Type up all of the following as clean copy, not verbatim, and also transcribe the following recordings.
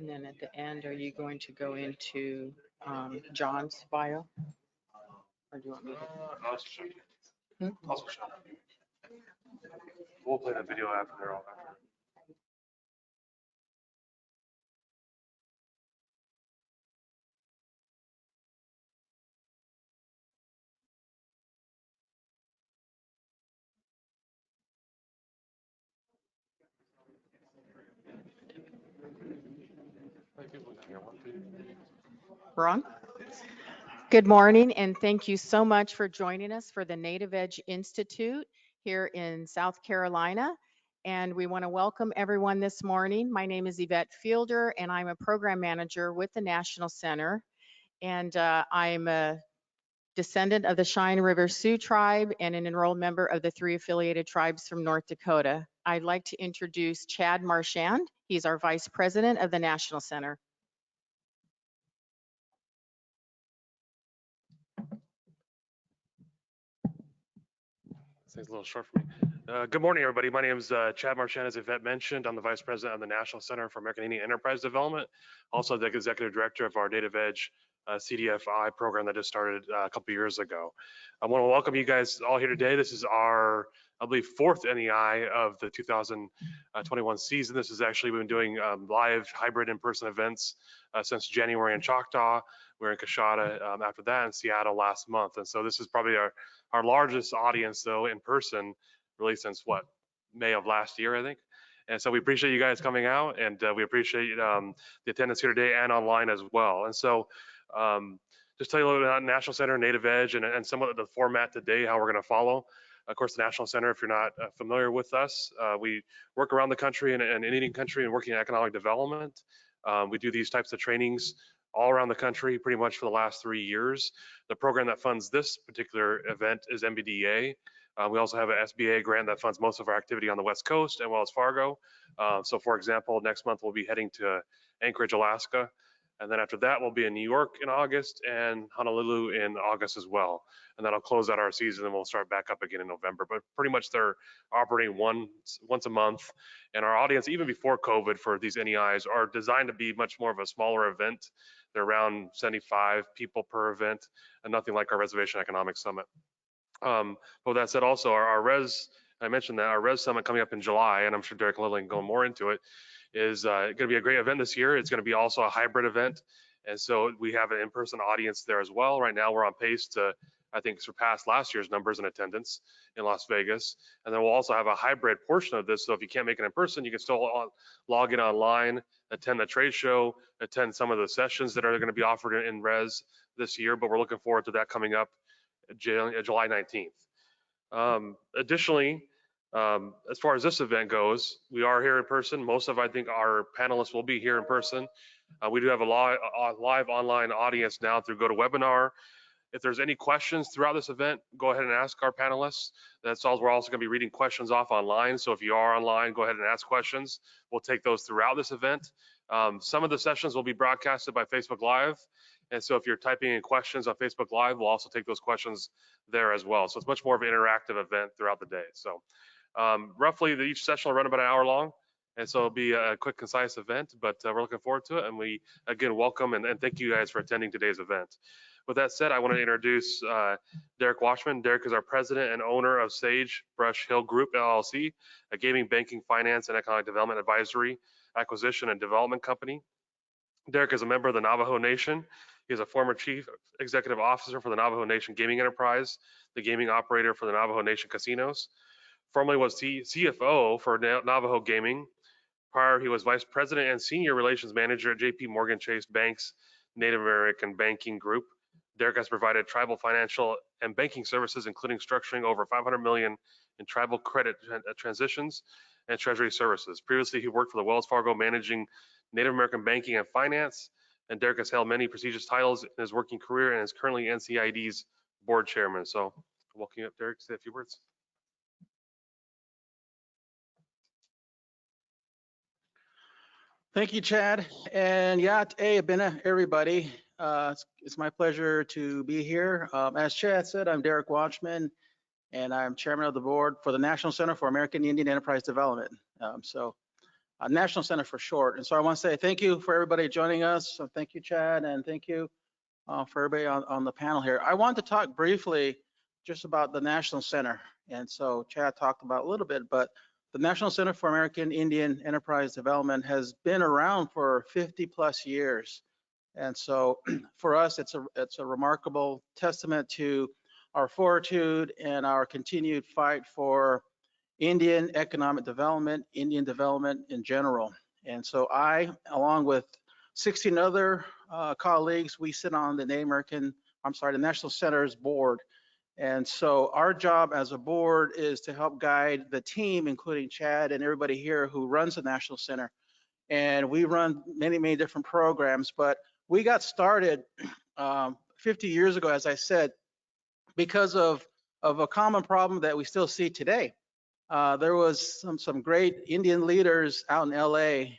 And then at the end, are you going to go into John's bio? Or do you want me to? I'll show you. I'll show you. We'll play that video after they're all after. We're on? Good morning, and thank you so much for joining us for the Native Edge Institute here in South Carolina. And we want to welcome everyone this morning. My name is Yvette Fielder, and I'm a program manager with the National Center. And I'm a descendant of the Cheyenne River Sioux tribe and an enrolled member of the 3 affiliated tribes from North Dakota. I'd like to introduce Chad Marchand. He's our Vice President of the National Center. Thing's a little short for me. Good morning, everybody. My name is Chad Marchand, as Yvette mentioned. I'm the Vice President of the National Center for American Indian Enterprise Development, also the Executive Director of our Native Edge CDFI program that just started a couple years ago. I want to welcome you guys all here today. This is our, I believe, 4th NEI of the 2021 season. This is actually, we've been doing live hybrid in-person events since January in Choctaw. We're in Acosta after that, in Seattle last month. And so this is probably our largest audience, though, in person, really since what, May of last year, I think. And so we appreciate you guys coming out, and we appreciate the attendance here today and online as well. And so just tell you a little bit about National Center, Native Edge, and somewhat of the format today, how we're going to follow. Of course, the National Center, if you're not familiar with us, we work around the country and in Indian country and working in economic development. We do these types of trainings all around the country pretty much for the last 3 years. The program that funds this particular event is MBDA. We also have an SBA grant that funds most of our activity on the West Coast and Wells Fargo. So for example, next month we'll be heading to Anchorage, Alaska. And then after that, we'll be in New York in August and Honolulu in August as well. And that'll close out our season and we'll start back up again in November. But pretty much they're operating once a month. And our audience, even before COVID for these NEIs, are designed to be much more of a smaller event. They're around 75 people per event and nothing like our Reservation Economic Summit. But with that said, also our Res, I mentioned that our Res Summit coming up in July, and I'm sure Derek Lilly can go more into it, is going to be a great event this year. It's going to be also a hybrid event. And so we have an in-person audience there as well. Right now we're on pace to, I think, surpass last year's numbers in attendance in Las Vegas. And then we'll also have a hybrid portion of this. So if you can't make it in person, you can still log in online, attend the trade show, attend some of the sessions that are going to be offered in Res this year. But we're looking forward to that coming up July 19th. Additionally, as far as this event goes, we are here in person. Most of, I think, our panelists will be here in person. We do have a live online audience now through GoToWebinar. If there's any questions throughout this event, go ahead and ask our panelists. That's all. We're also going to be reading questions off online. So if you are online, go ahead and ask questions. We'll take those throughout this event. Some of the sessions will be broadcasted by Facebook Live. And so if you're typing in questions on Facebook Live, we'll also take those questions there as well. So it's much more of an interactive event throughout the day. So roughly each session will run about an hour long. And so it'll be a quick, concise event, but we're looking forward to it. And we, again, welcome and thank you guys for attending today's event. With that said, I want to introduce Derek Washman. Derek is our president and owner of Sage Brush Hill Group, LLC, a gaming, banking, finance, and economic development advisory, acquisition, and development company. Derek is a member of the Navajo Nation. He is a former chief executive officer for the Navajo Nation Gaming Enterprise, the gaming operator for the Navajo Nation Casinos. Formerly was CFO for Navajo Gaming. Prior, he was vice president and senior relations manager at JP Morgan Chase Bank's Native American Banking Group. Derek has provided tribal financial and banking services, including structuring over $500 million in tribal credit transitions and treasury services. Previously, he worked for the Wells Fargo managing Native American banking and finance, and Derek has held many prestigious titles in his working career and is currently NCID's board chairman. So, welcome up, Derek, to say a few words. Thank you, Chad. And yeah, hey, Abina, everybody. It's my pleasure to be here. As Chad said, I'm Derek Washman, and I'm chairman of the board for the National Center for American Indian Enterprise Development. So National Center for short. And so I want to say thank you for everybody joining us. So thank you, Chad, and thank you for everybody on the panel here. I want to talk briefly just about the National Center. And so Chad talked about a little bit, but the National Center for American Indian Enterprise Development has been around for 50 plus years. And so for us, it's a remarkable testament to our fortitude and our continued fight for Indian economic development, Indian development in general. And so I, along with 16 other colleagues, we sit on the the National Center's board. And so our job as a board is to help guide the team, including Chad and everybody here who runs the National Center. And we run many, many different programs, but we got started 50 years ago, as I said, because of a common problem that we still see today. There was some great Indian leaders out in LA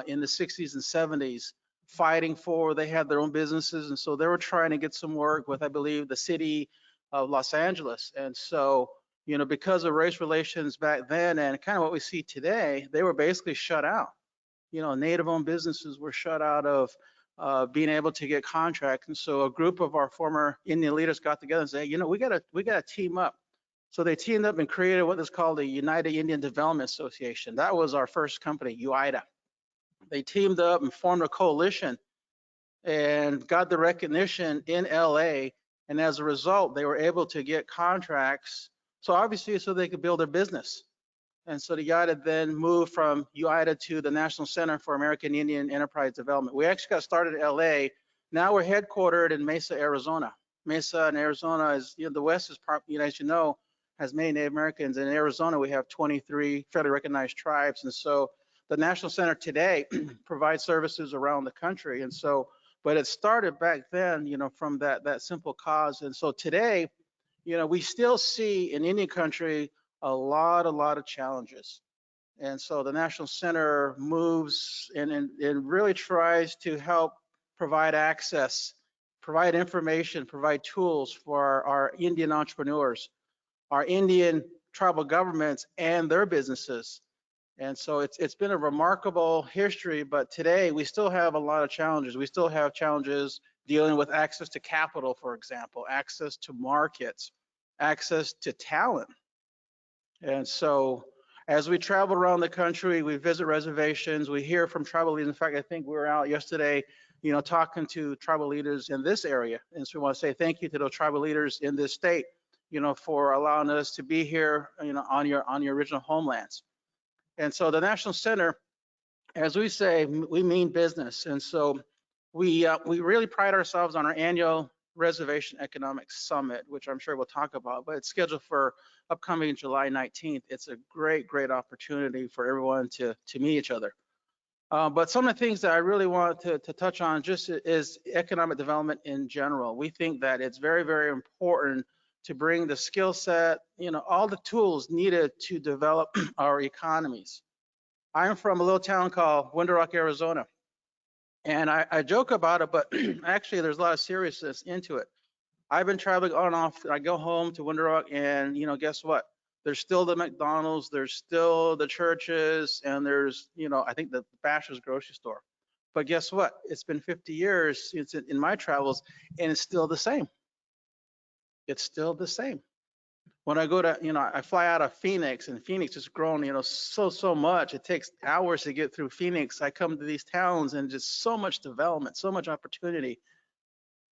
in the 60s and 70s fighting they had their own businesses. And so they were trying to get some work with, I believe, the city of Los Angeles. And so, because of race relations back then and kind of what we see today, they were basically shut out. Native-owned businesses were shut out of being able to get contracts. And so a group of our former Indian leaders got together and said, we gotta team up. So they teamed up and created what is called the United Indian Development Association. That was our first company, UIDA. They teamed up and formed a coalition and got the recognition in LA. And as a result, they were able to get contracts. So obviously, so they could build their business. And so the UIDA then moved from UIDA to the National Center for American Indian Enterprise Development. We actually got started in LA. Now we're headquartered in Mesa, Arizona. Mesa in Arizona is, the West is, as you know, has many Native Americans. In Arizona, we have 23 federally recognized tribes. And so the National Center today provides services around the country. And so, but it started back then, from that simple cause. And so today, we still see in Indian country a lot of challenges. And so the National Center moves and really tries to help provide access, provide information, provide tools for our Indian entrepreneurs, our Indian tribal governments and their businesses. And so it's been a remarkable history, but today we still have a lot of challenges. We still have challenges dealing with access to capital, for example, access to markets, access to talent. And so as we travel around the country, we visit reservations, we hear from tribal leaders. In fact, I think we were out yesterday, talking to tribal leaders in this area. And so we want to say thank you to those tribal leaders in this state, for allowing us to be here, on your original homelands. And so the National Center, as we say, we mean business. And so we really pride ourselves on our annual Reservation Economics Summit, which I'm sure we'll talk about, but it's scheduled for upcoming July 19th. It's a great opportunity for everyone to meet each other. But some of the things that I really want to touch on just is economic development in general. We think that it's very important to bring the skill set, all the tools needed to develop our economies. I'm from a little town called Window Rock, Arizona. And I joke about it, but actually there's a lot of seriousness into it. I've been traveling on and off. I go home to Window Rock and, guess what? There's still the McDonald's, there's still the churches, and there's, I think the Basher's grocery store. But guess what? It's been 50 years since in my travels, and it's still the same. It's still the same. When I go to, I fly out of Phoenix, and Phoenix has grown, so much. It takes hours to get through Phoenix. I come to these towns and just so much development, so much opportunity.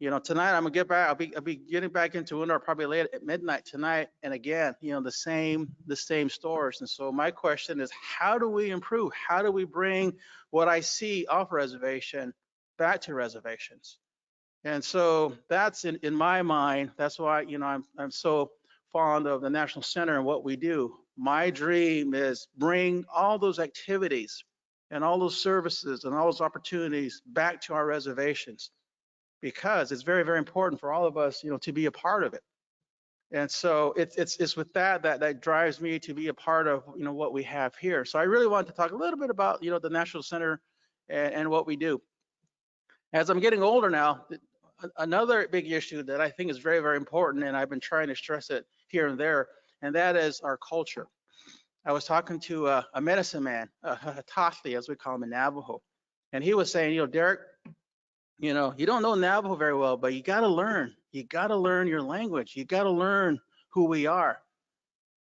Tonight I'm gonna get back. I'll be getting back into Window probably late at midnight tonight. And again, the same stores. And so my question is, how do we improve? How do we bring what I see off reservation back to reservations? And so that's in my mind. That's why I'm so fond of the National Center and what we do. My dream is bring all those activities and all those services and all those opportunities back to our reservations, because it's very important for all of us, to be a part of it. And so it's with that drives me to be a part of, what we have here. So I really wanted to talk a little bit about, the National Center and what we do. As I'm getting older now, another big issue that I think is very important, and I've been trying to stress it here and there, and that is our culture. I was talking to a medicine man, a Tosley, as we call him in Navajo. And he was saying, Derek, you don't know Navajo very well, but you got to learn. You got to learn your language. You got to learn who we are.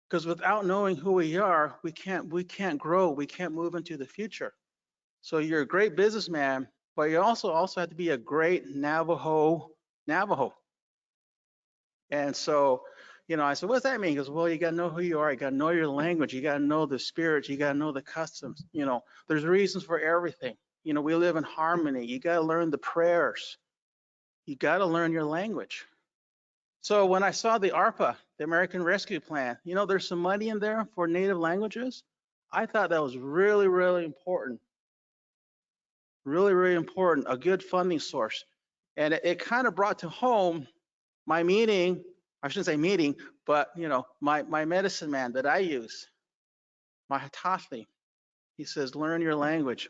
Because without knowing who we are, we can't grow. We can't move into the future. So you're a great businessman, but you also have to be a great Navajo. And so, I said, what does that mean? He goes, well, you got to know who you are. You got to know your language. You got to know the spirit. You got to know the customs. There's reasons for everything. We live in harmony. You got to learn the prayers. You got to learn your language. So when I saw the ARPA, the American Rescue Plan, there's some money in there for native languages. I thought that was really, really important. Really, really important, a good funding source. And it kind of brought to home my meeting, I shouldn't say meeting, but my medicine man that I use, my Hitachi, he says, learn your language.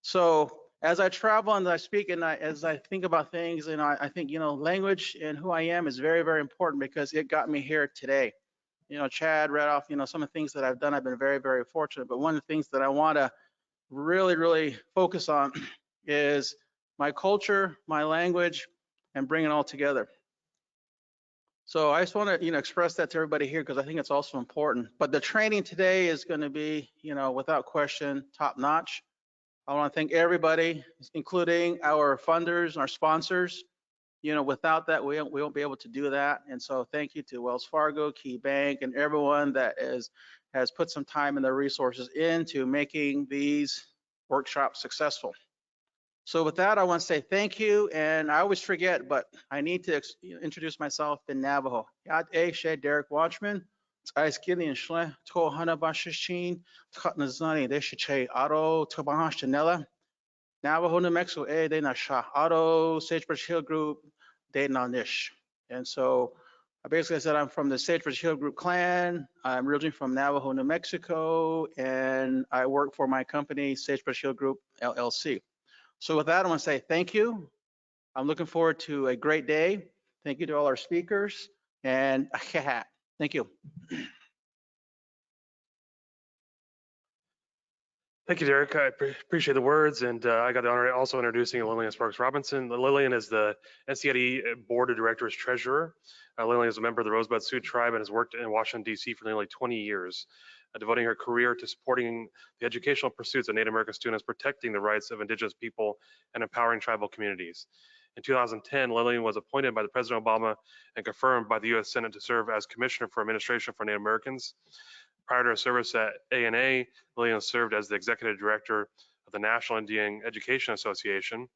So as I travel and I speak and as I think about things, I think, language and who I am is very, very important because it got me here today. Chad read off, some of the things that I've done. I've been very, very fortunate. But one of the things that I want to really, really focus on is my culture, my language, and bring it all together. So I just want to, express that to everybody here because I think it's also important. But the training today is going to be, without question, top notch. I want to thank everybody, including our funders and our sponsors. Without that, we won't be able to do that. And so thank you to Wells Fargo, Key Bank, and everyone that has put some time and their resources into making these workshops successful. So with that, I want to say thank you. And I always forget, but I need to introduce myself in Navajo. Yad She Derek Washman. Ice Gillian Schle, To Hana Bashashin, Tutnazani, Deshiche, Otto, Tobash, Janella. Navajo, New Mexico, De Nasha, Otto, Sagebrush Hill Group, De Nanish. And so I basically said I'm from the Sagebrush Hill Group clan. I'm originally from Navajo, New Mexico, and I work for my company, Sagebrush Hill Group, LLC. So with that, I want to say thank you. I'm looking forward to a great day. Thank you to all our speakers, and thank you. Thank you, Derek. I appreciate the words, and I got the honor of also introducing Lillian Sparks Robinson. Lillian is the NCID Board of Directors Treasurer. Lillian is a member of the Rosebud Sioux Tribe and has worked in Washington, D.C. for nearly 20 years, devoting her career to supporting the educational pursuits of Native American students, protecting the rights of Indigenous people, and empowering tribal communities. In 2010, Lillian was appointed by the President Obama and confirmed by the U.S. Senate to serve as Commissioner for Administration for Native Americans. Prior to her service at ANA, Lillian served as the Executive Director of the National Indian Education Association,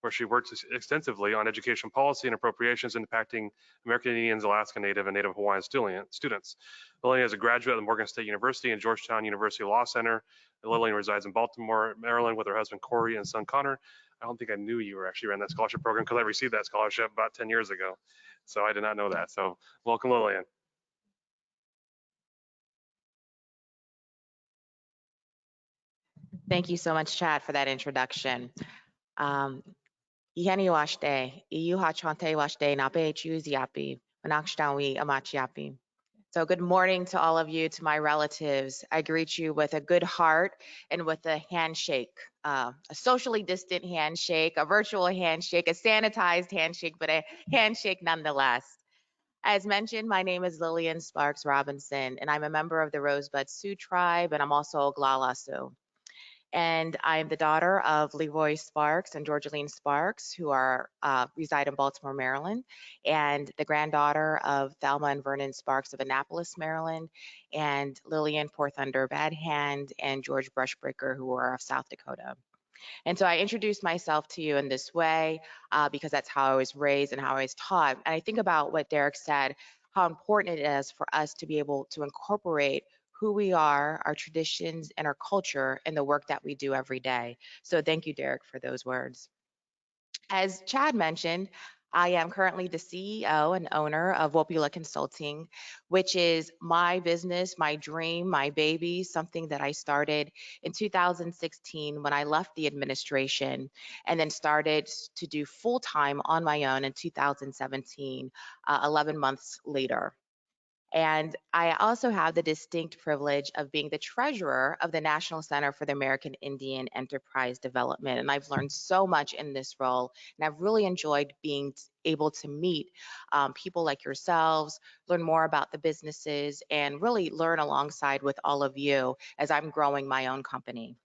where she worked extensively on education policy and appropriations impacting American Indians, Alaska Native, and Native Hawaiian students. Lillian is a graduate of Morgan State University and Georgetown University Law Center. Lillian resides in Baltimore, Maryland, with her husband Corey and son Connor. I don't think I knew you were actually ran that scholarship program because I received that scholarship about 10 years ago. So I did not know that. So welcome, Lillian. Thank you so much, Chad, for that introduction. Ihani washte, iuha chante washte, nape chuziapi, manakshtawi amachiapi. So good morning to all of you, to my relatives. I greet you with a good heart and with a handshake, a socially distant handshake, a virtual handshake, a sanitized handshake, but a handshake nonetheless. As mentioned, my name is Lillian Sparks Robinson, and I'm a member of the Rosebud Sioux Tribe, and I'm also a Glala Sioux. And I'm the daughter of Leroy Sparks and Georgeline Sparks, who reside in Baltimore, Maryland, and the granddaughter of Thelma and Vernon Sparks of Annapolis, Maryland, and Lillian Poor Thunder Bad Hand and George Brushbreaker, who are of South Dakota. And so I introduced myself to you in this way because that's how I was raised and how I was taught. And I think about what Derek said, how important it is for us to be able to incorporate who we are, our traditions, and our culture in the work that we do every day. So thank you, Derek, for those words. As Chad mentioned, I am currently the CEO and owner of Wopula Consulting, which is my business, my dream, my baby, something that I started in 2016 when I left the administration and then started to do full-time on my own in 2017, 11 months later. And I also have the distinct privilege of being the treasurer of the National Center for the American Indian Enterprise Development. And I've learned so much in this role, and I've really enjoyed being able to meet people like yourselves, learn more about the businesses, and really learn alongside with all of you as I'm growing my own company.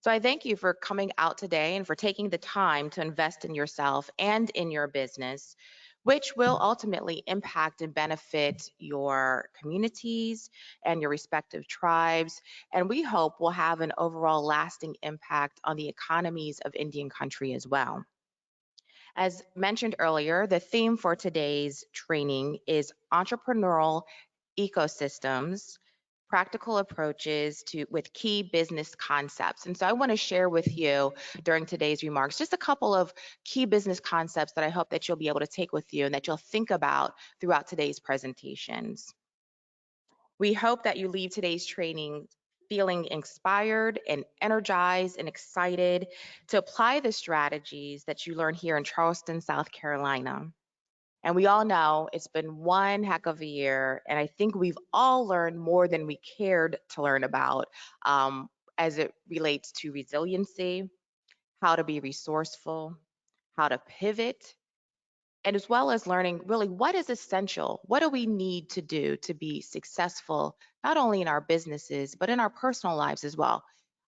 So I thank you for coming out today and for taking the time to invest in yourself and in your business, which will ultimately impact and benefit your communities and your respective tribes. And we hope will have an overall lasting impact on the economies of Indian country as well. As mentioned earlier, the theme for today's training is entrepreneurial ecosystems, practical approaches with key business concepts. And so I want to share with you during today's remarks just a couple of key business concepts that I hope that you'll be able to take with you and that you'll think about throughout today's presentations. We hope that you leave today's training feeling inspired and energized and excited to apply the strategies that you learn here in Charleston, South Carolina. And we all know it's been one heck of a year, and I think we've all learned more than we cared to learn about as it relates to resiliency, how to be resourceful, how to pivot, and as well as learning really what is essential, what do we need to do to be successful, not only in our businesses, but in our personal lives as well.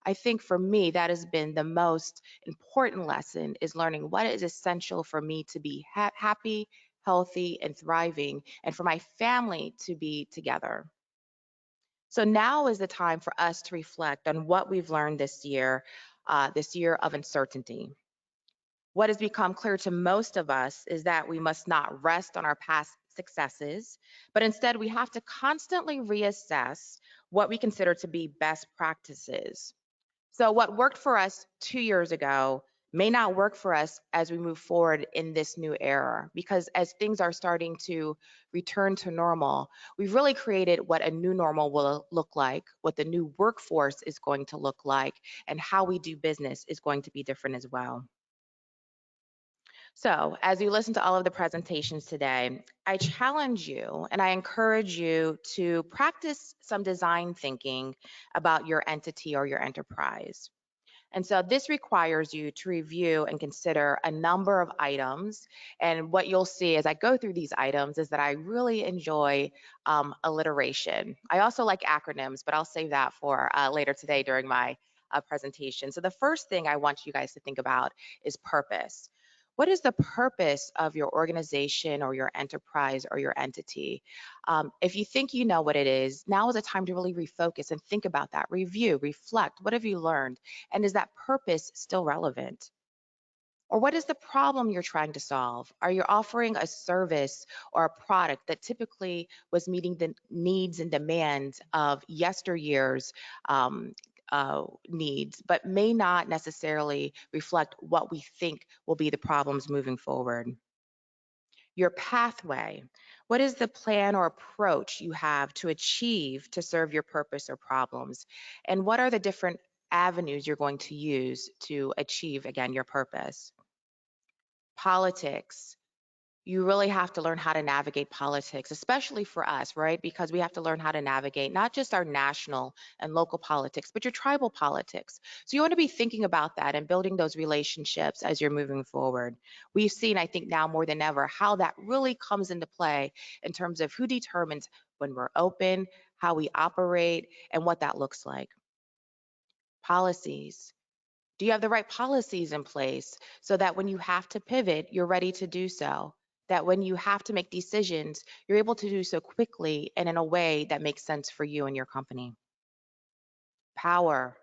I think for me, that has been the most important lesson, is learning what is essential for me to be happy, healthy, and thriving, and for my family to be together. So now is the time for us to reflect on what we've learned this year of uncertainty. What has become clear to most of us is that we must not rest on our past successes, but instead we have to constantly reassess what we consider to be best practices. So what worked for us 2 years ago may not work for us as we move forward in this new era, because as things are starting to return to normal, we've really created what a new normal will look like, what the new workforce is going to look like, and how we do business is going to be different as well. So as you listen to all of the presentations today, I challenge you and I encourage you to practice some design thinking about your entity or your enterprise. And so this requires you to review and consider a number of items. And what you'll see as I go through these items is that I really enjoy alliteration. I also like acronyms, but I'll save that for later today during my presentation. So the first thing I want you guys to think about is purpose. What is the purpose of your organization or your enterprise or your entity? If you think you know what it is, now is a time to really refocus and think about that, review, reflect. What have you learned? And is that purpose still relevant? Or what is the problem you're trying to solve? Are you offering a service or a product that typically was meeting the needs and demands of yesteryear's needs, but may not necessarily reflect what we think will be the problems moving forward? Your pathway. What is the plan or approach you have to achieve to serve your purpose or problems? And what are the different avenues you're going to use to achieve, again, your purpose? Politics. You really have to learn how to navigate politics, especially for us, right? Because we have to learn how to navigate not just our national and local politics, but your tribal politics. So you want to be thinking about that and building those relationships as you're moving forward. We've seen, I think now more than ever, how that really comes into play in terms of who determines when we're open, how we operate, and what that looks like. Policies. Do you have the right policies in place so that when you have to pivot, you're ready to do so? That when you have to make decisions, you're able to do so quickly and in a way that makes sense for you and your company. Power.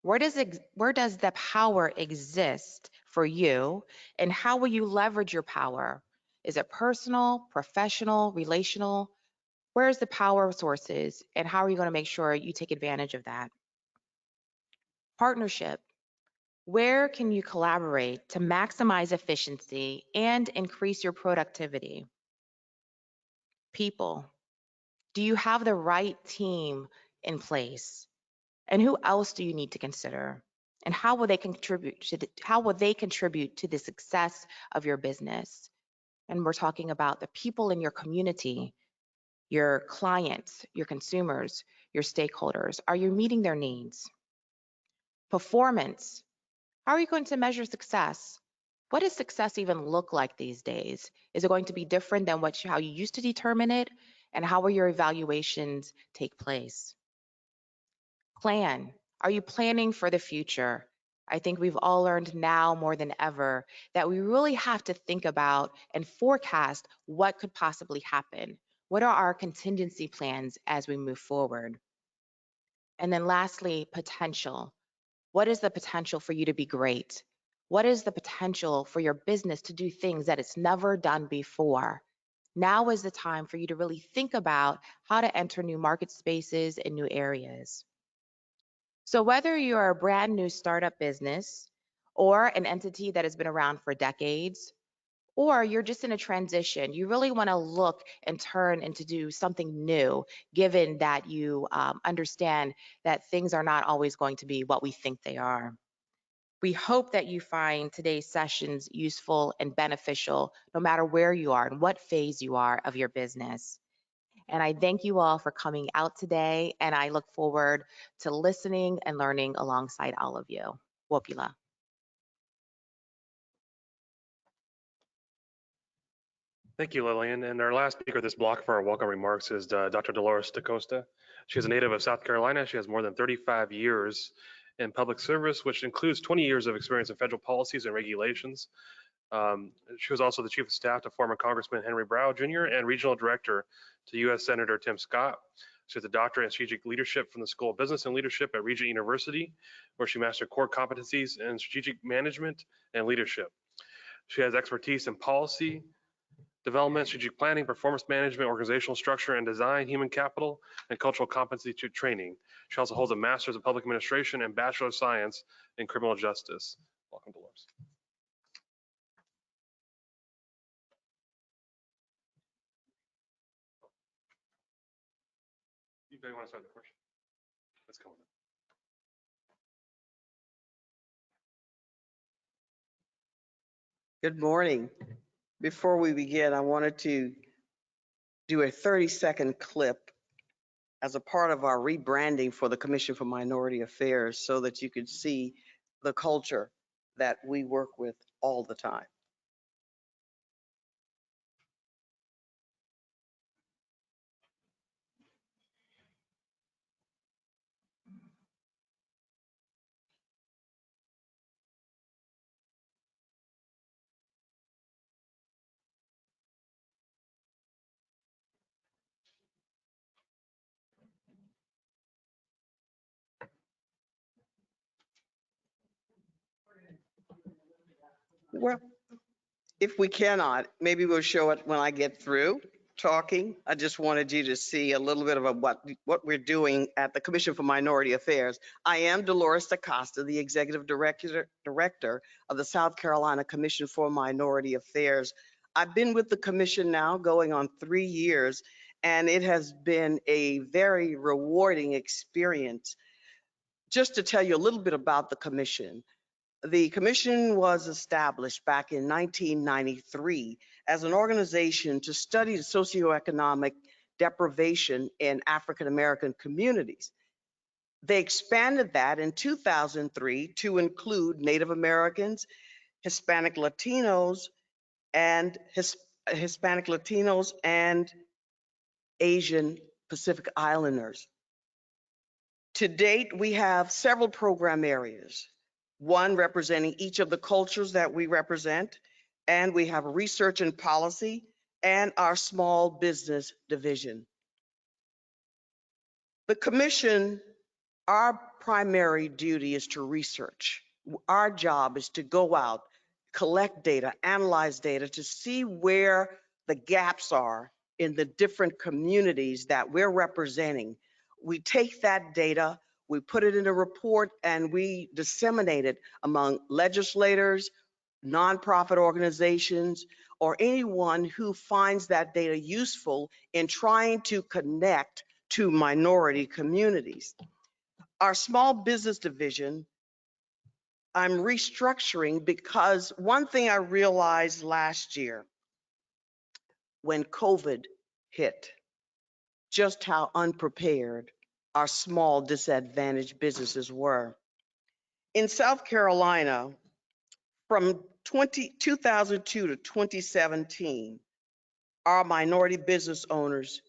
Where does the power exist for you, and how will you leverage your power? Is it personal, professional, relational? Where's the power sources, and how are you going to make sure you take advantage of that? Partnership. Where can you collaborate to maximize efficiency and increase your productivity? People. Do you have the right team in place? And who else do you need to consider? And how will they contribute to the success of your business? And we're talking about the people in your community. your clients, your consumers, your stakeholders? Are you meeting their needs? Performance. How are you going to measure success? What does success even look like these days? Is it going to be different than how you used to determine it? And how will your evaluations take place? Plan. Are you planning for the future? I think we've all learned now more than ever that we really have to think about and forecast what could possibly happen. What are our contingency plans as we move forward? And then lastly, potential. What is the potential for you to be great? What is the potential for your business to do things that it's never done before? Now is the time for you to really think about how to enter new market spaces and new areas. So whether you're a brand new startup business or an entity that has been around for decades, or you're just in a transition, you really want to look and turn and to do something new, given that you understand that things are not always going to be what we think they are. We hope that you find today's sessions useful and beneficial, no matter where you are and what phase you are of your business. And I thank you all for coming out today, and I look forward to listening and learning alongside all of you. Wopila. Thank you, Lillian. And our last speaker this block for our welcome remarks is Dr. Dolores Acosta. She is a native of South Carolina. She has more than 35 years in public service, which includes 20 years of experience in federal policies and regulations. She was also the chief of staff to former Congressman Henry Brow Jr. and regional director to U.S. Senator Tim Scott. She has a doctorate in strategic leadership from the School of Business and Leadership at Regent University, where she mastered core competencies in strategic management and leadership. She has expertise in policy development, strategic planning, performance management, organizational structure and design, human capital, and cultural competency training. She also holds a master's in public administration and bachelor of science in criminal justice. Welcome, Dolores. You may want to start the question. Let's go. Good morning. Before we begin, I wanted to do a 30-second clip as a part of our rebranding for the Commission for Minority Affairs so that you could see the culture that we work with all the time. Well, if we cannot, maybe we'll show it when I get through talking. I just wanted you to see a little bit of what we're doing at the Commission for Minority Affairs. I am Dolores Acosta, the Executive Director of the South Carolina Commission for Minority Affairs. I've been with the Commission now going on 3 years, and it has been a very rewarding experience. Just to tell you a little bit about the Commission. The Commission was established back in 1993 as an organization to study the socioeconomic deprivation in African American communities. They expanded that in 2003 to include Native Americans, Hispanic Latinos, and Asian Pacific Islanders. To date, we have several program areas. One representing each of the cultures that we represent, and we have research and policy and our small business division. The Commission, our primary duty is to research. Our job is to go out, collect data, analyze data to see where the gaps are in the different communities that we're representing. We take that data, we put it in a report, and we disseminate it among legislators, nonprofit organizations, or anyone who finds that data useful in trying to connect to minority communities. Our small business division, I'm restructuring because one thing I realized last year when COVID hit, just how unprepared our small disadvantaged businesses were. In South Carolina, from 2002 to 2017, our minority business owners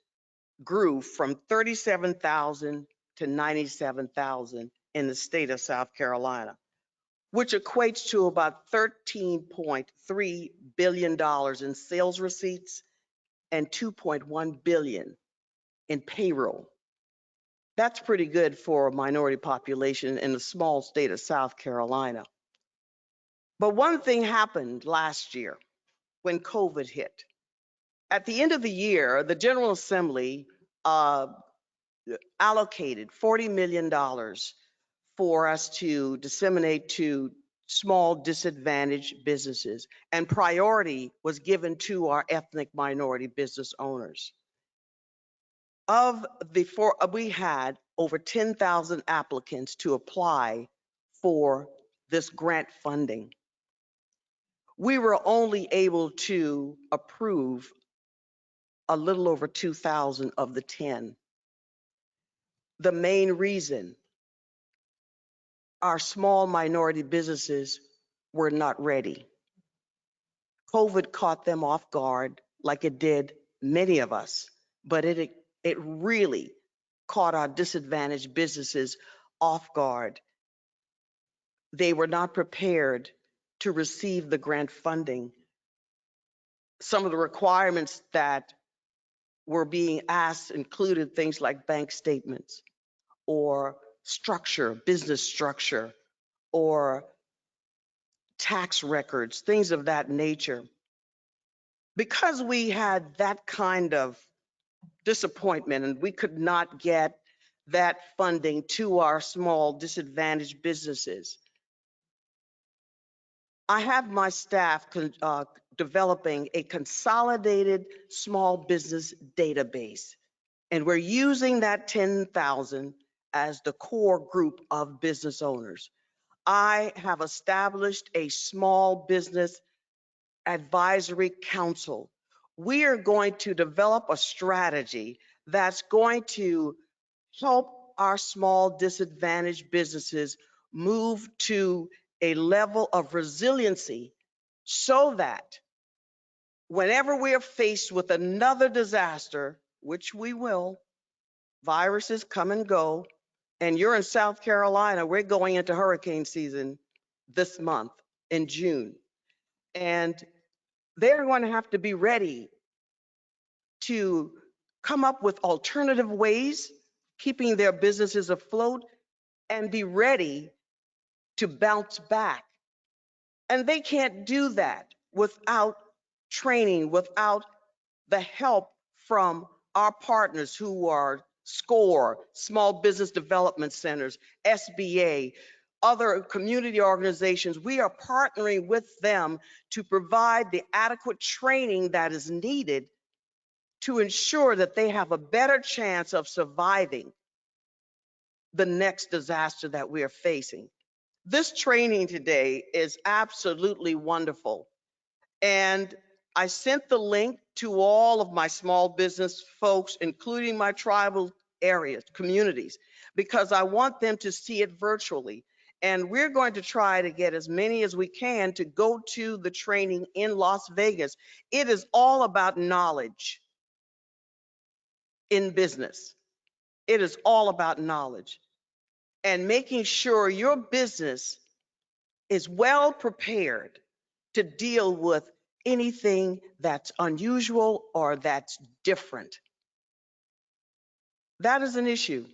grew from 37,000 to 97,000 in the state of South Carolina, which equates to about $13.3 billion in sales receipts and $2.1 billion in payroll. That's pretty good for a minority population in the small state of South Carolina. But one thing happened last year when COVID hit. At the end of the year, the General Assembly allocated $40 million for us to disseminate to small disadvantaged businesses, and priority was given to our ethnic minority business owners. We had over 10,000 applicants to apply for this grant funding. We were only able to approve a little over 2,000 of the 10. The main reason, our small minority businesses were not ready. COVID caught them off guard like it did many of us, but it really caught our disadvantaged businesses off guard. They were not prepared to receive the grant funding. Some of the requirements that were being asked included things like bank statements or structure, business structure, or tax records, things of that nature. Because we had that kind of disappointment and we could not get that funding to our small disadvantaged businesses, I have my staff developing a consolidated small business database, and we're using that 10,000 as the core group of business owners. I have established a small business advisory council. We are going to develop a strategy that's going to help our small disadvantaged businesses move to a level of resiliency so that whenever we are faced with another disaster, which we will, viruses come and go, and you're in South Carolina, we're going into hurricane season this month in June. And they're going to have to be ready to come up with alternative ways, keeping their businesses afloat, and be ready to bounce back. And they can't do that without training, without the help from our partners who are SCORE, Small Business Development Centers, SBA, other community organizations. We are partnering with them to provide the adequate training that is needed to ensure that they have a better chance of surviving the next disaster that we are facing. This training today is absolutely wonderful. And I sent the link to all of my small business folks, including my tribal areas, communities, because I want them to see it virtually. And we're going to try to get as many as we can to go to the training in Las Vegas. It is all about knowledge in business. It is all about knowledge and making sure your business is well prepared to deal with anything that's unusual or that's different. That is an issue.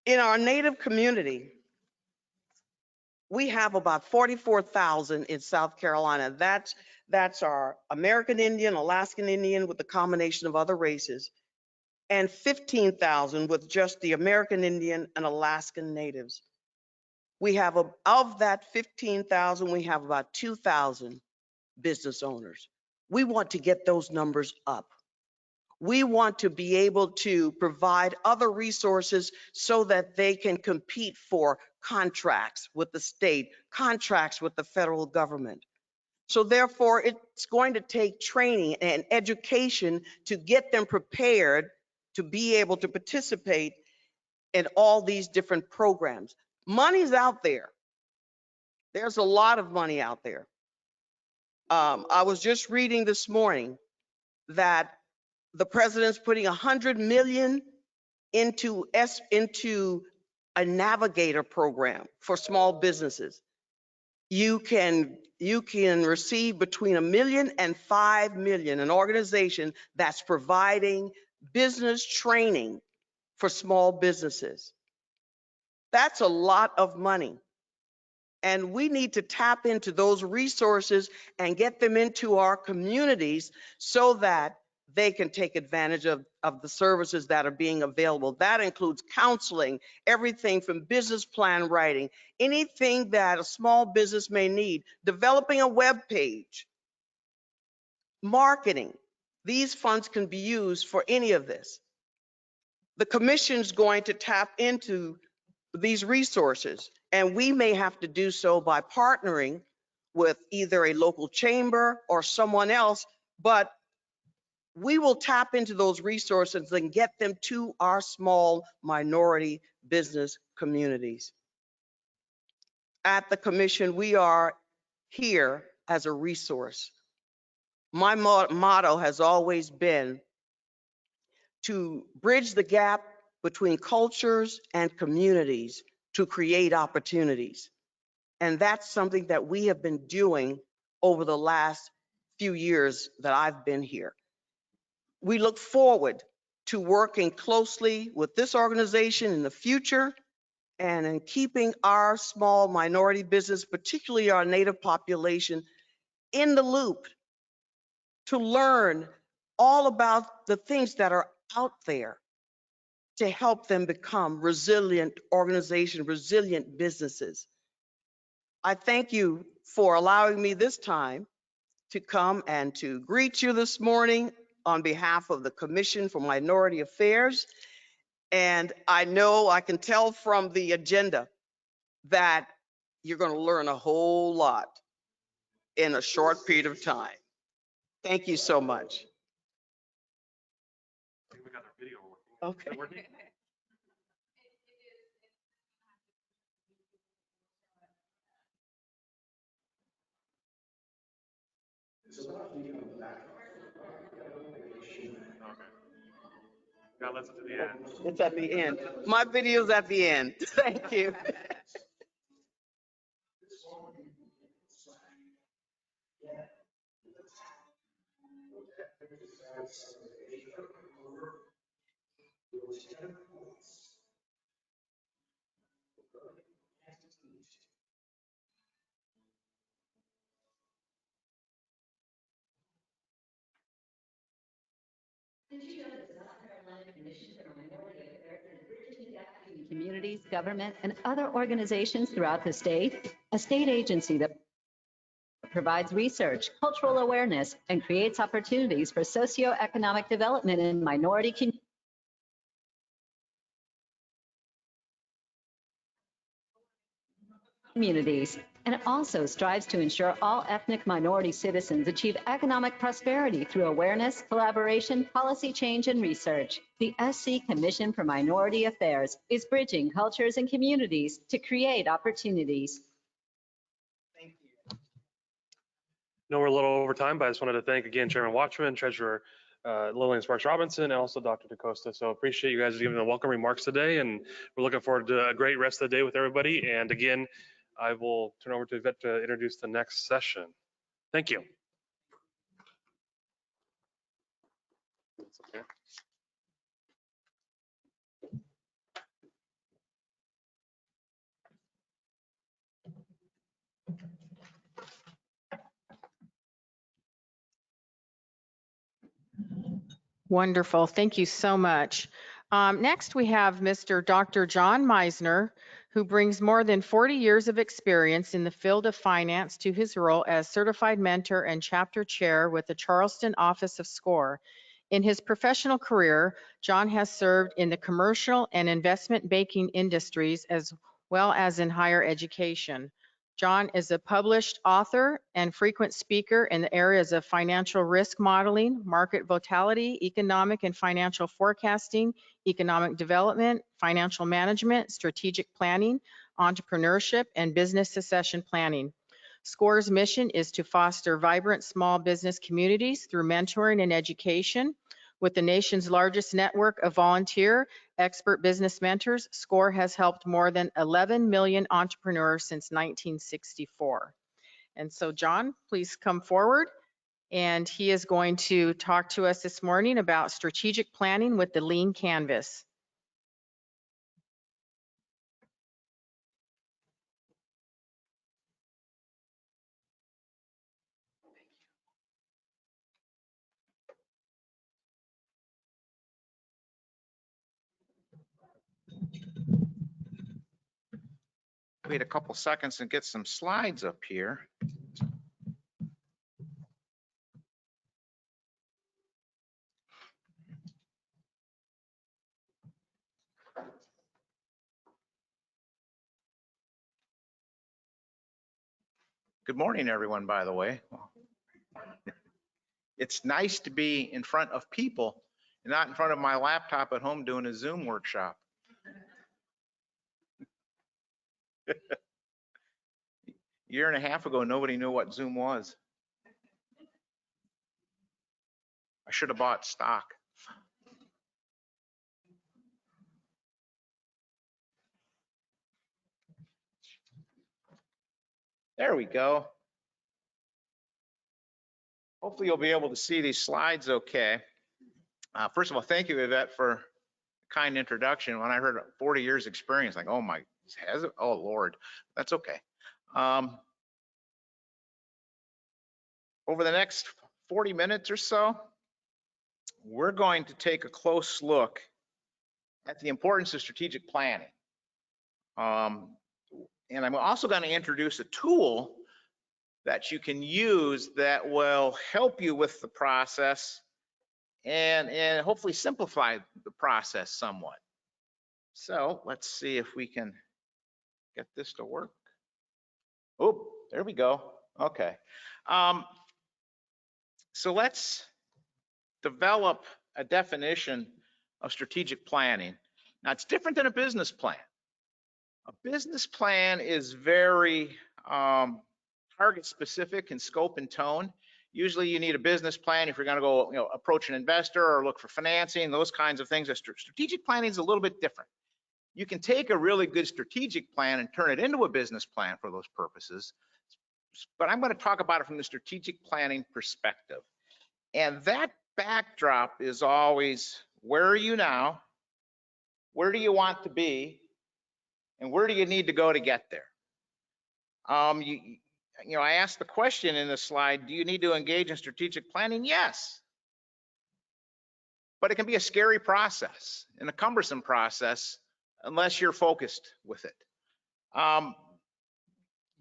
In our Native community, we have about 44,000 in South Carolina. That's our American Indian, Alaskan Indian with a combination of other races, and 15,000 with just the American Indian and Alaskan Natives. We have, of that 15,000, we have about 2,000 business owners. We want to get those numbers up. We want to be able to provide other resources so that they can compete for contracts with the state, contracts with the federal government. So therefore, it's going to take training and education to get them prepared to be able to participate in all these different programs. Money's out there. There's a lot of money out there. I was just reading this morning that the president's putting 100 million into a navigator program for small businesses. You can receive between $1 million and $5 million, an organization that's providing business training for small businesses. That's a lot of money. And we need to tap into those resources and get them into our communities so that they can take advantage of the services that are being available. That includes counseling, everything from business plan writing, anything that a small business may need, developing a web page, marketing. These funds can be used for any of this. The commission's going to tap into these resources, and we may have to do so by partnering with either a local chamber or someone else, but we will tap into those resources and get them to our small minority business communities. At the commission, we are here as a resource. My motto has always been to bridge the gap between cultures and communities to create opportunities. And that's something that we have been doing over the last few years that I've been here. We look forward to working closely with this organization in the future and in keeping our small minority business, particularly our Native population, in the loop to learn all about the things that are out there to help them become resilient organizations, resilient businesses. I thank you for allowing me this time to come and to greet you this morning on behalf of the Commission for Minority Affairs. And I know I can tell from the agenda that you're going to learn a whole lot in a short period of time. Thank you so much. I think we got our video working. Okay. Is it working? Okay. Gotta listen to the end. It's at the end. My video's at the end. Thank you. Communities, government, and other organizations throughout the state, a state agency that provides research, cultural awareness, and creates opportunities for socioeconomic development in minority communities. And it also strives to ensure all ethnic minority citizens achieve economic prosperity through awareness, collaboration, policy change, and research. The SC Commission for Minority Affairs is bridging cultures and communities to create opportunities. Thank you. No, we're a little over time, but I just wanted to thank again Chairman Washman, Treasurer Lillian Sparks Robinson, and also Dr. Acosta. So appreciate you guys giving the welcome remarks today, and we're looking forward to a great rest of the day with everybody. And again, I will turn over to Yvette to introduce the next session. Thank you. Okay. Wonderful. Thank you so much. Next, we have Mr. Dr. John Meisner, who brings more than 40 years of experience in the field of finance to his role as certified mentor and chapter chair with the Charleston Office of SCORE. In his professional career, John has served in the commercial and investment banking industries as well as in higher education. John is a published author and frequent speaker in the areas of financial risk modeling, market volatility, economic and financial forecasting, economic development, financial management, strategic planning, entrepreneurship, and business succession planning. SCORE's mission is to foster vibrant small business communities through mentoring and education. With the nation's largest network of volunteer expert business mentors, SCORE has helped more than 11 million entrepreneurs since 1964. And so, John, please come forward. And he is going to talk to us this morning about strategic planning with the lean canvas. Wait a couple seconds and get some slides up here. Good morning, everyone, by the way. It's nice to be in front of people and not in front of my laptop at home doing a Zoom workshop. Year and a half ago, nobody knew what Zoom was. I should have bought stock. There we go. Hopefully you'll be able to see these slides okay. First of all, thank you, Yvette, for a kind introduction. When I heard 40 years experience, like, oh my, has it? Oh Lord, that's okay. Over the next 40 minutes or so, we're going to take a close look at the importance of strategic planning. And I'm also going to introduce a tool that you can use that will help you with the process and hopefully simplify the process somewhat. So let's see if we can get this to work. Oh, there we go. Okay. So let's develop a definition of strategic planning. Now, it's different than a business plan. A business plan is very target specific in scope and tone. Usually you need a business plan if you're going to go, approach an investor or look for financing, those kinds of things. A strategic planning is a little bit different. You can take a really good strategic plan and turn it into a business plan for those purposes. But I'm going to talk about it from the strategic planning perspective. And that backdrop is always, where are you now? Where do you want to be? And where do you need to go to get there? I asked the question in the slide, do you need to engage in strategic planning? Yes. But it can be a scary process and a cumbersome process unless you're focused with it.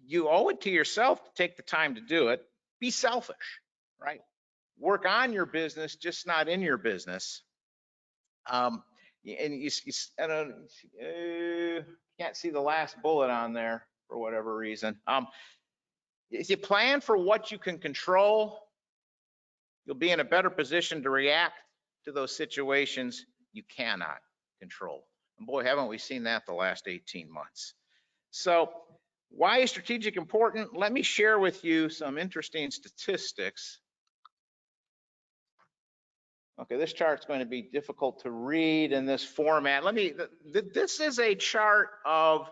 You owe it to yourself to take the time to do it. Be selfish, right? Work on your business, just not in your business. And you can't see the last bullet on there for whatever reason. If you plan for what you can control, you'll be in a better position to react to those situations you cannot control. And boy, haven't we seen that the last 18 months. So why is strategic important? Let me share with you some interesting statistics. Okay, this chart's going to be difficult to read in this format. This is a chart of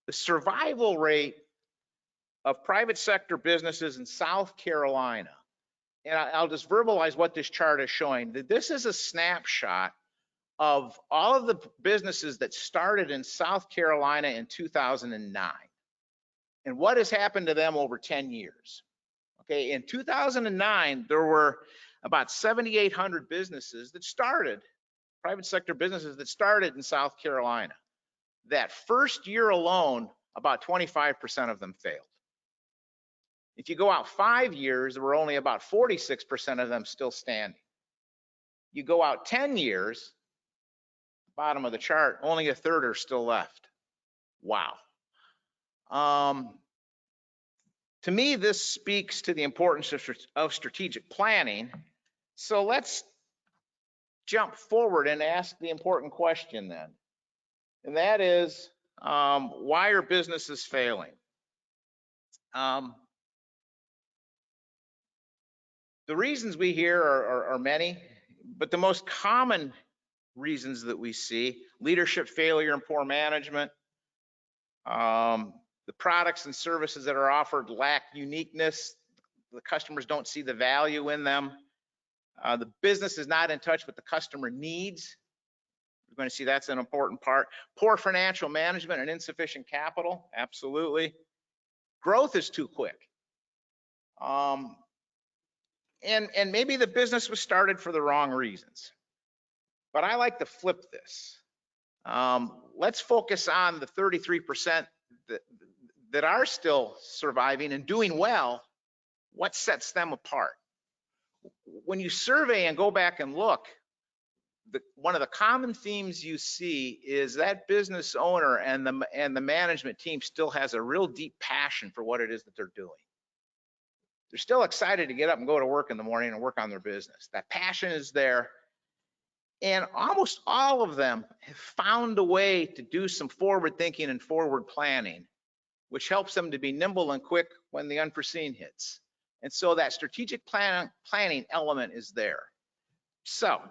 the survival rate of private sector businesses in South Carolina. And I'll just verbalize what this chart is showing. This is a snapshot of all of the businesses that started in South Carolina in 2009 and what has happened to them over 10 years. Okay, in 2009, there were about 7,800 businesses that started, private sector businesses that started in South Carolina. That first year alone, about 25% of them failed. If you go out 5 years, there were only about 46% of them still standing. You go out 10 years, bottom of the chart, only a third are still left. Wow. To me, this speaks to the importance of strategic planning. So let's jump forward and ask the important question then. And that is, why are businesses failing? The reasons we hear are many, but the most common reasons that we see: leadership failure and poor management. The products and services that are offered lack uniqueness. The customers don't see the value in them. The business is not in touch with the customer needs. We're going to see that's an important part. Poor financial management and insufficient capital, absolutely. Growth is too quick. And maybe the business was started for the wrong reasons. But I like to flip this. Let's focus on the 33% that are still surviving and doing well. What sets them apart? When you survey and go back and look, one of the common themes you see is that business owner and the management team still has a real deep passion for what it is that they're doing. They're still excited to get up and go to work in the morning and work on their business. That passion is there. And almost all of them have found a way to do some forward thinking and forward planning, which helps them to be nimble and quick when the unforeseen hits. And so that strategic planning element is there. So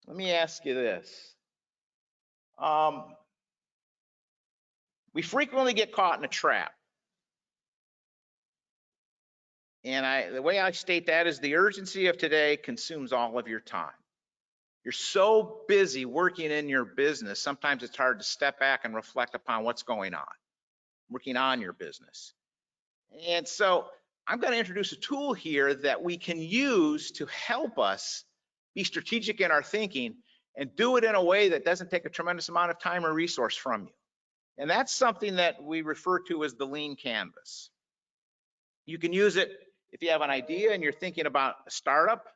let me ask you this. We frequently get caught in a trap. And the way I state that is the urgency of today consumes all of your time. You're so busy working in your business, sometimes it's hard to step back and reflect upon what's going on, working on your business. And so I'm going to introduce a tool here that we can use to help us be strategic in our thinking and do it in a way that doesn't take a tremendous amount of time or resource from you. And that's something that we refer to as the lean canvas. You can use it if you have an idea and you're thinking about a startup.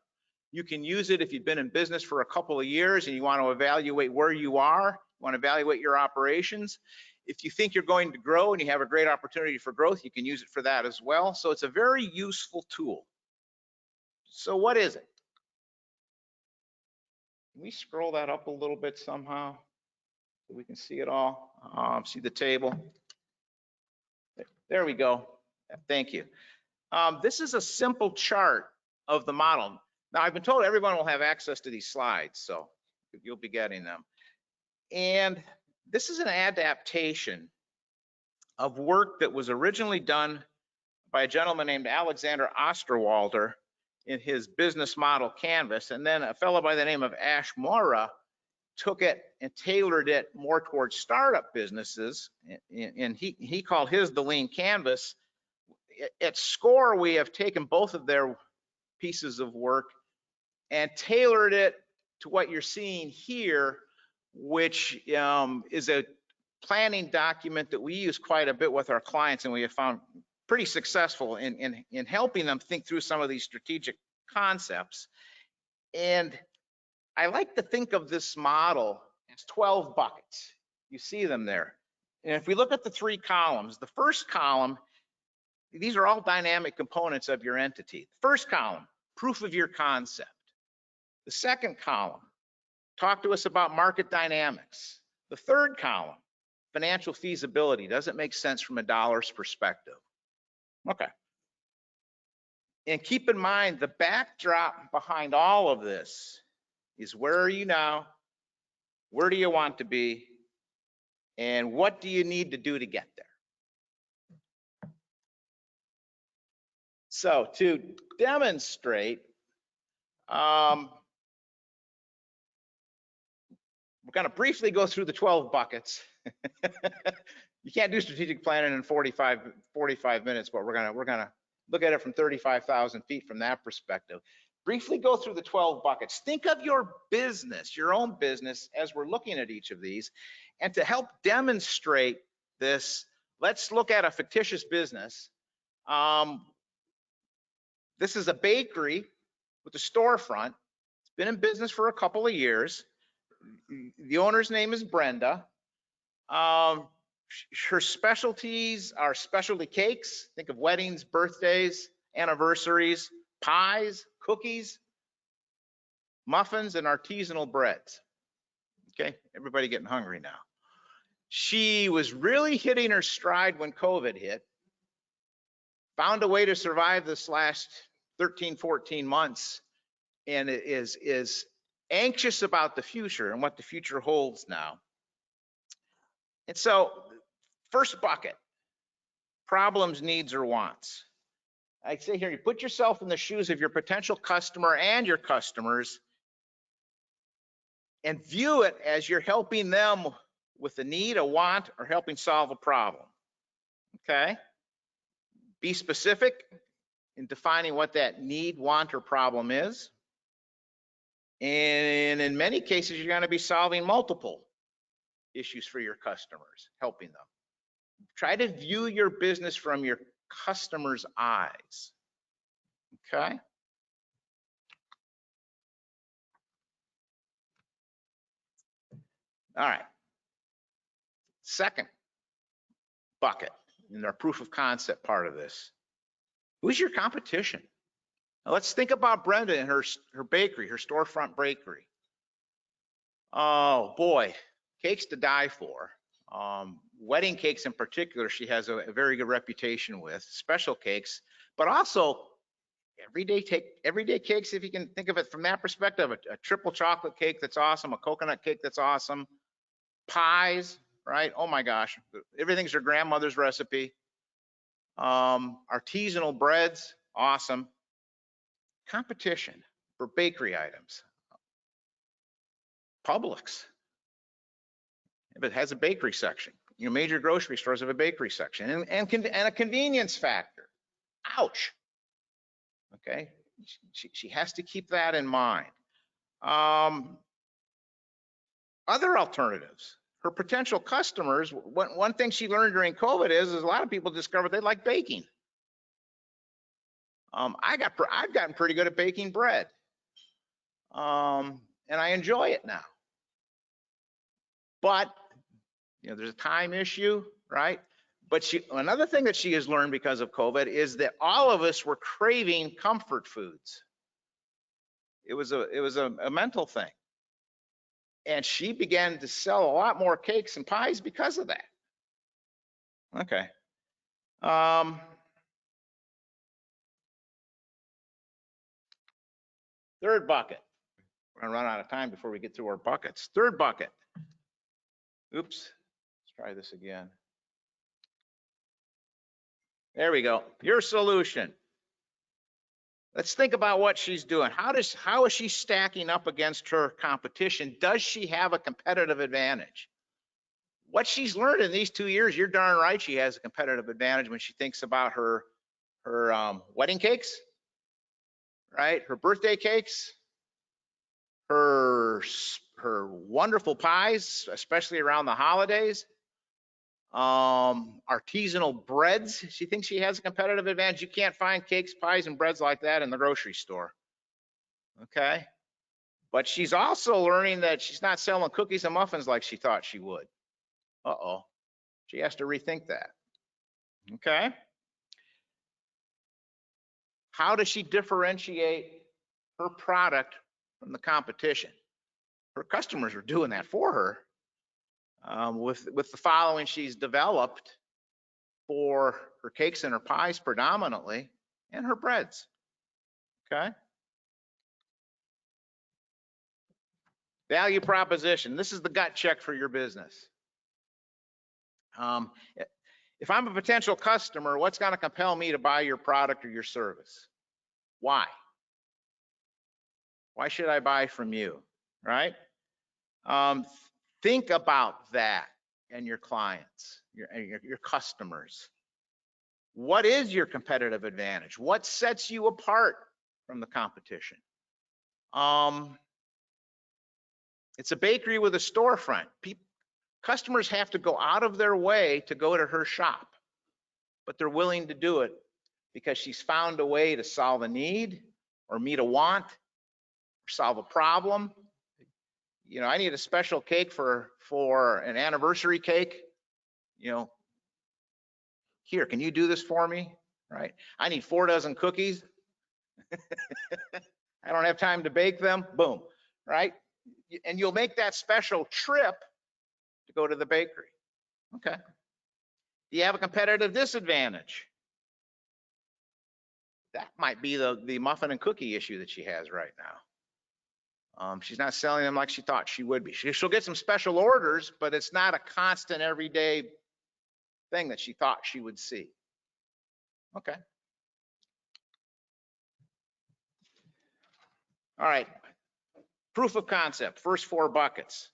You can use it if you've been in business for a couple of years and you want to evaluate where you are, you want to evaluate your operations. If you think you're going to grow and you have a great opportunity for growth, you can use it for that as well. So it's a very useful tool. So what is it? Can we scroll that up a little bit somehow so we can see it all? See the table? There we go. Thank you. This is a simple chart of the model. Now, I've been told everyone will have access to these slides, so you'll be getting them. And this is an adaptation of work that was originally done by a gentleman named Alexander Osterwalder in his business model canvas. And then a fellow by the name of Ash Mora took it and tailored it more towards startup businesses. And he called his the lean canvas. At SCORE, we have taken both of their pieces of work and tailored it to what you're seeing here, which is a planning document that we use quite a bit with our clients, and we have found pretty successful in helping them think through some of these strategic concepts. And I like to think of this model as 12 buckets. You see them there. And if we look at the three columns, the first column, these are all dynamic components of your entity. The first column, proof of your concept. The second column, talk to us about market dynamics. The third column, financial feasibility. Does it make sense from a dollar's perspective? Okay. And keep in mind, the backdrop behind all of this is where are you now? Where do you want to be? And what do you need to do to get there? So to demonstrate, we're going to briefly go through the 12 buckets. You can't do strategic planning in 45 minutes, but we're gonna look at it from 35,000 feet from that perspective. Briefly go through the 12 buckets. Think of your business, your own business, as we're looking at each of these. And to help demonstrate this, let's look at a fictitious business. This is a bakery with a storefront. It's been in business for a couple of years. The owner's name is Brenda. Her specialties are specialty cakes. Think of weddings, birthdays, anniversaries, pies, cookies, muffins, and artisanal breads. Okay, everybody getting hungry now. She was really hitting her stride when COVID hit, found a way to survive this last 13, 14 months, and is anxious about the future and what the future holds now. And so, first bucket, problems, needs, or wants. I say here, you put yourself in the shoes of your potential customer and your customers and view it as you're helping them with a need, a want, or helping solve a problem. Okay? Be specific in defining what that need, want, or problem is. And in many cases, you're going to be solving multiple issues for your customers, helping them. Try to view your business from your customer's eyes. Okay? All right. Second bucket in our proof of concept part of this. Who's your competition? Now let's think about Brenda and her bakery, her storefront bakery. Oh boy, cakes to die for. Wedding cakes in particular, she has a very good reputation with, special cakes, but also everyday cakes, if you can think of it from that perspective, a triple chocolate cake that's awesome, a coconut cake that's awesome, pies, right? Oh my gosh, everything's her grandmother's recipe. Artisanal breads, awesome. Competition for bakery items. Publix, if it has a bakery section, you know, major grocery stores have a bakery section, and a convenience factor. Ouch. Okay, she has to keep that in mind. Other alternatives. Her potential customers, one thing she learned during COVID is a lot of people discovered they like baking. I've gotten pretty good at baking bread, and I enjoy it now. But you know, there's a time issue, right? But another thing that she has learned because of COVID is that all of us were craving comfort foods. It was a mental thing, and she began to sell a lot more cakes and pies because of that. Okay. Third bucket. We're gonna run out of time before we get through our buckets. Third bucket. Oops. Let's try this again. There we go. Your solution. Let's think about what she's doing. How is she stacking up against her competition? Does she have a competitive advantage? What she's learned in these 2 years, you're darn right she has a competitive advantage when she thinks about her wedding cakes, right? Her birthday cakes, her wonderful pies, especially around the holidays. Artisanal breads. She thinks she has a competitive advantage. You can't find cakes, pies, and breads like that in the grocery store. Okay. But she's also learning that she's not selling cookies and muffins like she thought she would. Uh-oh. She has to rethink that. Okay. How does she differentiate her product from the competition? Her customers are doing that for her. With the following she's developed for her cakes and her pies predominantly, and her breads. Okay. Value proposition. This is the gut check for your business. If I'm a potential customer, what's going to compel me to buy your product or your service? Why? Why should I buy from you? Right? Think about that and your clients, your customers. What is your competitive advantage? What sets you apart from the competition? It's a bakery with a storefront. Customers have to go out of their way to go to her shop, but they're willing to do it because she's found a way to solve a need or meet a want or solve a problem. You know, I need a special cake for an anniversary cake. you know, here, can you do this for me? Right? I need 4 dozen cookies. I don't have time to bake them. Boom. Right? And you'll make that special trip to go to the bakery. Okay. Do you have a competitive disadvantage? That might be the muffin and cookie issue that she has right now. She's not selling them like she thought she would be. She'll get some special orders, but it's not a constant everyday thing that she thought she would see. Okay. All right. Proof of concept, first 4 buckets.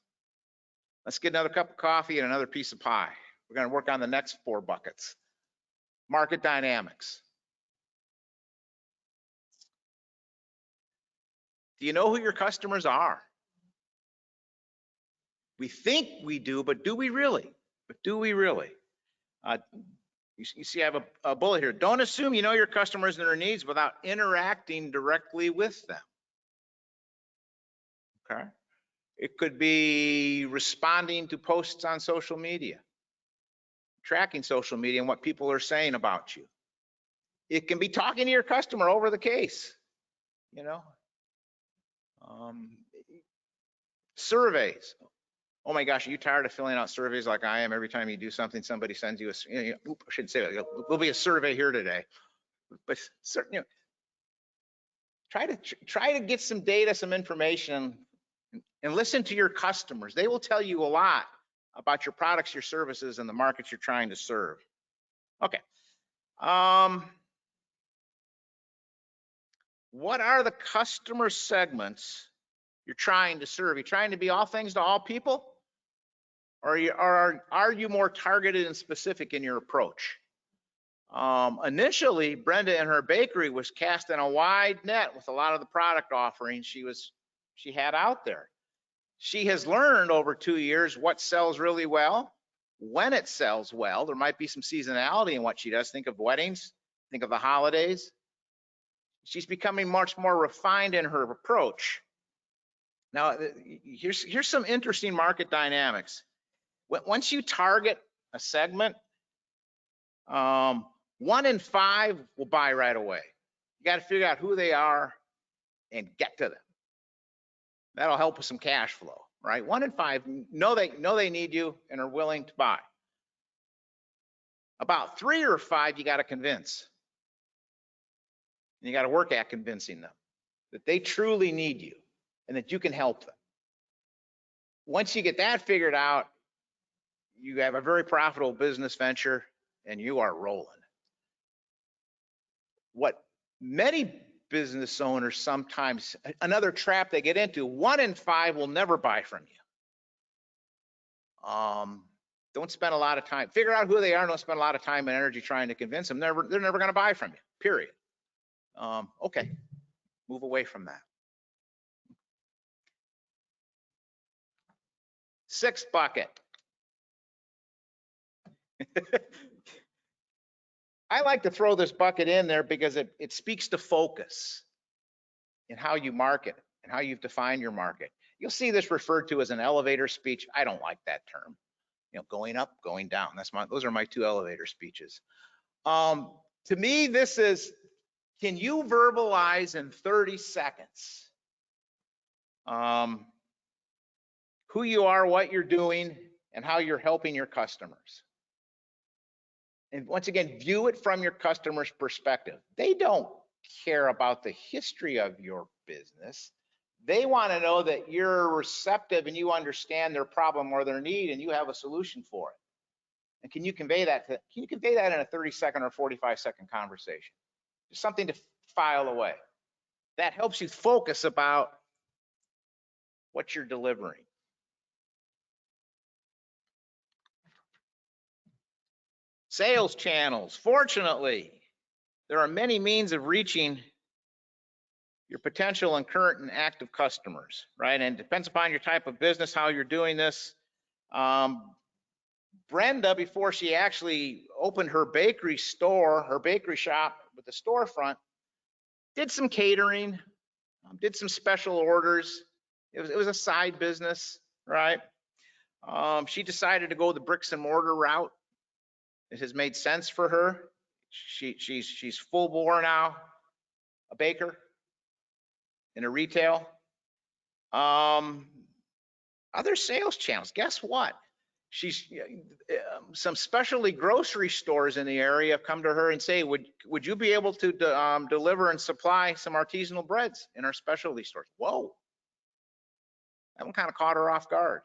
Let's get another cup of coffee and another piece of pie. We're going to work on the next 4 buckets. Market dynamics. Do you know who your customers are? We think we do, but do we really? You see, I have a bullet here. Don't assume you know your customers and their needs without interacting directly with them. Okay. It could be responding to posts on social media, tracking social media and what people are saying about you. It can be talking to your customer over the case, you know. Surveys. Oh my gosh, are you tired of filling out surveys like I am? Every time you do something, somebody sends you a, I should say, there'll be a survey here today. But certainly, you know, try to get some data, some information, and listen to your customers. They will tell you a lot about your products, your services, and the markets you're trying to serve. Okay. What are the customer segments you're trying to serve? You're trying to be all things to all people? Or are you more targeted and specific in your approach? Initially, Brenda and her bakery was casting a wide net with a lot of the product offerings she had out there. She has learned over 2 years what sells really well, when it sells well. There might be some seasonality in what she does. Think of weddings, think of the holidays. She's becoming much more refined in her approach. Now, here's some interesting market dynamics. Once you target a segment, 1 in 5 will buy right away. You got to figure out who they are and get to them. That'll help with some cash flow, right? 1 in 5 know they need you and are willing to buy. About 3 or 5 you got to convince. And you got to work at convincing them that they truly need you and that you can help them. Once you get that figured out, you have a very profitable business venture and you are rolling. What many business owners sometimes, another trap they get into, 1 in 5 will never buy from you. Don't spend a lot of time, figure out who they are, don't spend a lot of time and energy trying to convince them. They're never going to buy from you, period. Okay, move away from that. 6th bucket. I like to throw this bucket in there because it speaks to focus in how you market and how you've defined your market. You'll see this referred to as an elevator speech. I don't like that term. You know, going up, going down. Those are my 2 elevator speeches. To me, this is, can you verbalize in 30 seconds who you are, what you're doing, and how you're helping your customers? And once again, view it from your customer's perspective. They don't care about the history of your business. They want to know that you're receptive and you understand their problem or their need and you have a solution for it. And can you convey that in a 30-second or 45-second conversation? Just something to file away. That helps you focus about what you're delivering. Sales channels. Fortunately, there are many means of reaching your potential and current and active customers, right? And it depends upon your type of business, how you're doing this. Brenda, before she actually opened her bakery store, her bakery shop with the storefront, did some catering, did some special orders. It was a side business, right? She decided to go the bricks and mortar route It has made sense for her. She's full bore now, a baker in a retail. Other sales channels, guess what? She's some specialty grocery stores in the area have come to her and say, would you be able to deliver and supply some artisanal breads in our specialty stores? Whoa, that one kind of caught her off guard.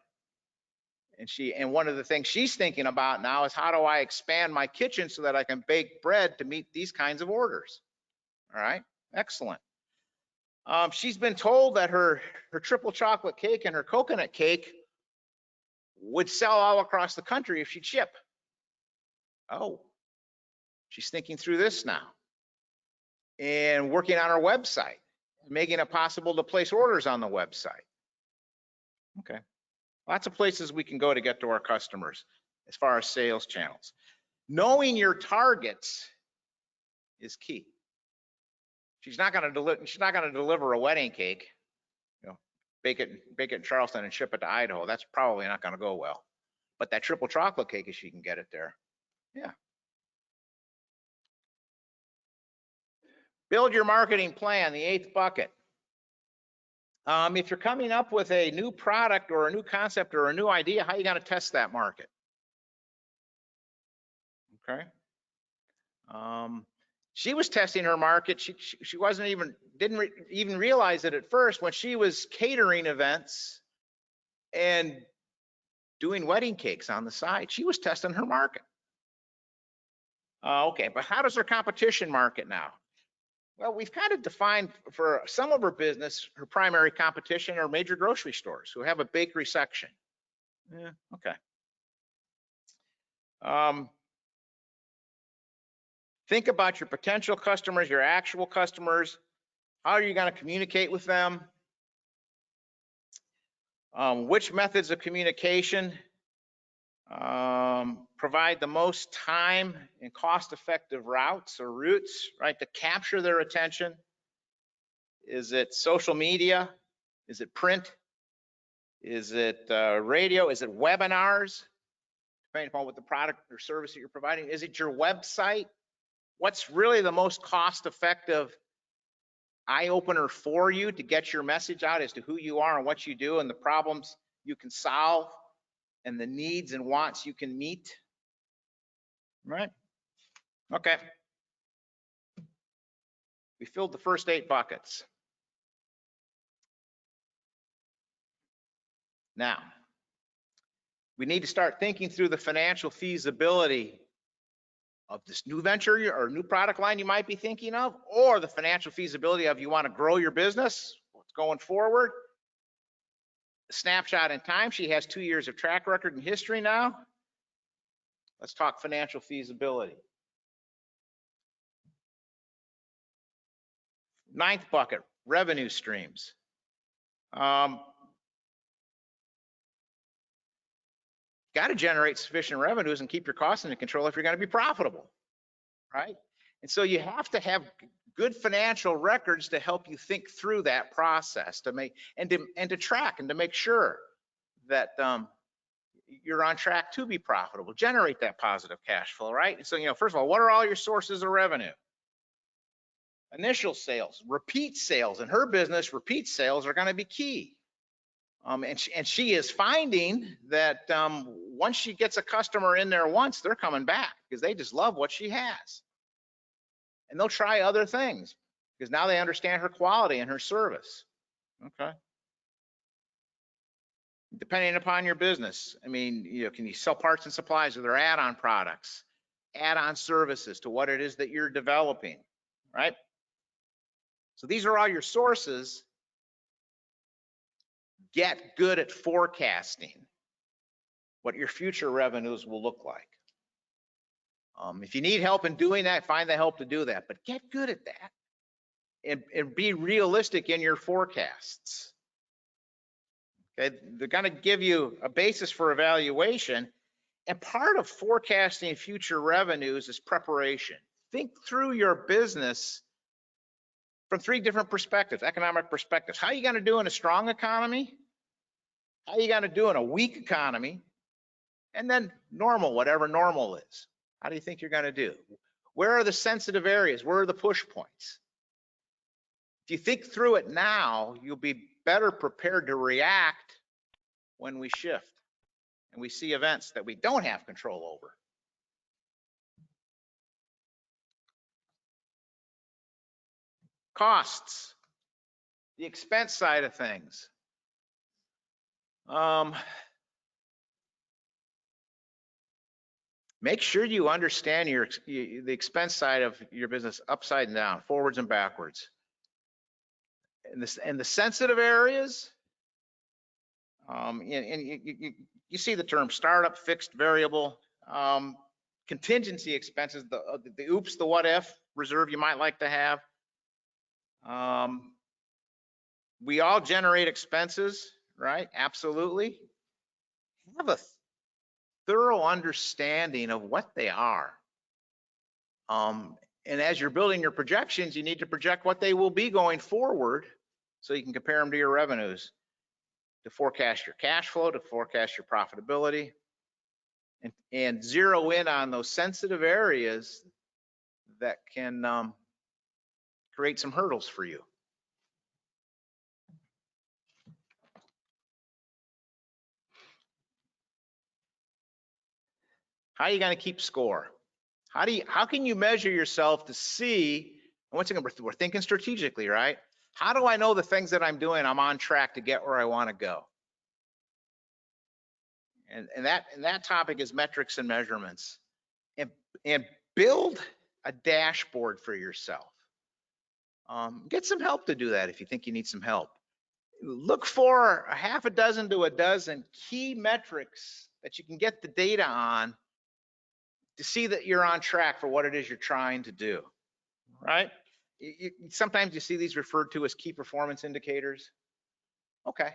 And one of the things she's thinking about now is, how do I expand my kitchen so that I can bake bread to meet these kinds of orders? All right, excellent. She's been told that her triple chocolate cake and her coconut cake would sell all across the country if she'd ship. Oh, she's thinking through this now and working on her website, making it possible to place orders on the website. Okay, lots of places we can go to get to our customers as far as sales channels. Knowing your targets is key. She's not going to deliver a wedding cake, you know, bake it in Charleston and ship it to Idaho. That's probably not going to go well. But that triple chocolate cake, if she can get it there, yeah. Build your marketing plan, the 8th bucket. If you're coming up with a new product or a new concept or a new idea, how are you going to test that market? Okay. She was testing her market. She didn't even realize it at first when she was catering events and doing wedding cakes on the side. She was testing her market. Okay, but how does her competition market now? Well, we've kind of defined for some of her business, her primary competition are major grocery stores who have a bakery section. Yeah, okay. Think about your potential customers, your actual customers. How are you going to communicate with them? Which methods of communication provide the most time and cost-effective routes, right, to capture their attention? Is it social media? Is it print? Is it radio? Is it webinars? Depending upon what the product or service that you're providing. Is it your website? What's really the most cost-effective eye opener for you to get your message out as to who you are and what you do and the problems you can solve and the needs and wants you can meet? Right? Okay. We filled the first 8 buckets. Now, we need to start thinking through the financial feasibility of this new venture or new product line you might be thinking of, or the financial feasibility of you want to grow your business, what's going forward. A snapshot in time, she has 2 years of track record and history now. Let's talk financial feasibility. 9th bucket, revenue streams. Got to generate sufficient revenues and keep your costs under control if you're going to be profitable, right? And so you have to have good financial records to help you think through that process, to make and to track and to make sure that you're on track to be profitable, generate that positive cash flow, right? And so, you know, first of all, what are all your sources of revenue? Initial sales, repeat sales. In her business, repeat sales are going to be key. And she is finding that once she gets a customer in there once, they're coming back because they just love what she has. And they'll try other things because now they understand her quality and her service. Okay. Depending upon your business, I mean, you know, can you sell parts and supplies or their add-on products, add-on services to what it is that you're developing, right? So these are all your sources. Get good at forecasting what your future revenues will look like. If you need help in doing that, find the help to do that, but get good at that and be realistic in your forecasts. Okay, they're going to give you a basis for evaluation, and part of forecasting future revenues is preparation. Think through your business from 3 different perspectives, economic perspectives. How are you going to do in a strong economy? How are you going to do in a weak economy? And then normal, whatever normal is. How do you think you're going to do? Where are the sensitive areas? Where are the push points? If you think through it now, you'll be better prepared to react when we shift and we see events that we don't have control over. Costs, the expense side of things. Make sure you understand the expense side of your business upside and down, forwards and backwards. And the sensitive areas, and you see the term startup, fixed, variable, contingency expenses, the oops, the what if reserve you might like to have. We all generate expenses, right? Absolutely. Have a thorough understanding of what they are. And as you're building your projections, you need to project what they will be going forward so you can compare them to your revenues, to forecast your cash flow, to forecast your profitability, and zero in on those sensitive areas that can create some hurdles for you. How are you going to keep score? How can you measure yourself to see? Once again, we're thinking strategically, right? How do I know the things that I'm doing, I'm on track to get where I want to go? And that topic is metrics and measurements. And build a dashboard for yourself. Get some help to do that if you think you need some help. Look for a half a dozen to a dozen key metrics that you can get the data on to see that you're on track for what it is you're trying to do, right? Sometimes you see these referred to as key performance indicators. Okay.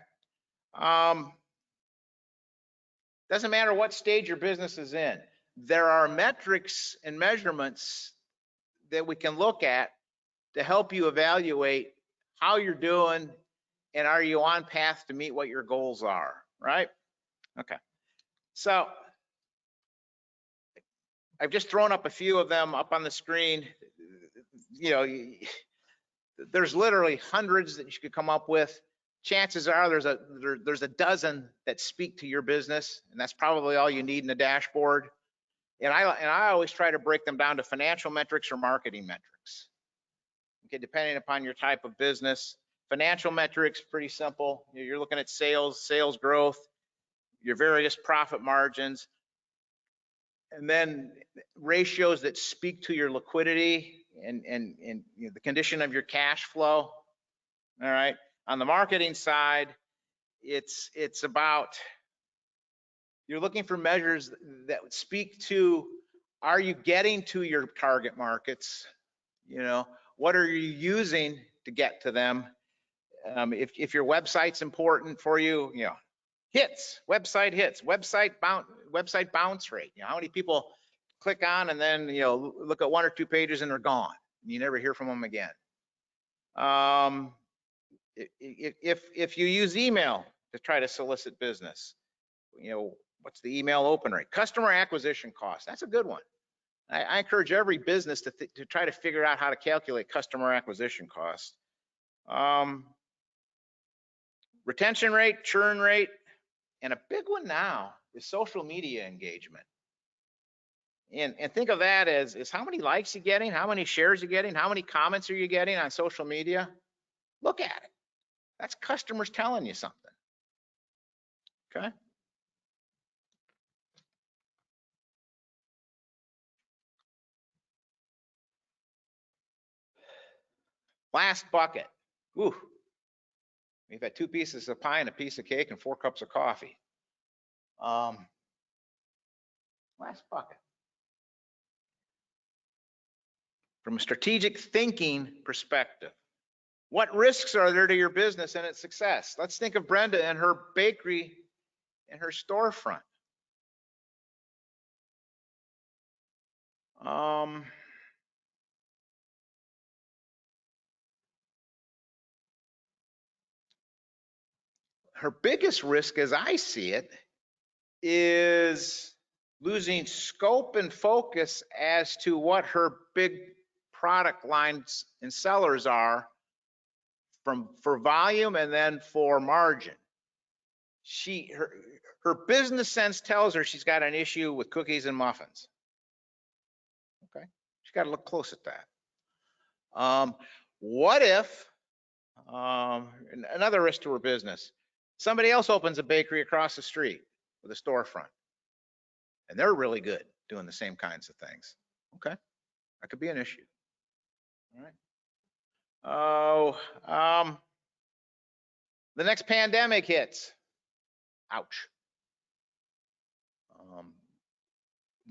Doesn't matter what stage your business is in. There are metrics and measurements that we can look at to help you evaluate how you're doing and are you on path to meet what your goals are, right? Okay. So I've just thrown up a few of them up on the screen. You know, there's literally hundreds that you could come up with. Chances are there's a dozen that speak to your business, and that's probably all you need in a dashboard. And I always try to break them down to financial metrics or marketing metrics. Okay, depending upon your type of business. Financial metrics, pretty simple. You're looking at sales growth, your various profit margins, and then ratios that speak to your liquidity and you know, the condition of your cash flow. All right. On the marketing side, it's about you're looking for measures that would speak to, are you getting to your target markets? You know, what are you using to get to them? If your website's important for you, you know, website hits, website bounce rate. You know, how many people click on and then, you know, look at one or two pages and they're gone. You never hear from them again. If you use email to try to solicit business, you know, what's the email open rate? Customer acquisition cost, that's a good one. I encourage every business to try to figure out how to calculate customer acquisition cost. Retention rate, churn rate, and a big one now is social media engagement. And think of that as how many likes you're getting, how many shares you're getting, how many comments are you getting on social media? Look at it. That's customers telling you something. Okay. Last bucket. Ooh. We've had 2 pieces of pie and a piece of cake and 4 cups of coffee. Last bucket. From a strategic thinking perspective, what risks are there to your business and its success? Let's think of Brenda and her bakery and her storefront. Her biggest risk, as I see it, is losing scope and focus as to what her big product lines and sellers are for volume and then for margin. Her business sense tells her she's got an issue with cookies and muffins. Okay, she's got to look close at that. What if, another risk to her business, somebody else opens a bakery across the street with a storefront, and they're really good doing the same kinds of things. Okay, that could be an issue. All right. The next pandemic hits. Ouch.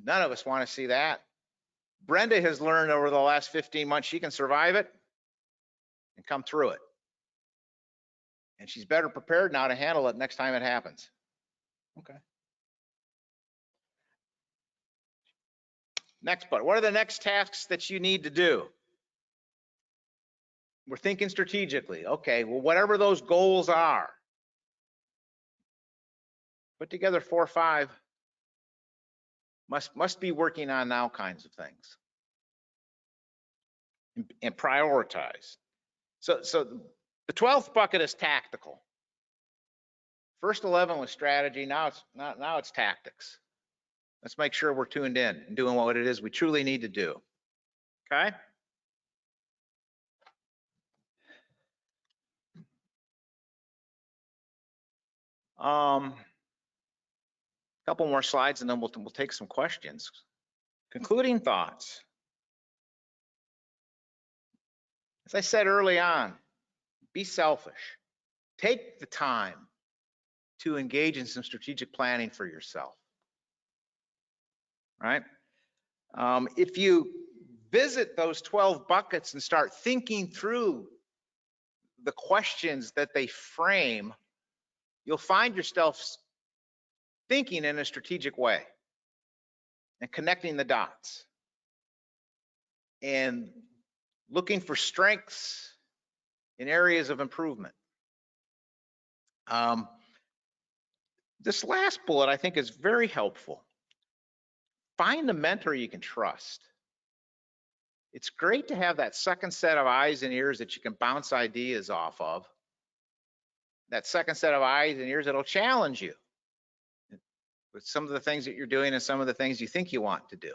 None of us want to see that. Brenda has learned over the last 15 months she can survive it and come through it. And she's better prepared now to handle it next time it happens. Okay. Next part. What are the next tasks that you need to do? We're thinking strategically. Okay, well, whatever those goals are, put together 4 or 5 must be working on now kinds of things and prioritize. So the 12th bucket is tactical. First 11 was strategy. Now it's tactics. Let's make sure we're tuned in and doing what it is we truly need to do. Okay. Couple more slides and then we'll take some questions. Concluding thoughts. As I said early on, be selfish. Take the time to engage in some strategic planning for yourself. Right? If you visit those 12 buckets and start thinking through the questions that they frame, you'll find yourself thinking in a strategic way and connecting the dots and looking for strengths in areas of improvement. This last bullet I think is very helpful. Find a mentor you can trust. It's great to have that second set of eyes and ears that you can bounce ideas off of. That second set of eyes and ears that'll challenge you with some of the things that you're doing and some of the things you think you want to do.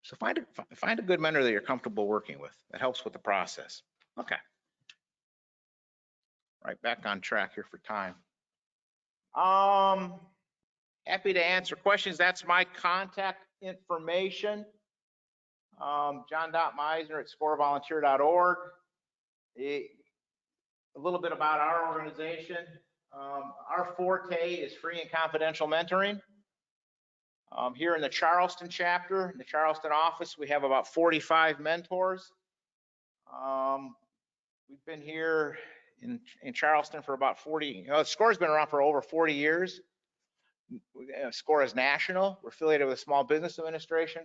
So find a good mentor that you're comfortable working with. That helps with the process. Okay. Right back on track here for time. Happy to answer questions. That's my contact information. John Meisner at scorevolunteer.org. A little bit about our organization. Our forte is free and confidential mentoring. Here in the Charleston chapter, in the Charleston office, we have about 45 mentors. We've been here in Charleston for about 40, SCORE's been around for over 40 years. SCORE is national. We're affiliated with the Small Business Administration.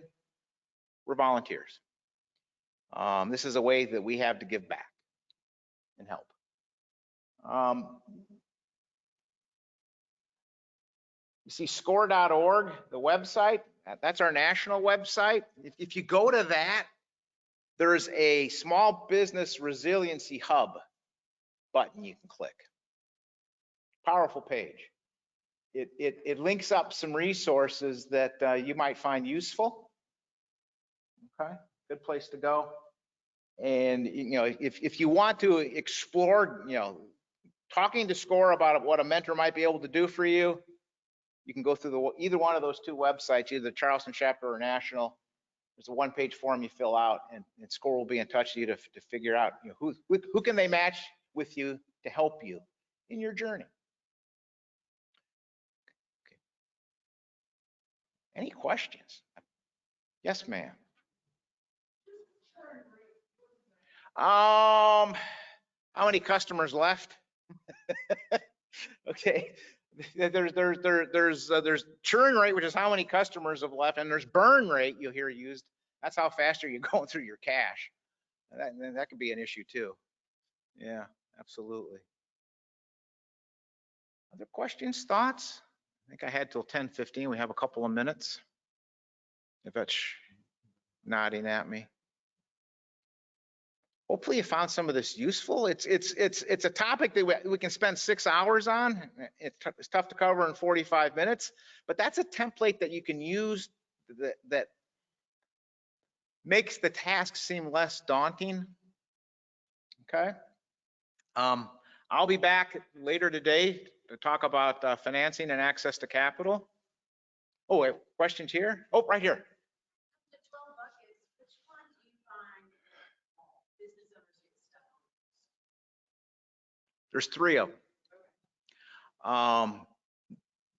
We're volunteers. This is a way that we have to give back and help. You see score.org, the website, that's our national website. If you go to that, there's a small business resiliency hub button you can click. Powerful page. It links up some resources that you might find useful. Okay, good place to go. And if you want to explore, talking to SCORE about what a mentor might be able to do for you, you can go through either one of those 2 websites, either the Charleston chapter or national. There's a 1-page form you fill out, and SCORE will be in touch with you to figure out who can they match with you to help you in your journey. Okay. Any questions? Yes, ma'am. How many customers left? Okay. There's churn rate, which is how many customers have left, and there's burn rate you'll hear used. That's how fast are you going through your cash. That could be an issue too. Yeah, absolutely. Other questions, thoughts? I think I had till 10:15. We have a couple of minutes. If that's nodding at me. Hopefully you found some of this useful. It's a topic that we can spend 6 hours on. It's tough to cover in 45 minutes, but that's a template that you can use that makes the task seem less daunting. Okay. I'll be back later today to talk about financing and access to capital. Oh, wait, questions here? Oh, right here. The 12 buckets, which one do you find business owners get stuck on? There's 3 of them.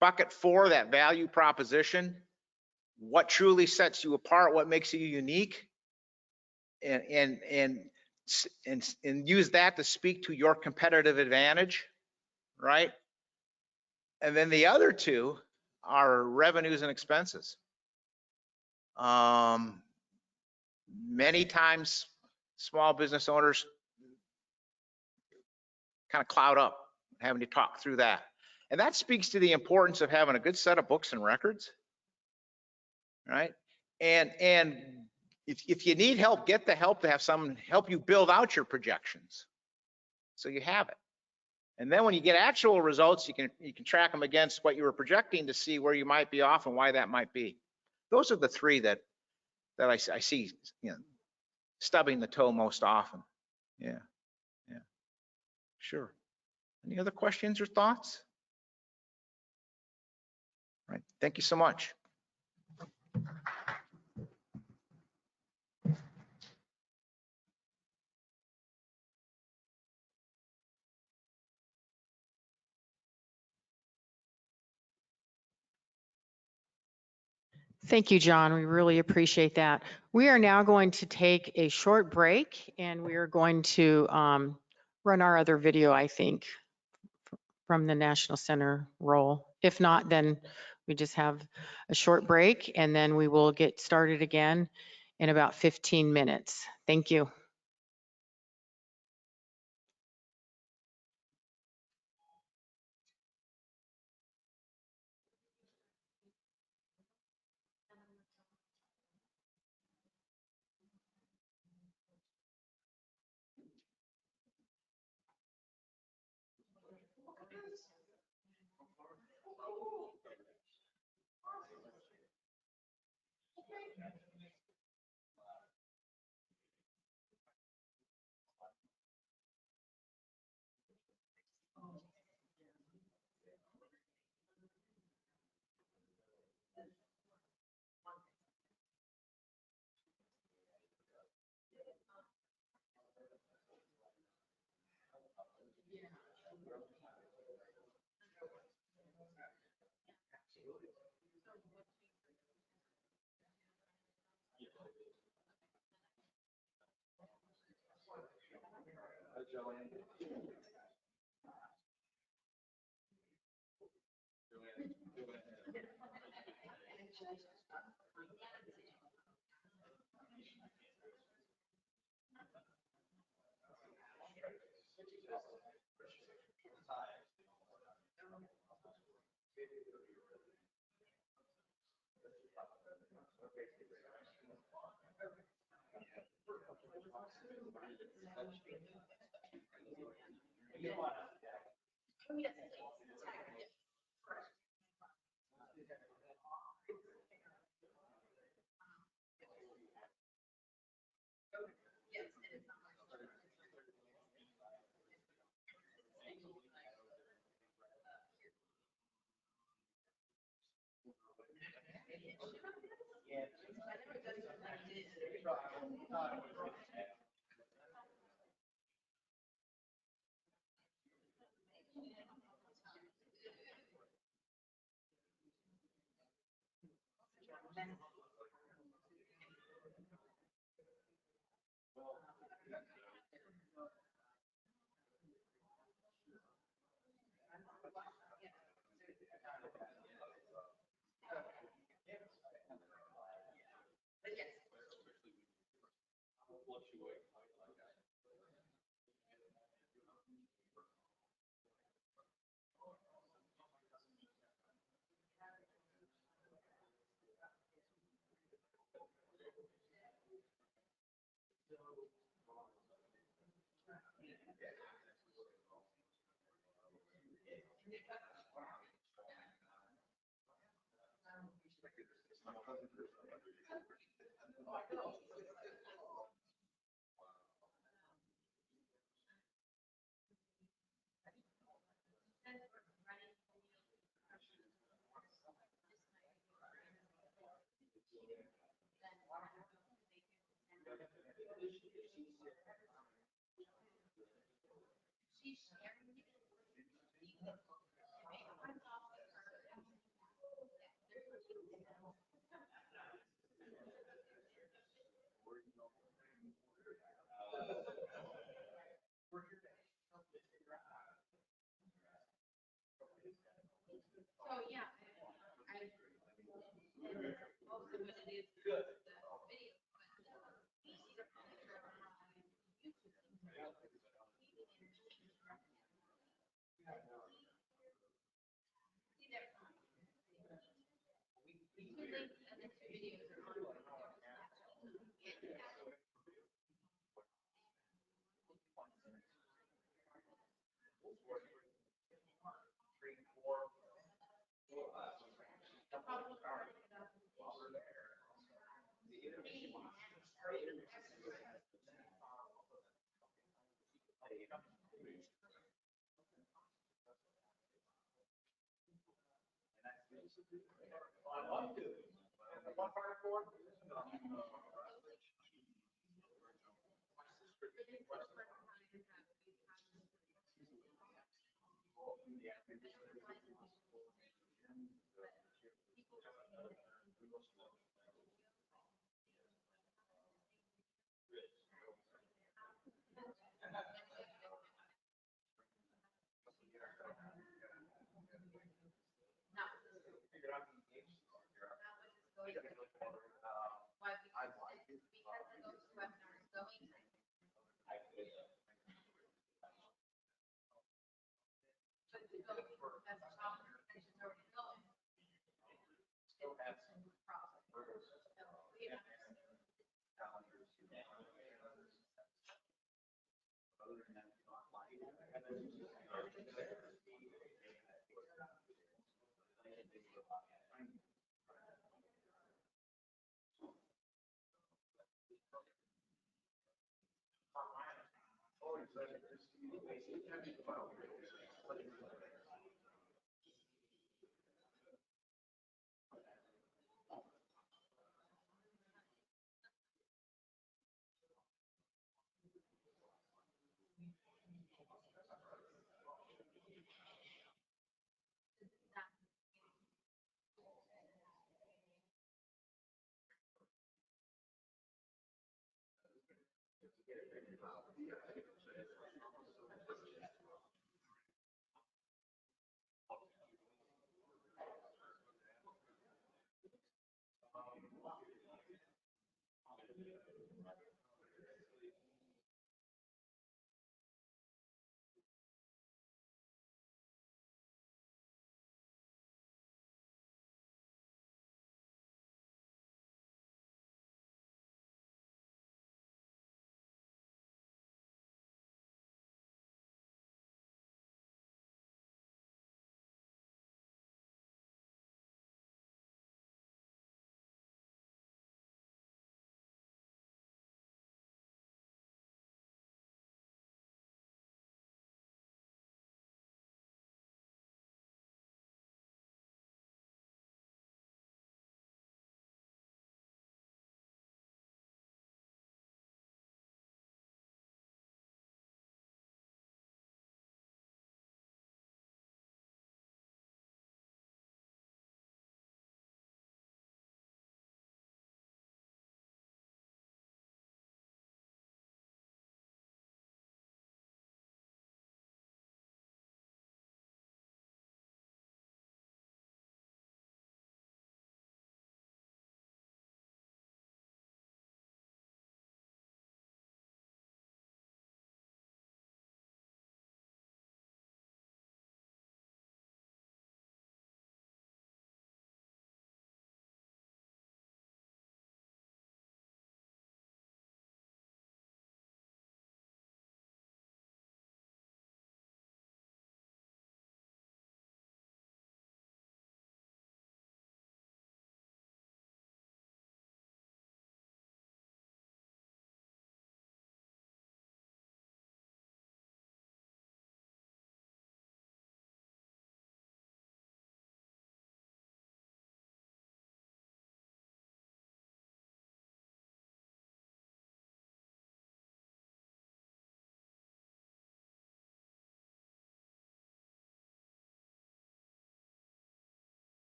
Bucket 4, that value proposition. What truly sets you apart? What makes you unique? And use that to speak to your competitive advantage, right? And then the other 2 are revenues and expenses. Many times small business owners kind of cloud up having to talk through that. And that speaks to the importance of having a good set of books and records, right? And if you need help, get the help to have someone help you build out your projections so you have it. And then when you get actual results, you can track them against what you were projecting to see where you might be off and why that might be. Those are the 3 that I see, stubbing the toe most often. Yeah. Sure. Any other questions or thoughts? All right. Thank you so much. Thank you, John. We really appreciate that. We are now going to take a short break and we are going to run our other video, I think, from the National Center role. If not, then we just have a short break and then we will get started again in about 15 minutes. Thank you.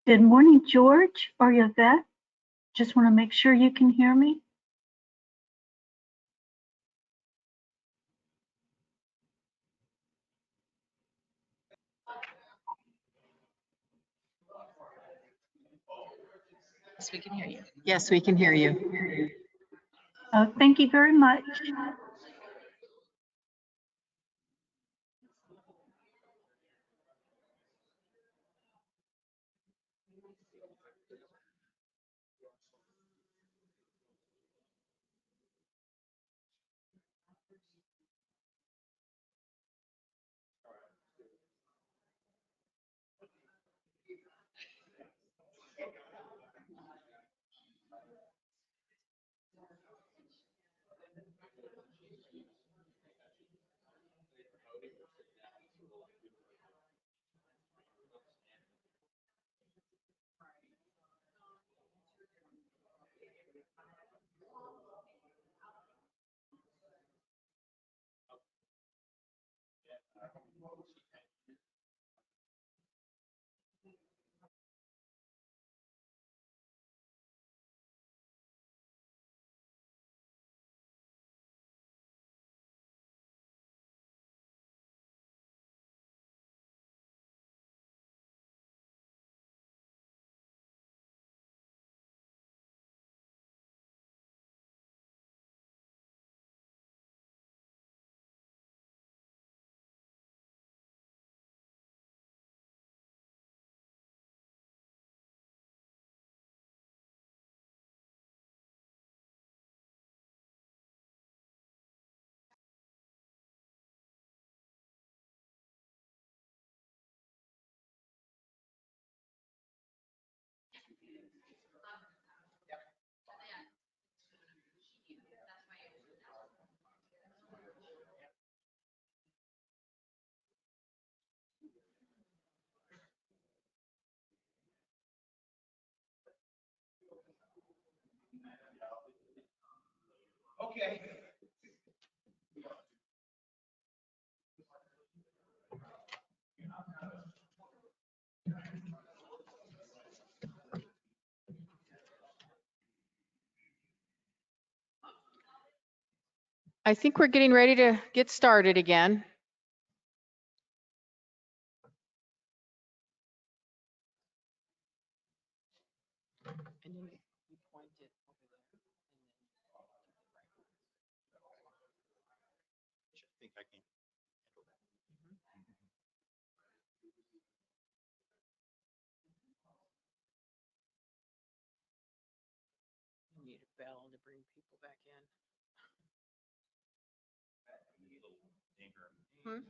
Good morning, George or Yvette. Just want to make sure you can hear me. Yes, we can hear you. Yes, we can hear you. Thank you very much. I think we're getting ready to get started again. Need a bell to bring people back in. Hmm?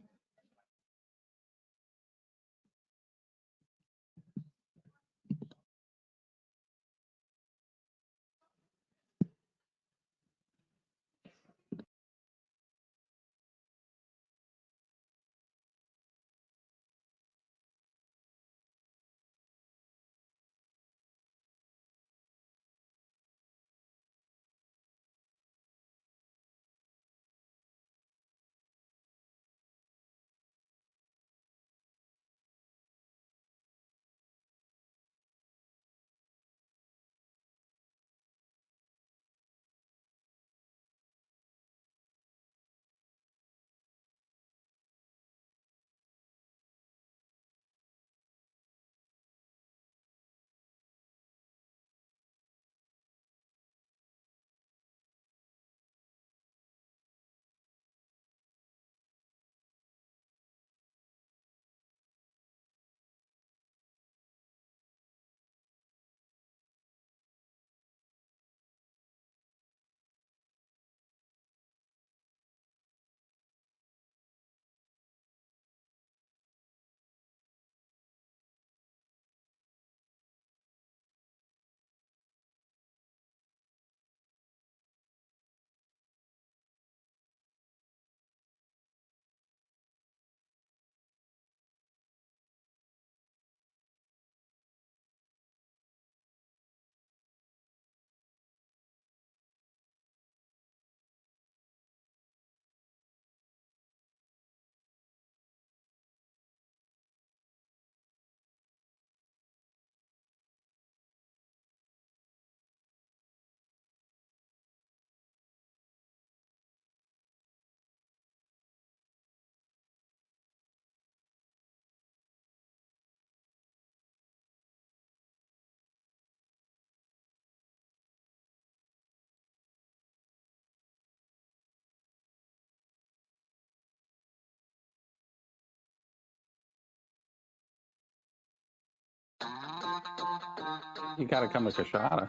You got to come to Coshada.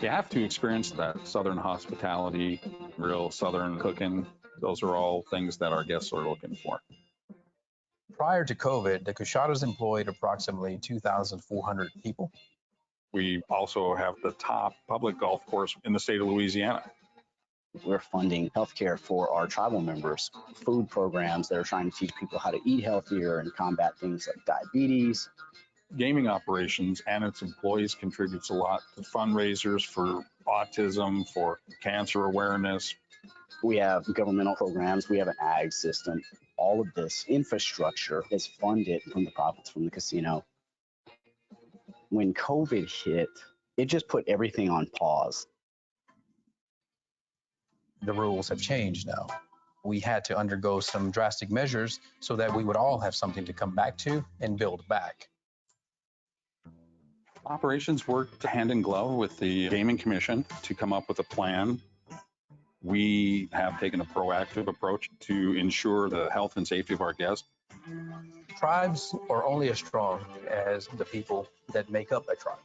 You have to experience that Southern hospitality, real Southern cooking. Those are all things that our guests are looking for. Prior to COVID, the Coshadas employed approximately 2,400 people. We also have the top public golf course in the state of Louisiana. We're funding healthcare for our tribal members, food programs that are trying to teach people how to eat healthier and combat things like diabetes. Gaming operations and its employees contributes a lot to fundraisers for autism, for cancer awareness. We have governmental programs. We have an ag system. All of this infrastructure is funded from the profits from the casino. When COVID hit, it just put everything on pause. The rules have changed now. We had to undergo some drastic measures so that we would all have something to come back to and build back. Operations worked hand in glove with the Gaming Commission to come up with a plan. We have taken a proactive approach to ensure the health and safety of our guests. Tribes are only as strong as the people that make up a tribe.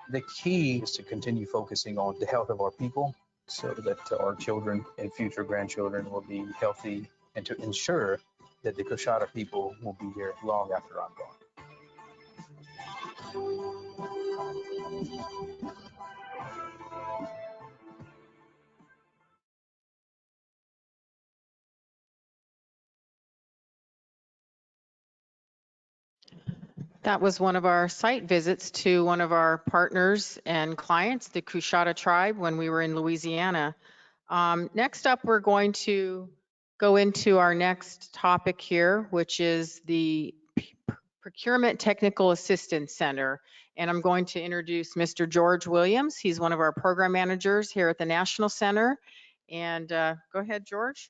The key is to continue focusing on the health of our people so that our children and future grandchildren will be healthy, and to ensure that the Coshada people will be here long after I'm gone. That was one of our site visits to one of our partners and clients, the Coshada tribe, when we were in Louisiana. Next up, we're going to go into our next topic here, which is the Procurement Technical Assistance Center. And I'm going to introduce Mr. George Williams. He's one of our program managers here at the National Center. And go ahead, George.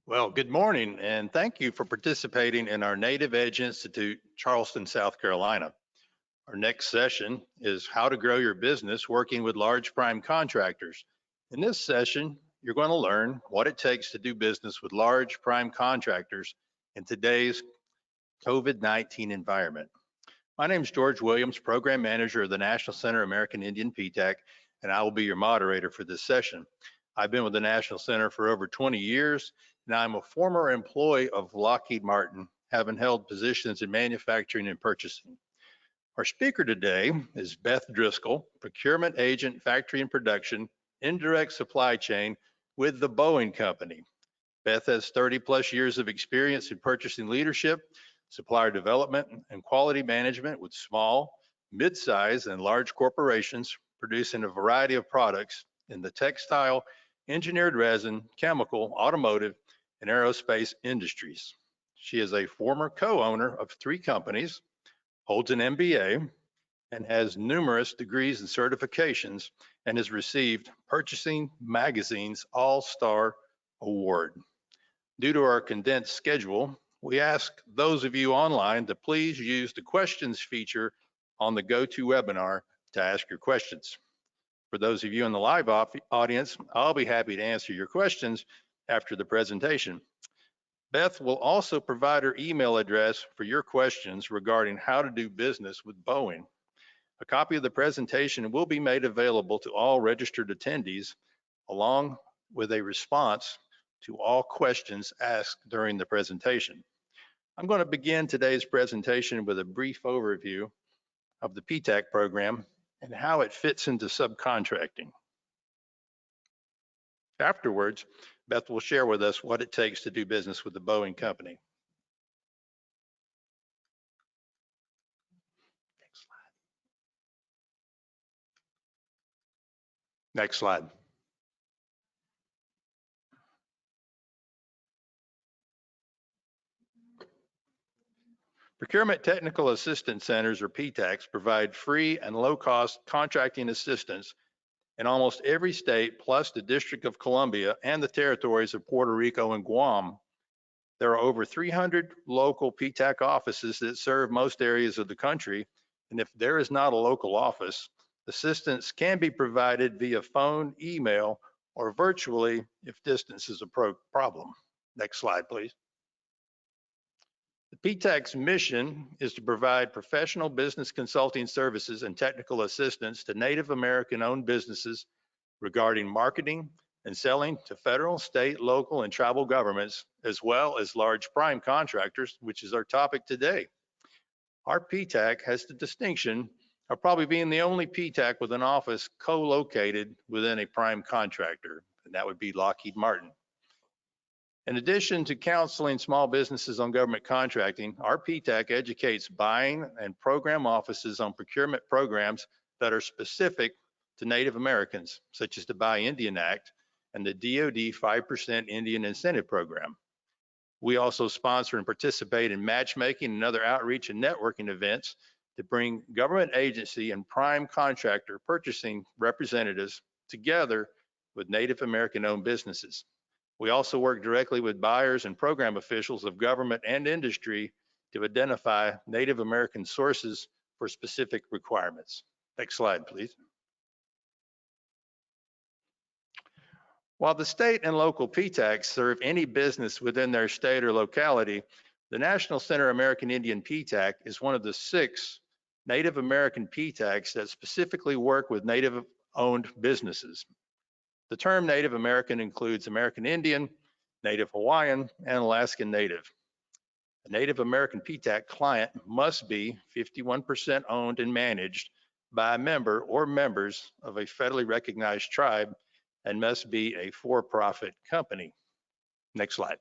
Well, good morning, and thank you for participating in our Native Edge Institute, Charleston, South Carolina. Our next session is how to grow your business working with large prime contractors. In this session, you're going to learn what it takes to do business with large prime contractors in today's COVID-19 environment. My name is George Williams, Program Manager of the National Center American Indian Ptac, and I will be your moderator for this session. I've been with the National Center for over 20 years, and I'm a former employee of Lockheed Martin, having held positions in manufacturing and purchasing. Our speaker today is Beth Driscoll, Procurement Agent, Factory and Production, Indirect Supply Chain with the Boeing Company. Beth has 30+ years of experience in purchasing leadership, supplier development, and quality management with small, mid-size, and large corporations producing a variety of products in the textile, engineered resin, chemical, automotive, and aerospace industries. She is a former co-owner of 3 companies, holds an MBA, and has numerous degrees and certifications, and has received Purchasing Magazine's All-Star Award. Due to our condensed schedule, we ask those of you online to please use the questions feature on the GoToWebinar to ask your questions. For those of you in the live audience, I'll be happy to answer your questions after the presentation. Beth will also provide her email address for your questions regarding how to do business with Boeing. A copy of the presentation will be made available to all registered attendees, along with a response to all questions asked during the presentation. I'm going to begin today's presentation with a brief overview of the Ptac program and how it fits into subcontracting. Afterwards, Beth will share with us what it takes to do business with the Boeing Company. Next slide. Procurement Technical Assistance Centers, or PTACs, provide free and low-cost contracting assistance in almost every state, plus the District of Columbia and the territories of Puerto Rico and Guam. There are over 300 local PTAC offices that serve most areas of the country, and if there is not a local office, assistance can be provided via phone, email, or virtually if distance is a problem. Next slide, please. The Ptac's mission is to provide professional business consulting services and technical assistance to Native American-owned businesses regarding marketing and selling to federal, state, local, and tribal governments, as well as large prime contractors, which is our topic today. Our Ptac has the distinction of probably being the only Ptac with an office co-located within a prime contractor, and that would be Lockheed Martin. In addition to counseling small businesses on government contracting, our Ptac educates buying and program offices on procurement programs that are specific to Native Americans, such as the Buy Indian Act and the DoD 5% Indian Incentive Program. We also sponsor and participate in matchmaking and other outreach and networking events to bring government agency and prime contractor purchasing representatives together with Native American-owned businesses. We also work directly with buyers and program officials of government and industry to identify Native American sources for specific requirements. Next slide, please. While the state and local Ptacs serve any business within their state or locality, the National Center American Indian Ptac is one of the 6 Native American Ptacs that specifically work with Native-owned businesses. The term Native American includes American Indian, Native Hawaiian, and Alaskan Native. A Native American Ptac client must be 51% owned and managed by a member or members of a federally recognized tribe and must be a for-profit company. Next slide.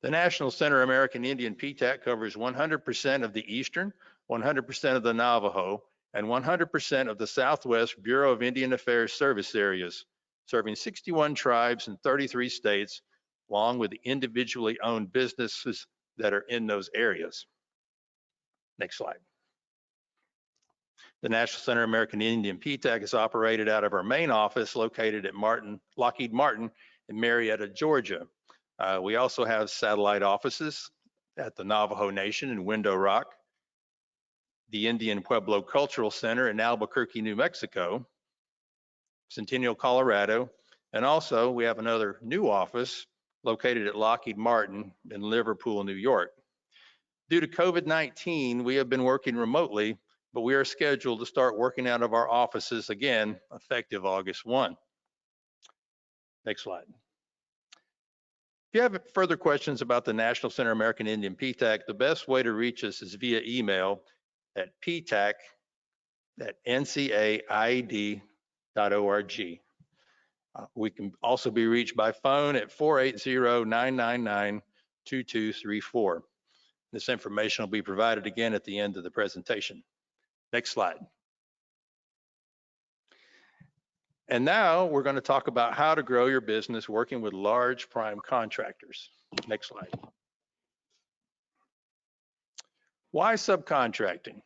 The National Center American Indian Ptac covers 100% of the Eastern, 100% of the Navajo, and 100% of the Southwest Bureau of Indian Affairs service areas, serving 61 tribes in 33 states, along with the individually owned businesses that are in those areas. Next slide. The National Center American Indian Ptac is operated out of our main office located at Lockheed Martin in Marietta, Georgia. We also have satellite offices at the Navajo Nation in Window Rock, the Indian Pueblo Cultural Center in Albuquerque, New Mexico, Centennial, Colorado, and also we have another new office located at Lockheed Martin in Liverpool, New York. Due to COVID-19, we have been working remotely, but we are scheduled to start working out of our offices again, effective August 1. Next slide. If you have further questions about the National Center American Indian Ptac, the best way to reach us is via email at ptac@ncaied.org. We can also be reached by phone at 480-999-2234. This information will be provided again at the end of the presentation. Next slide. And now we're going to talk about how to grow your business working with large prime contractors. Next slide. Why subcontracting?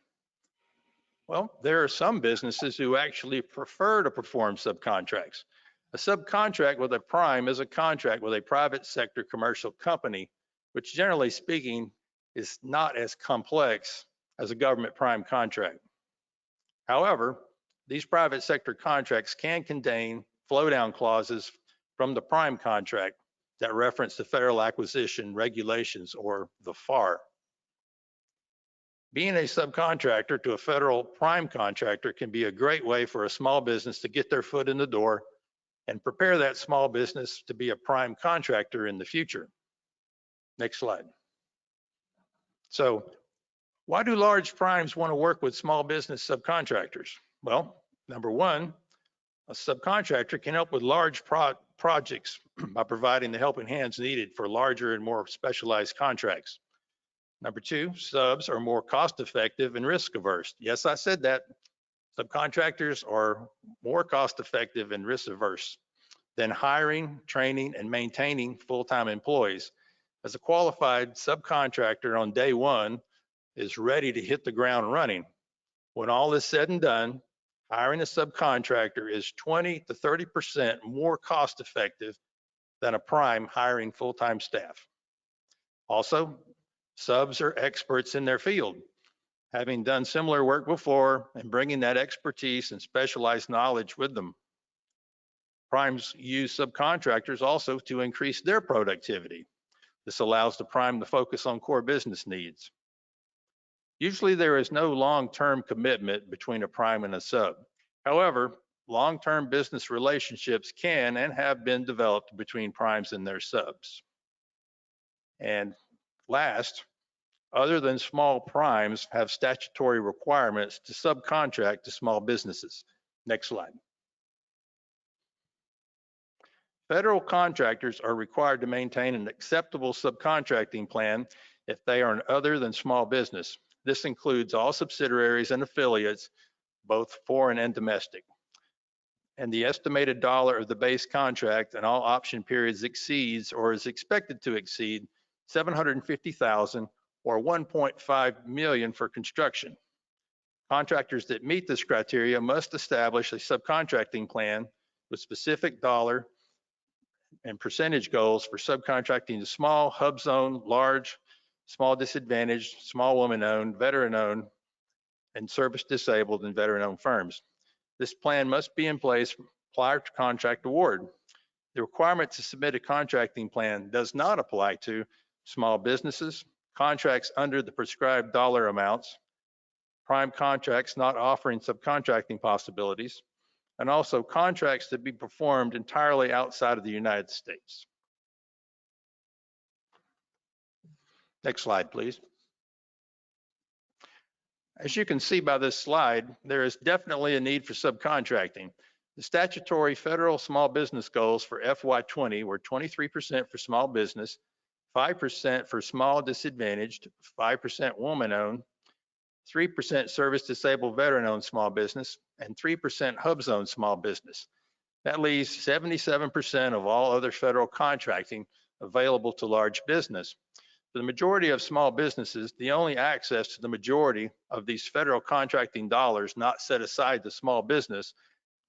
Well, there are some businesses who actually prefer to perform subcontracts. A subcontract with a prime is a contract with a private sector commercial company, which generally speaking is not as complex as a government prime contract. However, these private sector contracts can contain flow-down clauses from the prime contract that reference the Federal Acquisition Regulations, or the FAR. Being a subcontractor to a federal prime contractor can be a great way for a small business to get their foot in the door and prepare that small business to be a prime contractor in the future. Next slide. So, why do large primes want to work with small business subcontractors? Well, number one, a subcontractor can help with large projects by providing the helping hands needed for larger and more specialized contracts. Number two, subs are more cost effective and risk averse. Yes, I said that. Subcontractors are more cost effective and risk averse than hiring, training, and maintaining full-time employees. As a qualified subcontractor on day one is ready to hit the ground running. When all is said and done, hiring a subcontractor is 20 to 30% more cost effective than a prime hiring full-time staff. Also, subs are experts in their field. having done similar work before and bringing that expertise and specialized knowledge with them. Primes use subcontractors also to increase their productivity. This allows the prime to focus on core business needs. Usually there is no long-term commitment between a prime and a sub. However, long-term business relationships can and have been developed between primes and their subs. And last, other than small primes have statutory requirements to subcontract to small businesses. Next slide. Federal contractors are required to maintain an acceptable subcontracting plan if they are an other than small business. This includes all subsidiaries and affiliates, both foreign and domestic. And the estimated dollar of the base contract and all option periods exceeds or is expected to exceed $750,000 or $1.5 million for construction. Contractors that meet this criteria must establish a subcontracting plan with specific dollar and percentage goals for subcontracting to small, hub zone, large, small disadvantaged, small woman-owned, veteran-owned, and service disabled and veteran-owned firms. This plan must be in place prior to contract award. The requirement to submit a contracting plan does not apply to small businesses, contracts under the prescribed dollar amounts, prime contracts not offering subcontracting possibilities, and also contracts to be performed entirely outside of the United States. Next slide, please. As you can see by this slide, there is definitely a need for subcontracting. The statutory federal small business goals for FY20 were 23% for small business, 5% for small disadvantaged, 5% woman-owned, 3% service disabled veteran-owned small business, and 3% hub zone small business. That leaves 77% of all other federal contracting available to large business. For the majority of small businesses, the only access to the majority of these federal contracting dollars not set aside to small business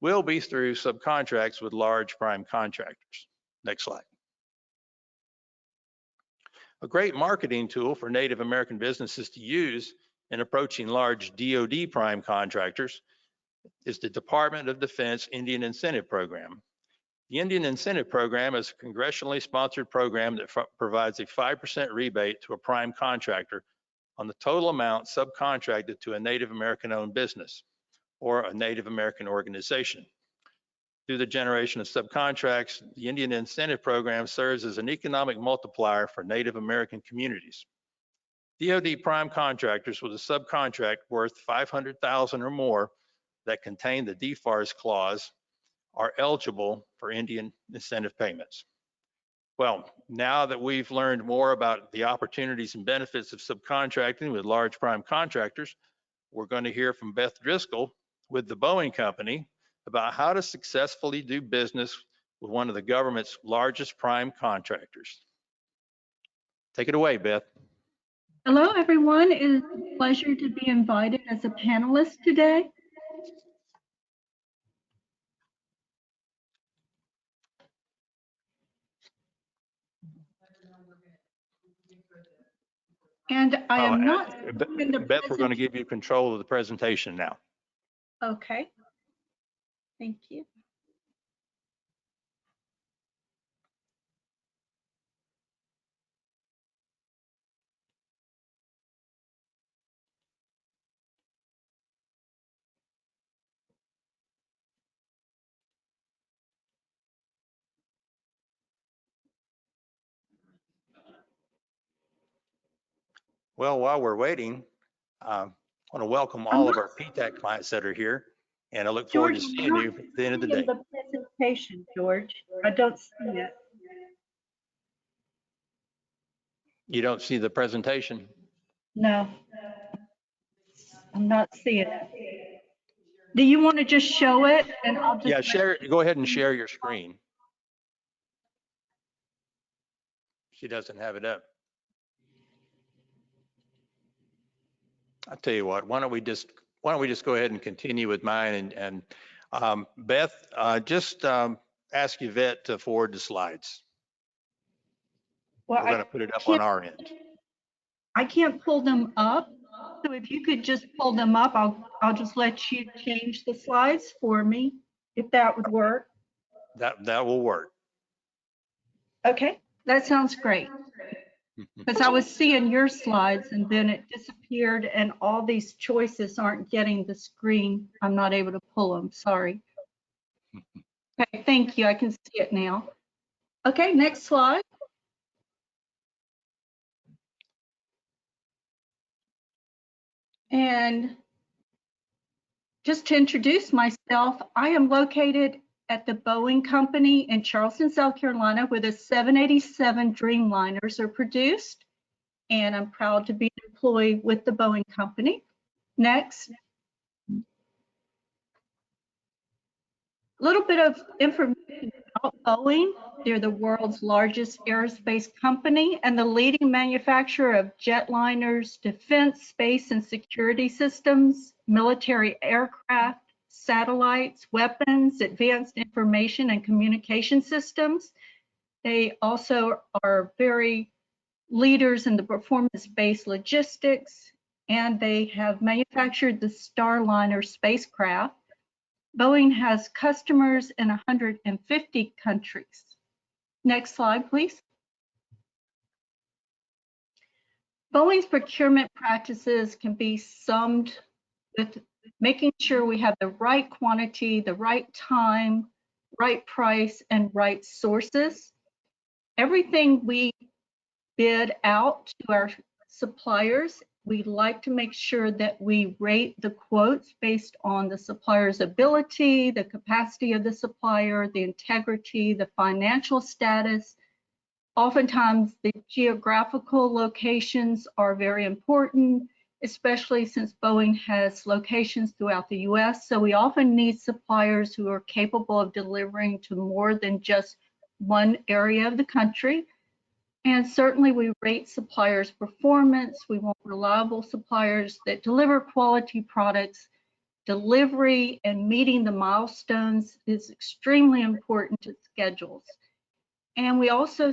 will be through subcontracts with large prime contractors. Next slide. A great marketing tool for Native American businesses to use in approaching large DoD prime contractors is the Department of Defense Indian Incentive Program. The Indian Incentive Program is a congressionally sponsored program that provides a 5% rebate to a prime contractor on the total amount subcontracted to a Native American-owned business or a Native American organization. Through the generation of subcontracts, the Indian Incentive Program serves as an economic multiplier for Native American communities. DoD prime contractors with a subcontract worth $500,000 or more that contain the DFARS clause are eligible for Indian incentive payments. Well, now that we've learned more about the opportunities and benefits of subcontracting with large prime contractors, we're going to hear from Beth Driscoll with the Boeing Company about how to successfully do business with one of the government's largest prime contractors. Take it away, Beth. Hello, everyone. It is a pleasure to be invited as a panelist today. And I am not in the Beth, we're going to give you control of the presentation now. Okay. Thank you. Well, while we're waiting, I want to welcome all of our Ptac clients that are here, and I look forward to seeing you at the end of the day. The presentation, George. I don't see it. You don't see the presentation? No, I'm not seeing it. Do you want to just show it and I'll just? Yeah, share. Go ahead and share your screen. She doesn't have it up. I'll tell you what, why don't we just go ahead and continue with mine, and Beth, just ask Yvette to forward the slides. Well, we're going to put it up on our end. I can't pull them up. So if you could just pull them up, I'll just let you change the slides for me, if that would work. That will work. Okay, that sounds great. Because I was seeing your slides and then it disappeared and all these choices aren't getting the screen. I'm not able to pull them, sorry. Okay, thank you, I can see it now. Okay, next slide. And just to introduce myself, I am located at the Boeing Company in Charleston, South Carolina, where the 787 Dreamliners are produced. And I'm proud to be an employee with the Boeing Company. Next. A little bit of information about Boeing. They're the world's largest aerospace company and the leading manufacturer of jetliners, defense, space, and security systems, military aircraft, satellites, weapons, advanced information and communication systems. They also are very leaders in the performance-based logistics, and they have manufactured the Starliner spacecraft. Boeing has customers in 150 countries. Next slide, please. Boeing's procurement practices can be summed with making sure we have the right quantity, the right time, right price, and right sources. Everything we bid out to our suppliers, we like to make sure that we rate the quotes based on the supplier's ability, the capacity of the supplier, the integrity, the financial status. Oftentimes, the geographical locations are very important, especially since Boeing has locations throughout the US. So we often need suppliers who are capable of delivering to more than just one area of the country. And certainly we rate suppliers' performance. We want reliable suppliers that deliver quality products. Delivery and meeting the milestones is extremely important to schedules. And we also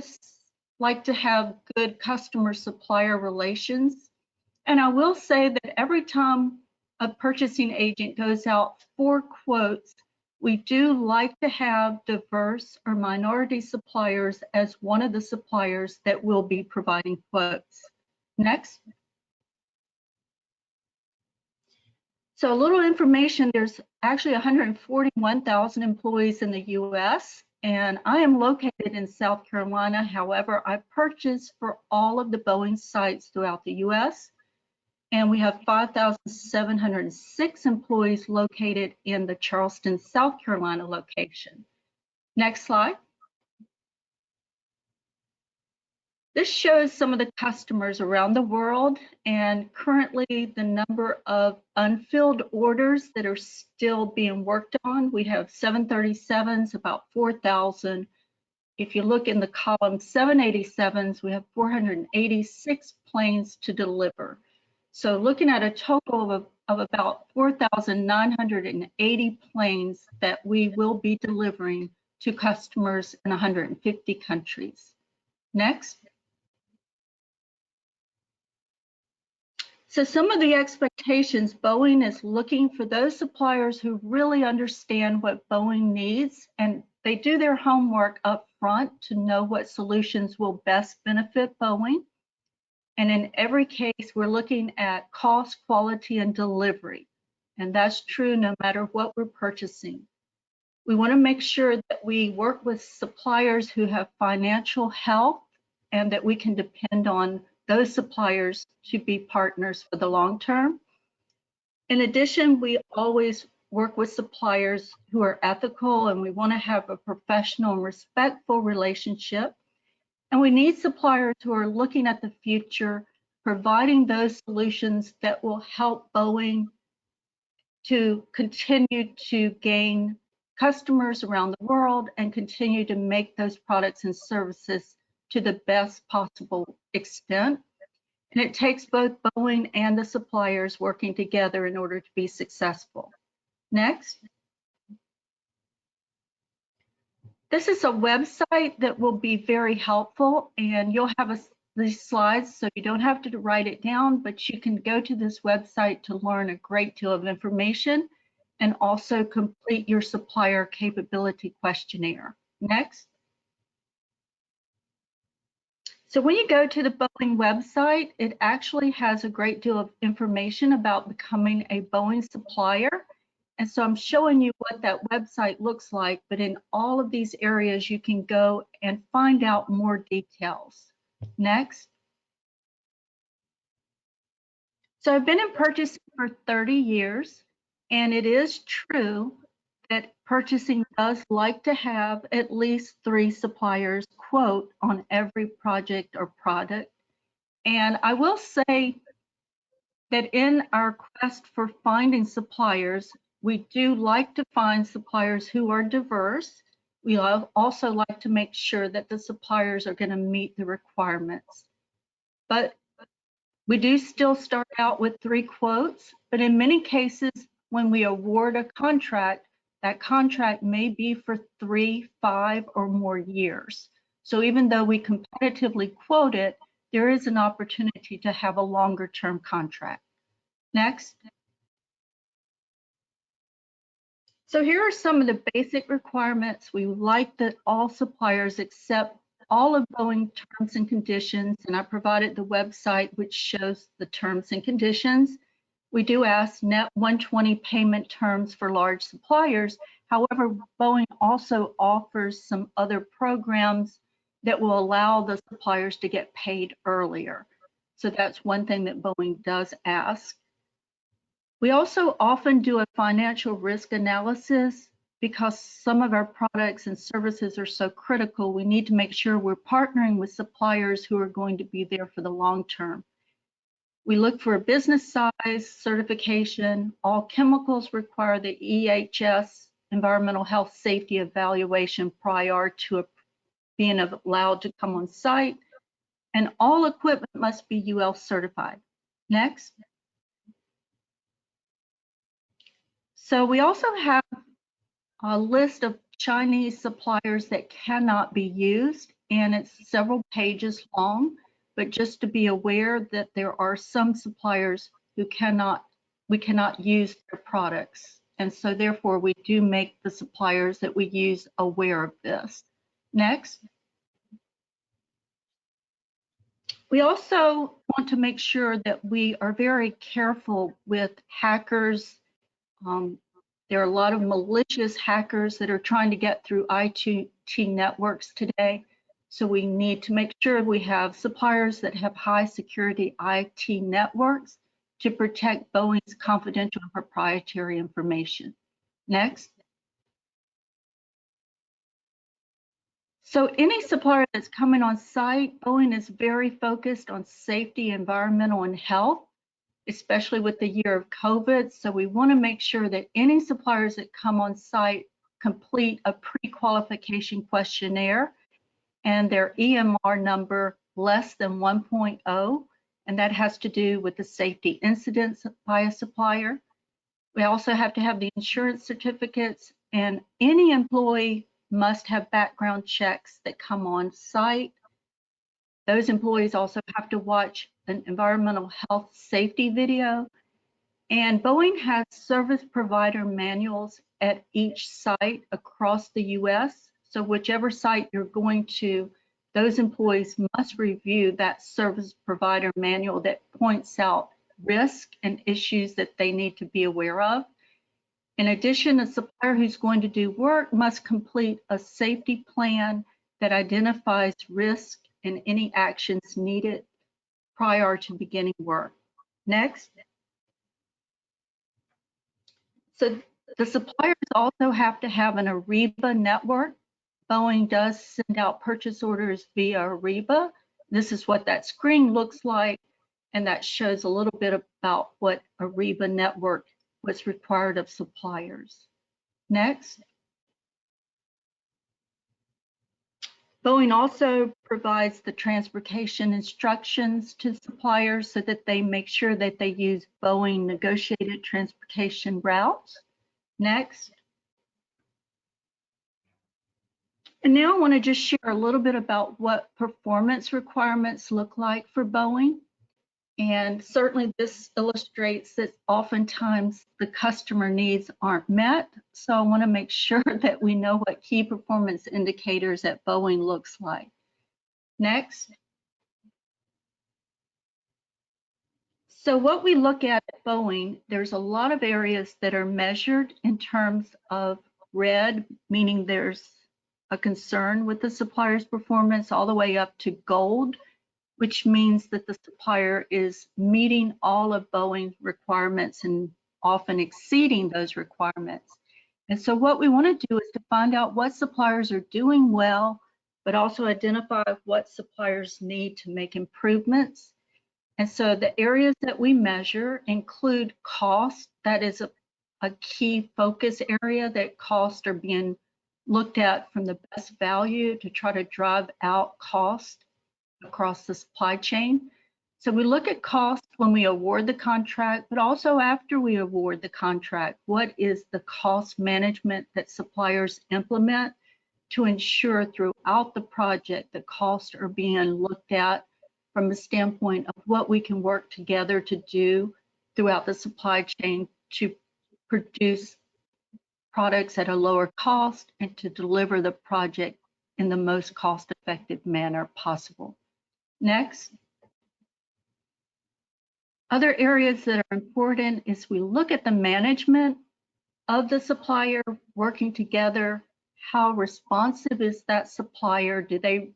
like to have good customer-supplier relations. And I will say that every time a purchasing agent goes out for quotes, we do like to have diverse or minority suppliers as one of the suppliers that will be providing quotes. Next. So a little information, there's actually 141,000 employees in the US, and I am located in South Carolina. However, I purchase for all of the Boeing sites throughout the US. And we have 5,706 employees located in the Charleston, South Carolina location. Next slide. This shows some of the customers around the world, and currently the number of unfilled orders that are still being worked on. We have 737s, about 4,000. If you look in the column 787s, we have 486 planes to deliver. So looking at a total of about 4,980 planes that we will be delivering to customers in 150 countries. Next. So some of the expectations, Boeing is looking for those suppliers who really understand what Boeing needs, and they do their homework up front to know what solutions will best benefit Boeing. And in every case, we're looking at cost, quality, and delivery. And that's true no matter what we're purchasing. We want to make sure that we work with suppliers who have financial health and that we can depend on those suppliers to be partners for the long term. In addition, we always work with suppliers who are ethical, and we want to have a professional and respectful relationship. And we need suppliers who are looking at the future, providing those solutions that will help Boeing to continue to gain customers around the world and continue to make those products and services to the best possible extent. And it takes both Boeing and the suppliers working together in order to be successful. Next. This is a website that will be very helpful, and you'll have these slides, so you don't have to write it down, but you can go to this website to learn a great deal of information and also complete your supplier capability questionnaire. Next. So when you go to the Boeing website, it actually has a great deal of information about becoming a Boeing supplier. And so I'm showing you what that website looks like, but in all of these areas, you can go and find out more details. Next. So I've been in purchasing for 30 years, and it is true that purchasing does like to have at least 3 suppliers quote on every project or product. And I will say that in our quest for finding suppliers, we do like to find suppliers who are diverse. We also like to make sure that the suppliers are going to meet the requirements. But we do still start out with 3 quotes, but in many cases, when we award a contract, that contract may be for 3, 5, or more years. So even though we competitively quote it, there is an opportunity to have a longer term contract. Next. So here are some of the basic requirements. We like that all suppliers accept all of Boeing terms and conditions, and I provided the website which shows the terms and conditions. We do ask net 120 payment terms for large suppliers. However, Boeing also offers some other programs that will allow the suppliers to get paid earlier. So that's one thing that Boeing does ask. We also often do a financial risk analysis because some of our products and services are so critical. We need to make sure we're partnering with suppliers who are going to be there for the long term. We look for a business size, certification. All chemicals require the EHS, environmental health safety evaluation prior to being allowed to come on site. And all equipment must be UL certified. Next. So we also have a list of Chinese suppliers that cannot be used, and it's several pages long, but just to be aware that there are some suppliers who we cannot use their products. And so therefore we do make the suppliers that we use aware of this. Next. We also want to make sure that we are very careful with hackers. There are a lot of malicious hackers that are trying to get through IT networks today. So we need to make sure we have suppliers that have high security IT networks to protect Boeing's confidential and proprietary information. Next. So any supplier that's coming on site, Boeing is very focused on safety, environmental, and health, especially with the year of COVID. So we want to make sure that any suppliers that come on site complete a pre-qualification questionnaire and their EMR number less than 1.0, and that has to do with the safety incidents by a supplier. We also have to have the insurance certificates, and any employee must have background checks that come on site. Those employees also have to watch an environmental health safety video. And Boeing has service provider manuals at each site across the US. So whichever site you're going to, those employees must review that service provider manual that points out risk and issues that they need to be aware of. In addition, a supplier who's going to do work must complete a safety plan that identifies risk and any actions needed prior to beginning work. Next. So the suppliers also have to have an Ariba network. Boeing does send out purchase orders via Ariba. This is what that screen looks like, and that shows a little bit about what Ariba network was required of suppliers. Next. Boeing also provides the transportation instructions to suppliers so that they make sure that they use Boeing negotiated transportation routes. Next. And now I want to just share a little bit about what performance requirements look like for Boeing. And certainly this illustrates that oftentimes the customer needs aren't met. So I want to make sure that we know what key performance indicators at Boeing looks like. Next. So what we look at Boeing, there's a lot of areas that are measured in terms of red, meaning there's a concern with the supplier's performance, all the way up to gold, which means that the supplier is meeting all of Boeing's requirements and often exceeding those requirements. And so what we want to do is to find out what suppliers are doing well, but also identify what suppliers need to make improvements. And so the areas that we measure include cost. That is a key focus area, that costs are being looked at from the best value to try to drive out cost across the supply chain. So we look at cost when we award the contract, but also after we award the contract. What is the cost management that suppliers implement to ensure throughout the project the costs are being looked at from the standpoint of what we can work together to do throughout the supply chain to produce products at a lower cost and to deliver the project in the most cost-effective manner possible. Next. Other areas that are important is we look at the management of the supplier working together. How responsive is that supplier? Do they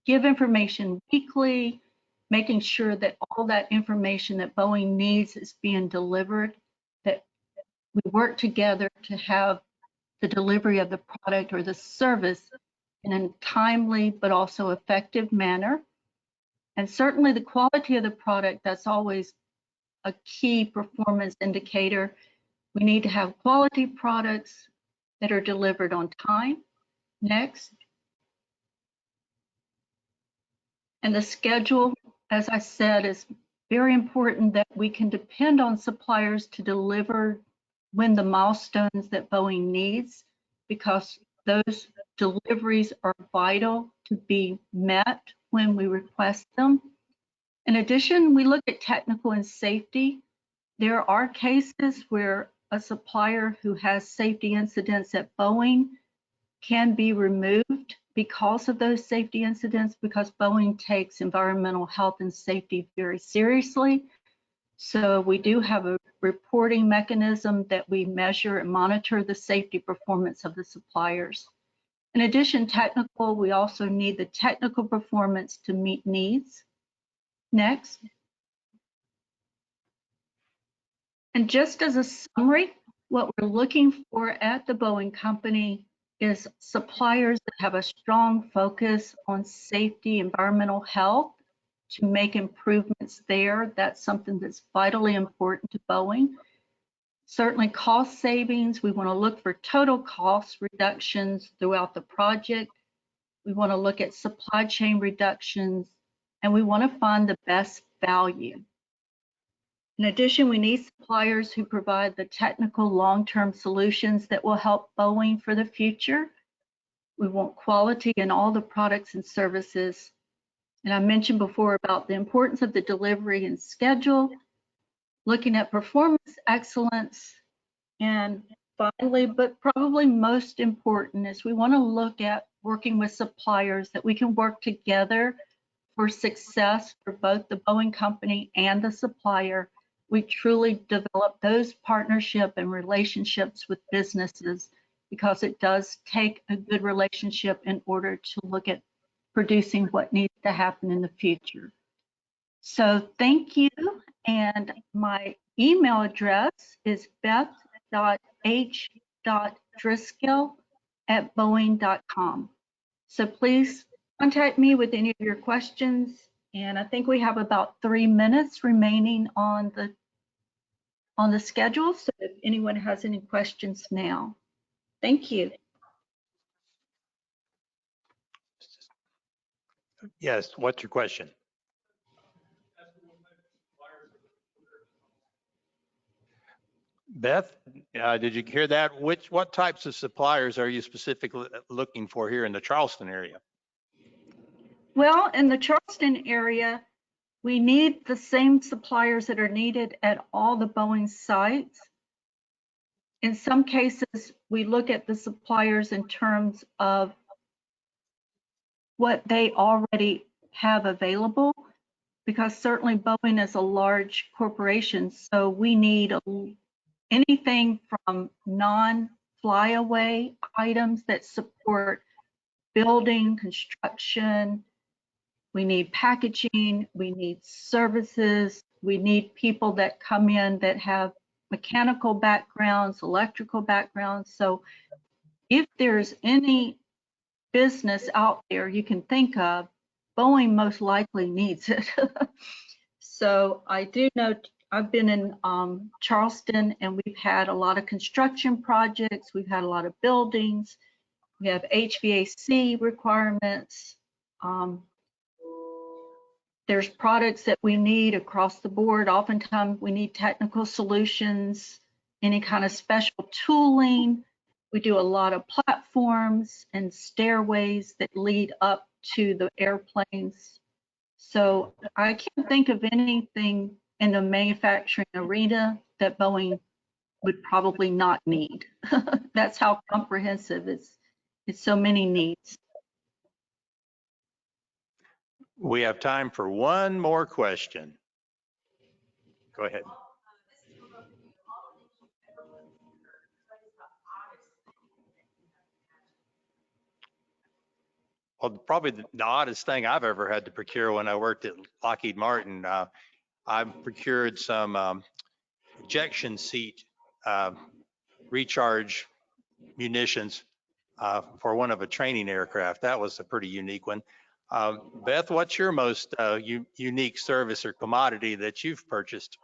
give information weekly, making sure that all that information that Boeing needs is being delivered, that we work together to have the delivery of the product or the service in a timely but also effective manner. And certainly the quality of the product, that's always a key performance indicator. We need to have quality products that are delivered on time. Next. And the schedule, as I said, is very important, that we can depend on suppliers to deliver when the milestones that Boeing needs, because those deliveries are vital to be met when we request them. In addition, we look at technical and safety. There are cases where a supplier who has safety incidents at Boeing can be removed because of those safety incidents, because Boeing takes environmental health and safety very seriously. So we do have a reporting mechanism that we measure and monitor the safety performance of the suppliers. In addition, technical, we also need the technical performance to meet needs. Next. And just as a summary, what we're looking for at the Boeing company is suppliers that have a strong focus on safety, environmental health, to make improvements there. That's something that's vitally important to Boeing. Certainly cost savings, we want to look for total cost reductions throughout the project. We want to look at supply chain reductions, and we want to find the best value. In addition, we need suppliers who provide the technical long-term solutions that will help Boeing for the future. We want quality in all the products and services. And I mentioned before about the importance of the delivery and schedule, looking at performance excellence, and finally, but probably most important, is we want to look at working with suppliers that we can work together for success for both the Boeing company and the supplier. We truly develop those partnership and relationships with businesses, because it does take a good relationship in order to look at producing what needs to happen in the future. So thank you. And my email address is beth.h.driscoll@boeing.com. So please contact me with any of your questions. And I think we have about 3 minutes remaining on the schedule. So if anyone has any questions now. Thank you. Yes, what's your question? Beth, did you hear that? What types of suppliers are you specifically looking for here in the Charleston area? Well, in the Charleston area, we need the same suppliers that are needed at all the Boeing sites. In some cases, we look at the suppliers in terms of what they already have available, because certainly Boeing is a large corporation, so we need anything from non-flyaway items that support building, construction. We need packaging, we need services, we need people that come in that have mechanical backgrounds, electrical backgrounds. So if there's any business out there you can think of, Boeing most likely needs it. So I do know, I've been in Charleston, and we've had a lot of construction projects, we've had a lot of buildings, we have HVAC requirements. There's products that we need across the board. Oftentimes we need technical solutions, any kind of special tooling. We do a lot of platforms and stairways that lead up to the airplanes. So I can't think of anything in the manufacturing arena that Boeing would probably not need. That's how comprehensive it's so many needs. We have time for one more question. Go ahead. Well, probably the oddest thing I've ever had to procure when I worked at Lockheed Martin, I procured some ejection seat recharge munitions for one of a training aircraft. That was a pretty unique one. Beth, what's your most unique service or commodity that you've purchased?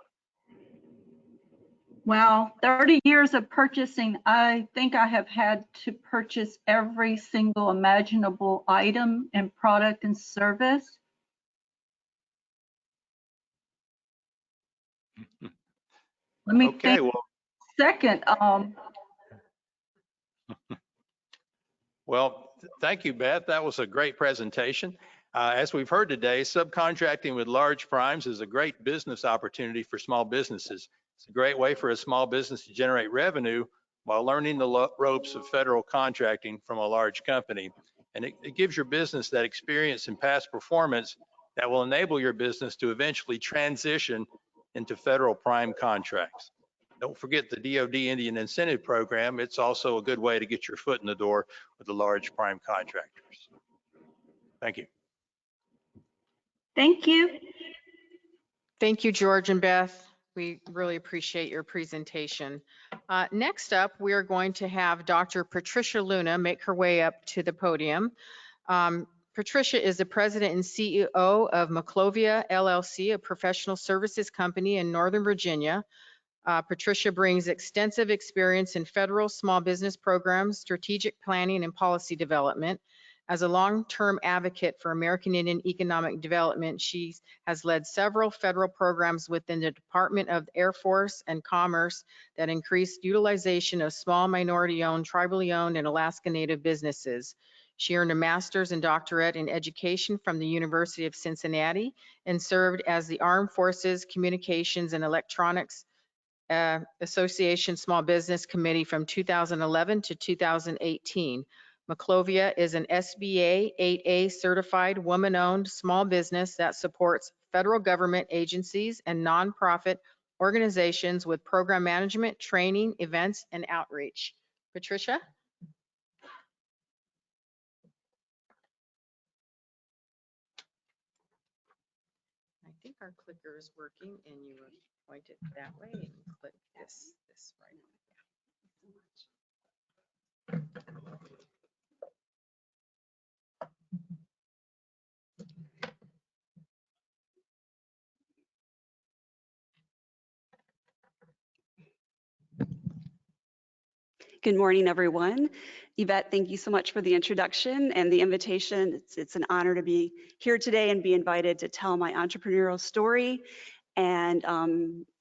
Well, 30 years of purchasing, I think I have had to purchase every single imaginable item and product and service. Let me Okay, think. well, Second, well, thank you, Beth. That was a great presentation. As we've heard today, subcontracting with large primes is a great business opportunity for small businesses. It's a great way for a small business to generate revenue while learning the ropes of federal contracting from a large company. And it gives your business that experience and past performance that will enable your business to eventually transition into federal prime contracts. Don't forget the DoD Indian Incentive Program. It's also a good way to get your foot in the door with the large prime contractors. Thank you. thank you. Thank you, George and Beth. We really appreciate your presentation. Next up, we are going to have Dr. Patricia Luna make her way up to the podium. Patricia is the president and CEO of Maclovia LLC, a professional services company in Northern Virginia. Patricia brings extensive experience in federal small business programs, strategic planning, and policy development. As a long-term advocate for American Indian economic development, she has led several federal programs within the Department of Air Force and Commerce that increased utilization of small minority-owned, tribally owned, and Alaska Native businesses. She earned a master's and doctorate in education from the University of Cincinnati and served as the Armed Forces Communications and Electronics Association Small Business Committee from 2011 to 2018. Maclovia is an SBA 8A certified woman-owned small business that supports federal government agencies and nonprofit organizations with program management, training, events, and outreach. Patricia? I think our clicker is working, and you would point it that way and click this right. Good morning, everyone. Yvette, thank you so much for the introduction and the invitation. It's an honor to be here today and be invited to tell my entrepreneurial story and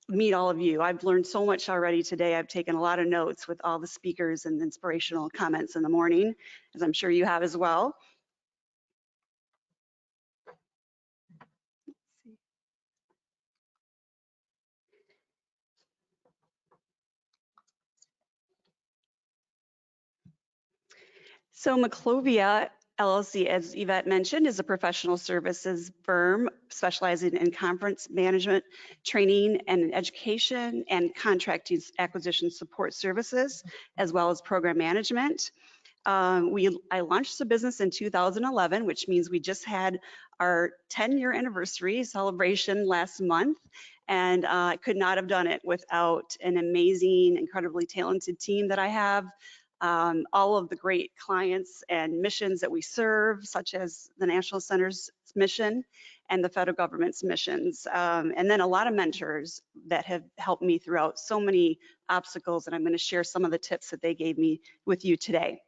meet all of you. I've learned so much already today. I've taken a lot of notes with all the speakers and inspirational comments in the morning, as I'm sure you have as well. So Maclovia LLC, as Yvette mentioned, is a professional services firm specializing in conference management, training and education, and contracting acquisition support services, as well as program management. I launched the business in 2011, which means we just had our 10-year anniversary celebration last month. And I could not have done it without an amazing, incredibly talented team that I have. All of the great clients and missions that we serve, such as the National Center's mission and the federal government's missions. And then a lot of mentors that have helped me throughout so many obstacles. And I'm going to share some of the tips that they gave me with you today.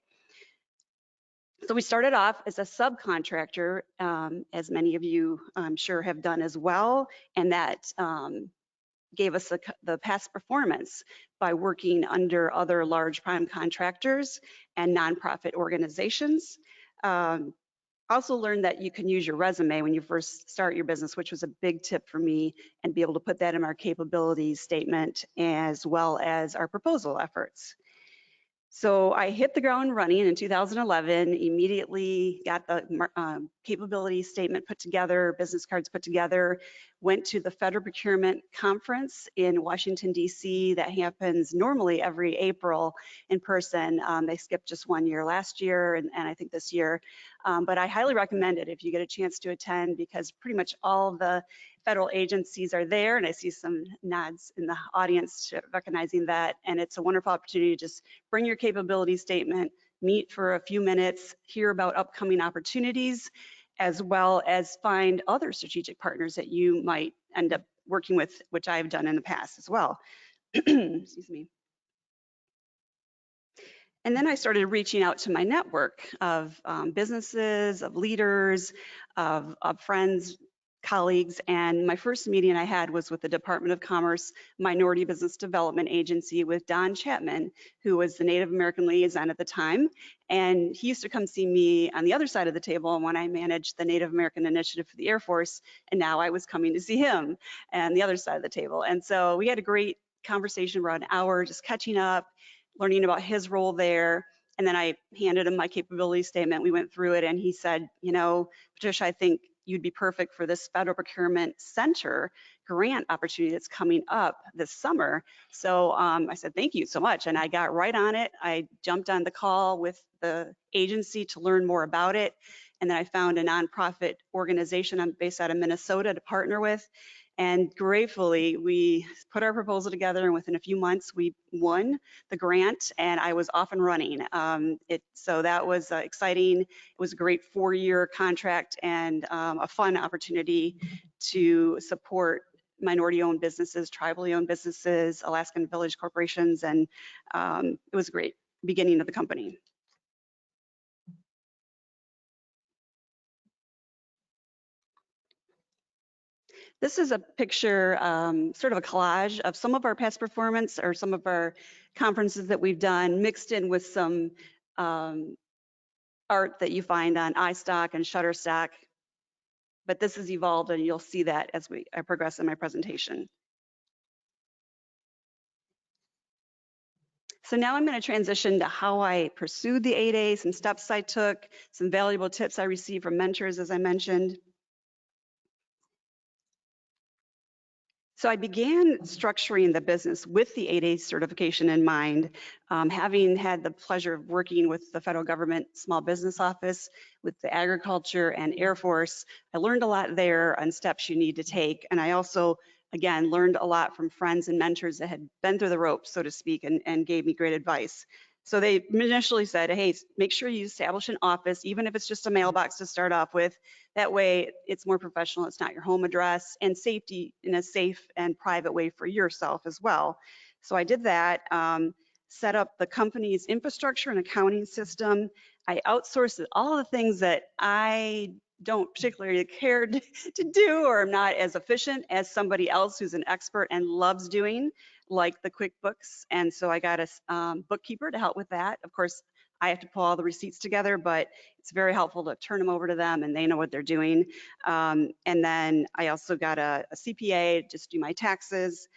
So we started off as a subcontractor, as many of you I'm sure have done as well, and that gave us the past performance by working under other large prime contractors and nonprofit organizations. Also learned that you can use your resume when you first start your business, which was a big tip for me, and be able to put that in our capabilities statement as well as our proposal efforts. So I hit the ground running in 2011, immediately got the capability statement put together, business cards put together, went to the Federal Procurement Conference in Washington, D.C. that happens normally every April in person. They skipped just 1 year last year and I think this year. But I highly recommend it if you get a chance to attend, because pretty much all the federal agencies are there, and I see some nods in the audience recognizing that, and it's a wonderful opportunity to just bring your capability statement, meet for a few minutes, hear about upcoming opportunities, as well as find other strategic partners that you might end up working with, which I've done in the past as well. Excuse me. And then I started reaching out to my network of businesses, of leaders, of friends, colleagues, and my first meeting I had was with the Department of Commerce Minority Business Development Agency with Don Chapman, who was the Native American liaison at the time. And he used to come see me on the other side of the table when I managed the Native American Initiative for the Air Force, and now I was coming to see him on the other side of the table. And so we had a great conversation, around an hour, just catching up, learning about his role there. And then I handed him my capability statement. We went through it, and he said, you know, Patricia, I think you'd be perfect for this Federal Procurement Center grant opportunity that's coming up this summer. So I said, thank you so much. And I got right on it. I jumped on the call with the agency to learn more about it. And then I found a nonprofit organization I'm based out of Minnesota to partner with. And gratefully, we put our proposal together, and within a few months, we won the grant, and I was off and running. So that was exciting. It was a great 4-year contract and a fun opportunity to support minority-owned businesses, tribally owned businesses, Alaskan Village corporations, and it was a great beginning of the company. This is a picture, sort of a collage of some of our past performance or some of our conferences that we've done, mixed in with some art that you find on iStock and Shutterstock. But this has evolved, and you'll see that as I progress in my presentation. So now I'm going to transition to how I pursued the 8A, some steps I took, some valuable tips I received from mentors, as I mentioned. So I began structuring the business with the 8A certification in mind, having had the pleasure of working with the federal government small business office, with the agriculture and Air Force. I learned a lot there on steps you need to take. And I also, again, learned a lot from friends and mentors that had been through the ropes, so to speak, and gave me great advice. So they initially said, hey, make sure you establish an office, even if it's just a mailbox to start off with. That way it's more professional, it's not your home address, and safety in a safe and private way for yourself as well. So I did that, set up the company's infrastructure and accounting system. I outsourced all the things that I don't particularly care to do, or I'm not as efficient as somebody else who's an expert and loves doing, like the QuickBooks. And so I got a bookkeeper to help with that. Of course, I have to pull all the receipts together, but it's very helpful to turn them over to them and they know what they're doing. And then I also got a CPA just to do my taxes.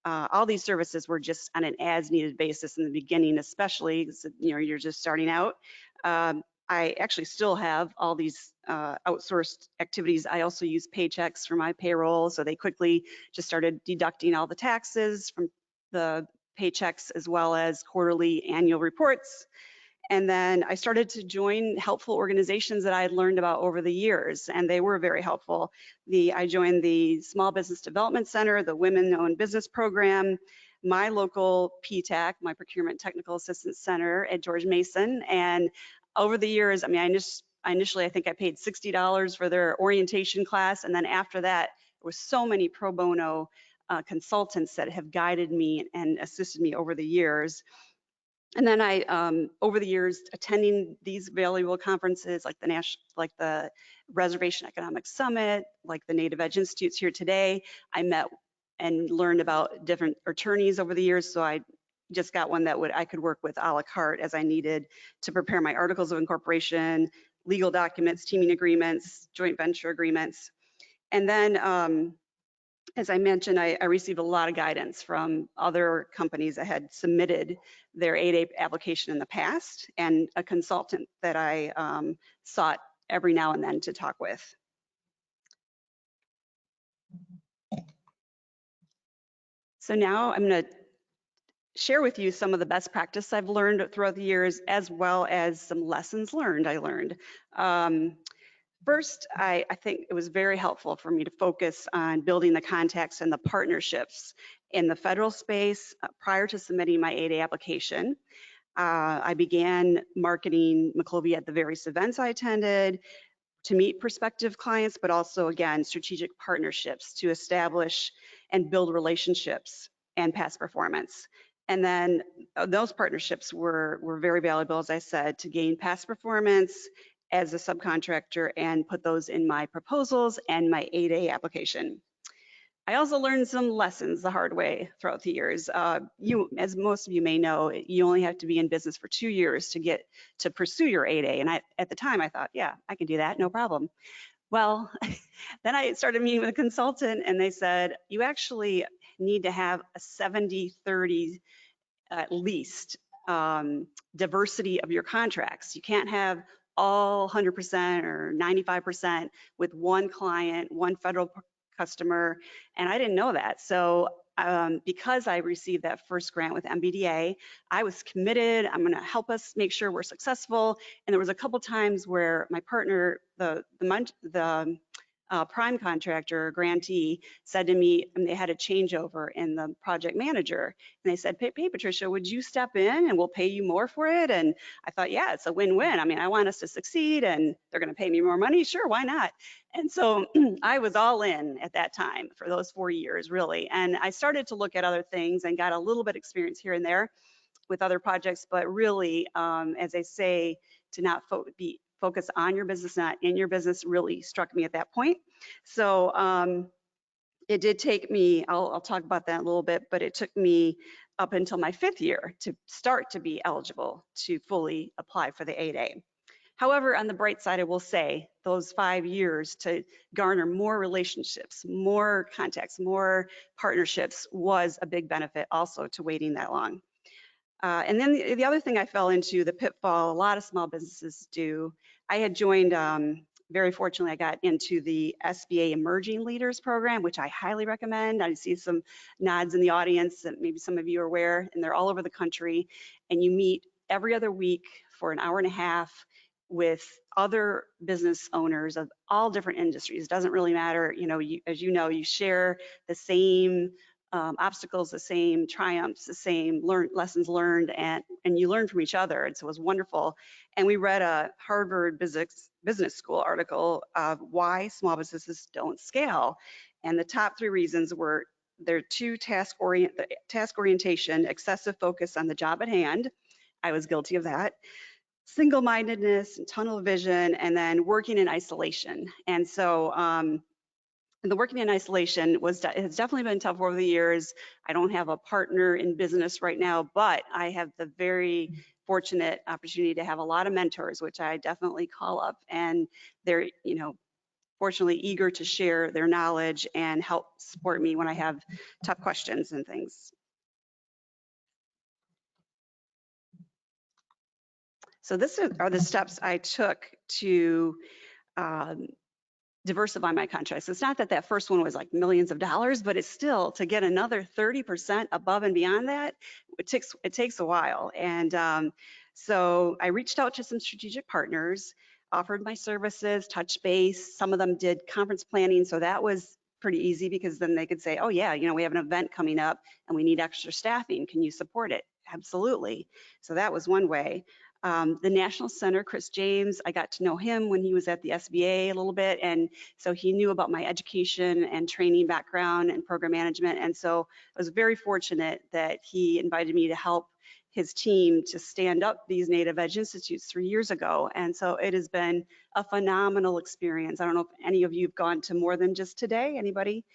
All these services were just on an as needed basis in the beginning, especially because, you know, you're just starting out. I actually still have all these outsourced activities. I also use Paychex for my payroll. So they quickly just started deducting all the taxes from the paychecks as well as quarterly annual reports. And then I started to join helpful organizations that I had learned about over the years, and they were very helpful. I joined the Small Business Development Center, the Women-Owned Business Program, my local Ptac, my Procurement Technical Assistance Center at George Mason. And over the years, I mean, initially I think I paid $60 for their orientation class, and then after that, there was so many pro bono consultants that have guided me and assisted me over the years. And then I, over the years, attending these valuable conferences like the Reservation Economic Summit, like the Native Edge Institutes here today, I met and learned about different attorneys over the years. So I just got one that I could work with a la carte as I needed to prepare my articles of incorporation, legal documents, teaming agreements, joint venture agreements. And then, as I mentioned, I received a lot of guidance from other companies that had submitted their 8A application in the past, and a consultant that I sought every now and then to talk with. So now I'm going to share with you some of the best practice I've learned throughout the years, as well as some lessons learned I learned. First, I think it was very helpful for me to focus on building the contacts and the partnerships in the federal space prior to submitting my 8A application. I began marketing Maclovia at the various events I attended to meet prospective clients, but also, again, strategic partnerships to establish and build relationships and past performance. And then those partnerships were very valuable, as I said, to gain past performance as a subcontractor and put those in my proposals and my 8A application. I also learned some lessons the hard way throughout the years. As most of you may know, you only have to be in business for 2 years to pursue your 8A. And at the time I thought, yeah, I can do that, no problem. Well, then I started meeting with a consultant and they said, you actually need to have a 70-30 at least diversity of your contracts. You can't have all 100% or 95% with one client, one federal customer, and I didn't know that. So because I received that first grant with MBDA, I was committed. I'm going to help us make sure we're successful. And there was a couple times where my partner, the prime contractor, grantee, said to me, and they had a changeover in the project manager, and they said, hey, Patricia, would you step in and we'll pay you more for it? And I thought, yeah, it's a win-win. I mean, I want us to succeed and they're going to pay me more money. Sure, why not? And so I was all in at that time for those 4 years, really. And I started to look at other things and got a little bit of experience here and there with other projects, but really, as I say, to not focus on your business, not in your business, really struck me at that point. So it did take me, I'll talk about that in a little bit, but it took me up until my 5th year to start to be eligible to fully apply for the 8A. However, on the bright side, I will say those 5 years to garner more relationships, more contacts, more partnerships was a big benefit also to waiting that long. And then the other thing I fell into, the pitfall a lot of small businesses do, I had joined, very fortunately, I got into the SBA Emerging Leaders Program, which I highly recommend. I see some nods in the audience that maybe some of you are aware, and they're all over the country. And you meet every other week for an hour and a half with other business owners of all different industries. It doesn't really matter, you know, as you know, you share the same obstacles, the same triumphs, the same lessons learned, and you learn from each other. And so it was wonderful. And we read a Harvard Business School article of why small businesses don't scale. And the top 3 reasons were their 2 task orientation, excessive focus on the job at hand. I was guilty of that. single-mindedness and tunnel vision, and then working in isolation. And so the working in isolation has definitely been tough over the years. I don't have a partner in business right now, but I have the very fortunate opportunity to have a lot of mentors, which I definitely call up, and they're, fortunately eager to share their knowledge and help support me when I have tough questions and things. So this are the steps I took to diversify my contracts. It's not that that first one was like millions of dollars, but it's still to get another 30% above and beyond that, it takes a while. And so I reached out to some strategic partners, offered my services, touch base. Some of them did conference planning, so that was pretty easy because then they could say, oh yeah, we have an event coming up and we need extra staffing. Can you support it? Absolutely. So that was one way. The National Center, Chris James, I got to know him when he was at the SBA a little bit. And so he knew about my education and training background and program management. And so I was very fortunate that he invited me to help his team to stand up these Native Edge Institutes 3 years ago. And so it has been a phenomenal experience. I don't know if any of you have gone to more than just today, anybody?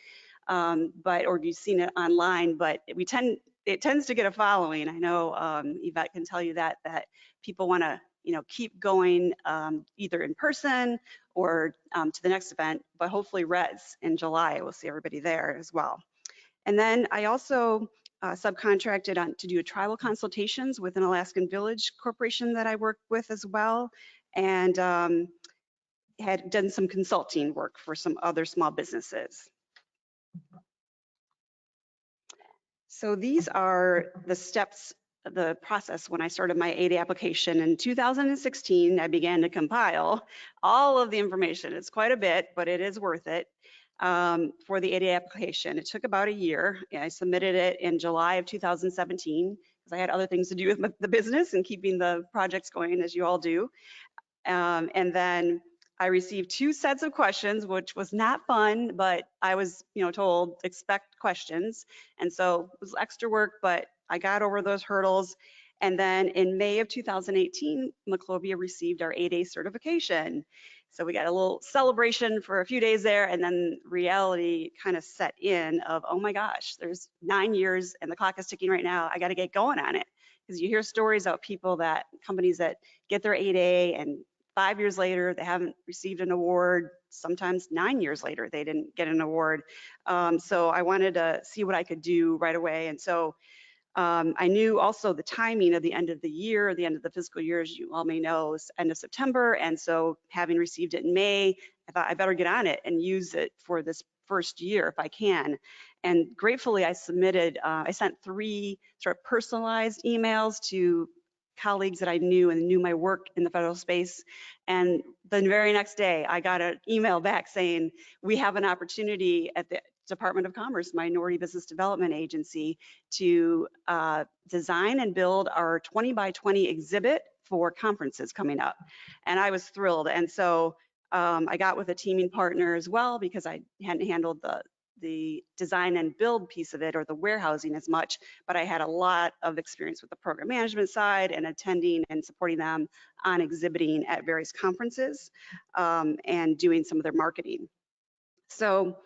Or if you've seen it online, but it tends to get a following. I know Yvette can tell you that people want to keep going either in person or to the next event, but hopefully Res in July, we'll see everybody there as well. And then I also subcontracted to do tribal consultations with an Alaskan Village corporation that I worked with as well, and had done some consulting work for some other small businesses. So these are the steps, the process when I started my 8A application. In 2016, I began to compile all of the information. It's quite a bit, but it is worth it for the 8A application. It took about a year. I submitted it in July of 2017 because I had other things to do with the business and keeping the projects going, as you all do. And then I received 2 sets of questions, which was not fun, but I was, told expect questions. And so it was extra work, but I got over those hurdles. And then in May of 2018, Maclovia received our 8A certification. So we got a little celebration for a few days there, and then reality kind of set in of, oh my gosh, there's 9 years and the clock is ticking right now. I got to get going on it. Because you hear stories about companies that get their 8A and 5 years later, they haven't received an award. Sometimes 9 years later, they didn't get an award. So I wanted to see what I could do right away. And so I knew also the timing of the end of the year, the end of the fiscal year, as you all may know, is end of September. And so having received it in May, I thought I better get on it and use it for this first year if I can. And gratefully, I sent 3 sort of personalized emails to colleagues that I knew and knew my work in the federal space. And the very next day, I got an email back saying, we have an opportunity at the Department of Commerce Minority Business Development Agency to design and build our 20 by 20 exhibit for conferences coming up. And I was thrilled. And so I got with a teaming partner as well because I hadn't handled the design and build piece of it or the warehousing as much, but I had a lot of experience with the program management side and attending and supporting them on exhibiting at various conferences and doing some of their marketing. So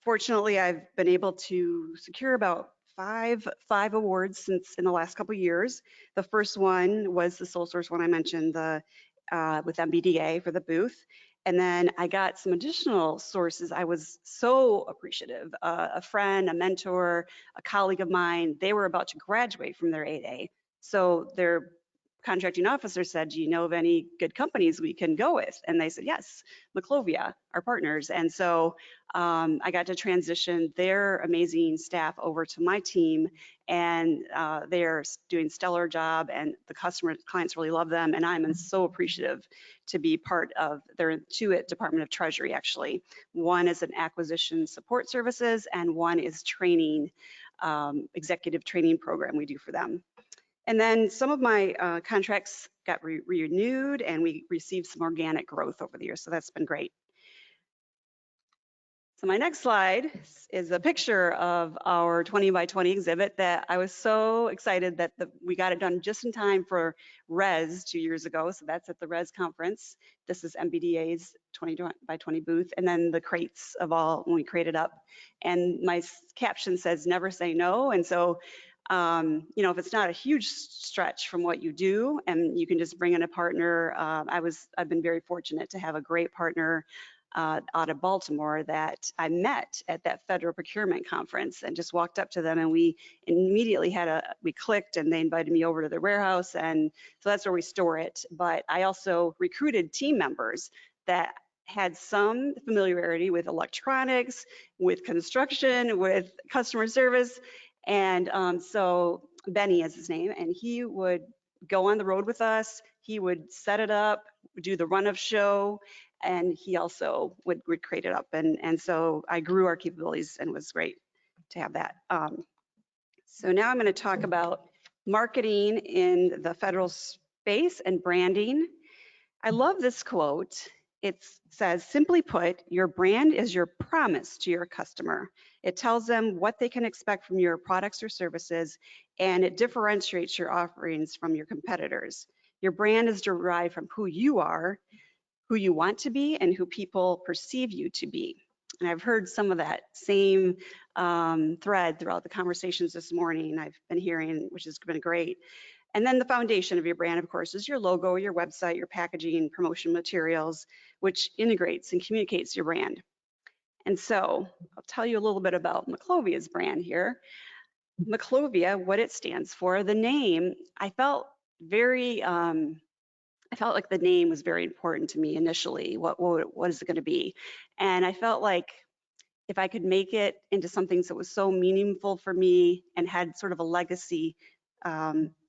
fortunately, I've been able to secure about five awards since in the last couple of years. The first one was the sole source one I mentioned, with MBDA for the booth. And then I got some additional sources. I was so appreciative. A friend, a mentor, a colleague of mine, they were about to graduate from their 8A. So their contracting officer said, do you know of any good companies we can go with? And they said, yes, Maclovia, our partners. And so I got to transition their amazing staff over to my team, and they're doing stellar job, and the clients really love them. And I'm so appreciative to be part of, there are 2 at Department of Treasury, actually. One is an acquisition support services, and one is training, executive training program we do for them. And then some of my contracts got renewed, and we received some organic growth over the years. So that's been great. So my next slide is a picture of our 20 by 20 exhibit that I was so excited that we got it done just in time for RES 2 years ago. So that's at the RES conference. This is MBDA's 20 by 20 booth, and then the crates of all when we created up. And my caption says, never say no. And so, you know, if it's not a huge stretch from what you do and you can just bring in a partner, I've been very fortunate to have a great partner out of Baltimore that I met at that federal procurement conference and just walked up to them, and we immediately we clicked, and they invited me over to their warehouse, and so that's where we store it. But I also recruited team members that had some familiarity with electronics, with construction, with customer service, and so Benny is his name, and he would go on the road with us. He would set it up, do the run of show, and he also would create it up. And so I grew our capabilities, and it was great to have that. So now I'm going to talk about marketing in the federal space and branding. I love this quote. It says, simply put, your brand is your promise to your customer. It tells them what they can expect from your products or services, and it differentiates your offerings from your competitors. Your brand is derived from who you are, who you want to be, and who people perceive you to be. And I've heard some of that same thread throughout the conversations this morning I've been hearing, which has been great. And then the foundation of your brand, of course, is your logo, your website, your packaging, promotion materials, which integrates and communicates your brand. And so I'll tell you a little bit about Maclovia's brand here. Maclovia, what it stands for, the name, I felt like the name was very important to me initially. What is it going to be? And I felt like if I could make it into something that was so meaningful for me and had sort of a legacy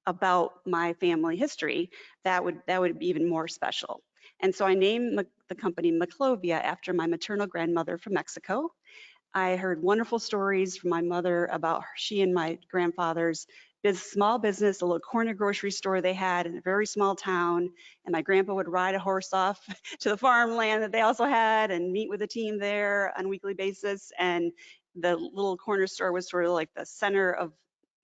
about my family history, that would be even more special. And so I named the company Maclovia after my maternal grandmother from Mexico. I heard wonderful stories from my mother about she and my grandfather's small business, a little corner grocery store they had in a very small town. And my grandpa would ride a horse off to the farmland that they also had and meet with the team there on a weekly basis. And the little corner store was sort of like the center of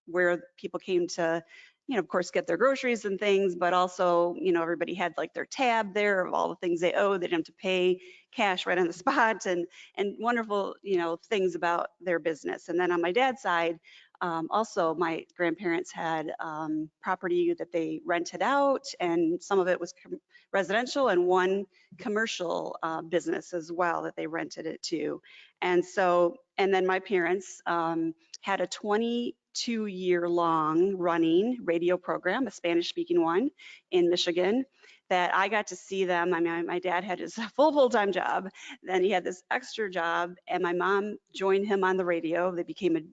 where people came to, you know, of course, get their groceries and things, but also, you know, everybody had like their tab there of all the things they owed. They didn't have to pay cash right on the spot, and wonderful, you know, things about their business. And then on my dad's side, also my grandparents had property that they rented out, and some of it was residential and one commercial business as well that they rented it to. And so, and then my parents had a 22-year-long running radio program, a Spanish-speaking one in Michigan, that I got to see them. I mean, my dad had his full-time job, then he had this extra job, and my mom joined him on the radio. They became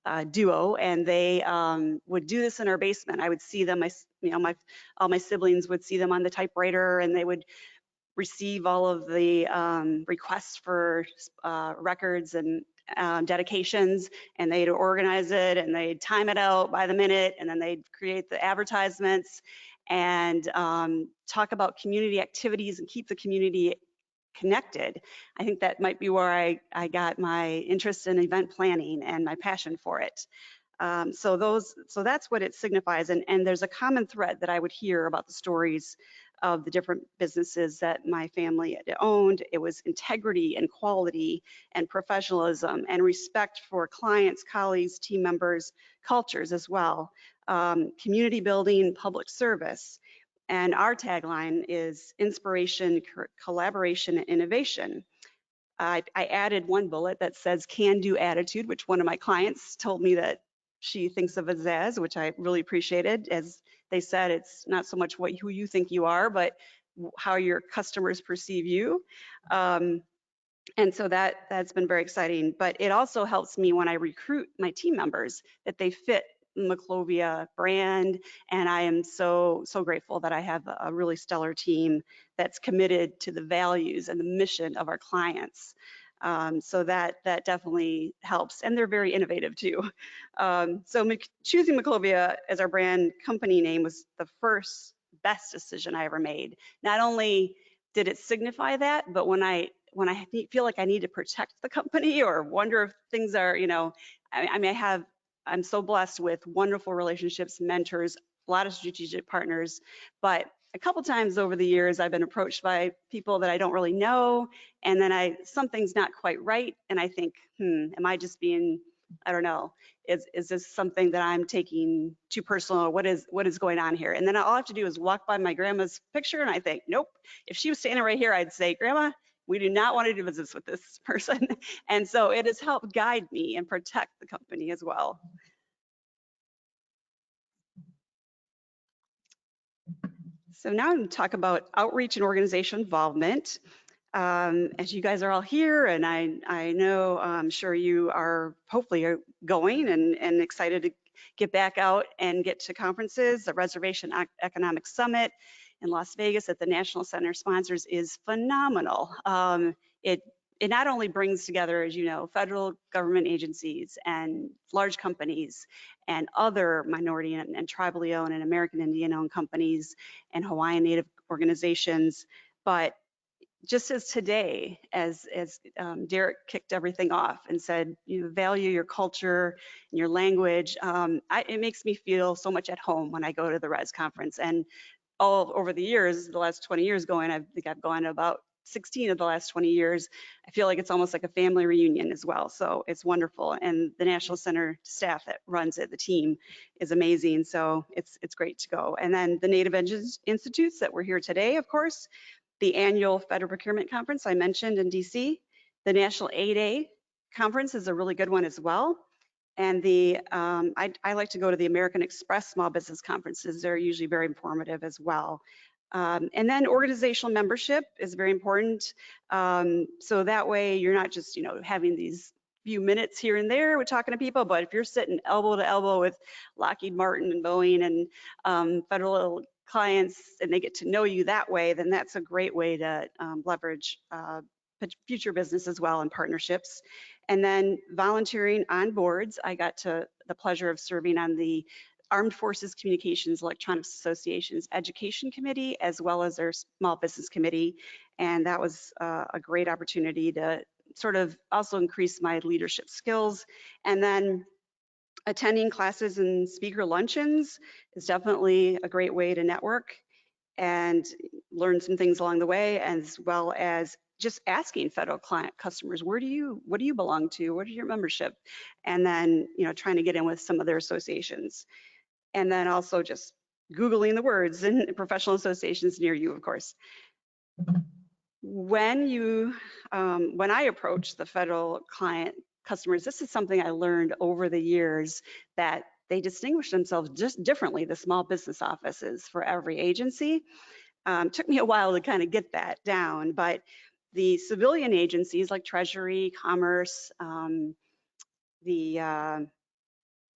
a duo, and they would do this in our basement. I would see them, all my siblings would see them on the typewriter, and they would receive all of the requests for records and dedications, and they'd organize it, and they'd time it out by the minute, and then they'd create the advertisements and talk about community activities and keep the community connected. I think that might be where I got my interest in event planning and my passion for it. So that's what it signifies. And there's a common thread that I would hear about the stories of the different businesses that my family had owned. It was integrity and quality and professionalism and respect for clients, colleagues, team members, cultures as well. Community building, public service. And our tagline is inspiration, collaboration, and innovation. I added one bullet that says can-do attitude, which one of my clients told me that she thinks of it as, which I really appreciated. As they said, it's not so much who you think you are, but how your customers perceive you. And so that's been very exciting. But it also helps me when I recruit my team members that they fit Maclovia brand, and I am so grateful that I have a really stellar team that's committed to the values and the mission of our clients. So that definitely helps, and they're very innovative too. So choosing Maclovia as our brand company name was the best decision I ever made. Not only did it signify that, but when I when I feel like I need to protect the company or wonder if things are, I'm so blessed with wonderful relationships, mentors, a lot of strategic partners, but a couple times over the years, I've been approached by people that I don't really know, and then something's not quite right, and I think, am I just being, I don't know, is this something that I'm taking too personal? What is going on here? And then all I have to do is walk by my grandma's picture, and I think, nope. If she was standing right here, I'd say, Grandma, we do not want to do business with this person. And so it has helped guide me and protect the company as well. So now I'm going to talk about outreach and organizational involvement. As you guys are all here, and I know, I'm sure you are hopefully going and excited to get back out and get to conferences. The Reservation Economic Summit in Las Vegas that the National Center sponsors is phenomenal. It not only brings together, as you know, federal government agencies and large companies and other minority and tribally owned and American Indian owned companies and Hawaiian Native organizations, but just as today, as Derek kicked everything off and said, you value your culture and your language, it makes me feel so much at home when I go to the RES conference. And all over the years, the last 20 years going, I think I've gone to about 16 of the last 20 years. I feel like it's almost like a family reunion as well. So it's wonderful. And the National Center staff that runs it, the team, is amazing. So it's great to go. And then the Native Edge Institutes that we're here today, of course, the annual Federal Procurement Conference I mentioned in DC, the National 8A Conference is a really good one as well. And I like to go to the American Express Small Business Conferences. They're usually very informative as well. And then organizational membership is very important. So that way you're not just, having these few minutes here and there with talking to people, but if you're sitting elbow to elbow with Lockheed Martin and Boeing and federal clients and they get to know you that way, then that's a great way to leverage future business as well and partnerships. And then volunteering on boards. I got the pleasure of serving on the Armed Forces Communications Electronics Association's Education Committee, as well as their Small Business Committee. And that was a great opportunity to sort of also increase my leadership skills. And then attending classes and speaker luncheons is definitely a great way to network and learn some things along the way, as well as just asking federal client customers, what do you belong to? What is your membership? And then, trying to get in with some of their associations. And then also just Googling the words in professional associations near you, of course. When I approach the federal client customers, this is something I learned over the years, that they distinguish themselves just differently, the small business offices for every agency. Took me a while to kind of get that down, but the civilian agencies like Treasury, Commerce, the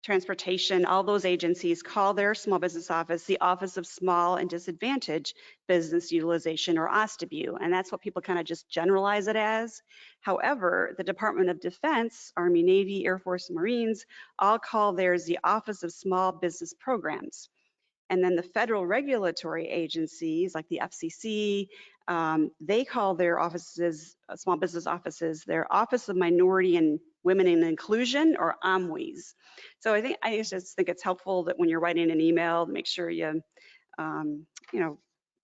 Transportation, all those agencies call their small business office the Office of Small and Disadvantaged Business Utilization, or OSTBU, and that's what people kind of just generalize it as. However, the Department of Defense, Army, Navy, Air Force, Marines, all call theirs the Office of Small Business Programs. And then the federal regulatory agencies like the FCC, they call their offices, small business offices, their Office of Minority and Women and Inclusion, or OMWIs. So I just think it's helpful that when you're writing an email, make sure you,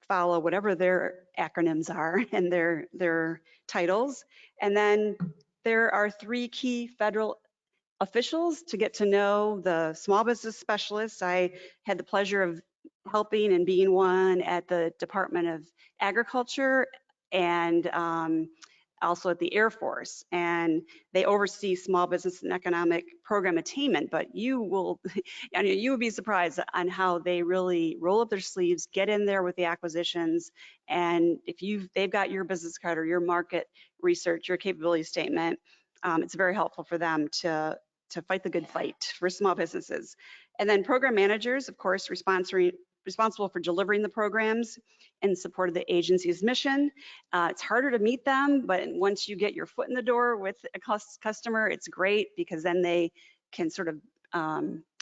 follow whatever their acronyms are and their titles. And then there are 3 key federal officials to get to know the small business specialists. I had the pleasure of helping and being one at the Department of Agriculture and also at the Air Force, and they oversee small business and economic program attainment. But you will be surprised on how they really roll up their sleeves, get in there with the acquisitions, and if they've got your business card or your market research, your capability statement, it's very helpful for them to fight the good fight for small businesses. And then program managers, of course, responsible for delivering the programs in support of the agency's mission. It's harder to meet them, but once you get your foot in the door with a customer, it's great, because then they can sort of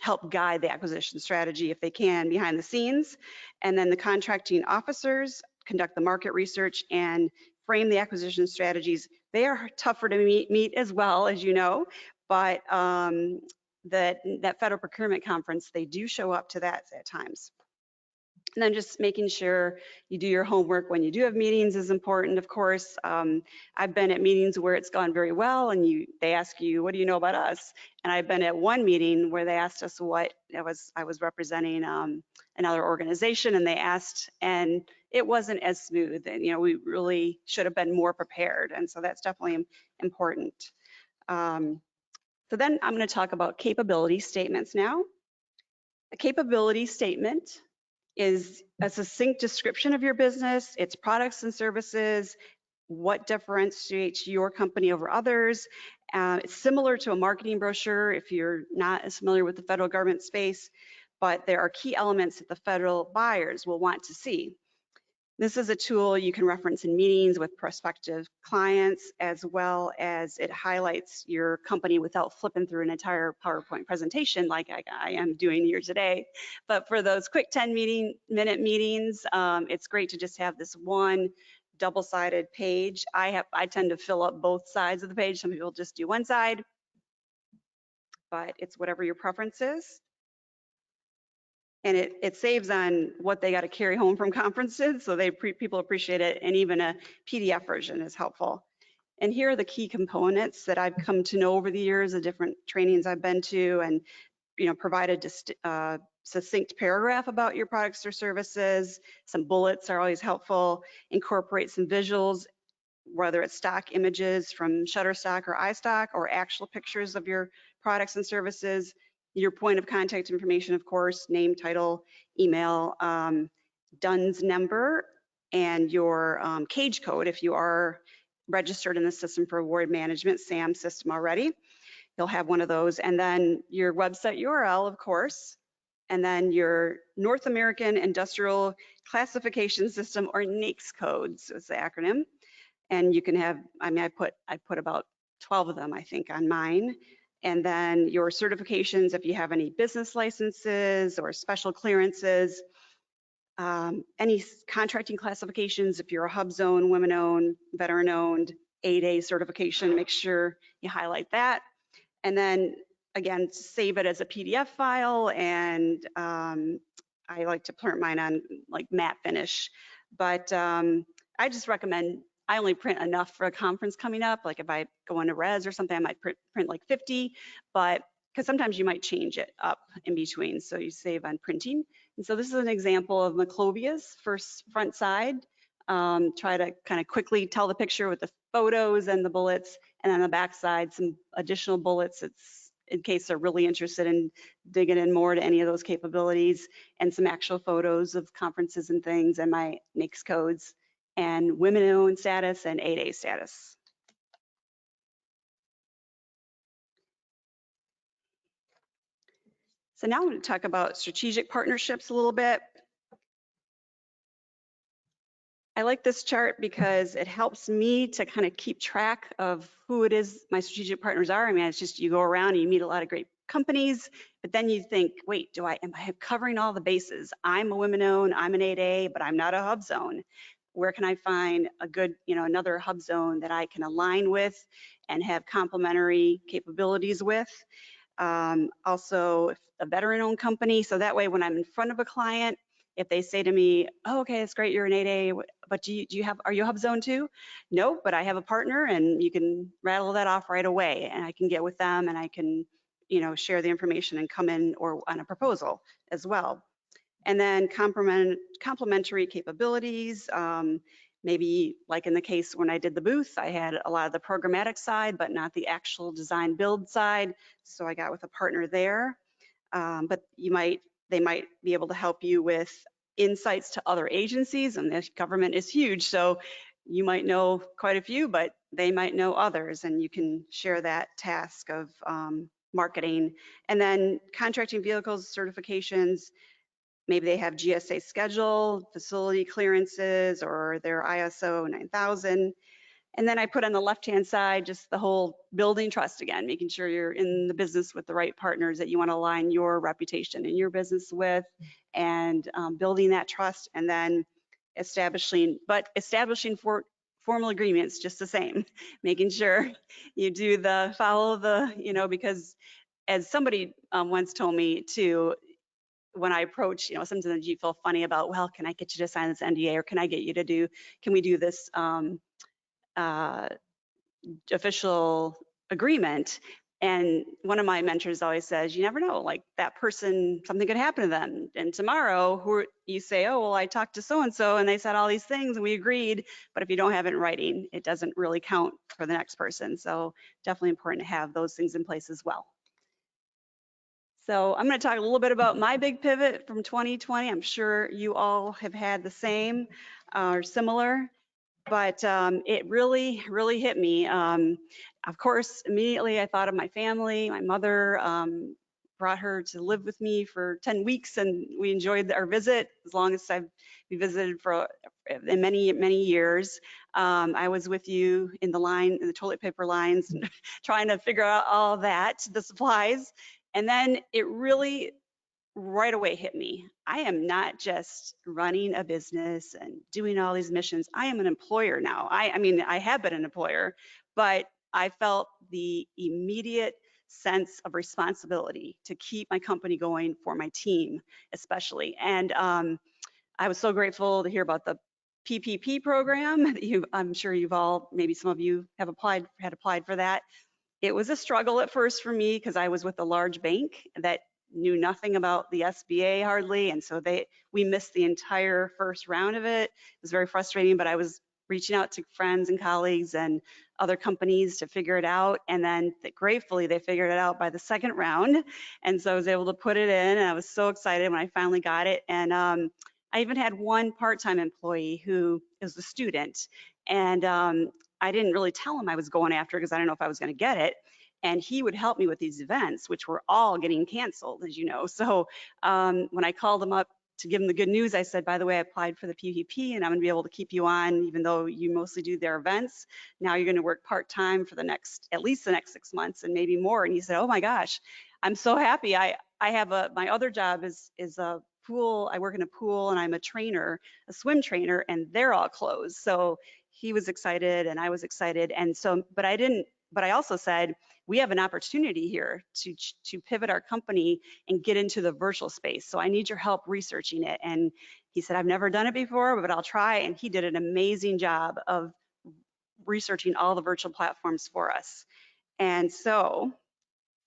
help guide the acquisition strategy if they can behind the scenes. And then the contracting officers conduct the market research and frame the acquisition strategies. They are tougher to meet as well, as you know, but that federal procurement conference, they do show up to that at times. And then just making sure you do your homework when you do have meetings is important, of course. I've been at meetings where it's gone very well and they ask you, what do you know about us? And I've been at one meeting where they asked us what, I was representing another organization, and they asked, and it wasn't as smooth. And, you know, we really should have been more prepared. And so that's definitely important. So then I'm going to talk about capability statements now. A capability statement is a succinct description of your business, its products and services, what differentiates your company over others. It's similar to a marketing brochure if you're not as familiar with the federal government space, but there are key elements that the federal buyers will want to see. This is a tool you can reference in meetings with prospective clients, as well as it highlights your company without flipping through an entire PowerPoint presentation like I am doing here today. But for those quick 10-minute meetings, it's great to just have this one double-sided page. I tend to fill up both sides of the page. Some people just do one side, but it's whatever your preference is. And it saves on what they got to carry home from conferences, so people appreciate it, and even a PDF version is helpful. And here are the key components that I've come to know over the years, the different trainings I've been to, and provide a succinct paragraph about your products or services. Some bullets are always helpful. Incorporate some visuals, whether it's stock images from Shutterstock or iStock, or actual pictures of your products and services. Your point of contact information, of course, name, title, email, DUNS number, and your cage code if you are registered in the system for award management, SAM system already. You'll have one of those. And then your website URL, of course, and then your North American Industrial Classification System, or NAICS codes is the acronym. And you can have, I put about 12 of them, I think, on mine. And then your certifications, if you have any business licenses or special clearances, any contracting classifications, if you're a hub zone, women-owned, veteran-owned, 8A certification, make sure you highlight that. And then, again, save it as a PDF file, and I like to print mine on like matte finish. But I just recommend, I only print enough for a conference coming up. Like if I go into res or something, I might print like 50, but because sometimes you might change it up in between, so you save on printing. And so this is an example of Maclovia's first front side. Try to kind of quickly tell the picture with the photos and the bullets, and on the back side, some additional bullets. It's in case they're really interested in digging in more to any of those capabilities, and some actual photos of conferences and things, and my NAICS codes, and women-owned status and 8A status. So now I'm going to talk about strategic partnerships a little bit. I like this chart because it helps me to kind of keep track of who it is my strategic partners are. I mean, it's just you go around and you meet a lot of great companies, but then you think, wait, am I covering all the bases? I'm a women-owned, I'm an 8A, but I'm not a hub zone. Where can I find a good, another hub zone that I can align with and have complementary capabilities with? Also, a veteran-owned company, so that way when I'm in front of a client, if they say to me, oh, okay, it's great, you're an 8A, but are you a hub zone too? No, but I have a partner, and you can rattle that off right away, and I can get with them, and I can, share the information and come in or on a proposal as well. And then complementary capabilities, maybe like in the case when I did the booth, I had a lot of the programmatic side, but not the actual design build side. So I got with a partner there. But they might be able to help you with insights to other agencies, and the government is huge. So you might know quite a few, but they might know others, and you can share that task of marketing. And then contracting vehicles, certifications, maybe they have GSA schedule, facility clearances, or their ISO 9000. And then I put on the left-hand side just the whole building trust again, making sure you're in the business with the right partners that you want to align your reputation and your business with, and building that trust, and then establishing formal agreements just the same, making sure you do the, follow the, because as somebody once told me too, when I approach, sometimes you feel funny about, well, can I get you to sign this NDA, or can we do this official agreement? And one of my mentors always says, you never know, like that person, something could happen to them. And tomorrow you say, oh, well, I talked to so-and-so and they said all these things and we agreed. But if you don't have it in writing, it doesn't really count for the next person. So definitely important to have those things in place as well. So I'm going to talk a little bit about my big pivot from 2020. I'm sure you all have had the same or similar, but it really, really hit me. Of course, immediately I thought of my family. My mother brought her to live with me for 10 weeks, and we enjoyed our visit as long as we visited for many, many years. I was with you in the toilet paper lines, trying to figure out all that, the supplies. And then it really right away hit me. I am not just running a business and doing all these missions. I am an employer now. I mean, I have been an employer, but I felt the immediate sense of responsibility to keep my company going for my team, especially. And I was so grateful to hear about the PPP program. I'm sure you've all, maybe some of you had applied for that. It was a struggle at first for me because I was with a large bank that knew nothing about the SBA hardly. And so we missed the entire first round of it. It was very frustrating, but I was reaching out to friends and colleagues and other companies to figure it out. And then gratefully, they figured it out by the second round. And so I was able to put it in, and I was so excited when I finally got it. And I even had one part-time employee who is a student. And I didn't really tell him I was going after it because I didn't know if I was going to get it. And he would help me with these events, which were all getting canceled, as you know. So when I called him up to give him the good news, I said, by the way, I applied for the PPP and I'm gonna be able to keep you on, even though you mostly do their events. Now you're gonna work part-time for at least the next 6 months and maybe more. And he said, oh my gosh, I'm so happy. I have my other job is a pool. I work in a pool and I'm a trainer, a swim trainer, and they're all closed. So he was excited and I was excited. And so, but I also said, we have an opportunity here to pivot our company and get into the virtual space. So I need your help researching it. And he said, I've never done it before, but I'll try. And he did an amazing job of researching all the virtual platforms for us. And so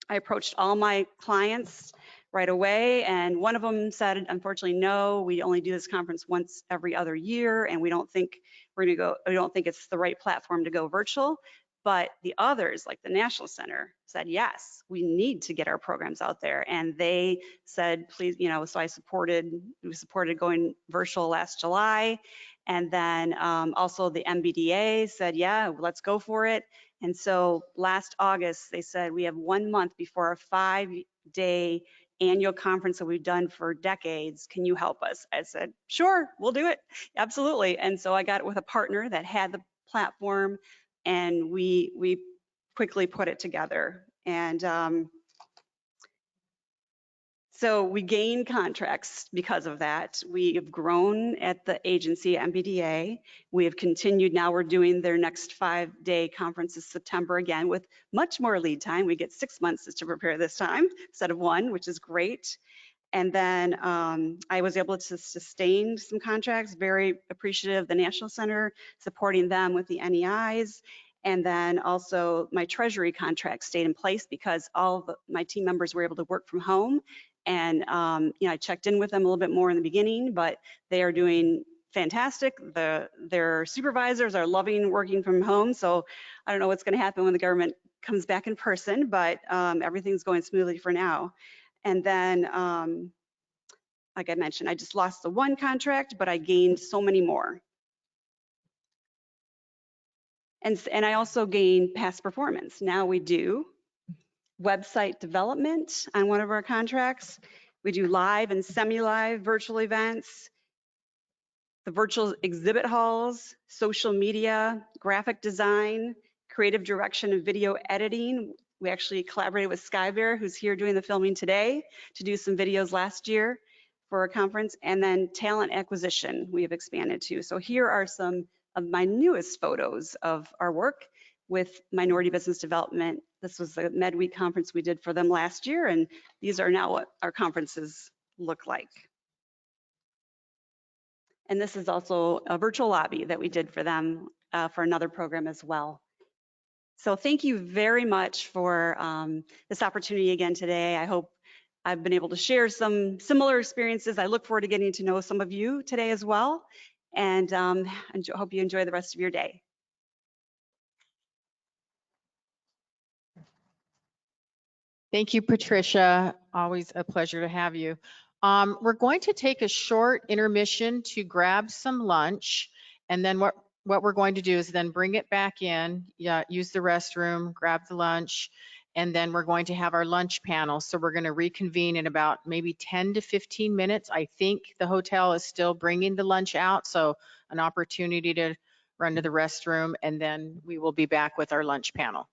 I approached all my clients right away, and one of them said, unfortunately, no, we only do this conference once every other year, and we don't think it's the right platform to go virtual. But the others, like the National Center, said, yes, we need to get our programs out there. And they said, please, so we supported going virtual last July. And then also the MBDA said, yeah, let's go for it. And so last August, they said, we have 1 month before our 5-day annual conference that we've done for decades. Can you help us? I said, sure, we'll do it. Absolutely. And so I got it with a partner that had the platform, and we quickly put it together. And so we gained contracts because of that. We have grown at the agency, MBDA. We have continued. Now we're doing their next 5-day conference this September again with much more lead time. We get 6 months to prepare this time instead of 1, which is great. And then I was able to sustain some contracts, very appreciative of the National Center, supporting them with the NEIs. And then also my treasury contract stayed in place because all my team members were able to work from home. And I checked in with them a little bit more in the beginning, but they are doing fantastic. Their supervisors are loving working from home. So I don't know what's going to happen when the government comes back in person, but everything's going smoothly for now. And then, like I mentioned, I just lost the 1 contract, but I gained so many more. And I also gained past performance. Now we do website development on one of our contracts. We do live and semi-live virtual events, the virtual exhibit halls, social media, graphic design, creative direction and video editing. We actually collaborated with Skybear, who's here doing the filming today, to do some videos last year for a conference. And then talent acquisition we have expanded to. So here are some of my newest photos of our work with Minority Business Development. This was the MedWeek conference we did for them last year, and these are now what our conferences look like. And this is also a virtual lobby that we did for them for another program as well. So thank you very much for this opportunity again today. I hope I've been able to share some similar experiences. I look forward to getting to know some of you today as well, and hope you enjoy the rest of your day. Thank you, Patricia. Always a pleasure to have you. We're going to take a short intermission to grab some lunch, and then what we're going to do is then bring it back in, use the restroom, grab the lunch, and then we're going to have our lunch panel. So we're going to reconvene in about maybe 10 to 15 minutes. I think the hotel is still bringing the lunch out, so an opportunity to run to the restroom, and then we will be back with our lunch panel.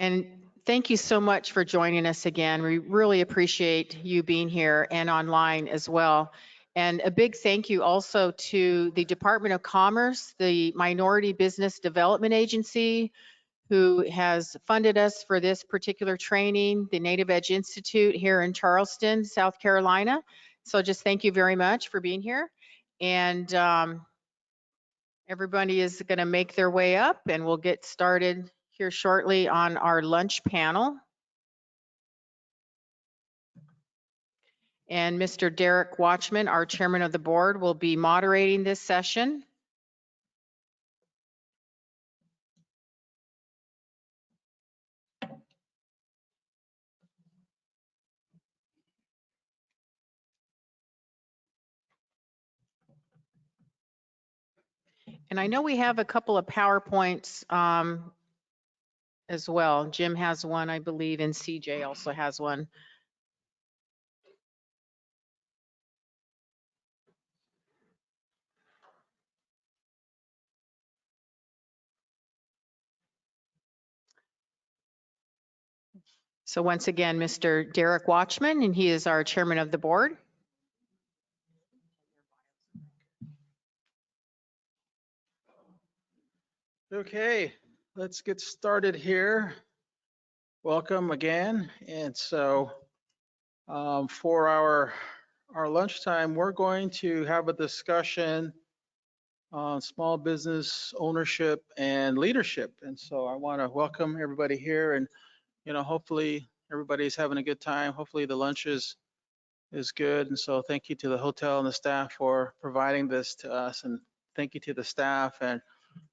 And thank you so much for joining us again. We really appreciate you being here and online as well. And a big thank you also to the Department of Commerce, the Minority Business Development Agency, who has funded us for this particular training, the Native Edge Institute here in Charleston, South Carolina. So just thank you very much for being here. And everybody is going to make their way up, and we'll get started here shortly on our lunch panel. And Mr. Derek Washman, our chairman of the board, will be moderating this session. And I know we have a couple of PowerPoints as well. Jim has one, I believe, and CJ also has one. So once again, Mr. Derek Washman, and he is our chairman of the board. Okay, let's get started here. Welcome again. And so for our lunchtime, we're going to have a discussion on small business ownership and leadership. And so I want to welcome everybody here, and hopefully everybody's having a good time. Hopefully the lunch is good. And so thank you to the hotel and the staff for providing this to us, and thank you to the staff, and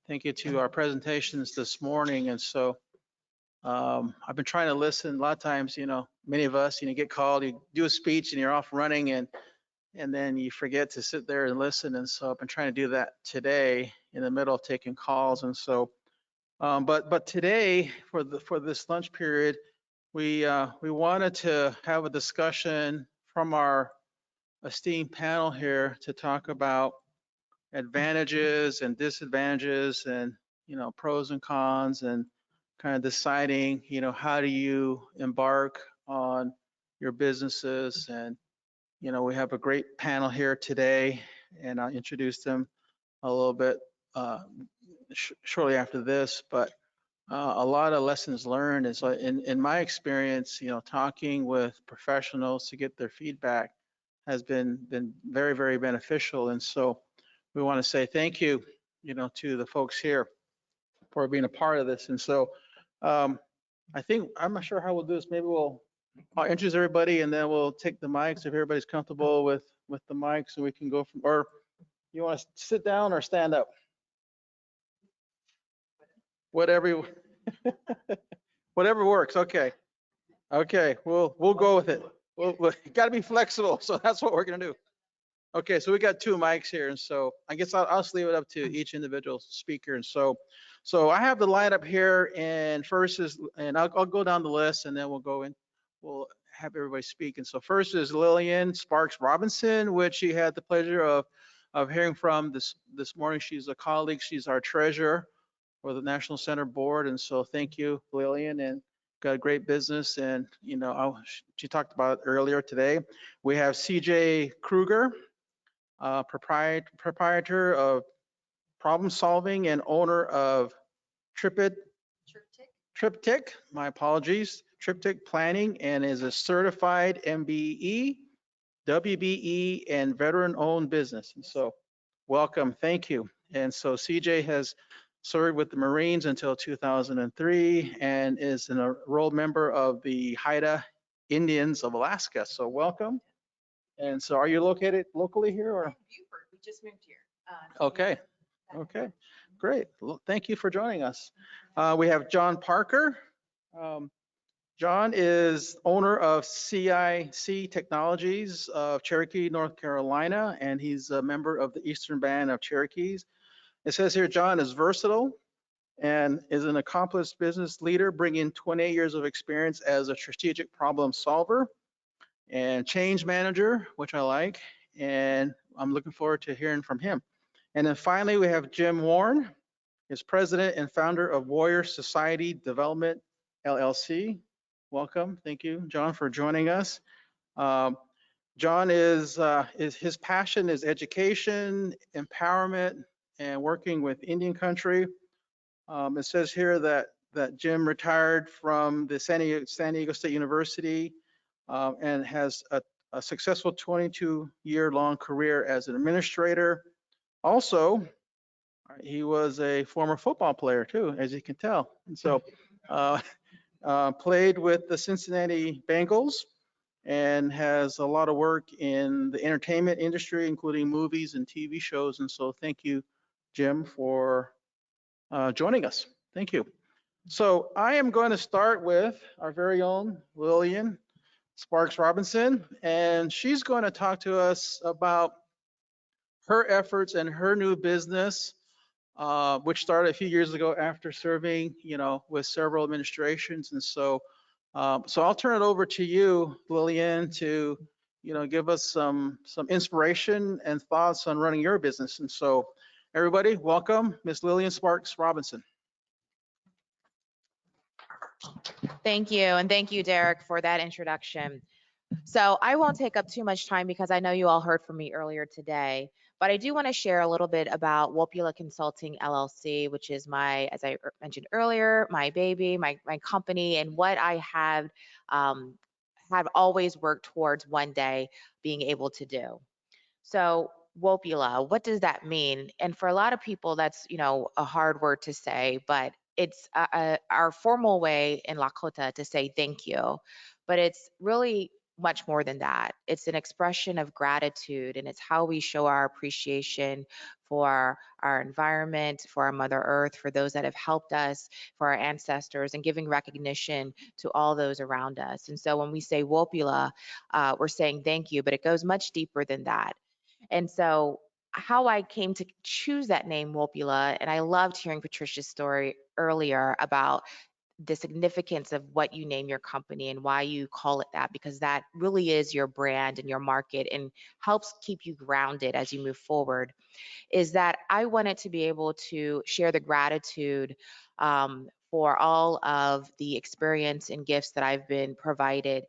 thank you to our presentations this morning. And so I've been trying to listen. A lot of times, many of us, get called, you do a speech and you're off running, and then you forget to sit there and listen. And so I've been trying to do that today in the middle of taking calls. And so, but today for this lunch period, we wanted to have a discussion from our esteemed panel here to talk about advantages and disadvantages, and pros and cons, and kind of deciding how do you embark on your businesses. And we have a great panel here today, and I'll introduce them a little bit shortly after this. But a lot of lessons learned is, in my experience, talking with professionals to get their feedback has been very, very beneficial. And so we want to say thank you, to the folks here for being a part of this. And so I think, I'm not sure how we'll do this. Maybe I'll introduce everybody, and then we'll take the mics if everybody's comfortable with the mics, and we can go from, or you want to sit down or stand up? Whatever works. Okay. We'll go with it. We'll got to be flexible. So that's what we're going to do. Okay. So we got two mics here. And so I guess I'll just leave it up to each individual speaker. And so I have the lineup here, and first is, and I'll go down the list, and then we'll go in, we'll have everybody speak. And so first is Lillian Sparks Robinson, which you had the pleasure of hearing from this morning. She's a colleague. She's our treasurer for the National Center Board. And so thank you, Lillian, and got a great business. And, she talked about it earlier today. We have CJ Kruger, proprietor of Problem Solving and owner of Triptych, my apologies, Triptych Planning, and is a certified MBE, WBE, and veteran-owned business. And so welcome, thank you. And so CJ has served with the Marines until 2003 and is an enrolled member of the Haida Indians of Alaska. So welcome. And so are you located locally here, or? Buford. We just moved here. Okay. Okay, great. Well, thank you for joining us. We have John Parker. John is owner of CIC Technologies of Cherokee, North Carolina, and he's a member of the Eastern Band of Cherokees. It says here, John is versatile and is an accomplished business leader, bringing 28 years of experience as a strategic problem solver and change manager, which I like, and I'm looking forward to hearing from him. And then finally, we have Jim Warren, is president and founder of Warrior Society Development LLC. Welcome. Thank you, John, for joining us. John is his passion is education, empowerment, and working with Indian country. It says here that Jim retired from the San Diego State University and has a successful 22-year-long career as an administrator. Also, he was a former football player too, as you can tell. And so played with the Cincinnati Bengals and has a lot of work in the entertainment industry, including movies and TV shows. And so thank you, Jim, for joining us. Thank you. So I am going to start with our very own Lillian Sparks Robinson, and she's going to talk to us about her efforts and her new business, which started a few years ago after serving, with several administrations. And so I'll turn it over to you, Lillian, to, give us some inspiration and thoughts on running your business. And so everybody, welcome Miss Lillian Sparks Robinson. Thank you. And thank you, Derek, for that introduction. So I won't take up too much time because I know you all heard from me earlier today, but I do want to share a little bit about Wopula Consulting LLC, which is my, as I mentioned earlier, my baby, my company, and what I have always worked towards one day being able to do. So Wopula, what does that mean? And for a lot of people, that's, a hard word to say, but it's our formal way in Lakota to say thank you, but it's really much more than that. It's an expression of gratitude, and it's how we show our appreciation for our environment, for our Mother Earth, for those that have helped us, for our ancestors, and giving recognition to all those around us. And so when we say Wopula, we're saying thank you, but it goes much deeper than that. And so how I came to choose that name Wopula, and I loved hearing Patricia's story earlier about the significance of what you name your company and why you call it that, because that really is your brand and your market and helps keep you grounded as you move forward, is that I wanted to be able to share the gratitude for all of the experience and gifts that I've been provided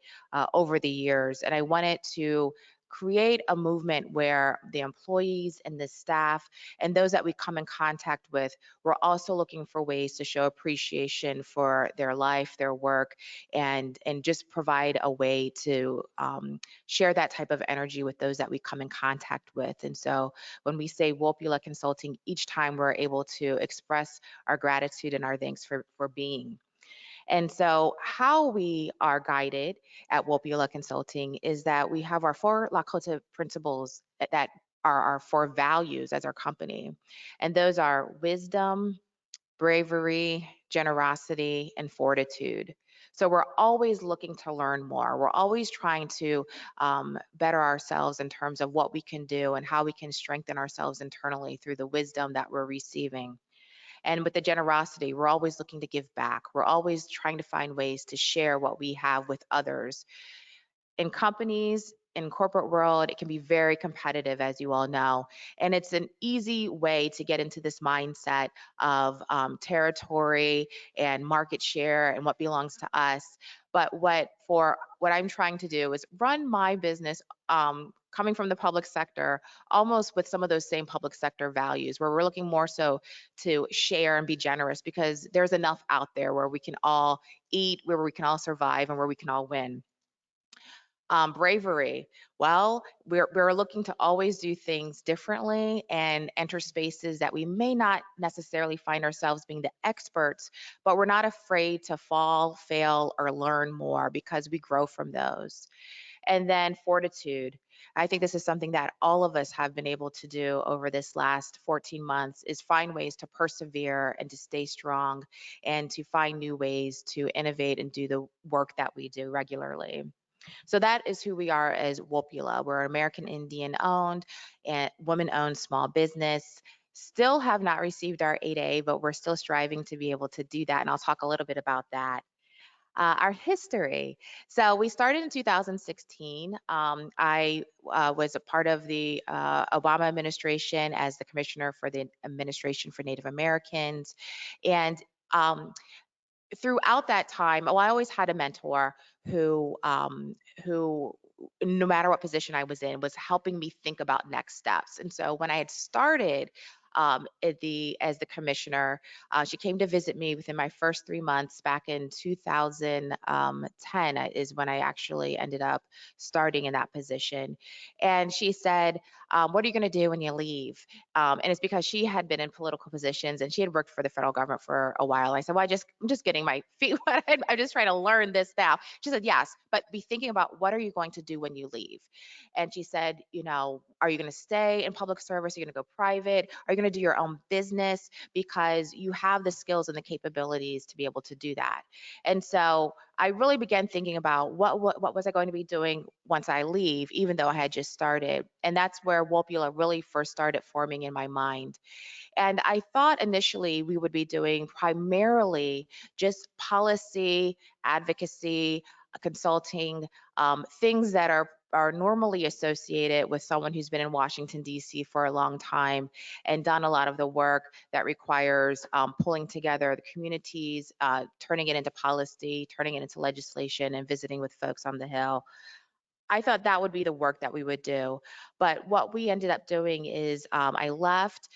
over the years. And I wanted to create a movement where the employees and the staff and those that we come in contact with, we're also looking for ways to show appreciation for their life, their work, and just provide a way to share that type of energy with those that we come in contact with. And so when we say Wopula Consulting, each time we're able to express our gratitude and our thanks for being. And so how we are guided at Wopula Consulting is that we have our 4 Lakota principles that are our 4 values as our company. And those are wisdom, bravery, generosity, and fortitude. So we're always looking to learn more. We're always trying to better ourselves in terms of what we can do and how we can strengthen ourselves internally through the wisdom that we're receiving. And with the generosity, we're always looking to give back. We're always trying to find ways to share what we have with others. In companies, in corporate world, it can be very competitive, as you all know. And it's an easy way to get into this mindset of territory and market share and what belongs to us. But what I'm trying to do is run my business coming from the public sector, almost with some of those same public sector values, where we're looking more so to share and be generous, because there's enough out there where we can all eat, where we can all survive, and where we can all win. Bravery. Well, we're looking to always do things differently and enter spaces that we may not necessarily find ourselves being the experts, but we're not afraid to fall, fail, or learn more because we grow from those. And then fortitude. I think this is something that all of us have been able to do over this last 14 months, is find ways to persevere and to stay strong and to find new ways to innovate and do the work that we do regularly. So that is who we are as Wopula. We're an American Indian owned and woman owned small business. Still have not received our 8A, but we're still striving to be able to do that. And I'll talk a little bit about that. Our history. So we started in 2016. I was a part of the Obama administration as the commissioner for the Administration for Native Americans. And throughout that time, I always had a mentor who no matter what position I was in, was helping me think about next steps. And so when I had started as the commissioner, she came to visit me within my first 3 months back in 2010 is when I actually ended up starting in that position. And she said, what are you going to do when you leave? And it's because she had been in political positions and she had worked for the federal government for a while. I said, well, I'm just getting my feet wet. I'm just trying to learn this now. She said, yes, but be thinking about what are you going to do when you leave? And she said, are you going to stay in public service? Are you going to go private? Are you going to do your own business? Because you have the skills and the capabilities to be able to do that. And so I really began thinking about what was I going to be doing once I leave, even though I had just started. And that's where Wopula really first started forming in my mind. And I thought initially we would be doing primarily just policy, advocacy, consulting, things that are normally associated with someone who's been in Washington, D.C. for a long time and done a lot of the work that requires pulling together the communities, turning it into policy, turning it into legislation, and visiting with folks on the Hill. I thought that would be the work that we would do. But what we ended up doing is I left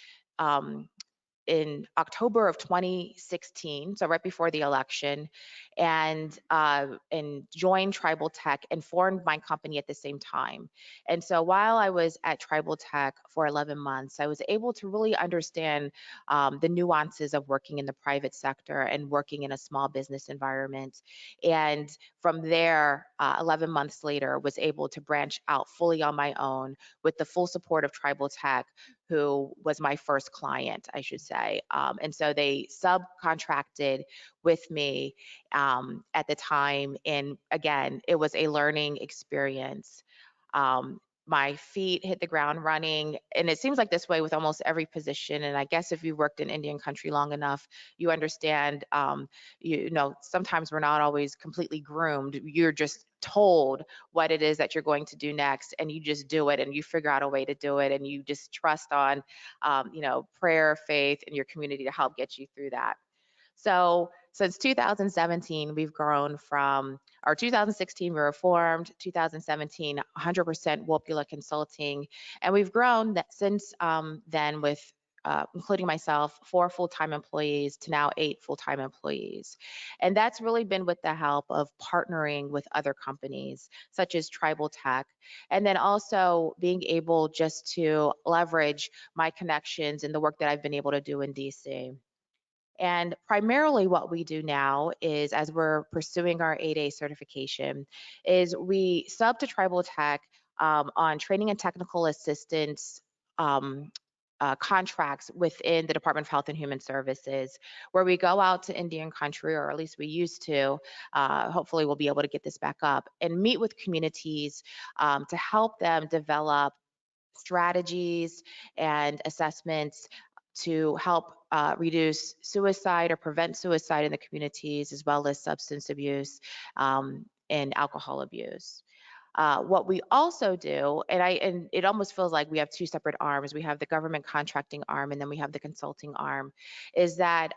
in October of 2016, so right before the election, and joined Tribal Tech and formed my company at the same time. And so while I was at Tribal Tech for 11 months, I was able to really understand the nuances of working in the private sector and working in a small business environment. And from there, 11 months later, was able to branch out fully on my own with the full support of Tribal Tech, who was my first client, I should say. And so they subcontracted with me at the time. And again, it was a learning experience. My feet hit the ground running. And it seems like this way with almost every position. And I guess if you worked in Indian country long enough, you understand, sometimes we're not always completely groomed. You're just told what it is that you're going to do next, and you just do it, and you figure out a way to do it, and you just trust on, prayer, faith, and your community to help get you through that. So since 2017, we've grown from, or 2016 we were formed, 2017 100% Wopula Consulting, and we've grown that since then with including myself, 4 full-time employees to now 8 full-time employees. And that's really been with the help of partnering with other companies such as Tribal Tech, and then also being able just to leverage my connections and the work that I've been able to do in DC. And primarily what we do now is, as we're pursuing our 8A certification, is we sub to Tribal Tech on training and technical assistance contracts within the Department of Health and Human Services, where we go out to Indian country, or at least we used to, hopefully we'll be able to get this back up, and meet with communities to help them develop strategies and assessments to help reduce suicide or prevent suicide in the communities, as well as substance abuse and alcohol abuse. What we also do, and it almost feels like we have 2 separate arms. We have the government contracting arm, and then we have the consulting arm, is that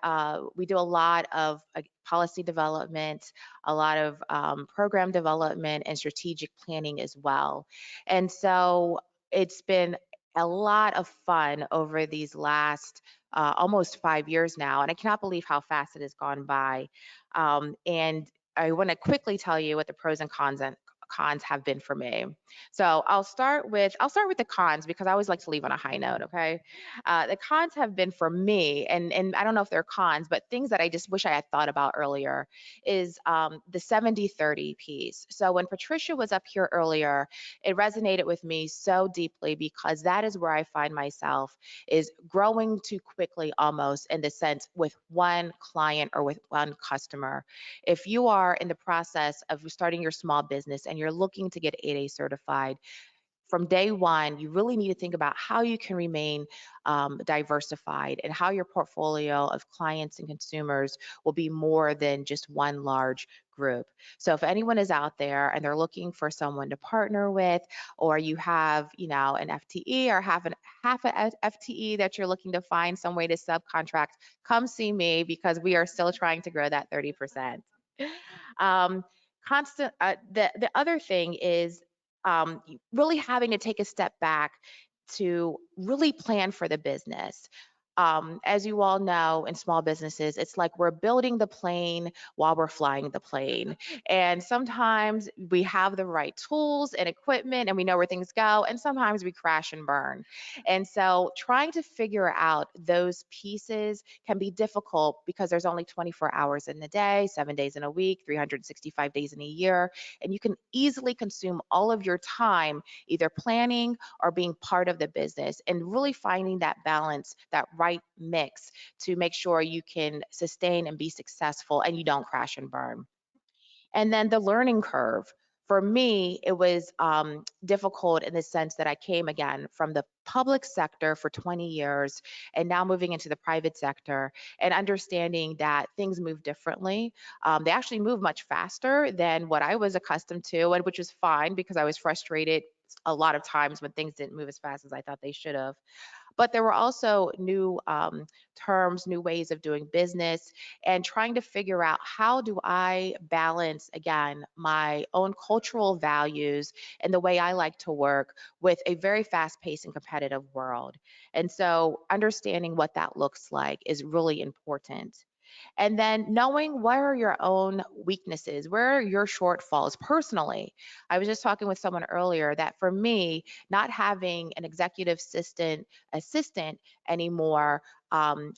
we do a lot of policy development, a lot of program development, and strategic planning as well. And so it's been a lot of fun over these last almost 5 years now, and I cannot believe how fast it has gone by. And I want to quickly tell you what the pros and cons have been for me. So I'll start with the cons, because I always like to leave on a high note, okay? The cons have been for me, and I don't know if they're cons, but things that I just wish I had thought about earlier, is the 70-30 piece. So when Patricia was up here earlier, it resonated with me so deeply, because that is where I find myself, is growing too quickly almost, in the sense with one client or with one customer. If you are in the process of starting your small business and you're looking to get 8A certified, from day one, you really need to think about how you can remain diversified and how your portfolio of clients and consumers will be more than just one large group. So if anyone is out there and they're looking for someone to partner with, or you have, you know, an FTE or half an FTE that you're looking to find some way to subcontract, come see me, because we are still trying to grow that 30%. The other thing is really having to take a step back to really plan for the business. As you all know, in small businesses, it's like we're building the plane while we're flying the plane. And sometimes we have the right tools and equipment and we know where things go, and sometimes we crash and burn. And so trying to figure out those pieces can be difficult because there's only 24 hours in the day, 7 days in a week, 365 days in a year, and you can easily consume all of your time either planning or being part of the business, and really finding that balance, that right mix to make sure you can sustain and be successful and you don't crash and burn. And then the learning curve. For me, it was difficult in the sense that I came again from the public sector for 20 years and now moving into the private sector and understanding that things move differently. They actually move much faster than what I was accustomed to, and which was fine because I was frustrated a lot of times when things didn't move as fast as I thought they should have. But there were also new terms, new ways of doing business, and trying to figure out how do I balance, again, my own cultural values and the way I like to work with a very fast-paced and competitive world. And so understanding what that looks like is really important. And then knowing where are your own weaknesses, where are your shortfalls personally. I was just talking with someone earlier that for me, not having an executive assistant anymore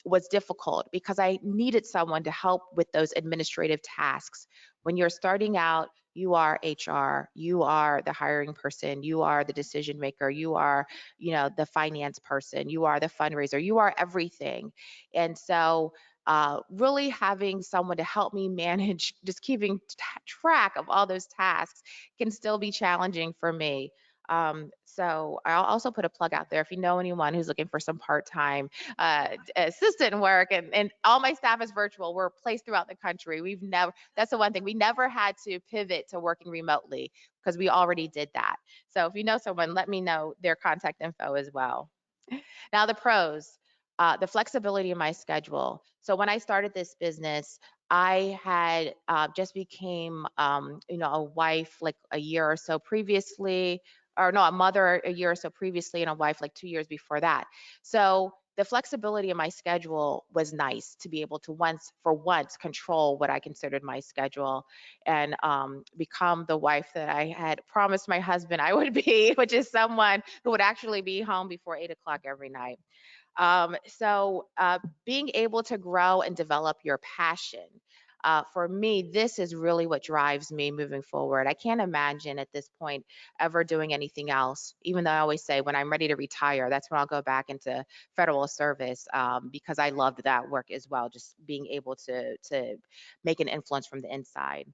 was difficult because I needed someone to help with those administrative tasks. When you're starting out, you are HR, you are the hiring person, you are the decision maker, you are, you know, the finance person, you are the fundraiser, you are everything. And so really having someone to help me manage, just keeping track of all those tasks can still be challenging for me. So I'll also put a plug out there if you know anyone who's looking for some part-time assistant work, and all my staff is virtual. We're placed throughout the country. That's the one thing, we never had to pivot to working remotely because we already did that. So if you know someone, let me know their contact info as well. Now the pros. The flexibility in my schedule. So when I started this business, I had just became, you know, a wife like a year or so previously, or no, a mother a year or so previously, and a wife like 2 years before that. So the flexibility in my schedule was nice to be able to for once control what I considered my schedule and become the wife that I had promised my husband I would be, which is someone who would actually be home before 8 o'clock every night. So being able to grow and develop your passion. For me, this is really what drives me moving forward. I can't imagine at this point ever doing anything else, even though I always say when I'm ready to retire, that's when I'll go back into federal service because I loved that work as well, just being able to make an influence from the inside.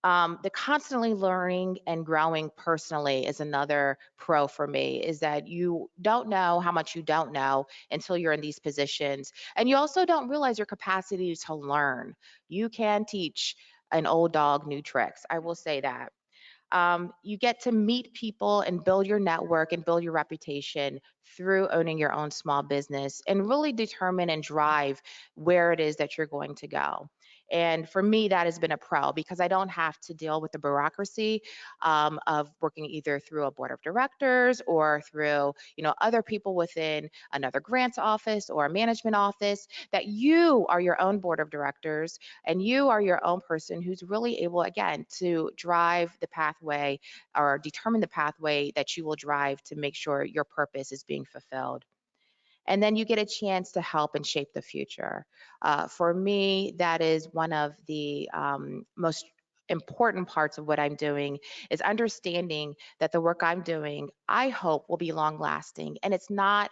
The constantly learning and growing personally is another pro for me, is that you don't know how much you don't know until you're in these positions. And you also don't realize your capacity to learn. You can teach an old dog new tricks. I will say that. You get to meet people and build your network and build your reputation through owning your own small business and really determine and drive where it is that you're going to go. And for me, that has been a pro because I don't have to deal with the bureaucracy of working either through a board of directors or through, you know, other people within another grants office or a management office, that you are your own board of directors and you are your own person who's really able, again, to drive the pathway or determine the pathway that you will drive to make sure your purpose is being fulfilled. And then you get a chance to help and shape the future. For me, that is one of the most important parts of what I'm doing, is understanding that the work I'm doing, I hope, will be long lasting. And it's not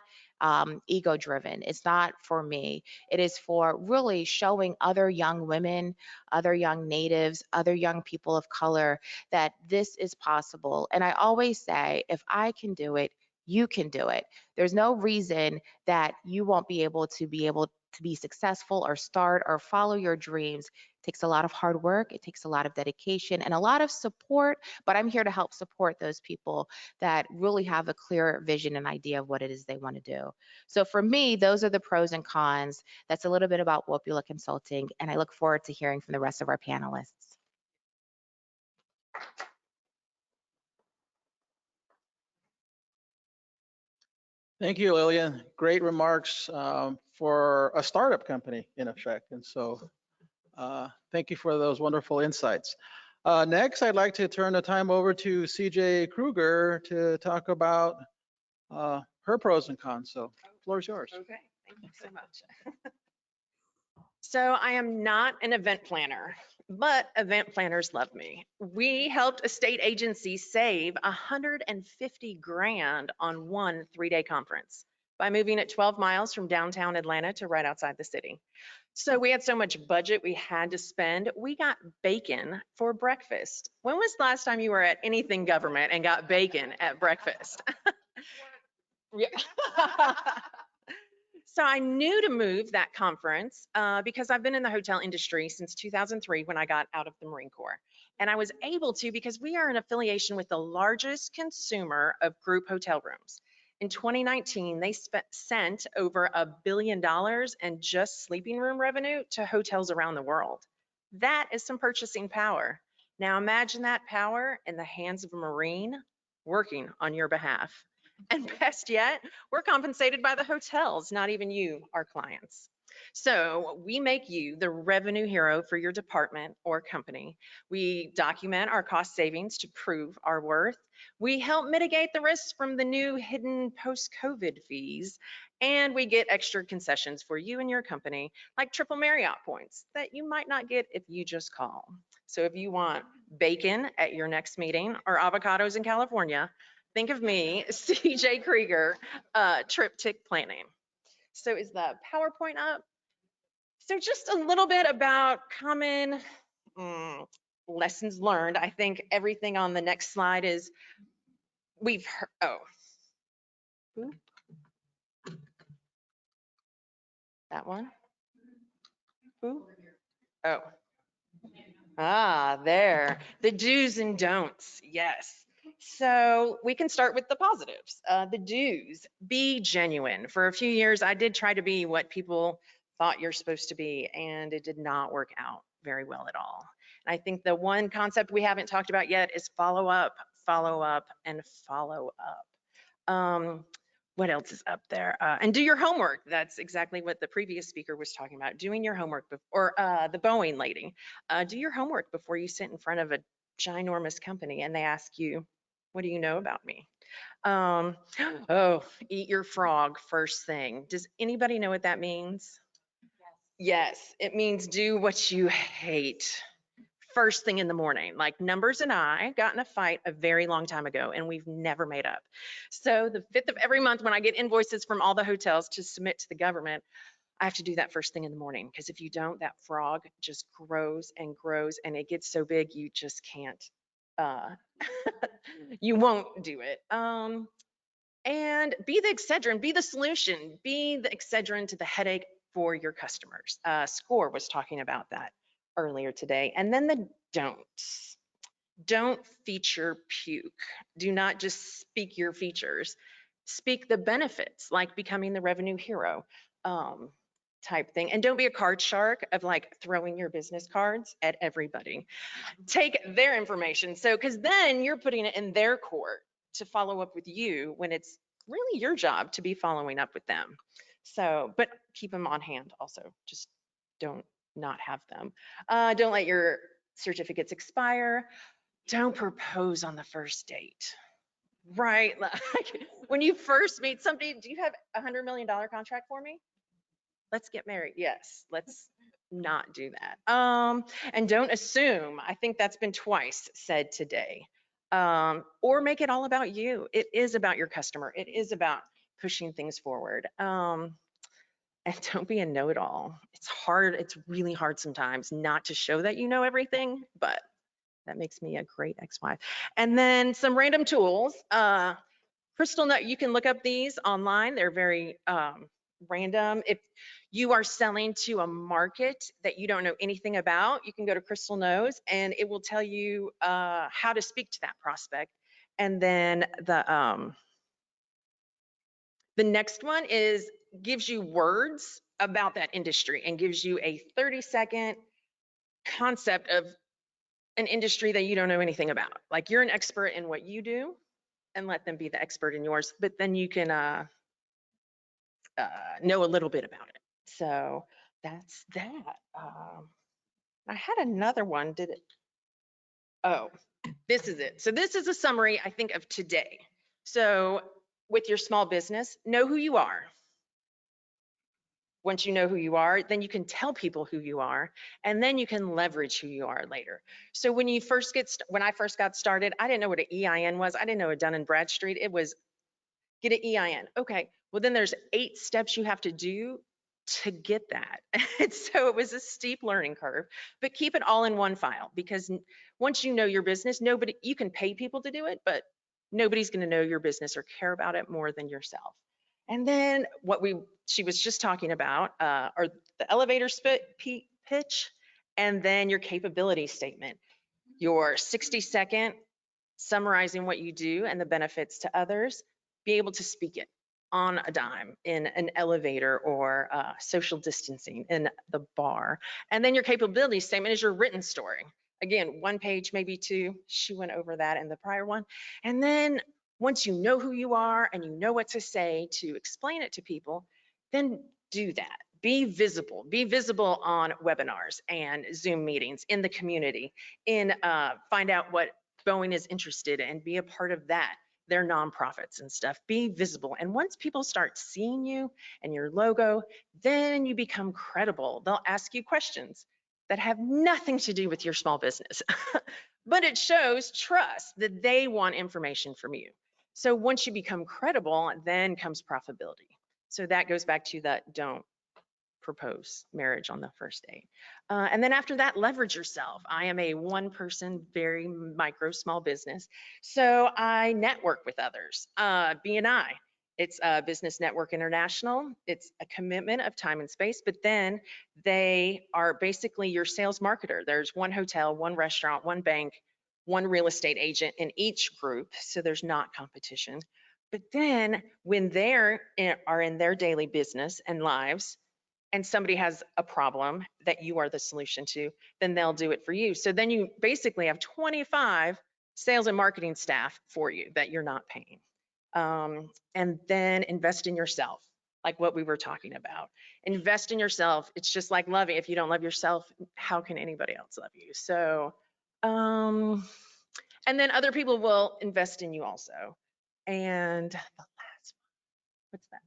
ego driven. It's not for me. It is for really showing other young women, other young natives, other young people of color that this is possible. And I always say, if I can do it, you can do it. There's no reason that you won't be able to be successful or start or follow your dreams. It takes a lot of hard work. It takes a lot of dedication and a lot of support, but I'm here to help support those people that really have a clear vision and idea of what it is they want to do. So for me, those are the pros and cons. That's a little bit about Wopula Consulting, and I look forward to hearing from the rest of our panelists. Thank you, Lillian. Great remarks for a startup company, in effect. And so thank you for those wonderful insights. Next, I'd like to turn the time over to CJ Kruger to talk about her pros and cons. So the floor is yours. Okay, thank you so much. So I am not an event planner, but event planners love me. We helped a state agency save 150 grand on one 3-day conference by moving it 12 miles from downtown Atlanta to right outside the city. So we had so much budget we had to spend. We got bacon for breakfast. When was the last time you were at anything government and got bacon at breakfast? Yeah. So I knew to move that conference because I've been in the hotel industry since 2003 when I got out of the Marine Corps. And I was able to because we are in affiliation with the largest consumer of group hotel rooms. In 2019, they sent over $1 billion in just sleeping room revenue to hotels around the world. That is some purchasing power. Now imagine that power in the hands of a Marine working on your behalf. And best yet, we're compensated by the hotels, not even you, our clients. So we make you the revenue hero for your department or company. We document our cost savings to prove our worth. We help mitigate the risks from the new hidden post-COVID fees. And we get extra concessions for you and your company, like triple Marriott points that you might not get if you just call. So if you want bacon at your next meeting or avocados in California, think of me, CJ Krieger, Triptych Planning. So is the PowerPoint up? So just a little bit about common lessons learned. I think everything on the next slide is we've heard, that one? There, the do's and don'ts, yes. So we can start with the positives. The do's, be genuine. For a few years, I did try to be what people thought you're supposed to be, and it did not work out very well at all. And I think the one concept we haven't talked about yet is follow up, and follow up. What else is up there? And do your homework. That's exactly what the previous speaker was talking about, doing your homework, or the Boeing lady. Do your homework before you sit in front of a ginormous company and they ask you, what do you know about me? Eat your frog first thing. Does anybody know what that means? Yes, it means do what you hate first thing in the morning. Like Numbers and I got in a fight a very long time ago and we've never made up. So the 5th of every month when I get invoices from all the hotels to submit to the government, I have to do that first thing in the morning, because if you don't, that frog just grows and grows and it gets so big you just can't, you won't do it. And be the Excedrin, be the solution, be the Excedrin to the headache for your customers. SCORE was talking about that earlier today. And then the don'ts. Don't feature puke. Do not just speak your features. Speak the benefits, like becoming the revenue hero type thing. And don't be a card shark of like throwing your business cards at everybody. Take their information. So, because then you're putting it in their court to follow up with you when it's really your job to be following up with them. So, but keep them on hand also. Just don't not have them. Don't let your certificates expire. Don't propose on the first date. Right? Like when you first meet somebody, do you have $100 million contract for me? Let's get married. Yes, let's not do that. And don't assume. I think that's been twice said today. Or make it all about you. It is about your customer. It is about pushing things forward. And don't be a know-it-all. It's hard. It's really hard sometimes not to show that you know everything, but that makes me a great ex-wife. And then some random tools. Crystal Nut, you can look up these online. They're very random. If you are selling to a market that you don't know anything about, you can go to Crystal Knows and it will tell you how to speak to that prospect. And then the next one gives you words about that industry and gives you a 30-second concept of an industry that you don't know anything about. Like you're an expert in what you do and let them be the expert in yours, but then you can know a little bit about it. So that's that. I had another one, did it? Oh, this is it. So this is a summary, I think, of today. So with your small business, know who you are. Once you know who you are, then you can tell people who you are, and then you can leverage who you are later. So when I first got started, I didn't know what an EIN was. I didn't know a Dun & Bradstreet. It was get an EIN. Okay, well then there's 8 steps you have to do to get that. And so it was a steep learning curve, but keep it all in one file, because once you know your business, you can pay people to do it, but nobody's going to know your business or care about it more than yourself. And then she was just talking about are the elevator pitch, and then your capability statement, your 60-second summarizing what you do and the benefits to others, be able to speak it on a dime in an elevator or social distancing in the bar. And then your capability statement is your written story. Again, 1 page, maybe 2. She went over that in the prior one. And then once you know who you are and you know what to say to explain it to people, then do that. Be visible on webinars and Zoom meetings in the community, find out what Boeing is interested in, be a part of that, their nonprofits and stuff. Be visible. And once people start seeing you and your logo, then you become credible. They'll ask you questions that have nothing to do with your small business, but it shows trust that they want information from you. So once you become credible, then comes profitability. So that goes back to that don't propose marriage on the first date. And then after that, leverage yourself. I am a one-person, very micro small business. So I network with others. BNI, it's Business Network International. It's a commitment of time and space, but then they are basically your sales marketer. There's one hotel, one restaurant, one bank, one real estate agent in each group. So there's not competition. But then when they are in their daily business and lives, and somebody has a problem that you are the solution to, then they'll do it for you. So then you basically have 25 sales and marketing staff for you that you're not paying. And then invest in yourself, like what we were talking about. Invest in yourself. It's just like loving. If you don't love yourself, how can anybody else love you? So, and then other people will invest in you also. And the last one, what's that?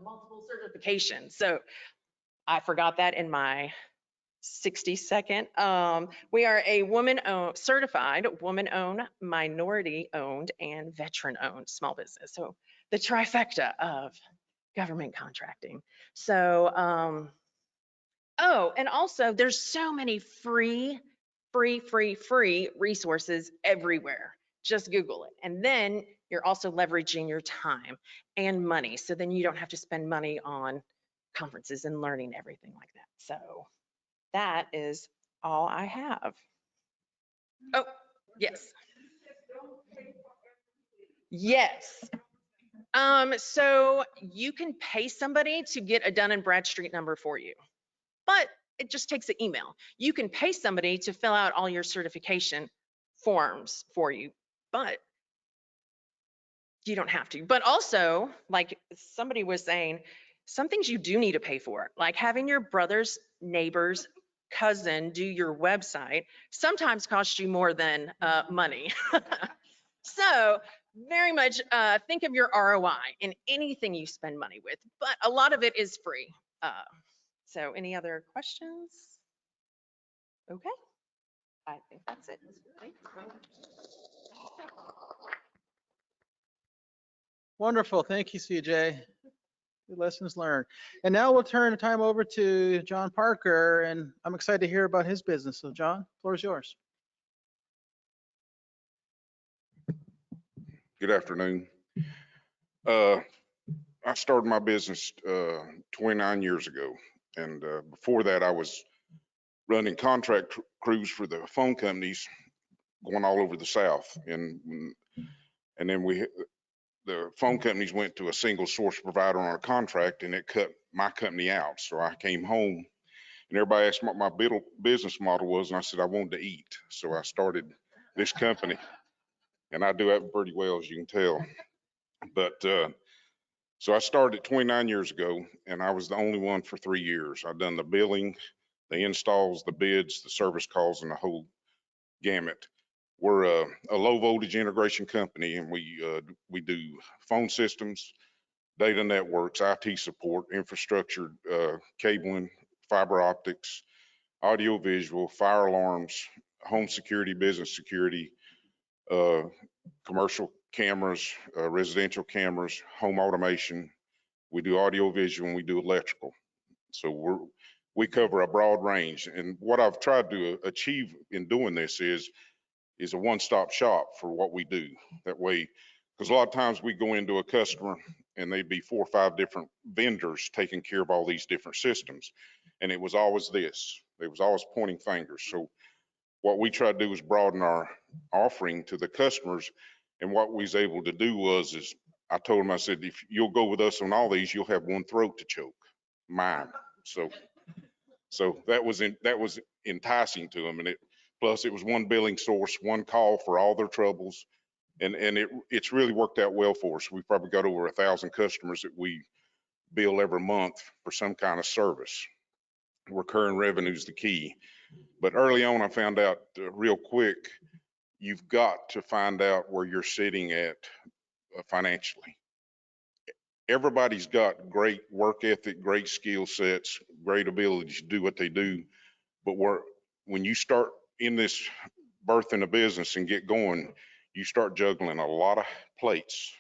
Multiple certifications. So I forgot that in my 60-second. We are a certified woman-owned, minority-owned, and veteran-owned small business. So the trifecta of government contracting. So, oh, and also there's so many free resources everywhere. Just Google it. And then you're also leveraging your time and money. So then you don't have to spend money on conferences and learning everything like that. So that is all I have. Oh, yes. Yes. So you can pay somebody to get a Dun & Bradstreet number for you, but it just takes an email. You can pay somebody to fill out all your certification forms for you, but you don't have to. But also, like somebody was saying, some things you do need to pay for, like having your brother's neighbor's cousin do your website sometimes costs you more than money. So very much think of your ROI in anything you spend money with, but a lot of it is free. So any other questions? Okay, I think that's it. Wonderful. Thank you, CJ. Good lessons learned. And now we'll turn the time over to John Parker, and I'm excited to hear about his business. So John, floor is yours. Good afternoon. I started my business 29 years ago. And before that, I was running contract crews for the phone companies going all over the South. And then the phone companies went to a single source provider on a contract, and it cut my company out. So I came home and everybody asked what my business model was. And I said, I wanted to eat. So I started this company, and I do that pretty well, as you can tell. But so I started 29 years ago, and I was the only one for 3 years. I've done the billing, the installs, the bids, the service calls, and the whole gamut. We're a low voltage integration company, and we do phone systems, data networks, IT support, infrastructure, cabling, fiber optics, audio visual, fire alarms, home security, business security, commercial cameras, residential cameras, home automation. We do audio visual, and we do electrical. So we cover a broad range. And what I've tried to achieve in doing this is a one-stop shop for what we do. That way, because a lot of times we go into a customer and they'd be 4 or 5 different vendors taking care of all these different systems. And it was always this. It was always pointing fingers. So what we try to do is broaden our offering to the customers. And what we was able to do is I told them, I said, if you'll go with us on all these, you'll have one throat to choke, mine. So that was enticing to them. And plus it was one billing source, one call for all their troubles. And it's really worked out well for us. We've probably got over 1,000 customers that we bill every month for some kind of service. Recurring revenue is the key. But early on, I found out real quick, you've got to find out where you're sitting at financially. Everybody's got great work ethic, great skill sets, great ability to do what they do. But when you start in this birth in a business and get going, you start juggling a lot of plates.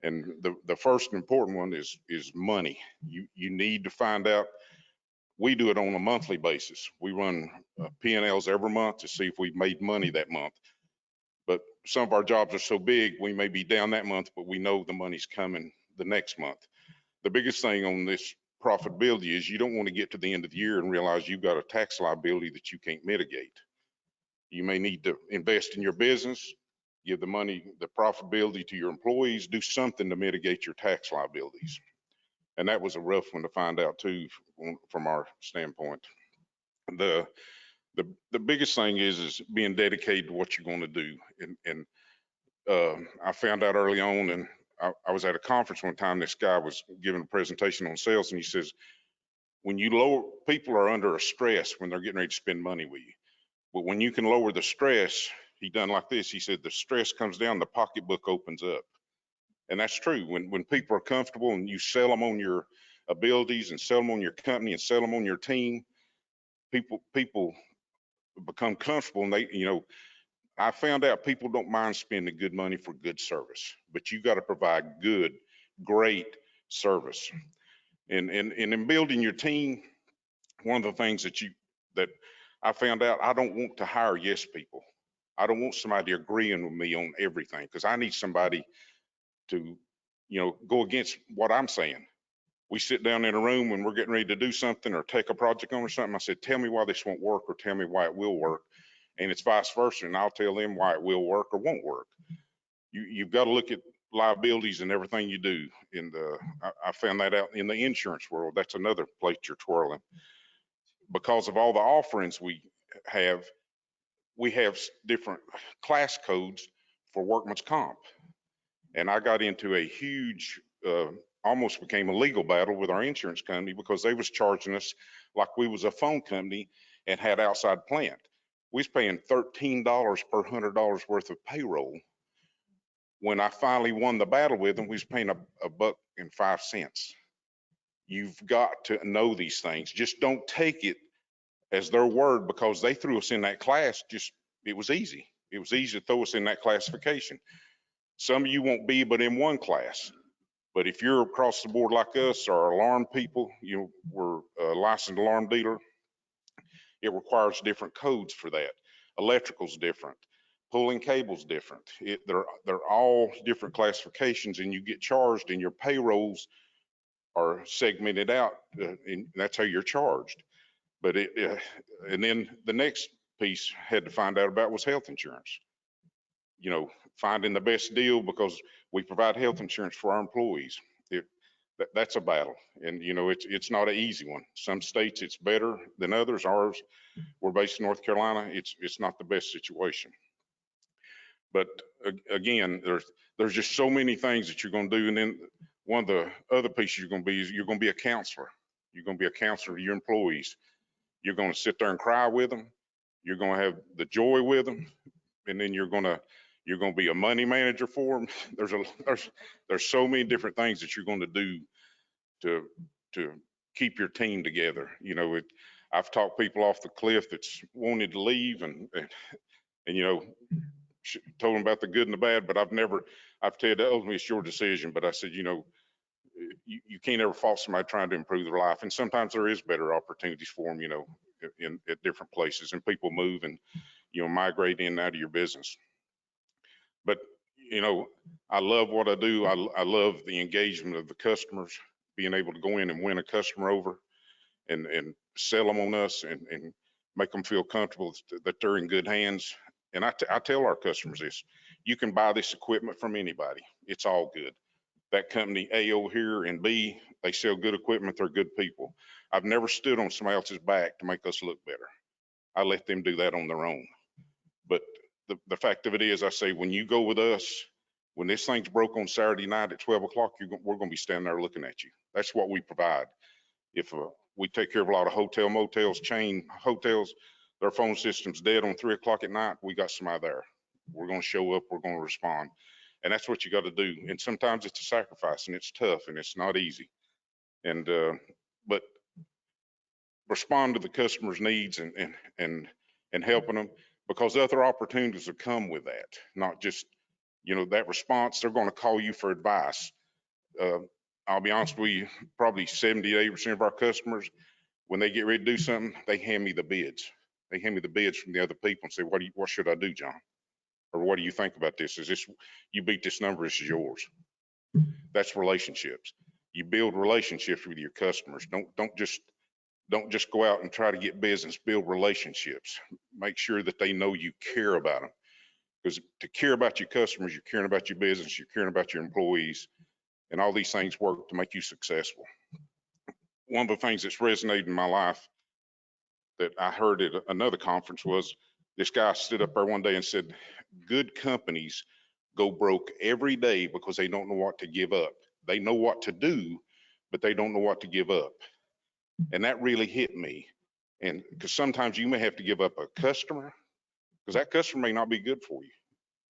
And the first important one is money. You need to find out. We do it on a monthly basis. We run P&Ls every month to see if we've made money that month. But some of our jobs are so big, we may be down that month, but we know the money's coming the next month. The biggest thing on this profitability is you don't want to get to the end of the year and realize you've got a tax liability that you can't mitigate. You may need to invest in your business, give the money, the profitability to your employees, do something to mitigate your tax liabilities. And that was a rough one to find out too, from our standpoint. The biggest thing is being dedicated to what you're going to do. And I found out early on, and I was at a conference one time, this guy was giving a presentation on sales, and he says, when you lower, people are under a stress when they're getting ready to spend money with you. But when you can lower the stress, he done like this, he said, the stress comes down, the pocketbook opens up. And that's true. When people are comfortable and you sell them on your abilities and sell them on your company and sell them on your team, people become comfortable. And I found out people don't mind spending good money for good service, but you got to provide good, great service. And in building your team, one of the things that I found out, I don't want to hire yes people. I don't want somebody agreeing with me on everything, because I need somebody to, go against what I'm saying. We sit down in a room when we're getting ready to do something or take a project on or something. I said, tell me why this won't work, or tell me why it will work. And it's vice versa. And I'll tell them why it will work or won't work. You've got to look at liabilities in everything you do. And I found that out in the insurance world. That's another plate you're twirling. Because of all the offerings we have different class codes for workman's comp. And I got into a huge, almost became a legal battle with our insurance company, because they was charging us like we was a phone company and had outside plant. We was paying $13 per $100 worth of payroll. When I finally won the battle with them, we was paying $1.05. You've got to know these things. Just don't take it as their word, because they threw us in that class. It was easy. It was easy to throw us in that classification. Some of you won't be but in one class. But if you're across the board like us, or alarm people, we're a licensed alarm dealer, it requires different codes for that. Electrical's different. Pulling cable's different. They're all different classifications, and you get charged, and your payrolls are segmented out, and that's how you're charged. But and then the next piece had to find out about was health insurance. Finding the best deal, because we provide health insurance for our employees. That's a battle, and it's not an easy one. Some states it's better than others. Ours, we're based in North Carolina. It's not the best situation. But again, there's just so many things that you're going to do, and then one of the other pieces you're going to be is you're going to be a counselor. You're going to be a counselor to your employees. You're going to sit there and cry with them. You're going to have the joy with them, and then you're going to be a money manager for them. There's so many different things that you're going to do to keep your team together. I've talked people off the cliff that's wanted to leave, and told them about the good and the bad, but I've told ultimately it's your decision. But I said, you can't ever fault somebody trying to improve their life. And sometimes there is better opportunities for them, at different places, and people move and, migrate in and out of your business. But, I love what I do. I love the engagement of the customers, being able to go in and win a customer over and sell them on us and make them feel comfortable that they're in good hands. And I tell our customers this: you can buy this equipment from anybody. It's all good. That company A over here and B, they sell good equipment. They're good people. I've never stood on somebody else's back to make us look better. I let them do that on their own. But the fact of it is, I say, when you go with us, when this thing's broke on Saturday night at 12 o'clock, we're going to be standing there looking at you. That's what we provide. If we take care of a lot of hotel motels, chain hotels, their phone system's dead on 3 o'clock at night, we got somebody there. We're going to show up, we're going to respond. And that's what you got to do. And sometimes it's a sacrifice, and it's tough, and it's not easy. And but respond to the customer's needs and helping them, because other opportunities will come with that. Not just, that response. They're going to call you for advice. I'll be honest with you, probably 70 to 80% of our customers, when they get ready to do something, they hand me the bids. They hand me the bids from the other people and say, what should I do, John? Or what do you think about this? Is this, you beat this number, this is yours. That's relationships. You build relationships with your customers. Don't just go out and try to get business. Build relationships. Make sure that they know you care about them. Because to care about your customers, you're caring about your business, you're caring about your employees, and all these things work to make you successful. One of the things that's resonated in my life that I heard at another conference was this guy stood up there one day and said, good companies go broke every day because they don't know what to give up. They know what to do, but they don't know what to give up. And that really hit me. And because sometimes you may have to give up a customer, because that customer may not be good for you.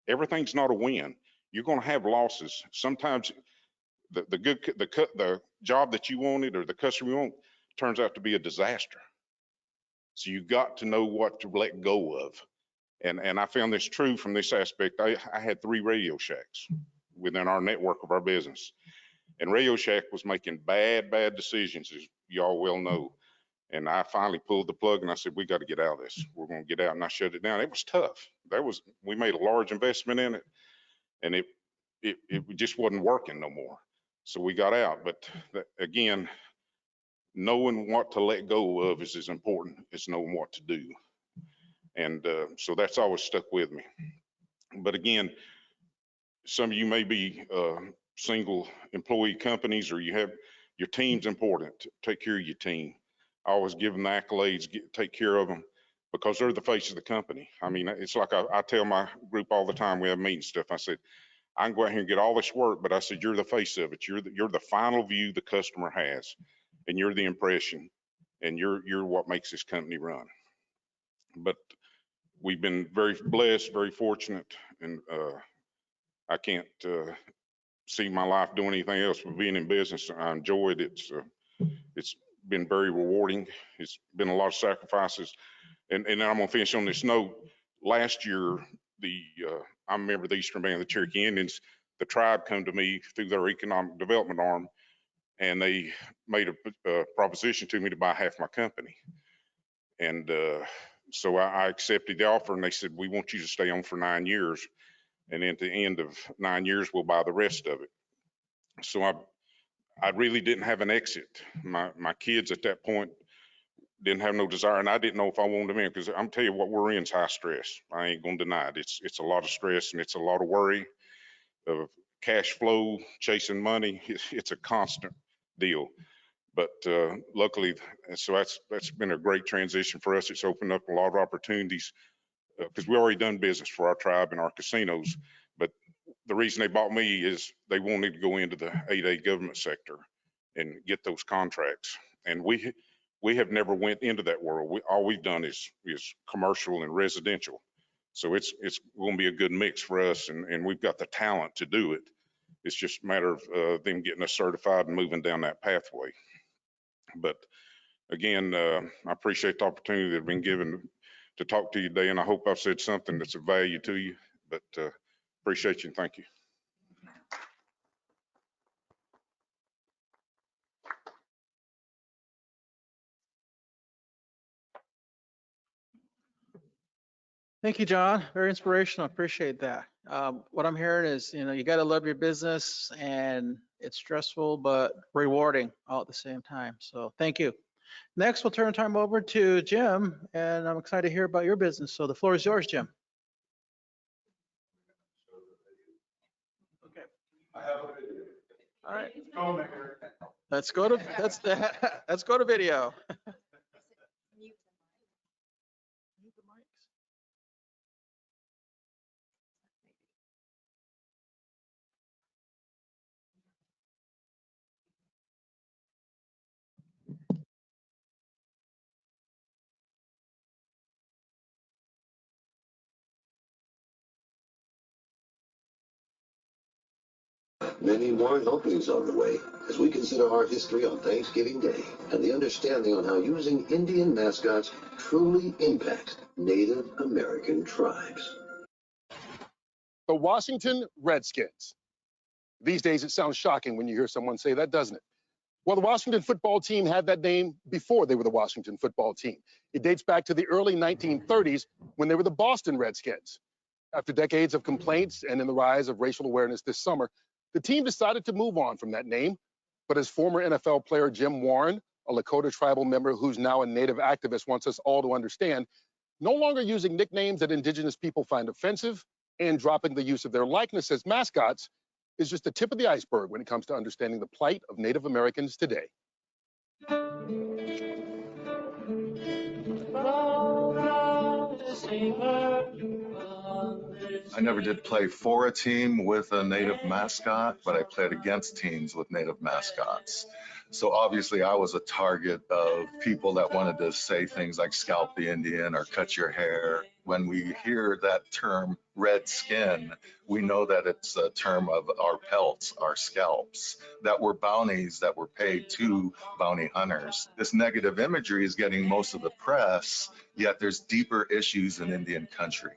Everything's not a win. You're going to have losses. Sometimes the job that you wanted or the customer you want turns out to be a disaster. So you got to know what to let go of. And I found this true from this aspect. I had 3 Radio Shacks within our network of our business. And Radio Shack was making bad decisions, as y'all well know. And I finally pulled the plug and I said, we got to get out of this. We're going to get out. And I shut it down. It was tough. We made a large investment in it, and it just wasn't working no more. So we got out. But again, knowing what to let go of is as important as knowing what to do. And so that's always stuck with me. But again, some of you may be single employee companies, or you have your team's important. Take care of your team. I always give them the accolades, take care of them, because they're the face of the company. I mean, it's like I tell my group all the time, we have meetings stuff. I said, I can go out here and get all this work, but I said, you're the face of it. You're the final view the customer has, and you're the impression, and you're what makes this company run. But we've been very blessed, very fortunate, and I can't see my life doing anything else but being in business. I enjoyed it. It's been very rewarding. It's been a lot of sacrifices. And I'm gonna finish on this note. Last year, I remember the Eastern Band of the Cherokee Indians, the tribe come to me through their economic development arm, and they made a proposition to me to buy half my company. And so I accepted the offer, and they said, we want you to stay on for 9 years. And at the end of 9 years, we'll buy the rest of it. So I really didn't have an exit. My kids at that point didn't have no desire, and I didn't know if I wanted them in, because I'm telling you what we're in is high stress. I ain't gonna deny it. It's a lot of stress, and it's a lot of worry of cash flow, chasing money. It's a constant deal. But luckily, so that's been a great transition for us. It's opened up a lot of opportunities because we already done business for our tribe and our casinos. But the reason they bought me is they wanted to go into the 8A government sector and get those contracts. And we have never went into that world. All we've done is commercial and residential. So it's going to be a good mix for us, and we've got the talent to do it. It's just a matter of them getting us certified and moving down that pathway. But again, I appreciate the opportunity that has been given to talk to you today, and I hope I've said something that's of value to you, but appreciate you and thank you. Thank you, John. Very inspirational. Appreciate that. What I'm hearing is, you got to love your business, and it's stressful but rewarding all at the same time. So thank you. Next, we'll turn time over to Jim, and I'm excited to hear about your business. So the floor is yours, Jim. Okay. All right. Let's go to video. Many more helpings on the way as we consider our history on Thanksgiving Day and the understanding on how using Indian mascots truly impacts Native American tribes. The Washington Redskins. These days, it sounds shocking when you hear someone say that, doesn't it? Well, the Washington football team had that name before they were the Washington football team. It dates back to the early 1930s when they were the Boston Redskins. After decades of complaints and in the rise of racial awareness this summer, the team decided to move on from that name. But as former NFL player Jim Warren, a Lakota tribal member who's now a Native activist, wants us all to understand, no longer using nicknames that Indigenous people find offensive and dropping the use of their likeness as mascots is just the tip of the iceberg when it comes to understanding the plight of Native Americans today. I never did play for a team with a Native mascot, but I played against teams with Native mascots. So obviously I was a target of people that wanted to say things like scalp the Indian or cut your hair. When we hear that term red skin, we know that it's a term of our pelts, our scalps, that were bounties that were paid to bounty hunters. This negative imagery is getting most of the press, yet there's deeper issues in Indian country.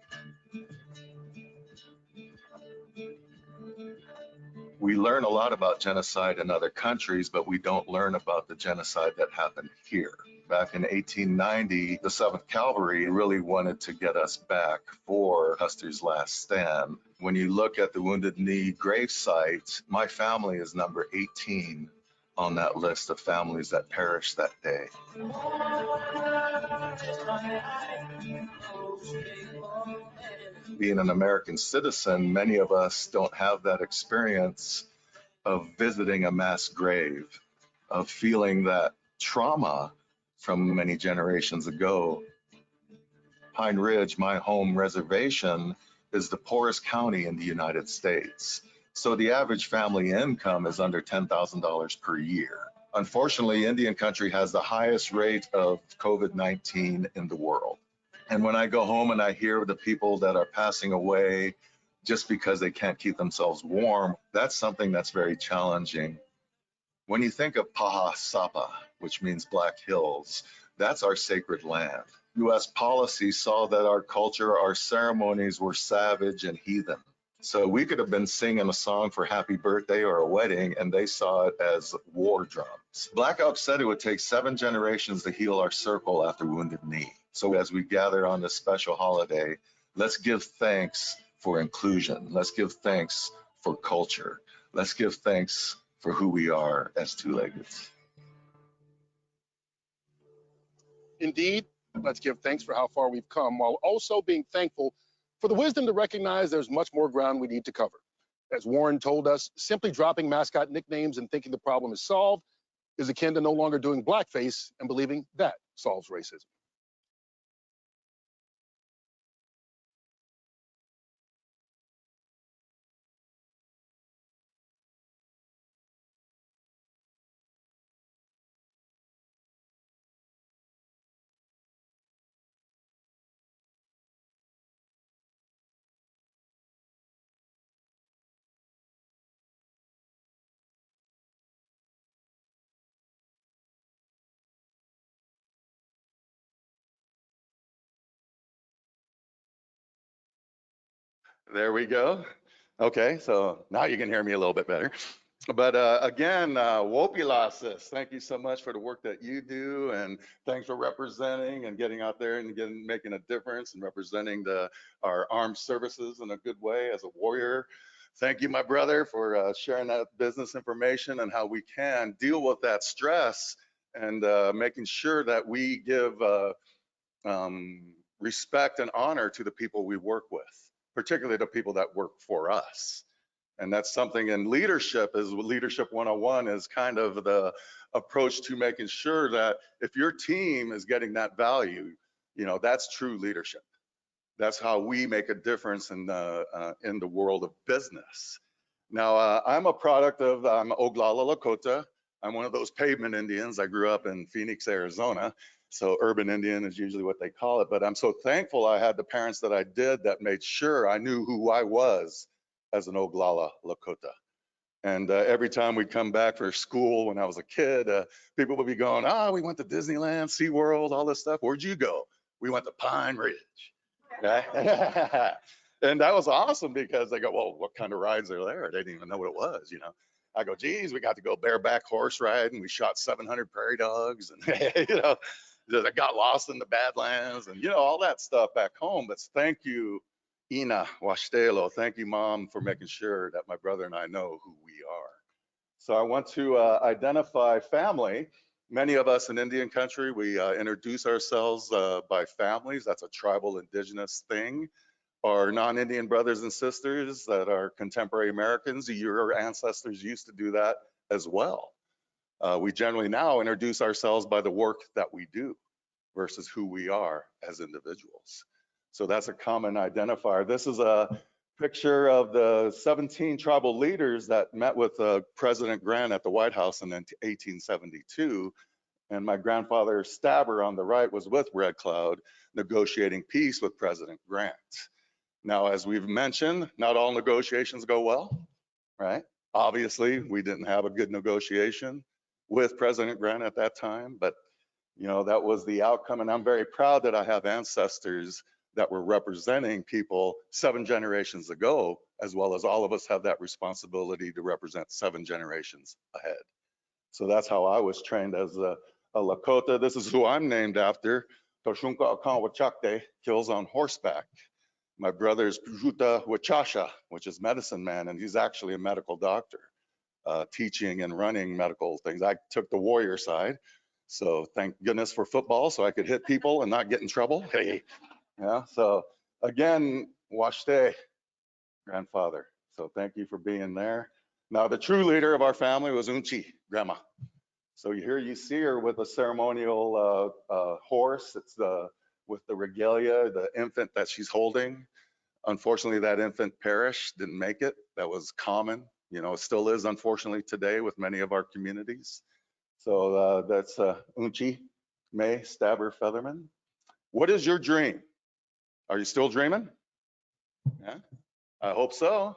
We learn a lot about genocide in other countries, but we don't learn about the genocide that happened here. Back in 1890, the 7th Cavalry really wanted to get us back for Custer's last stand. When you look at the Wounded Knee grave site, my family is number 18 on that list of families that perished that day. Being an American citizen, many of us don't have that experience of visiting a mass grave, of feeling that trauma from many generations ago. Pine Ridge, my home reservation, is the poorest county in the United States. So the average family income is under $10,000 per year. Unfortunately, Indian country has the highest rate of COVID-19 in the world. And when I go home and I hear the people that are passing away just because they can't keep themselves warm, that's something that's very challenging. When you think of Paha Sapa, which means Black Hills, that's our sacred land. US policy saw that our culture, our ceremonies were savage and heathen. So we could have been singing a song for happy birthday or a wedding, and they saw it as war drums. Black Elk said it would take 7 generations to heal our circle after Wounded Knee. So as we gather on this special holiday, let's give thanks for inclusion. Let's give thanks for culture. Let's give thanks for who we are as two-leggeds. Indeed, let's give thanks for how far we've come while also being thankful for the wisdom to recognize there's much more ground we need to cover. As Warren told us, simply dropping mascot nicknames and thinking the problem is solved is akin to no longer doing blackface and believing that solves racism. There we go. Okay, so now you can hear me a little bit better. But again, Wopilasis, thank you so much for the work that you do, and thanks for representing and getting out there and making a difference and representing our armed services in a good way as a warrior. Thank you, my brother, for sharing that business information and how we can deal with that stress and making sure that we give respect and honor to the people we work with, particularly the people that work for us. And that's something in leadership, is Leadership 101 is kind of the approach to making sure that if your team is getting that value, you know, that's true leadership. That's how we make a difference in the world of business. Now, I'm a product of Oglala Lakota. I'm one of those pavement Indians. I grew up in Phoenix, Arizona. So urban Indian is usually what they call it. But I'm so thankful I had the parents that I did that made sure I knew who I was as an Oglala Lakota. And every time we'd come back for school when I was a kid, people would be going, we went to Disneyland, SeaWorld, all this stuff. Where'd you go? We went to Pine Ridge. Okay? And that was awesome because they go, well, what kind of rides are there? They didn't even know what it was, you know. I go, geez, we got to go bareback horse riding. We shot 700 prairie dogs, and you know, I got lost in the Badlands, and you know, all that stuff back home. But thank you, Ina Washtelo. Thank you, Mom, for making sure that my brother and I know who we are. So I want to identify family. Many of us in Indian country, we introduce ourselves by families. That's a tribal indigenous thing. Our non-Indian brothers and sisters that are contemporary Americans, your ancestors used to do that as well. We generally now introduce ourselves by the work that we do versus who we are as individuals. So that's a common identifier. This is a picture of the 17 tribal leaders that met with President Grant at the White House in 1872. And my grandfather Stabber on the right was with Red Cloud negotiating peace with President Grant. Now, as we've mentioned, not all negotiations go well, right? Obviously, we didn't have a good negotiation with President Grant at that time, but you know, that was the outcome. And I'm very proud that I have ancestors that were representing people 7 generations ago, as well as all of us have that responsibility to represent 7 generations ahead. So that's how I was trained as a Lakota. This is who I'm named after. Toshunka Akan Wachakte, kills on horseback. My brother's Pujuta Wachasha, which is medicine man, and he's actually a medical doctor, teaching and running medical things. I took the warrior side, so thank goodness for football, so I could hit people and not get in trouble. Hey, yeah. So again, Washte, grandfather. So thank you for being there. Now the true leader of our family was Unchi, grandma. So here you see her with a ceremonial horse. It's with the regalia, the infant that she's holding. Unfortunately, that infant perished, didn't make it. That was common. You know, it still is, unfortunately, today with many of our communities. So that's Unchi May Stabber Featherman. What is your dream? Are you still dreaming? Yeah, I hope so.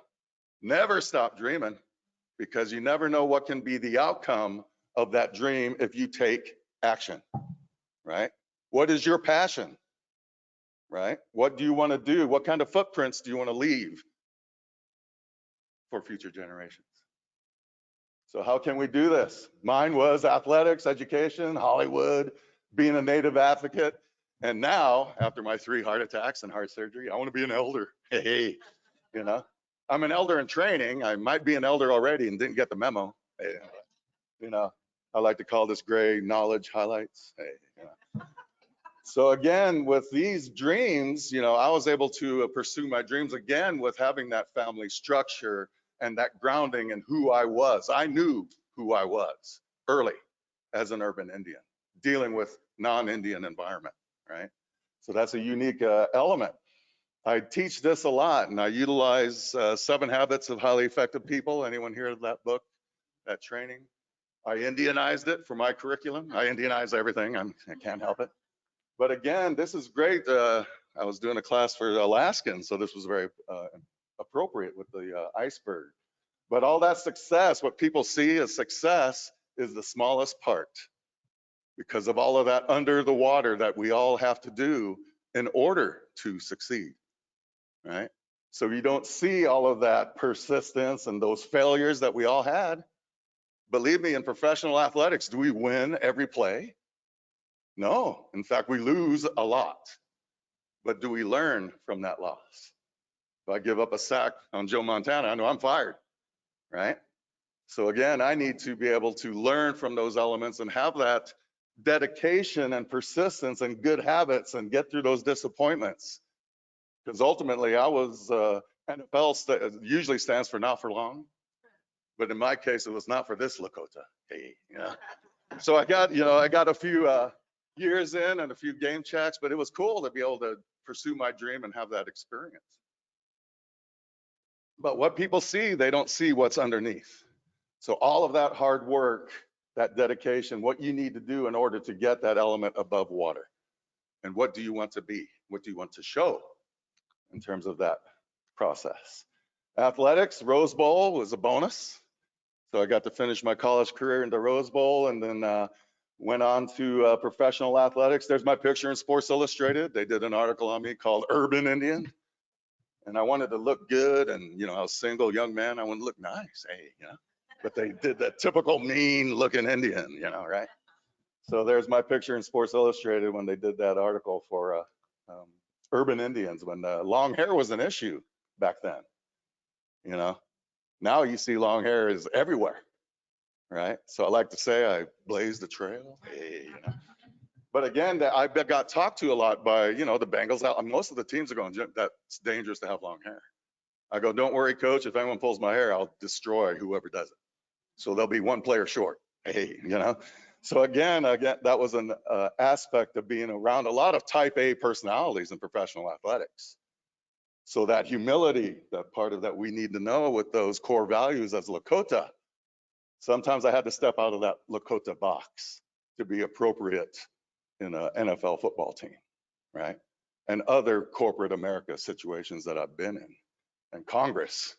Never stop dreaming, because you never know what can be the outcome of that dream if you take action, right? What is your passion, right? What do you want to do? What kind of footprints do you want to leave? for future generations. So how can we do this? Mine was athletics, education, Hollywood, being a Native advocate. And now, after my 3 heart attacks and heart surgery, I want to be an elder. Hey, you know, I'm an elder in training. I might be an elder already and didn't get the memo. Hey, you know, I like to call this gray knowledge highlights. Hey, you know. So again, with these dreams, you know, I was able to pursue my dreams again with having that family structure and that grounding in who I was. I knew who I was early as an urban Indian, dealing with non-Indian environment, right? So that's a unique element. I teach this a lot, and I utilize 7 Habits of Highly Effective People. Anyone hear of that book, that training? I Indianized it for my curriculum. I Indianize everything. I can't help it. But again, this is great. I was doing a class for Alaskans, so this was very appropriate with the iceberg. But all that success, what people see as success, is the smallest part because of all of that under the water that we all have to do in order to succeed, right? So you don't see all of that persistence and those failures that we all had. Believe me, in professional athletics, do we win every play? No, in fact, we lose a lot. But do we learn from that loss? If I give up a sack on Joe Montana, I know I'm fired, right? So again, I need to be able to learn from those elements and have that dedication and persistence and good habits and get through those disappointments. Because ultimately, I was, NFL usually stands for not for long. But in my case, it was not for this Lakota. Hey, yeah. So I got a few years in and a few game checks, but it was cool to be able to pursue my dream and have that experience. But what people see, they don't see what's underneath. So all of that hard work, that dedication, what you need to do in order to get that element above water. And what do you want to be? What do you want to show in terms of that process? Athletics, Rose Bowl was a bonus. So I got to finish my college career in the Rose Bowl and then went on to professional athletics. There's my picture in Sports Illustrated. They did an article on me called Urban Indian. And I wanted to look good and, you know, I was a single young man. I wanted to look nice, hey, you know. But they did that typical mean looking Indian, you know, right? So there's my picture in Sports Illustrated when they did that article for urban Indians when long hair was an issue back then, you know. Now you see long hair is everywhere, right? So I like to say I blazed the trail, hey, you know. But again, I got talked to a lot by, you know, the Bengals. Most of the teams are going, that's dangerous to have long hair. I go, don't worry, coach. If anyone pulls my hair, I'll destroy whoever does it. So there'll be 1 player short, hey, you know. So again, that was an aspect of being around a lot of type A personalities in professional athletics. So that humility, that part of that we need to know with those core values as Lakota. Sometimes I had to step out of that Lakota box to be appropriate in an NFL football team, right? And other corporate America situations that I've been in, and Congress.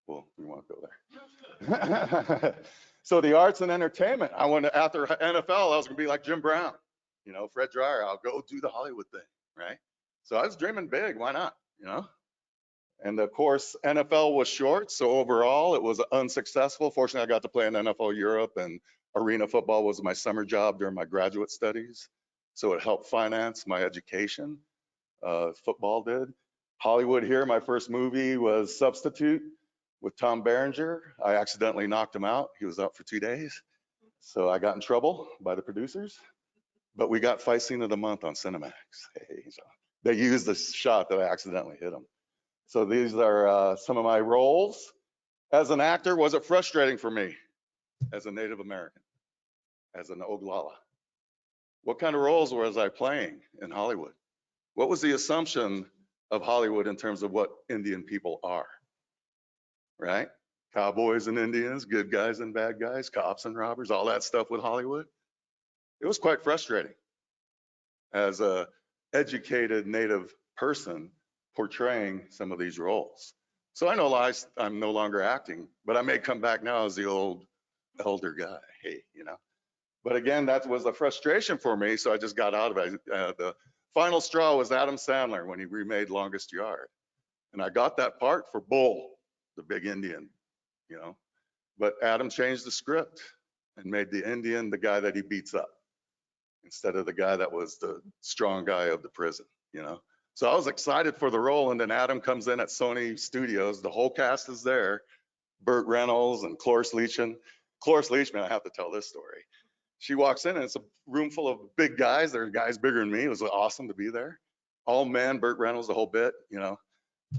Well, we won't go there. So the arts and entertainment, I wanted, after NFL, I was gonna be like Jim Brown, you know, Fred Dreyer, I'll go do the Hollywood thing, right? So I was dreaming big, why not, you know? And of course, NFL was short, so overall it was unsuccessful. Fortunately, I got to play in NFL Europe, and arena football was my summer job during my graduate studies. So it helped finance my education, football did. Hollywood here, my first movie was Substitute with Tom Berenger. I accidentally knocked him out. He was out for 2 days. So I got in trouble by the producers, but we got Fight Scene of the Month on Cinemax. Hey, so they used the shot that I accidentally hit him. So these are some of my roles. As an actor, was it frustrating for me as a Native American, as an Oglala? What kind of roles was I playing in Hollywood? What was the assumption of Hollywood in terms of what Indian people are, right? Cowboys and Indians, good guys and bad guys, cops and robbers, all that stuff with Hollywood. It was quite frustrating as a educated Native person portraying some of these roles. So I know I'm no longer acting, but I may come back now as the old elder guy, hey, you know. But again, that was a frustration for me, so I just got out of it. The final straw was Adam Sandler when he remade Longest Yard. And I got that part for Bull, the big Indian you know. But Adam changed the script and made the Indian the guy that he beats up instead of the guy that was the strong guy of the prison, you know. So I was excited for the role, and then Adam comes in at Sony Studios. The whole cast is there. Burt Reynolds and Cloris Leachman. Cloris Leachman, I have to tell this story. She walks in and it's a room full of big guys. There are guys bigger than me. It was awesome to be there. All men, Burt Reynolds, the whole bit, you know.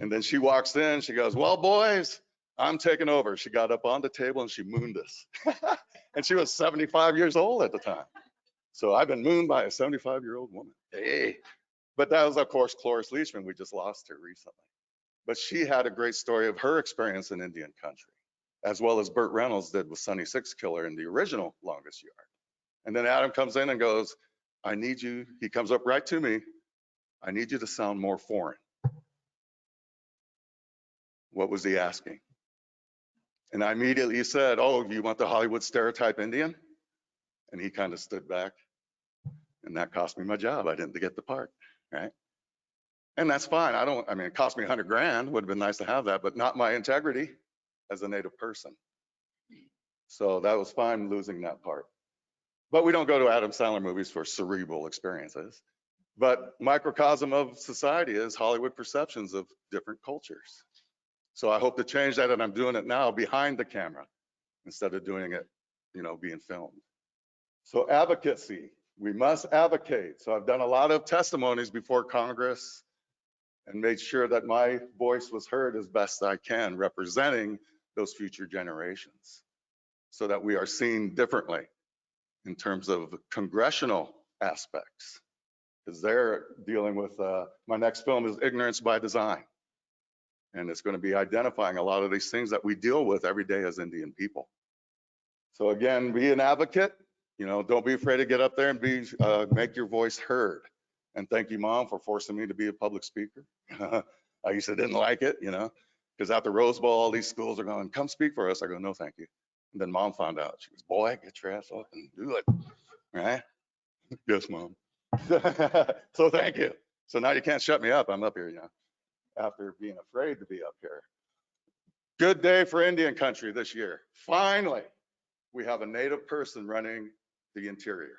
And then she walks in, she goes, well, boys, I'm taking over. She got up on the table and she mooned us. And she was 75 years old at the time. So I've been mooned by a 75-year-old woman. Hey. But that was, of course, Cloris Leachman. We just lost her recently. But she had a great story of her experience in Indian country, as well as Burt Reynolds did with Sonny Six Killer in the original Longest Yard. And then Adam comes in and goes, I need you, he comes up right to me, I need you to sound more foreign. What was he asking? And I immediately said, oh, you want the Hollywood stereotype Indian? And he kind of stood back. And that cost me my job. I didn't get the part, right? And that's fine. I mean, it cost me $100,000. Would have been nice to have that, but not my integrity as a Native person. So that was fine losing that part. But we don't go to Adam Sandler movies for cerebral experiences. But microcosm of society is Hollywood perceptions of different cultures. So I hope to change that, and I'm doing it now behind the camera instead of doing it, you know, being filmed. So advocacy, we must advocate. So I've done a lot of testimonies before Congress and made sure that my voice was heard as best I can, representing those future generations so that we are seen differently in terms of congressional aspects, because they're dealing with, my next film is Ignorance by Design. And it's going to be identifying a lot of these things that we deal with every day as Indian people. So again, be an advocate, you know, don't be afraid to get up there and make your voice heard. And thank you, Mom, for forcing me to be a public speaker. I used to didn't like it, you know, because after Rose Bowl, all these schools are going, come speak for us. I go, no, thank you. And then Mom found out. She goes, boy, get your ass up and do it, right? Yes, Mom. So thank you. So now you can't shut me up. I'm up here, you know, after being afraid to be up here. Good day for Indian country this year. Finally, we have a Native person running the interior.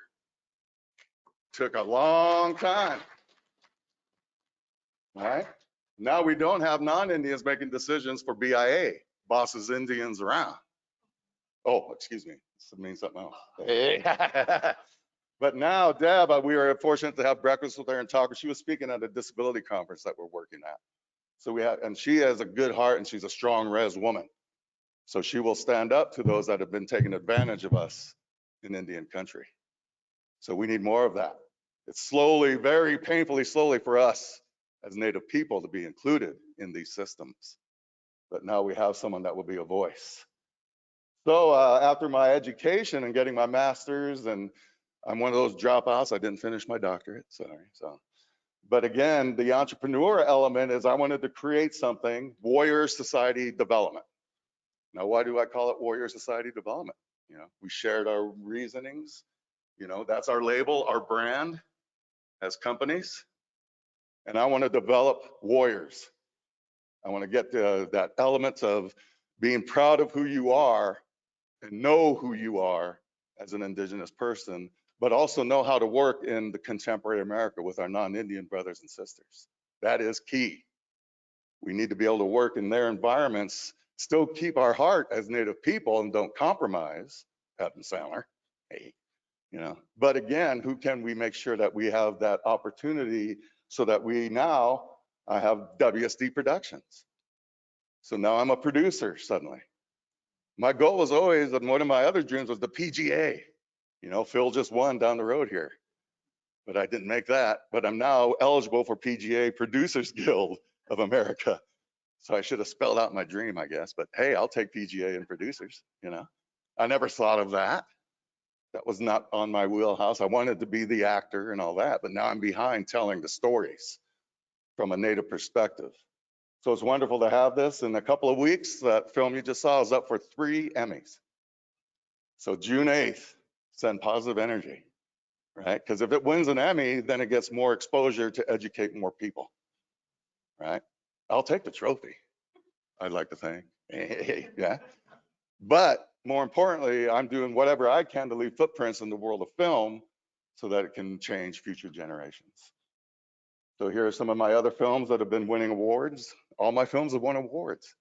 Took a long time. All right. Now we don't have non-Indians making decisions for BIA, bosses Indians around. Oh, excuse me. This means something else. Hey. But now, Deb, we were fortunate to have breakfast with her and talk. She was speaking at a disability conference that we're working at. So and she has a good heart and she's a strong res woman. So she will stand up to those that have been taking advantage of us in Indian country. So we need more of that. It's slowly, very painfully slowly for us as Native people to be included in these systems. But now we have someone that will be a voice. So after my education and getting my master's, and I'm one of those dropouts, I didn't finish my doctorate, sorry. But again, the entrepreneur element is I wanted to create something, warrior society development. Now, why do I call it warrior society development? You know, we shared our reasonings. You know, that's our label, our brand as companies. And I want to develop warriors. I want to get that element of being proud of who you are and know who you are as an Indigenous person, but also know how to work in the contemporary America with our non-Indian brothers and sisters. That is key. We need to be able to work in their environments, still keep our heart as Native people and don't compromise, Adam Sandler, hey, you know. But again, who can we make sure that we have that opportunity so that we now, I have WSD Productions. So now I'm a producer suddenly. My goal was always, and one of my other dreams was the PGA. You know, Phil just won down the road here, but I didn't make that. But I'm now eligible for PGA Producers Guild of America. So I should have spelled out my dream, I guess. But hey, I'll take PGA and producers, you know. I never thought of that. That was not on my wheelhouse. I wanted to be the actor and all that, but now I'm behind telling the stories from a Native perspective. So it's wonderful to have this. In a couple of weeks, that film you just saw is up for 3 Emmys. So June 8th, send positive energy, right? Because if it wins an Emmy, then it gets more exposure to educate more people, right? I'll take the trophy, I'd like to think. Yeah. But more importantly, I'm doing whatever I can to leave footprints in the world of film so that it can change future generations. So here are some of my other films that have been winning awards. All my films have won awards.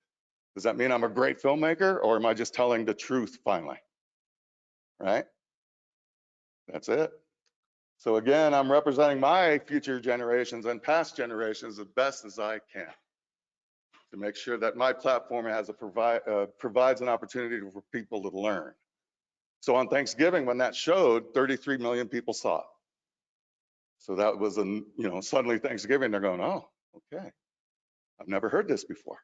Does that mean I'm a great filmmaker, or am I just telling the truth finally? Right? That's it. So again, I'm representing my future generations and past generations as best as I can to make sure that my platform has provides an opportunity for people to learn. So on Thanksgiving, when that showed, 33 million people saw it. So that was suddenly Thanksgiving, they're going, oh, okay, I've never heard this before.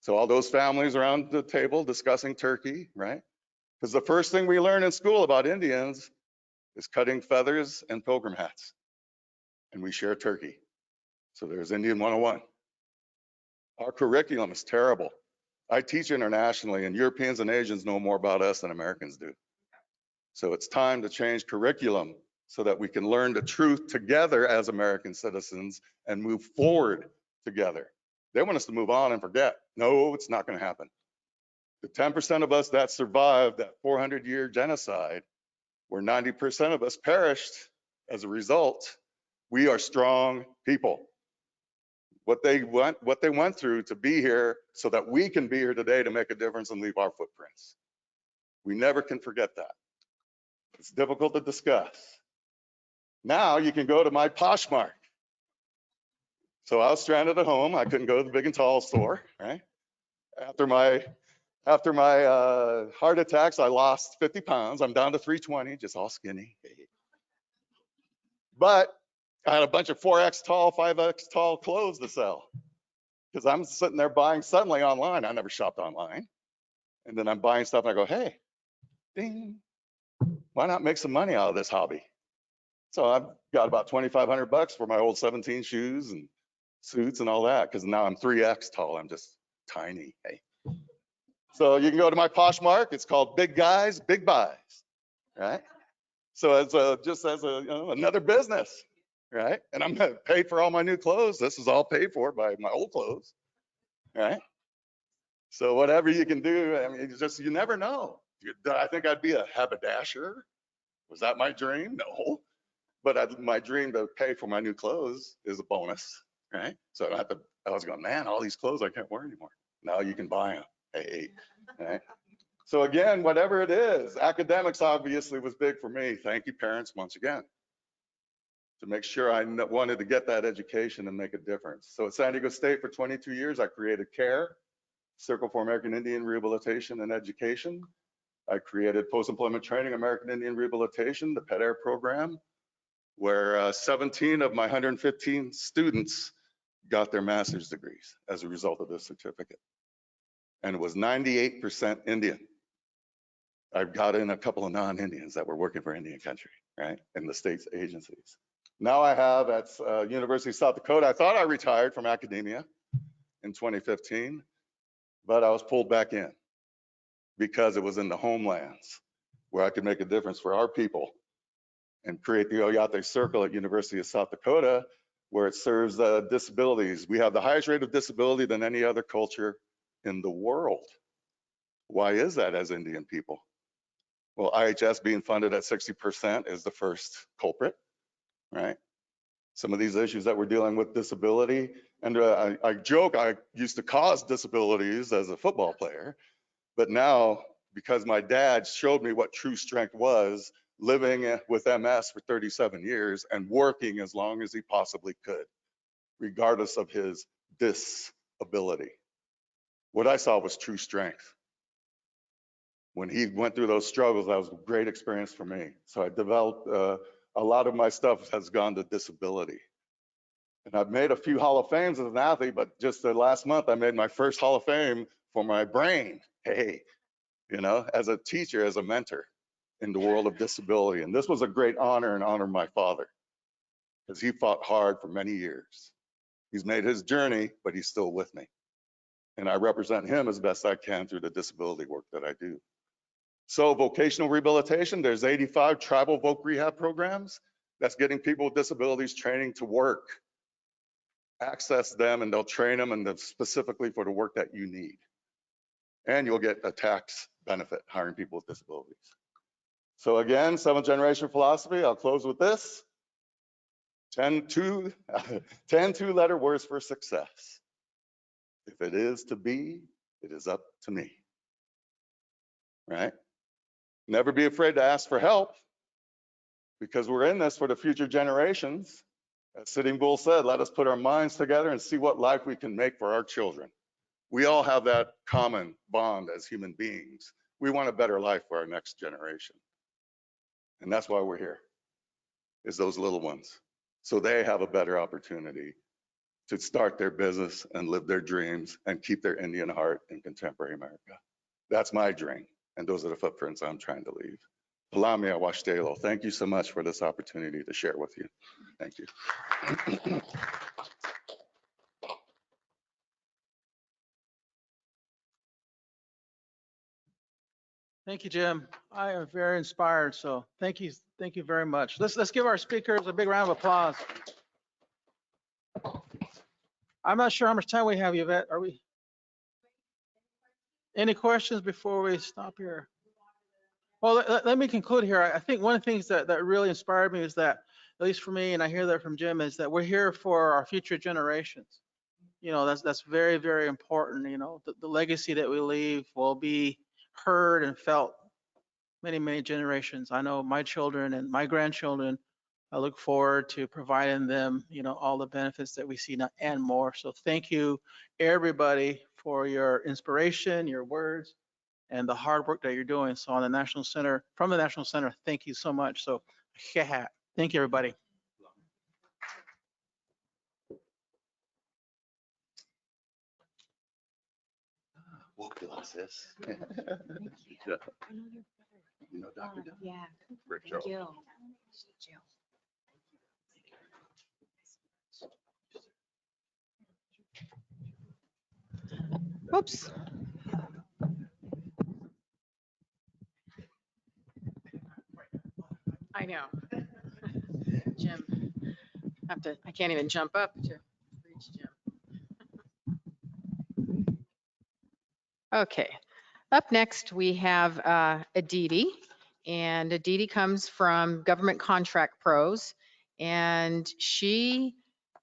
So all those families around the table discussing turkey, right? Because the first thing we learn in school about Indians is cutting feathers and pilgrim hats. And we share turkey. So there's Indian 101. Our curriculum is terrible. I teach internationally, and Europeans and Asians know more about us than Americans do. So it's time to change curriculum so that we can learn the truth together as American citizens and move forward together. They want us to move on and forget. No, it's not going to happen. The 10% of us that survived that 400-year genocide, where 90% of us perished as a result, we are strong people. What they went through to be here so that we can be here today to make a difference and leave our footprints. We never can forget that. It's difficult to discuss. Now you can go to my Poshmark. So I was stranded at home. I couldn't go to the big and tall store, right? After my heart attacks, I lost 50 pounds. I'm down to 320, just all skinny. But I had a bunch of 4X tall, 5X tall clothes to sell because I'm sitting there buying suddenly online. I never shopped online. And then I'm buying stuff and I go, hey, ding, why not make some money out of this hobby? So I've got about 2,500 bucks for my old 17 shoes and suits and all that, because now I'm 3X tall. I'm just tiny. Hey. So you can go to my Poshmark. It's called Big Guys, Big Buys, right? So it's just as another business, right? And I'm gonna pay for all my new clothes. This is all paid for by my old clothes, right? So whatever you can do, I mean, it's just, you never know. Did I think I'd be a haberdasher? Was that my dream? No. But my dream to pay for my new clothes is a bonus, right? So I was going, man, all these clothes I can't wear anymore. Now you can buy them. Hey, right? So again, whatever it is, academics obviously was big for me. Thank you, parents, once again, to make sure I wanted to get that education and make a difference. So at San Diego State for 22 years, I created CARE, Circle for American Indian Rehabilitation and Education. I created post-employment training, American Indian Rehabilitation, the Ptac Program, where 17 of my 115 students got their master's degrees as a result of this certificate. And it was 98% Indian. I've got in a couple of non-Indians that were working for Indian country, right? In the state's agencies. Now I have at University of South Dakota, I thought I retired from academia in 2015, but I was pulled back in because it was in the homelands where I could make a difference for our people and create the Oyate Circle at University of South Dakota, where it serves disabilities. We have the highest rate of disability than any other culture in the world. Why is that as Indian people? Well, IHS being funded at 60% is the first culprit, right? Some of these issues that we're dealing with disability, and I joke I used to cause disabilities as a football player, but now, because my dad showed me what true strength was, living with MS for 37 years and working as long as he possibly could, regardless of his disability. What I saw was true strength. When he went through those struggles, that was a great experience for me. So I developed, a lot of my stuff has gone to disability. And I've made a few Hall of Fames as an athlete, but just the last month, I made my first Hall of Fame for my brain. Hey, as a teacher, as a mentor in the world of disability. And this was a great honor and honor my father, because he fought hard for many years. He's made his journey, but he's still with me. And I represent him as best I can through the disability work that I do. So vocational rehabilitation, there's 85 tribal voc rehab programs that's getting people with disabilities training to work. Access them and they'll train them and specifically for the work that you need. and you'll get a tax benefit hiring people with disabilities. So again, 7th generation philosophy, I'll close with this. 10 two-letter words for success. If it is to be, it is up to me. Right? Never be afraid to ask for help, because we're in this for the future generations. As Sitting Bull said, let us put our minds together and see what life we can make for our children. We all have that common bond as human beings. We want a better life for our next generation. And that's why we're here, is those little ones, so they have a better opportunity to start their business and live their dreams and keep their Indian heart in contemporary America. That's my dream, and those are the footprints I'm trying to leave. Palami Awashtelo, thank you so much for this opportunity to share with you. Thank you. Thank you, Jim. I am very inspired, so thank you very much. Let's give our speakers a big round of applause. I'm not sure how much time we have, Yvette. Are we? Any questions before we stop here? Well, let me conclude here. I think one of the things that really inspired me is that, at least for me, and I hear that from Jim, is that we're here for our future generations. You know, that's very, very important. You know, the legacy that we leave will be heard and felt many, many generations. I know my children and my grandchildren, I look forward to providing them, you know, all the benefits that we see now and more. So thank you, everybody, for your inspiration, your words, and the hard work that you're doing. So on the National Center, from the National Center, thank you so much. So thank you, everybody. You know, Dr. Dunn? Yeah. Great Thank job. you. Oops. I know. Jim, I can't even jump up to reach Jim. Okay. Up next, we have Aditi. And Aditi comes from Government Contract Pros. And she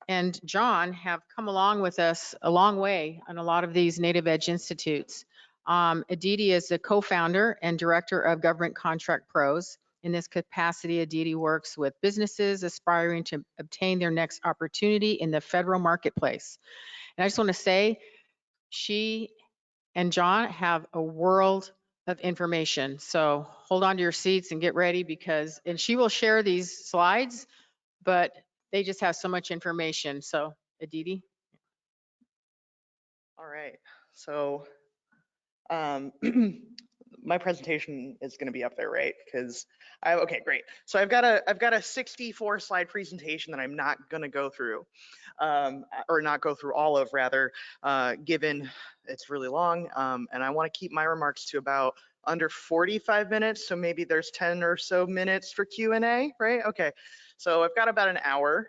and John have come along with us a long way on a lot of these Native Edge Institutes. Aditi is the co-founder and director of Government Contract Pros. In this capacity, Aditi works with businesses aspiring to obtain their next opportunity in the federal marketplace. And I just want to say, she and John have a world of information. So hold on to your seats and get ready and she will share these slides, but they just have so much information. So Aditi. All right, so my presentation is going to be up there, right? Because okay, great. So I've got a 64 slide presentation that I'm not going to go through, or not go through all of, rather, given it's really long, and I want to keep my remarks to about under 45 minutes. So maybe there's 10 or so minutes for Q&A, right? Okay, so I've got about an hour,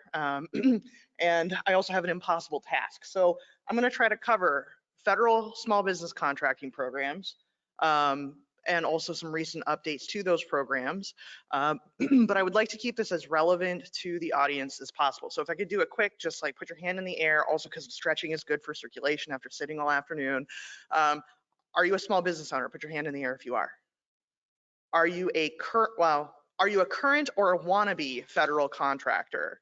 and I also have an impossible task. So I'm going to try to cover federal small business contracting programs, and also some recent updates to those programs. But I would like to keep this as relevant to the audience as possible. So if I could do it quick, just like put your hand in the air, also because stretching is good for circulation after sitting all afternoon. Are you a small business owner? Put your hand in the air if you are. Are you a current or a wannabe federal contractor?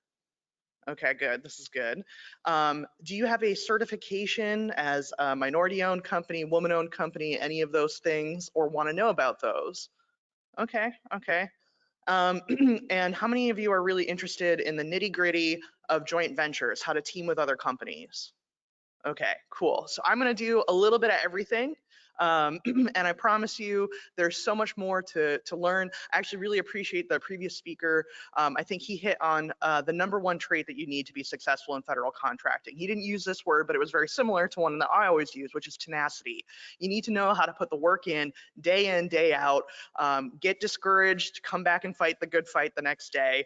Okay, good. This is good. Do you have a certification as a minority-owned company, woman-owned company, any of those things, or want to know about those? Okay, okay. And how many of you are really interested in the nitty-gritty of joint ventures, how to team with other companies? Okay, cool. So I'm going to do a little bit of everything. And I promise you, there's so much more to learn. I actually really appreciate the previous speaker. I think he hit on the #1 trait that you need to be successful in federal contracting. He didn't use this word, but it was very similar to one that I always use, which is tenacity. You need to know how to put the work in, day out, get discouraged, come back and fight the good fight the next day,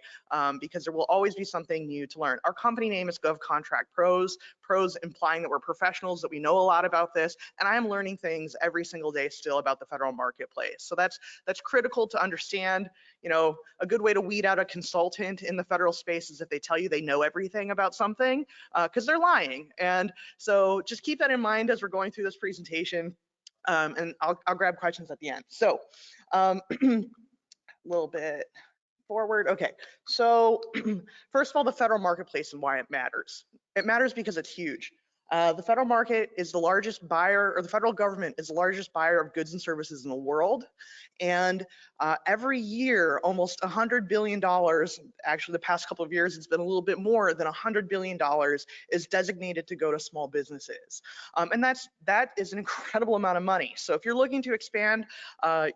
because there will always be something new to learn. Our company name is Gov Contract Pros, pros implying that we're professionals, that we know a lot about this, and I am learning things things every single day still about the federal marketplace. So that's critical to understand. You know, a good way to weed out a consultant in the federal space is if they tell you they know everything about something, because they're lying. And so just keep that in mind as we're going through this presentation. And I'll grab questions at the end. So a little bit forward. Okay, so first of all, the federal marketplace and why it matters. It matters because it's huge. The federal market is the largest buyer, or the federal government is the largest buyer of goods and services in the world. And every year, almost $100 billion, actually the past couple of years, it's been a little bit more than $100 billion is designated to go to small businesses. And that is an incredible amount of money. So if you're looking to expand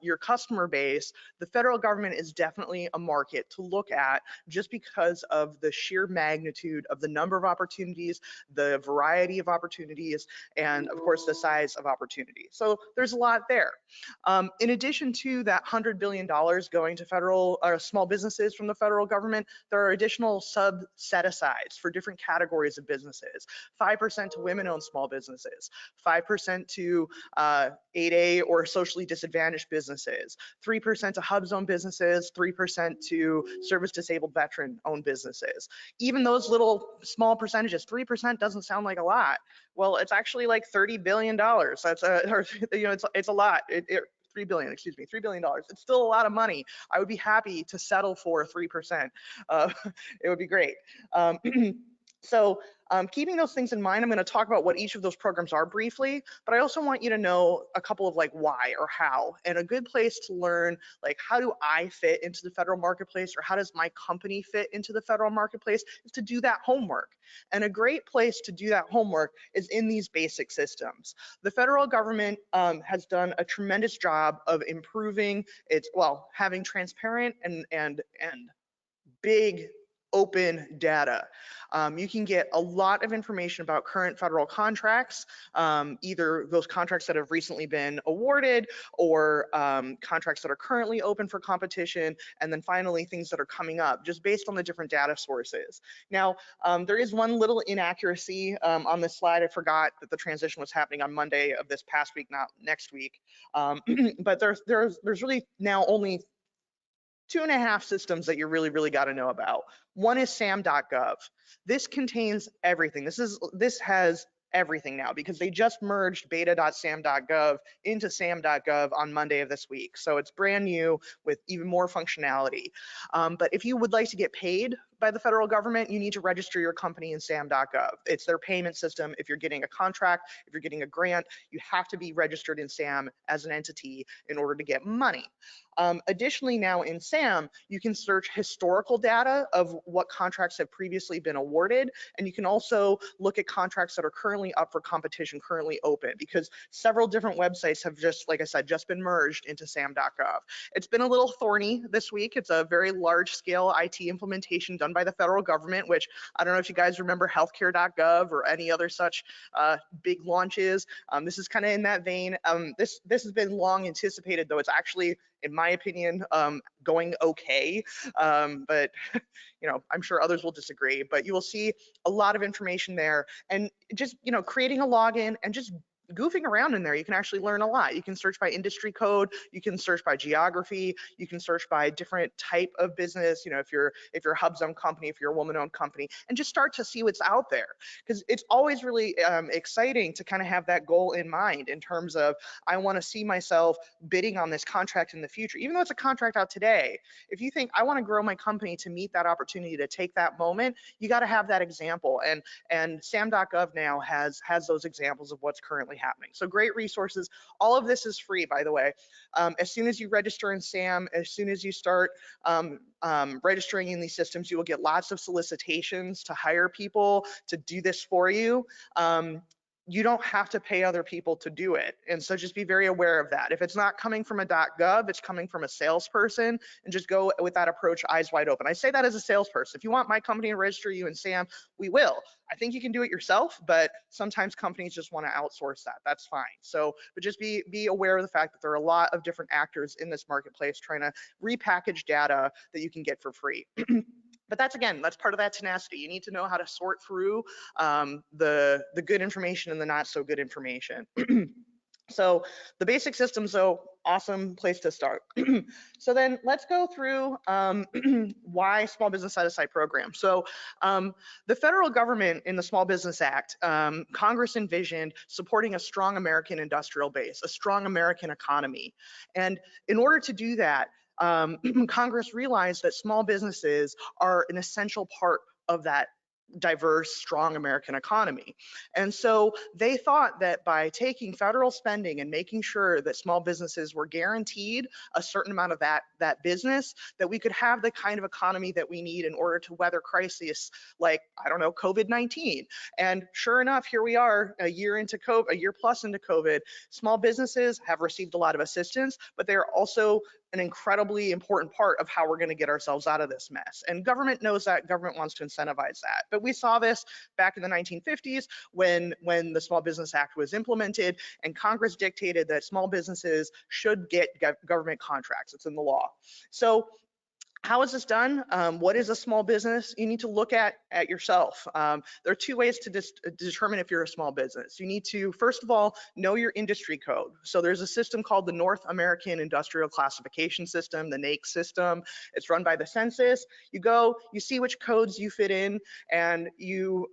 your customer base, the federal government is definitely a market to look at, just because of the sheer magnitude of the number of opportunities, the variety of opportunities, and of course the size of opportunity. So there's a lot there. In addition to that $100 billion going to federal or small businesses from the federal government, there are additional set asides for different categories of businesses. 5% to women-owned small businesses, 5% to 8A or socially disadvantaged businesses, 3% to hub zone businesses, 3% to service-disabled veteran-owned businesses. Even those little small percentages, 3% doesn't sound like a lot. Well, it's actually like $30 billion. That's it's a lot. 3 billion, excuse me, $3 billion. It's still a lot of money. I would be happy to settle for 3%. It would be great. So keeping those things in mind, I'm going to talk about what each of those programs are briefly, but I also want you to know a couple of like why or how. And a good place to learn, like, how do I fit into the federal marketplace, or how does my company fit into the federal marketplace, is to do that homework. And a great place to do that homework is in these basic systems. The federal government has done a tremendous job of improving its, well, having transparent and big open data. You can get a lot of information about current federal contracts, either those contracts that have recently been awarded, or contracts that are currently open for competition, and then finally things that are coming up, just based on the different data sources. Now, there is one little inaccuracy on this slide. I forgot that the transition was happening on Monday of this past week, not next week. But there's really now only 2.5 systems that you really got to know about. One is sam.gov. This contains everything. This has everything now, because they just merged beta.sam.gov into sam.gov on Monday of this week. So it's brand new with even more functionality. But if you would like to get paid by the federal government, you need to register your company in sam.gov. It's their payment system. If you're getting a contract, if you're getting a grant, you have to be registered in SAM as an entity in order to get money. Additionally, now in SAM, you can search historical data of what contracts have previously been awarded, and you can also look at contracts that are currently up for competition, currently open, because several different websites have just, like I said, just been merged into sam.gov. It's been a little thorny this week. It's a very large-scale IT implementation done by the federal government, which I don't know if you guys remember healthcare.gov or any other such big launches. This is kind of in that vein. This has been long anticipated, though. It's actually, in my opinion, going okay, but you know, I'm sure others will disagree. But you will see a lot of information there, and just, you know, creating a login and just goofing around in there, you can actually learn a lot. You can search by industry code, you can search by geography, you can search by different type of business. You know, if you're a hub zone company, if you're a woman-owned company, and just start to see what's out there, because it's always really exciting to kind of have that goal in mind, in terms of, I want to see myself bidding on this contract in the future, even though it's a contract out today. If you think I want to grow my company to meet that opportunity, to take that moment, you got to have that example, and sam.gov now has those examples of what's currently happening. So great resources. All of this is free, by the way. As soon as you register in SAM, as soon as you start registering in these systems, you will get lots of solicitations to hire people to do this for you. You don't have to pay other people to do it. And so just be very aware of that. If it's not coming from a .gov, it's coming from a salesperson, and just go with that approach eyes wide open. I say that as a salesperson. If you want my company to register you in SAM, we will. I think you can do it yourself, but sometimes companies just want to outsource that. That's fine. So, but just be aware of the fact that there are a lot of different actors in this marketplace trying to repackage data that you can get for free. But that's part of that tenacity. You need to know how to sort through the good information and the not so good information. So the basic system, so awesome place to start. So then let's go through why small business set-aside program. So the federal government in the Small Business Act, Congress envisioned supporting a strong American industrial base, a strong American economy. And in order to do that, Congress realized that small businesses are an essential part of that diverse, strong American economy. And so they thought that by taking federal spending and making sure that small businesses were guaranteed a certain amount of that business, that we could have the kind of economy that we need in order to weather crises like, I don't know, COVID-19. And sure enough, here we are a year plus into COVID. Small businesses have received a lot of assistance, but they're also an incredibly important part of how we're going to get ourselves out of this mess. And government knows that, government wants to incentivize that. But we saw this back in the 1950s when the Small Business Act was implemented and Congress dictated that small businesses should get government contracts. It's in the law. So how is this done? What is a small business? You need to look at yourself. There are two ways to determine if you're a small business. You need to, first of all, know your industry code. So there's a system called the North American Industrial Classification System, the NAICS system. It's run by the census. You go, you see which codes you fit in, and you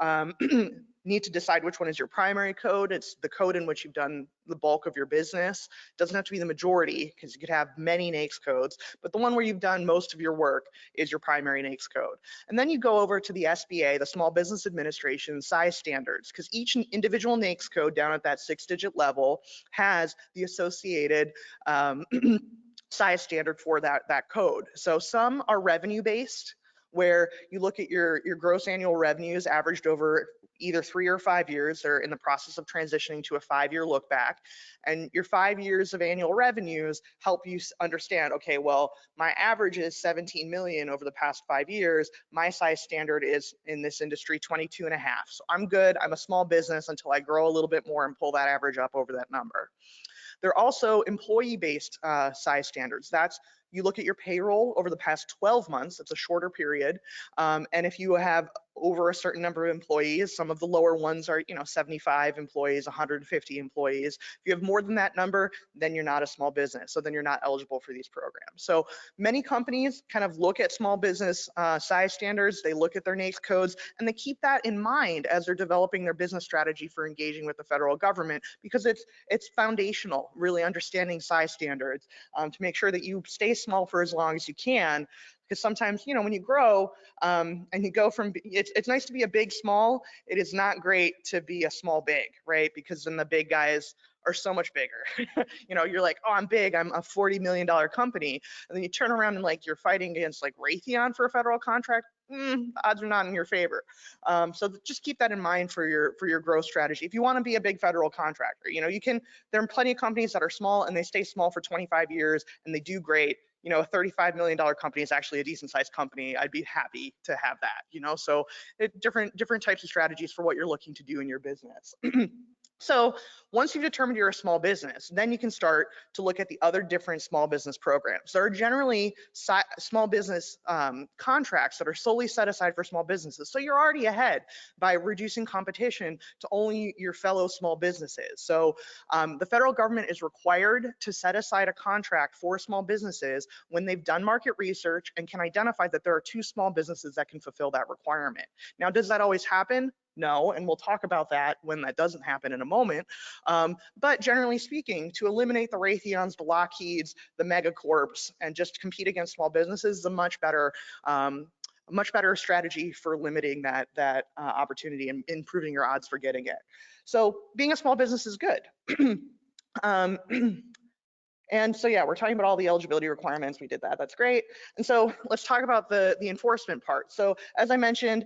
need to decide which one is your primary code. It's the code in which you've done the bulk of your business. It doesn't have to be the majority because you could have many NAICS codes, but the one where you've done most of your work is your primary NAICS code. And then you go over to the SBA, the Small Business Administration size standards, because each individual NAICS code down at that 6-digit level has the associated size standard for that code. So some are revenue based, where you look at your gross annual revenues averaged over either 3 or 5 years. They're in the process of transitioning to a 5-year look back. And your 5 years of annual revenues help you understand, okay, well, my average is 17 million over the past 5 years. My size standard is in this industry 22.5. So I'm good. I'm a small business until I grow a little bit more and pull that average up over that number. They're also employee-based size standards. That's, you look at your payroll over the past 12 months, it's a shorter period. And if you have over a certain number of employees, some of the lower ones are, 75 employees, 150 employees. If you have more than that number, then you're not a small business. So then you're not eligible for these programs. So many companies kind of look at small business size standards, they look at their NAICS codes, and they keep that in mind as they're developing their business strategy for engaging with the federal government, because it's foundational, really understanding size standards to make sure that you stay small for as long as you can. Because sometimes, when you grow and you go from, it's nice to be a big small. It is not great to be a small big, right? Because then the big guys are so much bigger. You're like, oh, I'm big, I'm a $40 million company. And then you turn around and you're fighting against Raytheon for a federal contract. Odds are not in your favor. So just keep that in mind for your growth strategy. If you want to be a big federal contractor, there are plenty of companies that are small and they stay small for 25 years and they do great. A $35 million company is actually a decent sized company. I'd be happy to have that, so different types of strategies for what you're looking to do in your business. So once you've determined you're a small business, then you can start to look at the other different small business programs. There are generally small business contracts that are solely set aside for small businesses. So you're already ahead by reducing competition to only your fellow small businesses. So the federal government is required to set aside a contract for small businesses when they've done market research and can identify that there are 2 small businesses that can fulfill that requirement. Now, does that always happen? No, and we'll talk about that when that doesn't happen in a moment. But generally speaking, to eliminate the Raytheons, the Lockheeds, the megacorps, and just compete against small businesses is a much better strategy for limiting that opportunity and improving your odds for getting it. So being a small business is good. And so, yeah, we're talking about all the eligibility requirements. We did that. That's great. And so let's talk about the enforcement part. So as I mentioned,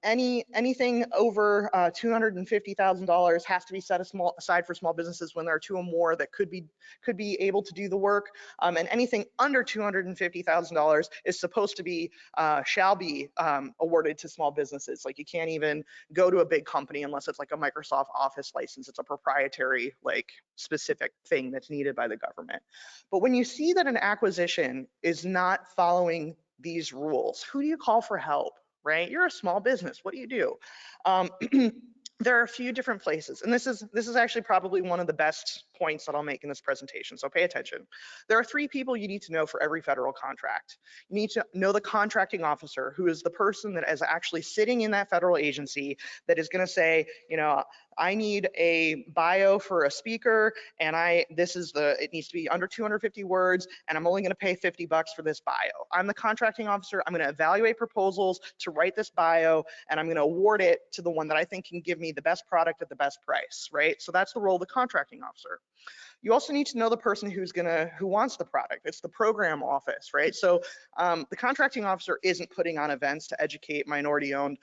anything over $250,000 has to be set aside for small businesses when there are 2 or more that could be able to do the work. And anything under $250,000 is supposed to be shall be awarded to small businesses. You can't even go to a big company unless it's a Microsoft Office license. It's a proprietary specific thing that's needed by the government. But when you see that an acquisition is not following these rules, who do you call for help, right? You're a small business. What do you do? there are a few different places, and this is actually probably one of the best points that I'll make in this presentation, so pay attention. There are 3 people you need to know for every federal contract. You need to know the contracting officer, who is the person that is actually sitting in that federal agency that is going to say, you know, I need a bio for a speaker, and it needs to be under 250 words, and I'm only going to pay $50 for this bio. I'm the contracting officer. I'm going to evaluate proposals to write this bio, and I'm going to award it to the one that I think can give me the best product at the best price, right? So that's the role of the contracting officer. You also need to know the person who wants the product. It's the program office, right? So the contracting officer isn't putting on events to educate minority-owned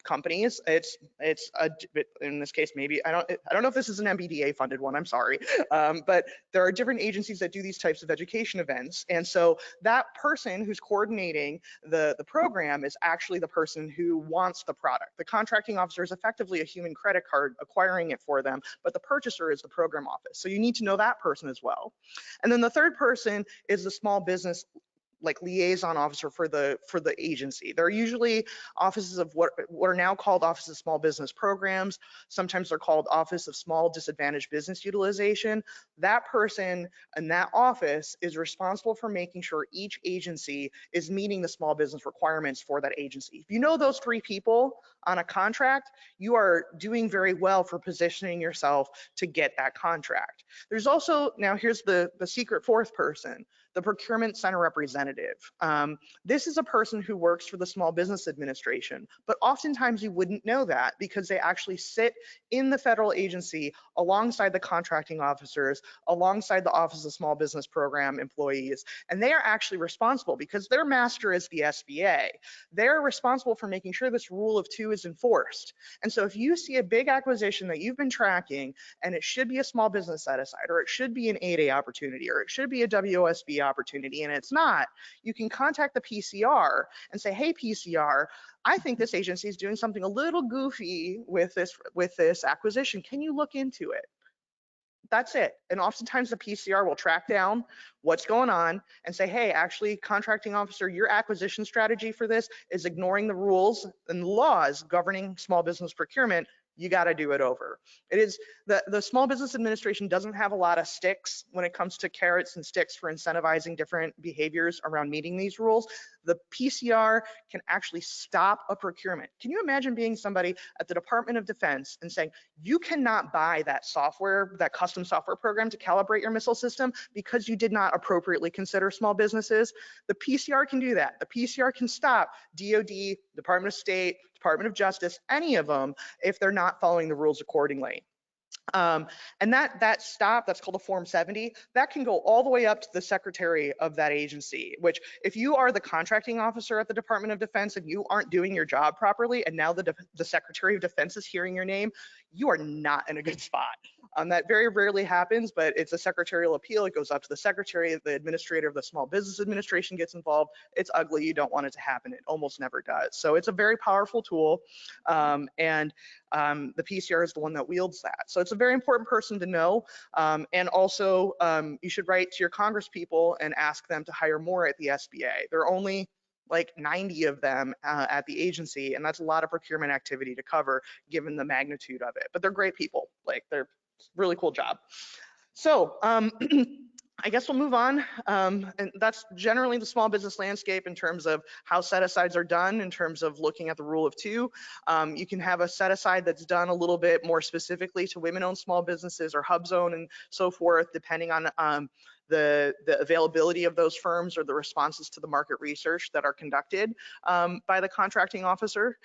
companies. In this case, maybe I don't know if this is an MBDA funded one. I'm sorry, but there are different agencies that do these types of education events, and so that person who's coordinating the program is actually the person who wants the product. The contracting officer is effectively a human credit card acquiring it for them, but the purchaser is the program office. So you need to know that person as well. And then the third person is the small business liaison officer for the agency. There are usually offices of what are now called Office of Small Business Programs. Sometimes they're called Office of Small Disadvantaged Business Utilization. That person in that office is responsible for making sure each agency is meeting the small business requirements for that agency. If you know those 3 people on a contract, you are doing very well for positioning yourself to get that contract. There's also, now here's the secret 4th person, the procurement center representative. This is a person who works for the Small Business Administration, but oftentimes you wouldn't know that because they actually sit in the federal agency alongside the contracting officers, alongside the Office of Small Business Program employees, and they are actually responsible because their master is the SBA. They're responsible for making sure this rule of 2 is enforced. And so if you see a big acquisition that you've been tracking and it should be a small business set aside, or it should be an 8A opportunity, or it should be a WOSB opportunity, and it's not, you can contact the PCR and say, hey, PCR, I think this agency is doing something a little goofy with this acquisition. Can you look into it? That's it. And oftentimes the PCR will track down what's going on and say, hey, actually, contracting officer, your acquisition strategy for this is ignoring the rules and laws governing small business procurement. You got to do it over. It is the Small Business Administration doesn't have a lot of sticks when it comes to carrots and sticks for incentivizing different behaviors around meeting these rules. The PCR can actually stop a procurement. Can you imagine being somebody at the Department of Defense and saying, you cannot buy that software, that custom software program to calibrate your missile system because you did not appropriately consider small businesses? The PCR can do that. The PCR can stop DOD, Department of State, Department of Justice, any of them, if they're not following the rules accordingly. And that stop, that's called a Form 70, that can go all the way up to the secretary of that agency, which if you are the contracting officer at the Department of Defense and you aren't doing your job properly, and now the Secretary of Defense is hearing your name, you are not in a good spot. That very rarely happens, but it's a secretarial appeal. It goes up to the secretary, the administrator of the Small Business Administration gets involved. It's ugly. You don't want it to happen. It almost never does. So it's a very powerful tool. And the PCR is the one that wields that. So it's a very important person to know. And also, you should write to your congresspeople and ask them to hire more at the SBA. There are only like 90 of them at the agency, and that's a lot of procurement activity to cover given the magnitude of it. But they're great people. Like, they're really cool job. So I guess we'll move on. And that's generally the small business landscape in terms of how set-asides are done, in terms of looking at the rule of 2. You can have a set-aside that's done a little bit more specifically to women-owned small businesses or hub zone and so forth, depending on the availability of those firms or the responses to the market research that are conducted by the contracting officer.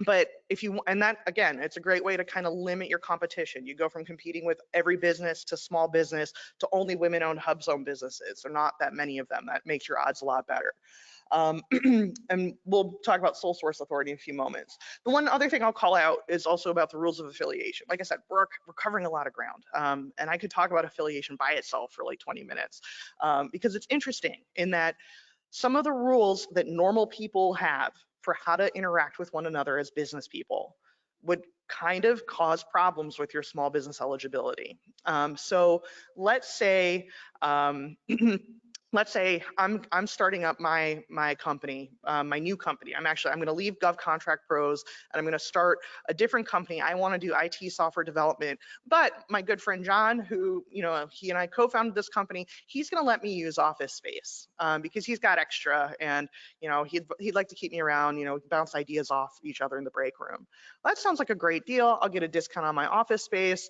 But if you, and that, again, it's a great way to kind of limit your competition. You go from competing with every business to small business to only women-owned hub zone businesses. There are not that many of them. That makes your odds a lot better. And we'll talk about sole source authority in a few moments. The one other thing I'll call out is also about the rules of affiliation. Like I said, we're covering a lot of ground. And I could talk about affiliation by itself for like 20 minutes because it's interesting in that some of the rules that normal people have for how to interact with one another as business people would kind of cause problems with your small business eligibility. So let's say let's say I'm starting up my company, my new company. I'm going to leave GovContract Pros and I'm going to start a different company. I want to do IT software development, but my good friend John, who, you know, he and I co-founded this company, he's going to let me use office space because he's got extra, and you know, he'd like to keep me around, you know, bounce ideas off each other in the break room. That sounds like a great deal. I'll get a discount on my office space.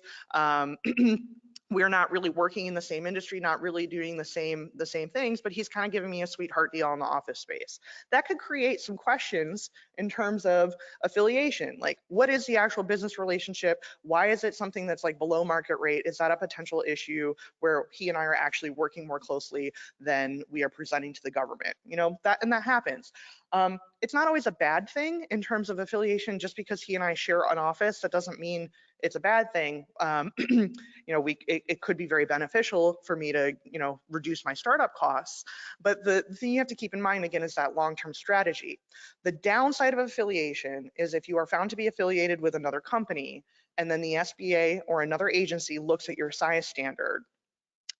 We're not really working in the same industry, not really doing the same things, but he's kind of giving me a sweetheart deal on the office space. That could create some questions in terms of affiliation. Like, what is the actual business relationship? Why is it something that's like below market rate? Is that a potential issue where he and I are actually working more closely than we are presenting to the government? You know, that happens. It's not always a bad thing in terms of affiliation. Just because he and I share an office, that doesn't mean it's a bad thing. You know, it could be very beneficial for me to, you know, reduce my startup costs. But the thing you have to keep in mind, again, is that long-term strategy. The downside of affiliation is if you are found to be affiliated with another company, and then the SBA or another agency looks at your size standard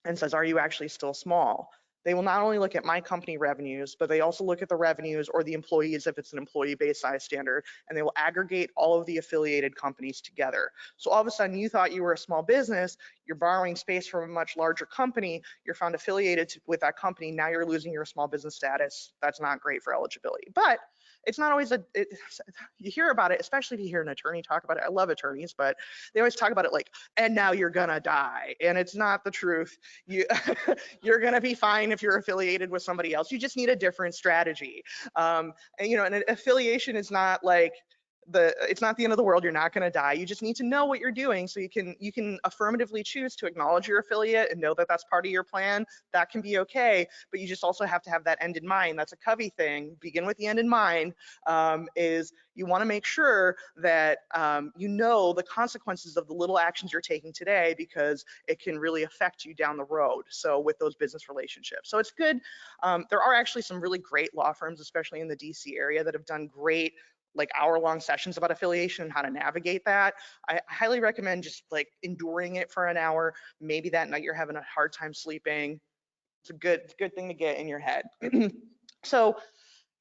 and says, are you actually still small? They will not only look at my company revenues, but they also look at the revenues or the employees if it's an employee-based size standard, and they will aggregate all of the affiliated companies together. So all of a sudden you thought you were a small business, you're borrowing space from a much larger company, you're found affiliated with that company, now you're losing your small business status. That's not great for eligibility. But it's not always you hear about it, especially if you hear an attorney talk about it. I love attorneys, but they always talk about it like, and now you're gonna die. And it's not the truth. You're gonna be fine if you're affiliated with somebody else. You just need a different strategy. And you know, and an affiliation is not like it's not the end of the world. You're not going to die. You just need to know what you're doing, so you can affirmatively choose to acknowledge your affiliate and know that that's part of your plan. That can be okay, but you just also have to have that end in mind. That's a Covey thing. Begin with the end in mind. Is you want to make sure that you know the consequences of the little actions you're taking today, because it can really affect you down the road. So with those business relationships, so it's good. There are actually some really great law firms, especially in the DC area, that have done great like hour-long sessions about affiliation and how to navigate that. I highly recommend just like enduring it for an hour. Maybe that night you're having a hard time sleeping. It's a good thing to get in your head. So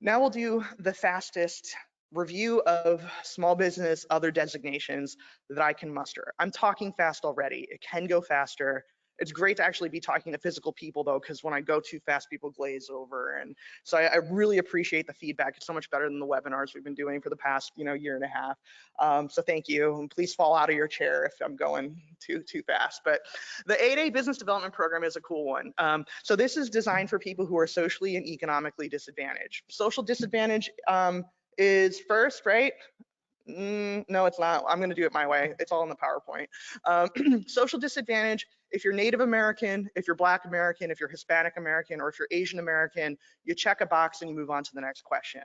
now we'll do the fastest review of small business other designations that I can muster. I'm talking fast already. It can go faster. It's great to actually be talking to physical people though, because when I go too fast, people glaze over. And so I really appreciate the feedback. It's so much better than the webinars we've been doing for the past, you know, year and a half. So thank you. And please fall out of your chair if I'm going too fast. But the 8A Business Development Program is a cool one. So this is designed for people who are socially and economically disadvantaged. Social disadvantage is first, right? No, it's not. I'm going to do it my way. It's all in the PowerPoint. Social disadvantage: if you're Native American, if you're Black American, if you're Hispanic American, or if you're Asian American, you check a box and you move on to the next question.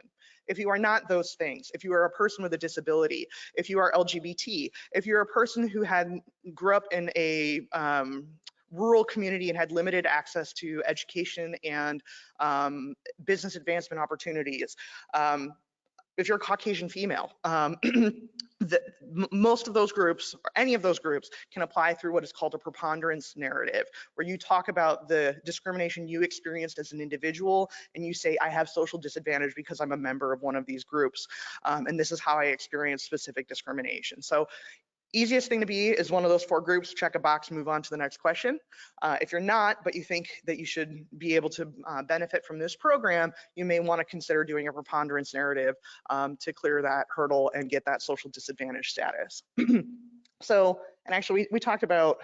If you are not those things, if you are a person with a disability, if you are LGBT, if you're a person who grew up in a rural community and had limited access to education and business advancement opportunities, if you're a Caucasian female, most of those groups, or any of those groups, can apply through what is called a preponderance narrative, where you talk about the discrimination you experienced as an individual, and you say, I have social disadvantage because I'm a member of one of these groups, and this is how I experienced specific discrimination. So easiest thing to be is one of those 4 groups, check a box, move on to the next question. If you're not, but you think that you should be able to benefit from this program, you may want to consider doing a preponderance narrative to clear that hurdle and get that social disadvantage status. So, and actually we talked about,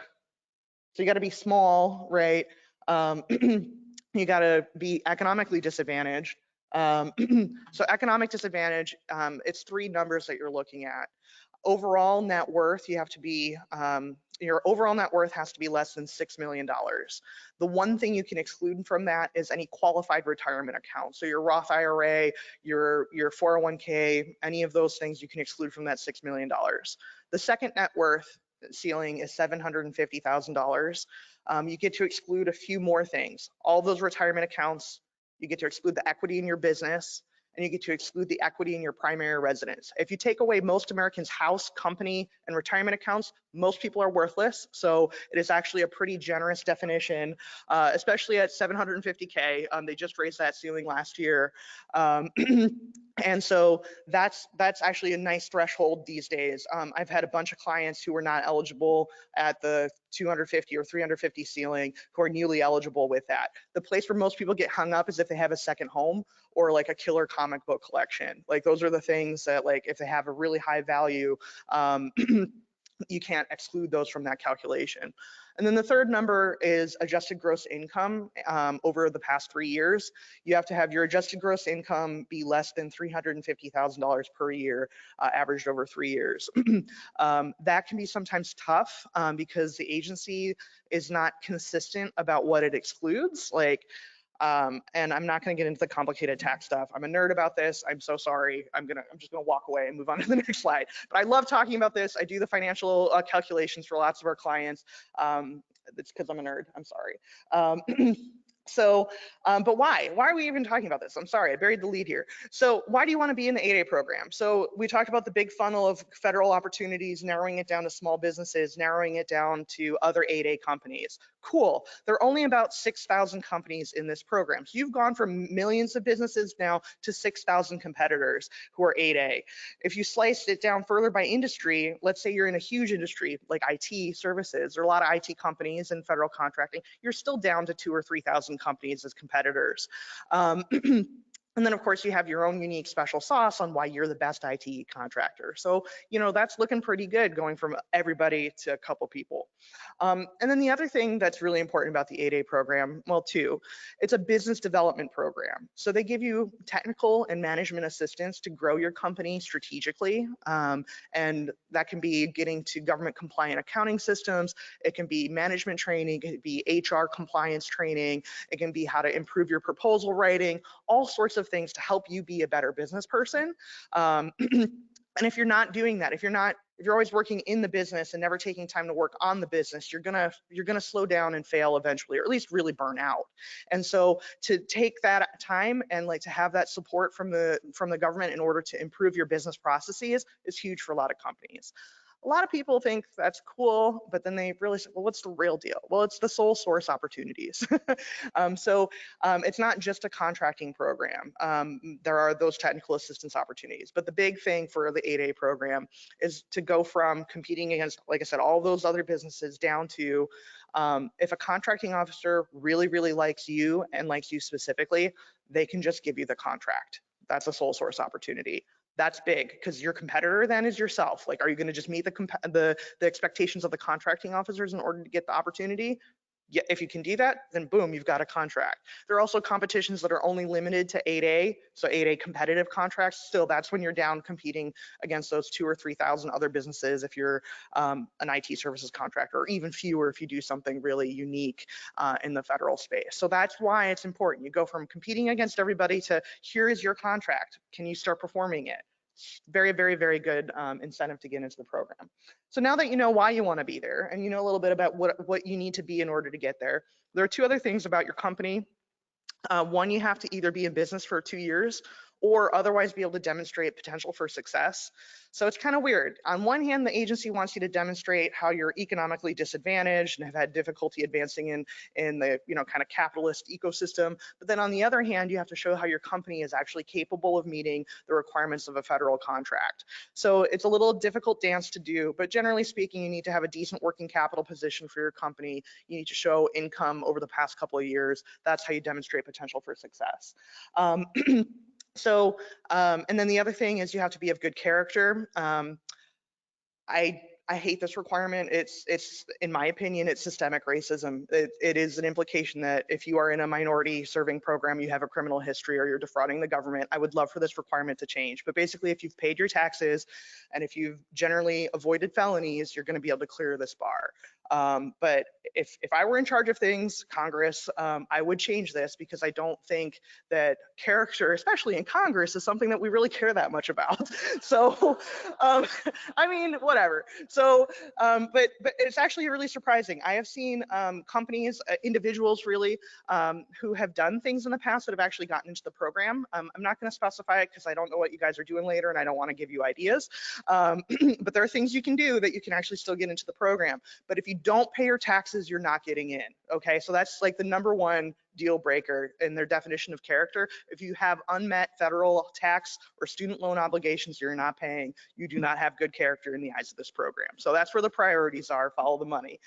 so you got to be small, right? You got to be economically disadvantaged. So economic disadvantage, it's 3 numbers that you're looking at. Overall net worth, you have to be, your overall net worth has to be less than $6 million. The one thing you can exclude from that is any qualified retirement account. So your Roth IRA, your 401k, any of those things you can exclude from that $6 million. The second net worth ceiling is $750,000. You get to exclude a few more things. All those retirement accounts, you get to exclude the equity in your business, and you get to exclude the equity in your primary residence. If you take away most Americans' house, company, and retirement accounts, Most people are worthless, so it is actually a pretty generous definition, especially at 750K. They just raised that ceiling last year. And so that's actually a nice threshold these days. I've had a bunch of clients who were not eligible at the 250 or 350 ceiling who are newly eligible with that. The place where most people get hung up is if they have a second home or like a killer comic book collection. Like those are the things that, like, if they have a really high value, you can't exclude those from that calculation. And then the third number is adjusted gross income over the past 3 years. You have to have your adjusted gross income be less than $350,000 per year, averaged over 3 years. That can be sometimes tough because the agency is not consistent about what it excludes. Like, and I'm not going to get into the complicated tax stuff. I'm a nerd about this. I'm so sorry. I'm just going to walk away and move on to the next slide. But I love talking about this. I do the financial calculations for lots of our clients. It's because I'm a nerd. I'm sorry. But why? Why are we even talking about this? I'm sorry, I buried the lead here. So why do you want to be in the 8A program? So we talked about the big funnel of federal opportunities, narrowing it down to small businesses, narrowing it down to other 8A companies. Cool. There are only about 6,000 companies in this program. So you've gone from millions of businesses now to 6,000 competitors who are 8A. If you slice it down further by industry, let's say you're in a huge industry like IT services, there are a lot of IT companies in federal contracting, you're still down to 2,000 or 3,000 companies as competitors. And then of course you have your own unique special sauce on why you're the best IT contractor. So, you know, that's looking pretty good going from everybody to a couple people. And then the other thing that's really important about the 8A program, well, two, it's a business development program. So they give you technical and management assistance to grow your company strategically. And that can be getting to government compliant accounting systems. It can be management training, it can be HR compliance training. It can be how to improve your proposal writing, all sorts of things to help you be a better business person. And if you're not doing that, if you're always working in the business and never taking time to work on the business, you're gonna slow down and fail eventually, or at least really burn out. And so to take that time and like to have that support from the government in order to improve your business processes is huge for a lot of companies. A lot of people think that's cool, but then they realize, well, what's the real deal? Well, it's the sole source opportunities. It's not just a contracting program. There are those technical assistance opportunities, but the big thing for the 8A program is to go from competing against, like I said, all those other businesses down to if a contracting officer really, really likes you and likes you specifically, they can just give you the contract. That's a sole source opportunity. That's big because your competitor then is yourself. Like, are you going to just meet the expectations of the contracting officers in order to get the opportunity? Yeah, if you can do that, then boom, you've got a contract. There are also competitions that are only limited to 8A, so 8A competitive contracts. Still, that's when you're down competing against those 2,000 or 3,000 other businesses if you're an IT services contractor, or even fewer if you do something really unique in the federal space. So that's why it's important. You go from competing against everybody to here is your contract. Can you start performing it? Very, very, very good incentive to get into the program. So now that you know why you want to be there and you know a little bit about what you need to be in order to get there, there are two other things about your company. One, you have to either be in business for 2 years or otherwise be able to demonstrate potential for success. So it's kind of weird. On one hand, the agency wants you to demonstrate how you're economically disadvantaged and have had difficulty advancing in the kind of capitalist ecosystem. But then on the other hand, you have to show how your company is actually capable of meeting the requirements of a federal contract. So it's a little difficult dance to do, but generally speaking, you need to have a decent working capital position for your company. You need to show income over the past couple of years. That's how you demonstrate potential for success. And then the other thing is you have to be of good character. I hate this requirement. It's in my opinion, it's systemic racism. It is an implication that if you are in a minority serving program, you have a criminal history or you're defrauding the government. I would love for this requirement to change. But basically, if you've paid your taxes and if you've generally avoided felonies, you're going to be able to clear this bar. But if I were in charge of things, Congress, I would change this because I don't think that character, especially in Congress, is something that we really care that much about. So, I mean, whatever. So, but it's actually really surprising. I have seen companies, individuals really, who have done things in the past that have actually gotten into the program. I'm not going to specify it because I don't know what you guys are doing later and I don't want to give you ideas. But there are things you can do that you can actually still get into the program. But if you don't pay your taxes, you're not getting in. Okay, so that's like the #1 deal breaker in their definition of character. If you have unmet federal tax or student loan obligations you're not paying, you do not have good character in the eyes of this program. So that's where the priorities are, follow the money.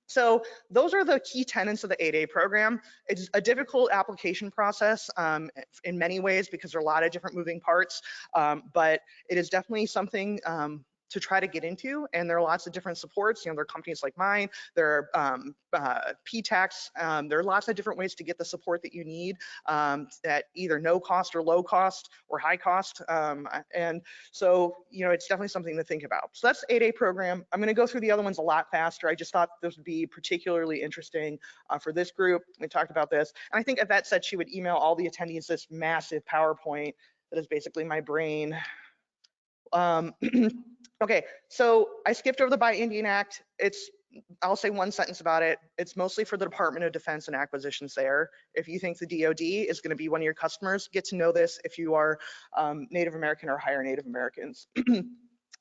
So those are the key tenets of the 8A program. It's a difficult application process in many ways because there are a lot of different moving parts, but it is definitely something to try to get into, and there are lots of different supports. You know, there are companies like mine, there are Ptacs, there are lots of different ways to get the support that you need at either no cost or low cost or high cost. And so, you know, it's definitely something to think about. So that's the 8A program. I'm going to go through the other ones a lot faster. I just thought this would be particularly interesting for this group. We talked about this, and I think Yvette said she would email all the attendees this massive PowerPoint that is basically my brain. Okay, so I skipped over the Buy Indian Act. I'll say one sentence about it. It's mostly for the Department of Defense and acquisitions there. If you think the DoD is going to be one of your customers, get to know this if you are Native American or hire Native Americans.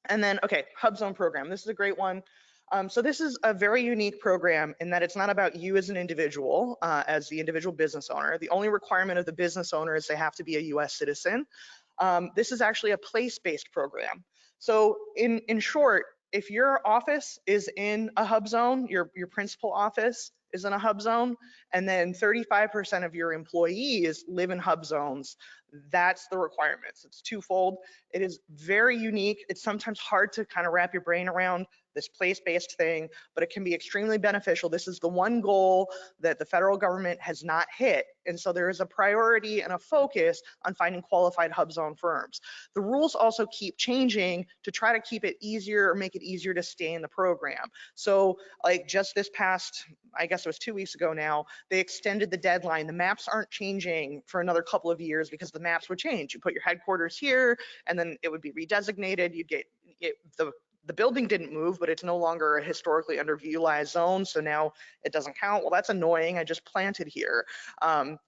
And then, okay, Hub Zone program. This is a great one. So this is a very unique program in that it's not about you as an individual, as the individual business owner. The only requirement of the business owner is they have to be a US citizen. This is actually a place-based program. So in short, if your office is in a hub zone, your principal office is in a hub zone, and then 35% of your employees live in hub zones, that's the requirements. It's twofold. It is very unique. It's sometimes hard to kind of wrap your brain around this place-based thing, but it can be extremely beneficial. This is the one goal that the federal government has not hit. And so there is a priority and a focus on finding qualified hub zone firms. The rules also keep changing to try to keep it easier or make it easier to stay in the program. So like just this past, I guess it was 2 weeks ago now, they extended the deadline. The maps aren't changing for another couple of years because the maps would change. You put your headquarters here and then it would be redesignated. You'd get the building didn't move, but it's no longer a historically underutilized zone. So now it doesn't count. Well, that's annoying. I just planted here.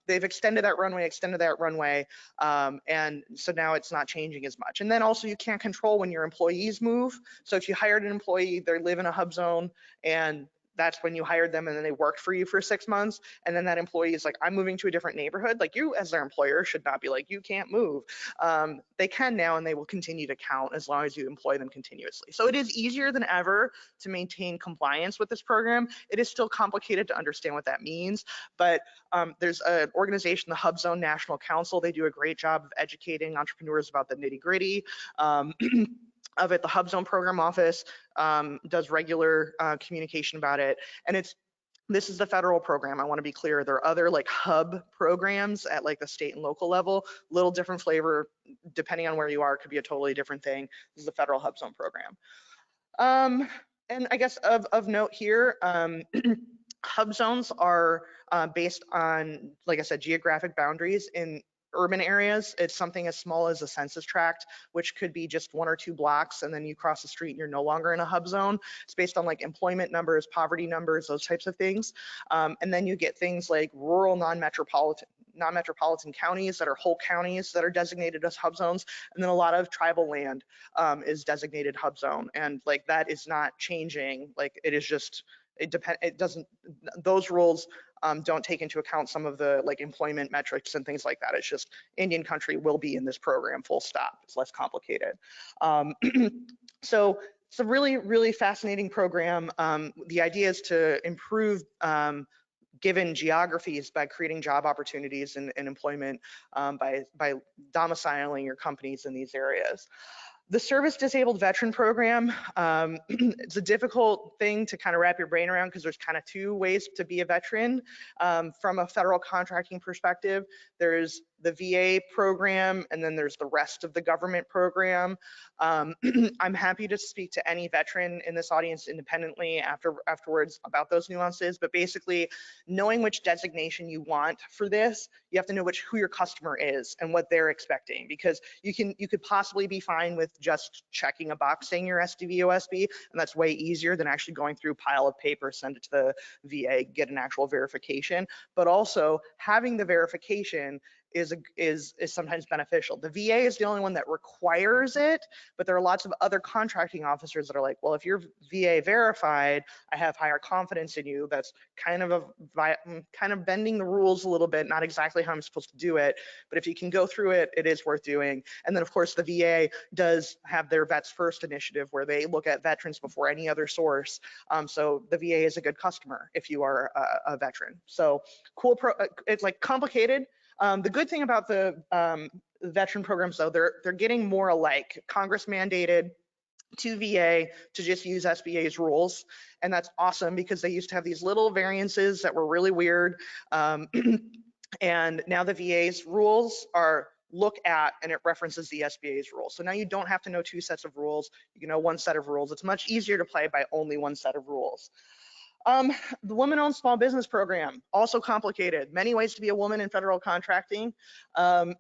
They've extended that runway. And so now it's not changing as much. And then also you can't control when your employees move. So if you hired an employee, they live in a hub zone and that's when you hired them and then they worked for you for 6 months. And then that employee is like, I'm moving to a different neighborhood. Like you as their employer should not be like, you can't move. They can now and they will continue to count as long as you employ them continuously. So it is easier than ever to maintain compliance with this program. It is still complicated to understand what that means, but there's an organization, the Hub Zone National Council. They do a great job of educating entrepreneurs about the nitty gritty. Of it. The Hub Zone Program Office does regular communication about it. And this is the federal program. I want to be clear. There are other like hub programs at like the state and local level, little different flavor, depending on where you are, it could be a totally different thing. This is the federal Hub Zone program. And I guess of note here, hub zones are based on, like I said, geographic boundaries. In urban areas, it's something as small as a census tract, which could be just 1 or 2 blocks, and then you cross the street and you're no longer in a hub zone. It's based on like employment numbers, poverty numbers, those types of things. And then you get things like rural non-metropolitan counties that are whole counties that are designated as hub zones. And then a lot of tribal land is designated hub zone. And like that is not changing. Like it is just, those rules don't take into account some of the like employment metrics and things like that. It's just Indian country will be in this program, full stop. It's less complicated. So it's a really, really fascinating program. The idea is to improve given geographies by creating job opportunities and employment by domiciling your companies in these areas. The Service Disabled Veteran Program, it's a difficult thing to kind of wrap your brain around because there's kind of 2 ways to be a veteran. From a federal contracting perspective, there's the VA program, and then there's the rest of the government program. I'm happy to speak to any veteran in this audience independently afterwards about those nuances, but basically knowing which designation you want for this, you have to know who your customer is and what they're expecting, because you could possibly be fine with just checking a box saying you're SDVOSB, and that's way easier than actually going through a pile of paper, send it to the VA, get an actual verification. But also having the verification is sometimes beneficial. The VA is the only one that requires it, but there are lots of other contracting officers that are like, well, if you're VA verified, I have higher confidence in you. That's kind of bending the rules a little bit, not exactly how I'm supposed to do it, but if you can go through it, it is worth doing. And then of course the VA does have their Vets First initiative where they look at veterans before any other source. So the VA is a good customer if you are a veteran. So cool, it's like complicated. The good thing about the veteran programs, though, they're getting more alike. Congress mandated to VA to just use SBA's rules, and that's awesome because they used to have these little variances that were really weird, and now the VA's rules are look at, and it references the SBA's rules. So now you don't have to know two sets of rules. You know one set of rules. It's much easier to play by only one set of rules. The Women-Owned Small Business Program, also complicated. Many ways to be a woman in federal contracting. I've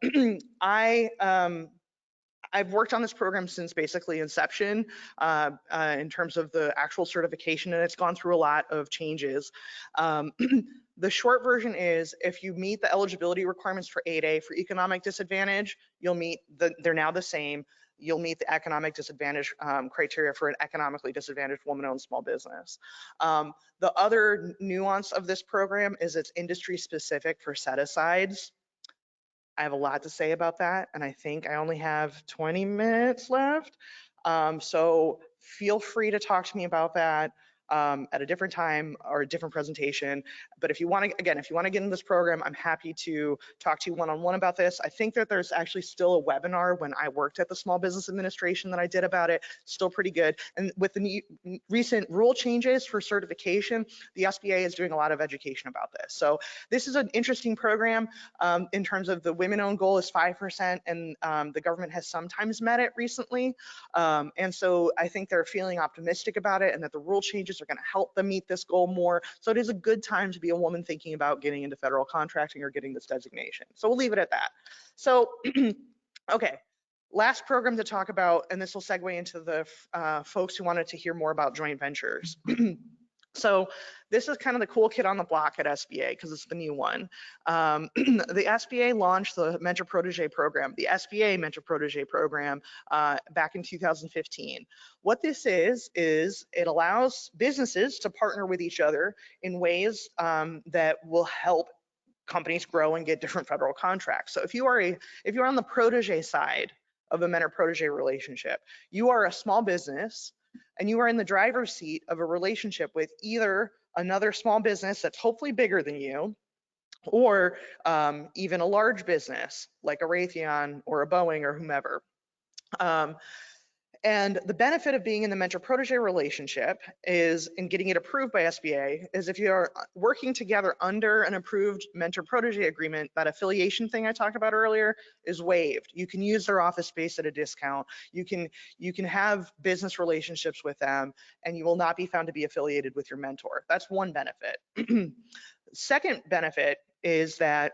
worked on this program since basically inception in terms of the actual certification, and it's gone through a lot of changes. The short version is if you meet the eligibility requirements for 8A for economic disadvantage, you'll meet they're now the same. You'll meet the economic disadvantage criteria for an economically disadvantaged woman-owned small business. The other nuance of this program is it's industry specific for set-asides. I have a lot to say about that, and I think I only have 20 minutes left. So feel free to talk to me about that at a different time or a different presentation. But if you want to, again, if you want to get into this program, I'm happy to talk to you one-on-one about this. I think that there's actually still a webinar when I worked at the Small Business Administration that I did about it. Still pretty good. And with the recent rule changes for certification, the SBA is doing a lot of education about this. So this is an interesting program in terms of the women-owned goal is 5%, and the government has sometimes met it recently. And so I think they're feeling optimistic about it and that the rule changes are going to help them meet this goal more. So it is a good time to be a woman thinking about getting into federal contracting or getting this designation. So we'll leave it at that. So, okay, last program to talk about, and this will segue into the folks who wanted to hear more about joint ventures. So this is kind of the cool kid on the block at SBA because it's the new one. The SBA launched the Mentor Protege program, the SBA Mentor Protege program back in 2015. What this is it allows businesses to partner with each other in ways that will help companies grow and get different federal contracts. So if you're on the protege side of a mentor-protege relationship, you are a small business and you are in the driver's seat of a relationship with either another small business that's hopefully bigger than you, or even a large business like a Raytheon or a Boeing or whomever. And the benefit of being in the mentor-protege relationship is, in getting it approved by SBA, is if you're working together under an approved mentor-protege agreement, that affiliation thing I talked about earlier is waived. You can use their office space at a discount. You can have business relationships with them, and you will not be found to be affiliated with your mentor. That's one benefit. Second benefit is that,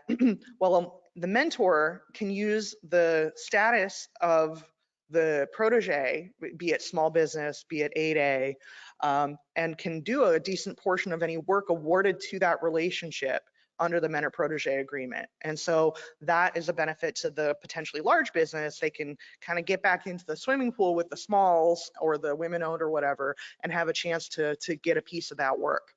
well, the mentor can use the status of the protege, be it small business, be it 8A, and can do a decent portion of any work awarded to that relationship under the mentor protege agreement. And so that is a benefit to the potentially large business. They can kind of get back into the swimming pool with the smalls or the women-owned or whatever and have a chance to get a piece of that work.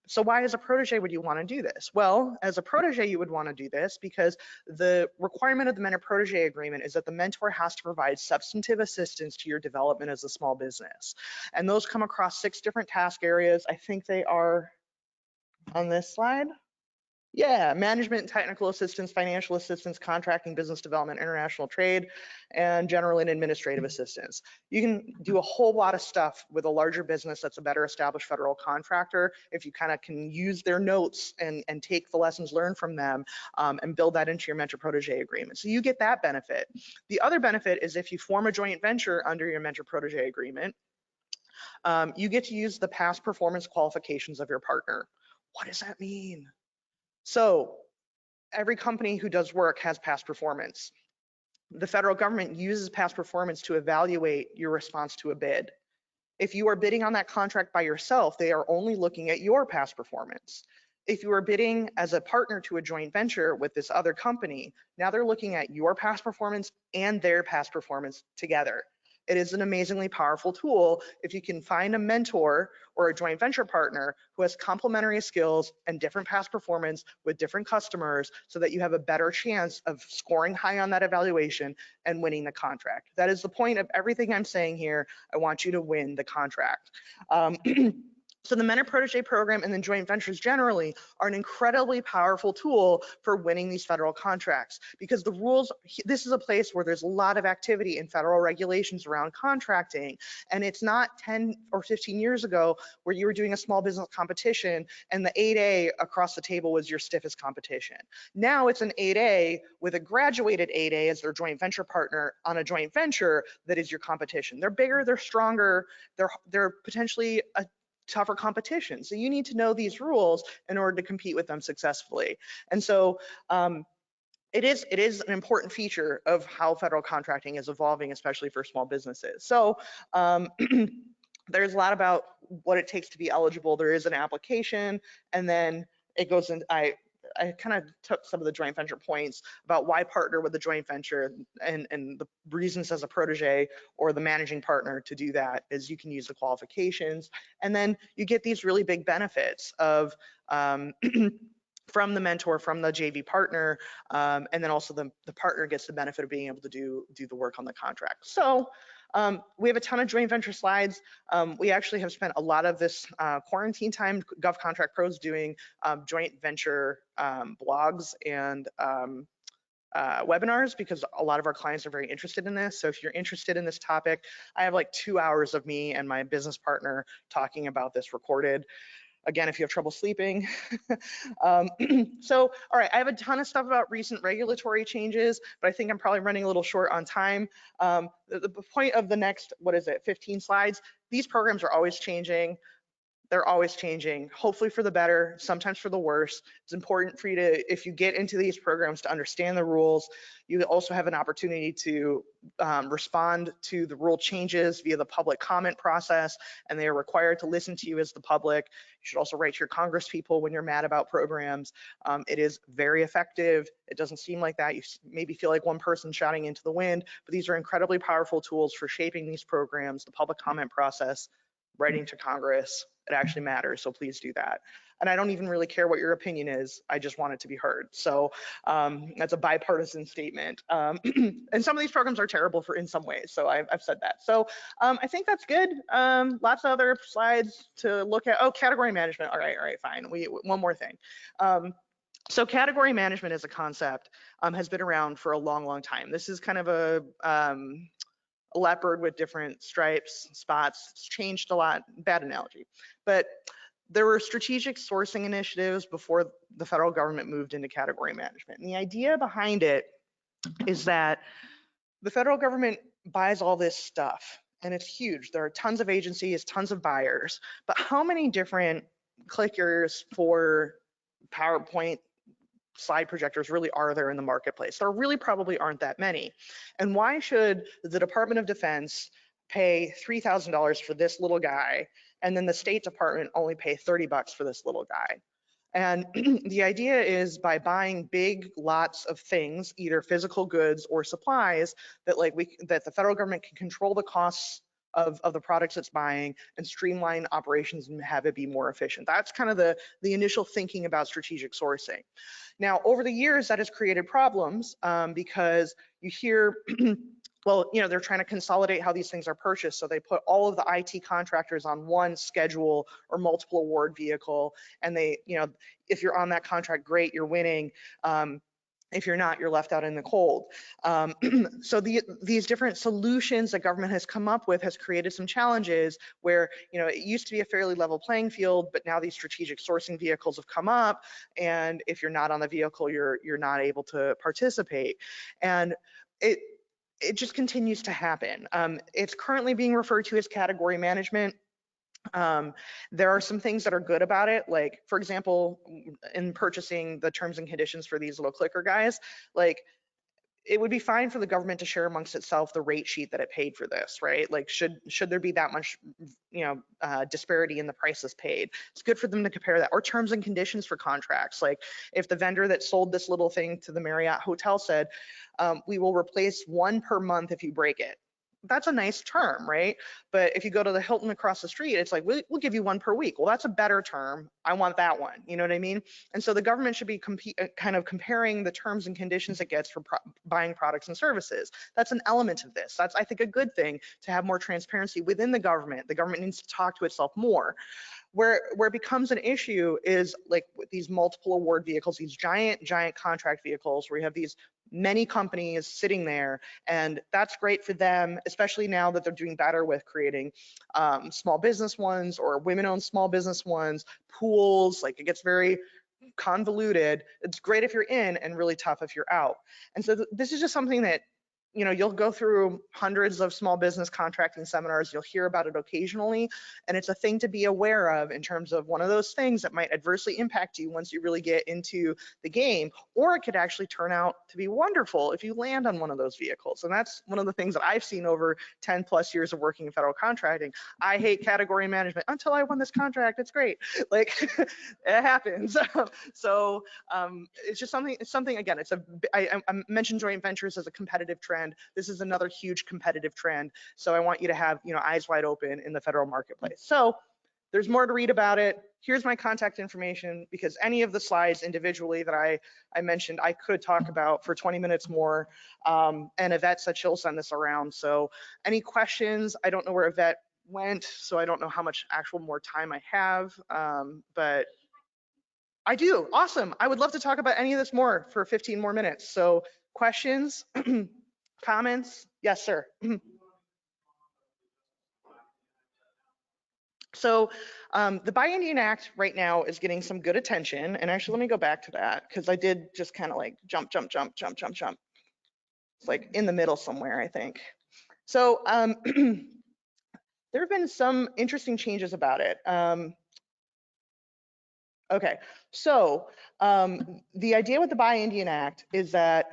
So why as a protege would you want to do this? Well, as a protege, you would want to do this because the requirement of the mentor protege agreement is that the mentor has to provide substantive assistance to your development as a small business. And those come across 6 different task areas. I think they are on this slide. Yeah, management, technical assistance, financial assistance, contracting, business development, international trade, and general and administrative assistance. You can do a whole lot of stuff with a larger business that's a better established federal contractor if you kind of can use their notes and take the lessons learned from them and build that into your mentor-protege agreement. So you get that benefit. The other benefit is if you form a joint venture under your mentor-protege agreement, you get to use the past performance qualifications of your partner. What does that mean? So every company who does work has past performance. The federal government uses past performance to evaluate your response to a bid. If you are bidding on that contract by yourself, they are only looking at your past performance. If you are bidding as a partner to a joint venture with this other company, now they're looking at your past performance and their past performance together. It is an amazingly powerful tool if you can find a mentor or a joint venture partner who has complementary skills and different past performance with different customers so that you have a better chance of scoring high on that evaluation and winning the contract. That is the point of everything I'm saying here. I want you to win the contract. So the mentor-protege program and then joint ventures generally are an incredibly powerful tool for winning these federal contracts because the rules, this is a place where there's a lot of activity in federal regulations around contracting. And it's not 10 or 15 years ago where you were doing a small business competition and the 8A across the table was your stiffest competition. Now it's an 8A with a graduated 8A as their joint venture partner on a joint venture that is your competition. They're bigger, they're stronger, they're potentially a tougher competition. So you need to know these rules in order to compete with them successfully. And so it is an important feature of how federal contracting is evolving, especially for small businesses. So there's a lot about what it takes to be eligible. There is an application, and then it goes in. I kind of took some of the joint venture points about why partner with the joint venture and the reasons as a protege or the managing partner to do that is you can use the qualifications, and then you get these really big benefits of from the mentor, from the JV partner, and then also the partner gets the benefit of being able to do the work on the contract. So we have a ton of joint venture slides. We actually have spent a lot of this quarantine time, Gov Contract Pros, doing joint venture blogs and webinars because a lot of our clients are very interested in this. So if you're interested in this topic, I have like 2 hours of me and my business partner talking about this recorded. Again, if you have trouble sleeping. So, all right, I have a ton of stuff about recent regulatory changes, but I think I'm probably running a little short on time. The point of the next, 15 slides, these programs are always changing. They're always changing, hopefully for the better, sometimes for the worse. It's important for you to, if you get into these programs, to understand the rules. You also have an opportunity to respond to the rule changes via the public comment process, and they are required to listen to you as the public. You should also write to your Congress people when you're mad about programs. It is very effective. It doesn't seem like that. You maybe feel like one person shouting into the wind, but these are incredibly powerful tools for shaping these programs, the public comment process, writing to Congress. It actually matters, so please do that. And I don't even really care what your opinion is. I just want it to be heard. So that's a bipartisan statement. And some of these programs are terrible in some ways, so I've said that. So I think that's good. Lots of other slides to look at. Oh, category management. All right, fine. One more thing. So category management as a concept has been around for a long, long time. This is kind of a leopard with different stripes, spots. It's changed a lot, bad analogy. But there were strategic sourcing initiatives before the federal government moved into category management. And the idea behind it is that the federal government buys all this stuff, and it's huge. There are tons of agencies, tons of buyers, but how many different clickers for PowerPoint slide projectors really are there in the marketplace? There really probably aren't that many. And why should the Department of Defense pay $3,000 for this little guy, and then the State Department only pay $30 for this little guy? And the idea is by buying big lots of things, either physical goods or supplies, that that the federal government can control the costs of the products it's buying and streamline operations and have it be more efficient. That's kind of the initial thinking about strategic sourcing. Now, over the years, that has created problems because you hear well, you know, they're trying to consolidate how these things are purchased. So they put all of the IT contractors on one schedule or multiple award vehicle. And they, you know, if you're on that contract, great, you're winning. If you're not, you're left out in the cold. So these different solutions that government has come up with has created some challenges where, you know, it used to be a fairly level playing field, but now these strategic sourcing vehicles have come up. And if you're not on the vehicle, you're not able to participate. And it just continues to happen. It's currently being referred to as category management. There are some things that are good about it, like, for example, in purchasing the terms and conditions for these little clicker guys, like, it would be fine for the government to share amongst itself the rate sheet that it paid for this, right? Like, should there be that much, you know, disparity in the prices paid? It's good for them to compare that, or terms and conditions for contracts. Like, if the vendor that sold this little thing to the Marriott hotel said, we will replace one per month if you break it. That's a nice term, right? But if you go to the Hilton across the street, it's like, we'll give you one per week. Well, that's a better term. I want that one. You know what I mean? And so the government should be kind of comparing the terms and conditions it gets for buying products and services. That's an element of this. That's, I think, a good thing to have more transparency within the government. The government needs to talk to itself more. Where it becomes an issue is like with these multiple award vehicles, these giant contract vehicles where you have these many companies sitting there, and that's great for them, especially now that they're doing better with creating small business ones or women-owned small business ones, pools. Like, it gets very convoluted. It's great if you're in and really tough if you're out. And so this is just something that, you know, you'll go through hundreds of small business contracting seminars, you'll hear about it occasionally, and it's a thing to be aware of in terms of one of those things that might adversely impact you once you really get into the game, or it could actually turn out to be wonderful if you land on one of those vehicles. And that's one of the things that I've seen over 10 plus years of working in federal contracting. I hate category management until I won this contract. It's great. Like, it happens. So it's just something, again, I mentioned joint ventures as a competitive trend. This is another huge competitive trend. So I want you to have, you know, eyes wide open in the federal marketplace. So there's more to read about it. Here's my contact information, because any of the slides individually that I mentioned, I could talk about for 20 minutes more. And Yvette said she'll send this around. So any questions? I don't know where Yvette went, so I don't know how much actual more time I have, but I do. Awesome. I would love to talk about any of this more for 15 more minutes. So questions? Comments? Yes, sir. So the Buy Indian Act right now is getting some good attention. And actually, let me go back to that, because I did just kind of like jump. It's like in the middle somewhere, I think. So there have been some interesting changes about it. Okay, so the idea with the Buy Indian Act is that,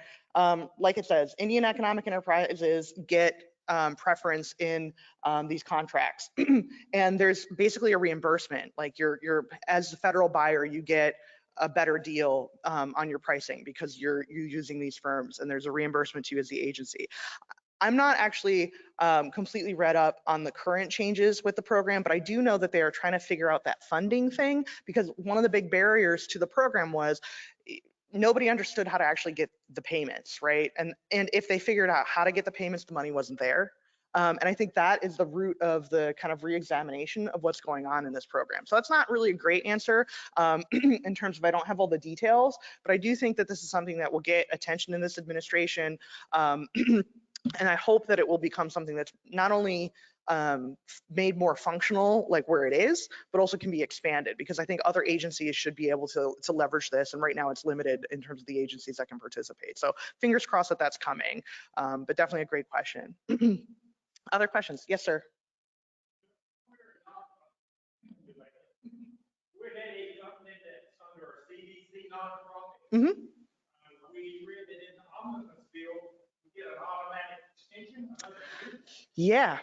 like it says, Indian economic enterprises get preference in these contracts. And there's basically a reimbursement. Like, you're as the federal buyer, you get a better deal on your pricing because you're using these firms, and there's a reimbursement to you as the agency. I'm not actually completely read up on the current changes with the program, but I do know that they are trying to figure out that funding thing, because one of the big barriers to the program was nobody understood how to actually get the payments, right? And if they figured out how to get the payments, the money wasn't there. And I think that is the root of the kind of re-examination of what's going on in this program. So that's not really a great answer in terms of, I don't have all the details, but I do think that this is something that will get attention in this administration. And I hope that it will become something that's not only made more functional, like where it is, but also can be expanded, because I think other agencies should be able to leverage this. And right now it's limited in terms of the agencies that can participate. So fingers crossed that that's coming, but definitely a great question. Other questions? Yes, sir. Mm-hmm. Yeah.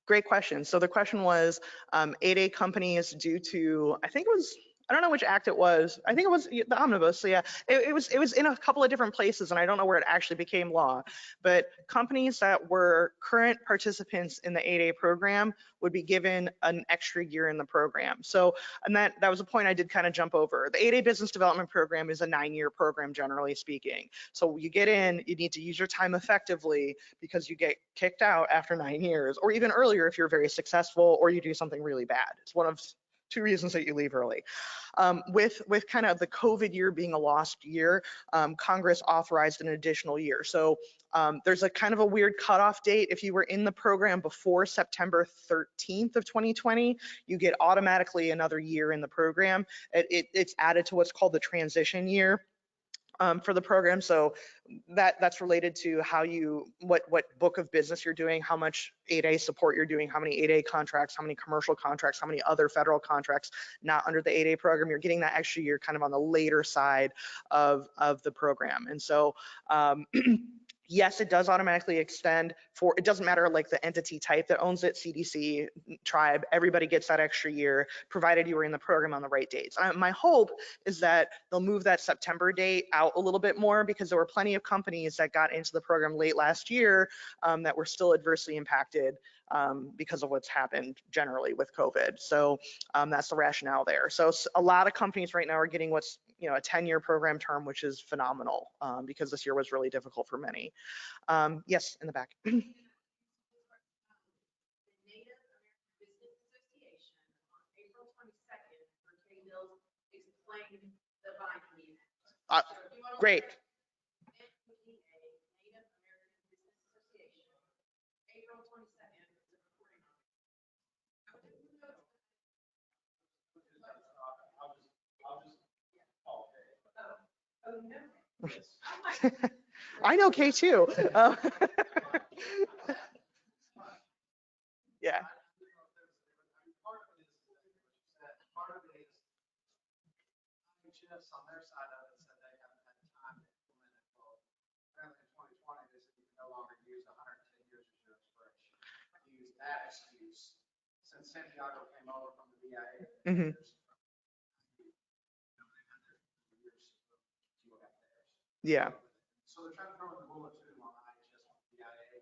Great question. So the question was, 8A companies due to, I think it was I don't know which act it was. I think it was the omnibus. So yeah, it was in a couple of different places, and I don't know where it actually became law. But companies that were current participants in the 8A program would be given an extra year in the program. So, and that was a point I did kind of jump over. The 8A Business Development Program is a 9-year program, generally speaking. So you get in, you need to use your time effectively because you get kicked out after 9 years, or even earlier if you're very successful or you do something really bad. It's one of 2 reasons that you leave early. With kind of the COVID year being a lost year, Congress authorized an additional year. So there's a kind of a weird cutoff date. If you were in the program before September 13th of 2020, you get automatically another year in the program. It's added to what's called the transition year. For the program. So that's related to how what book of business you're doing, how much 8A support you're doing, how many 8A contracts, how many commercial contracts, how many other federal contracts not under the 8A program. You're getting that extra year kind of on the later side of the program. And so yes, it does automatically extend for, it doesn't matter like the entity type that owns it, CDC, tribe, everybody gets that extra year, provided you were in the program on the right dates. My hope is that they'll move that September date out a little bit more, because there were plenty of companies that got into the program late last year that were still adversely impacted because of what's happened generally with COVID. So that's the rationale there. So a lot of companies right now are getting what's, a 10-year program term, which is phenomenal because this year was really difficult for many. Yes, in the back. Great. I know K too. Yeah. On their side of it said they haven't had time to implement it. Well, apparently in 2020, they said you can no longer use 110 years as your expiration. You use that excuse since Santiago came over from the BIA. Mm-hmm. Yeah. So they're trying to throw in the bullet too on IHS on the BIA.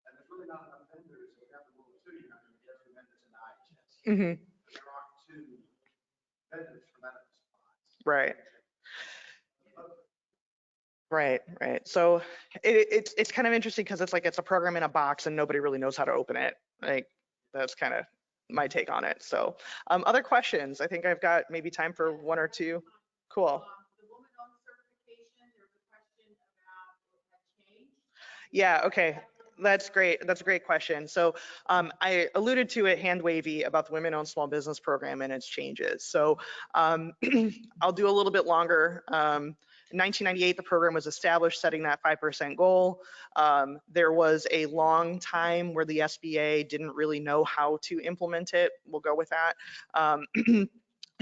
And there's really not enough vendors. If you have the bullet too, you're not going to get 2 vendors in the IHS. Mm-hmm. There are 2 vendors for medical. Right. Right. So it's kind of interesting because it's like it's a program in a box and nobody really knows how to open it. Like that's kind of my take on it. So other questions? I think I've got maybe time for 1 or 2. Cool. Yeah. Okay. That's great. That's a great question. So I alluded to it hand wavy about the Women-Owned Small Business Program and its changes. So I'll do a little bit longer. In 1998, the program was established, setting that 5% goal. There was a long time where the SBA didn't really know how to implement it. We'll go with that.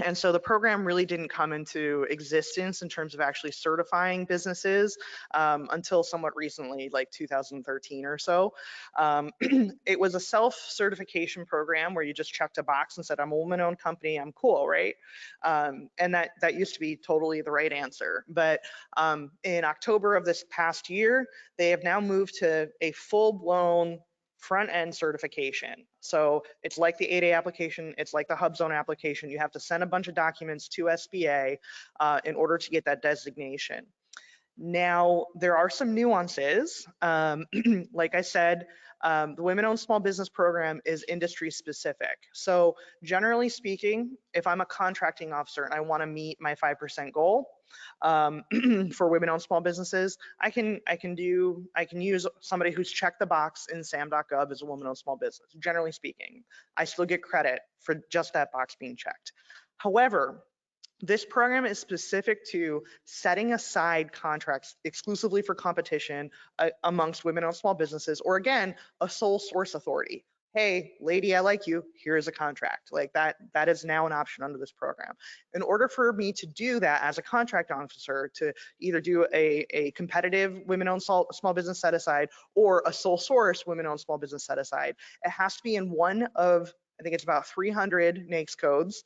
And so the program really didn't come into existence in terms of actually certifying businesses until somewhat recently, like 2013 or so. It was a self-certification program where you just checked a box and said, I'm a woman-owned company, I'm cool, right? And that used to be totally the right answer. But in October of this past year, they have now moved to a full-blown front-end certification. So it's like the 8A application, it's like the hub zone application. You have to send a bunch of documents to SBA in order to get that designation. Now, there are some nuances. Like I said, the Women-Owned Small Business Program is industry specific. So generally speaking, if I'm a contracting officer and I want to meet my 5% goal for women-owned small businesses, I can use somebody who's checked the box in sam.gov as a woman-owned small business. Generally speaking, I still get credit for just that box being checked. However, this program is specific to setting aside contracts exclusively for competition amongst women-owned small businesses, or again, a sole source authority. Hey, lady, I like you, here's a contract. Like that is now an option under this program. In order for me to do that as a contract officer, to either do a competitive women-owned small business set aside or a sole source women-owned small business set aside, it has to be in one of I think it's about 300 NAICS codes.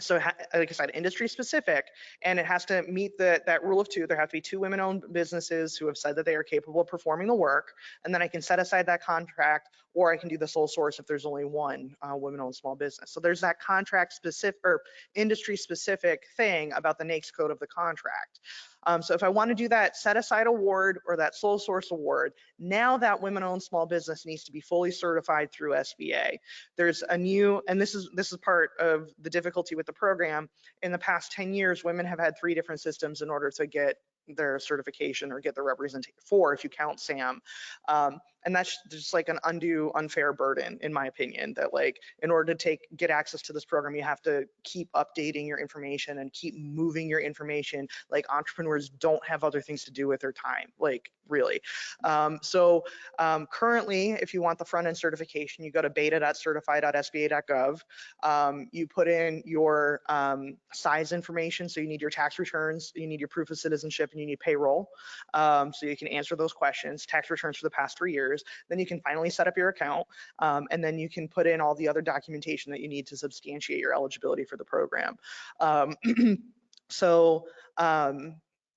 So like I said, industry specific, and it has to meet that rule of two. There have to be 2 women-owned businesses who have said that they are capable of performing the work, and then I can set aside that contract, or I can do the sole source if there's only one women-owned small business. So there's that contract specific or industry specific thing about the NAICS code of the contract. So if I want to do that set aside award or that sole source award, now that women-owned small business needs to be fully certified through SBA. There's a new, and this is part of the difficulty with the program. In the past 10 years, women have had 3 different systems in order to get their certification or get their representation, 4 if you count SAM. And that's just like an undue, unfair burden, in my opinion, that like in order to get access to this program, you have to keep updating your information and keep moving your information. Like entrepreneurs don't have other things to do with their time, like really. Currently, if you want the front end certification, you go to beta.certify.sba.gov. You put in your size information. So you need your tax returns, you need your proof of citizenship, and you need payroll. So you can answer those questions, tax returns for the past 3 years. Then you can finally set up your account. And then you can put in all the other documentation that you need to substantiate your eligibility for the program.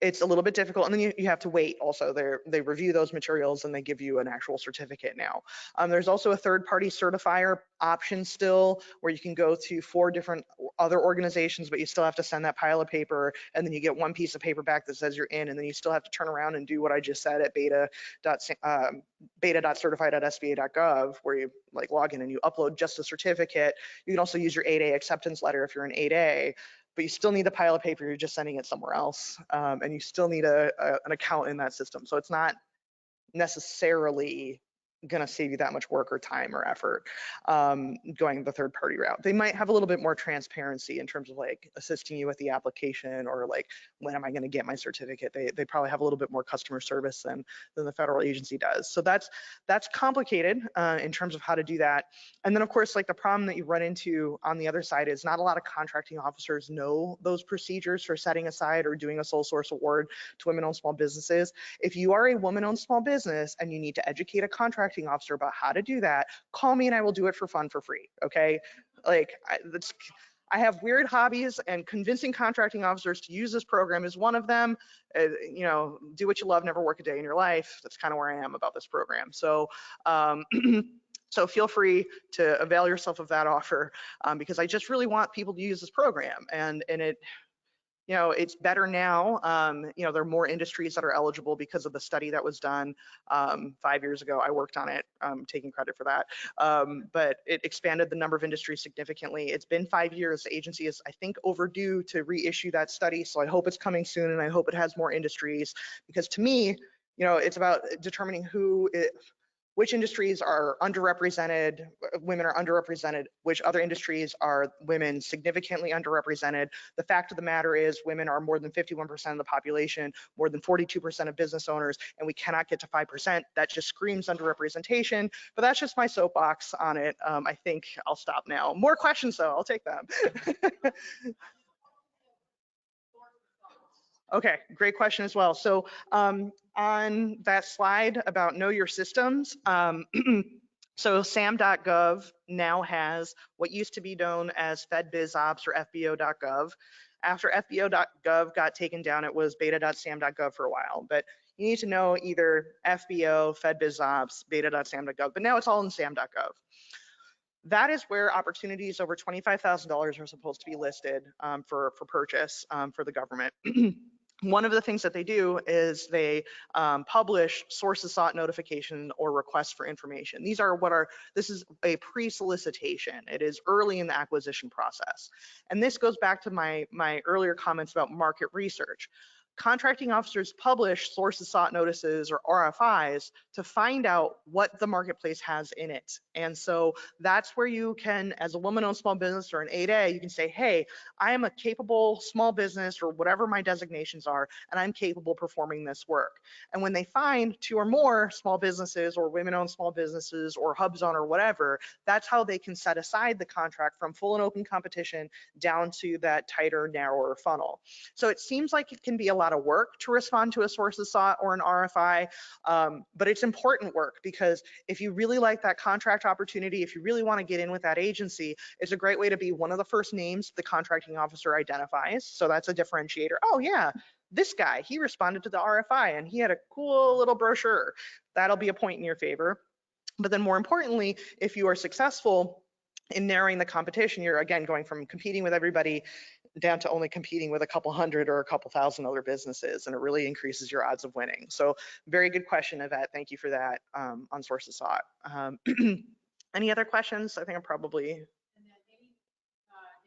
It's a little bit difficult, and then you have to wait also. They review those materials and they give you an actual certificate now. There's also a third-party certifier option still, where you can go to 4 different other organizations, but you still have to send that pile of paper, and then you get one piece of paper back that says you're in, and then you still have to turn around and do what I just said at beta.certify.sba.gov, where you like log in and you upload just a certificate. You can also use your 8A acceptance letter if you're an 8A. But you still need the pile of paper, you're just sending it somewhere else. And you still need an account in that system. So it's not necessarily gonna save you that much work or time or effort going the third party route. They might have a little bit more transparency in terms of like assisting you with the application, or like, when am I gonna get my certificate? They probably have a little bit more customer service than the federal agency does. So that's complicated in terms of how to do that. And then of course, like the problem that you run into on the other side is not a lot of contracting officers know those procedures for setting aside or doing a sole source award to women-owned small businesses. If you are a woman-owned small business and you need to educate a contracting officer about how to do that, call me and I will do it for fun for free. Okay, like I have weird hobbies, and convincing contracting officers to use this program is one of them. You know, do what you love, never work a day in your life. That's kind of where I am about this program. So so feel free to avail yourself of that offer, because I just really want people to use this program, and it, you know, it's better now. You know, there are more industries that are eligible because of the study that was done 5 years ago. I worked on it, taking credit for that. But it expanded the number of industries significantly. It's been 5 years. The agency is, I think, overdue to reissue that study. So I hope it's coming soon, and I hope it has more industries, because to me, you know, it's about determining which industries are underrepresented, women are underrepresented, which other industries are women significantly underrepresented. The fact of the matter is women are more than 51% of the population, more than 42% of business owners, and we cannot get to 5%. That just screams underrepresentation, but that's just my soapbox on it. I think I'll stop now. More questions though, I'll take them. Okay, great question as well. So on that slide about know your systems, so sam.gov now has what used to be known as FedBizOps or FBO.gov. After FBO.gov got taken down, it was beta.sam.gov for a while, but you need to know either FBO, FedBizOps, beta.sam.gov, but now it's all in sam.gov. That is where opportunities over $25,000 are supposed to be listed for purchase for the government. One of the things that they do is they publish sources sought notification or requests for information. This is a pre-solicitation. It is early in the acquisition process. And this goes back to my earlier comments about market research. Contracting officers publish sources sought notices or RFIs to find out what the marketplace has in it. And so that's where you can, as a woman-owned small business or an 8A, you can say, hey, I am a capable small business or whatever my designations are, and I'm capable of performing this work. And when they find 2 or more small businesses or women-owned small businesses or HubZone or whatever, that's how they can set aside the contract from full and open competition down to that tighter, narrower funnel. So it seems like it can be a lot lot of work to respond to a sources sought or an RFI, but it's important work, because if you really like that contract opportunity, if you really want to get in with that agency, it's a great way to be one of the first names the contracting officer identifies. So that's a differentiator. Oh yeah, this guy, he responded to the RFI and he had a cool little brochure. That'll be a point in your favor. But then more importantly, if you are successful in narrowing the competition, you're again going from competing with everybody down to only competing with a couple hundred or a couple thousand other businesses, and it really increases your odds of winning. So very good question, Yvette. Thank you for that on sources sought. Any other questions? I think I'm probably. And then any,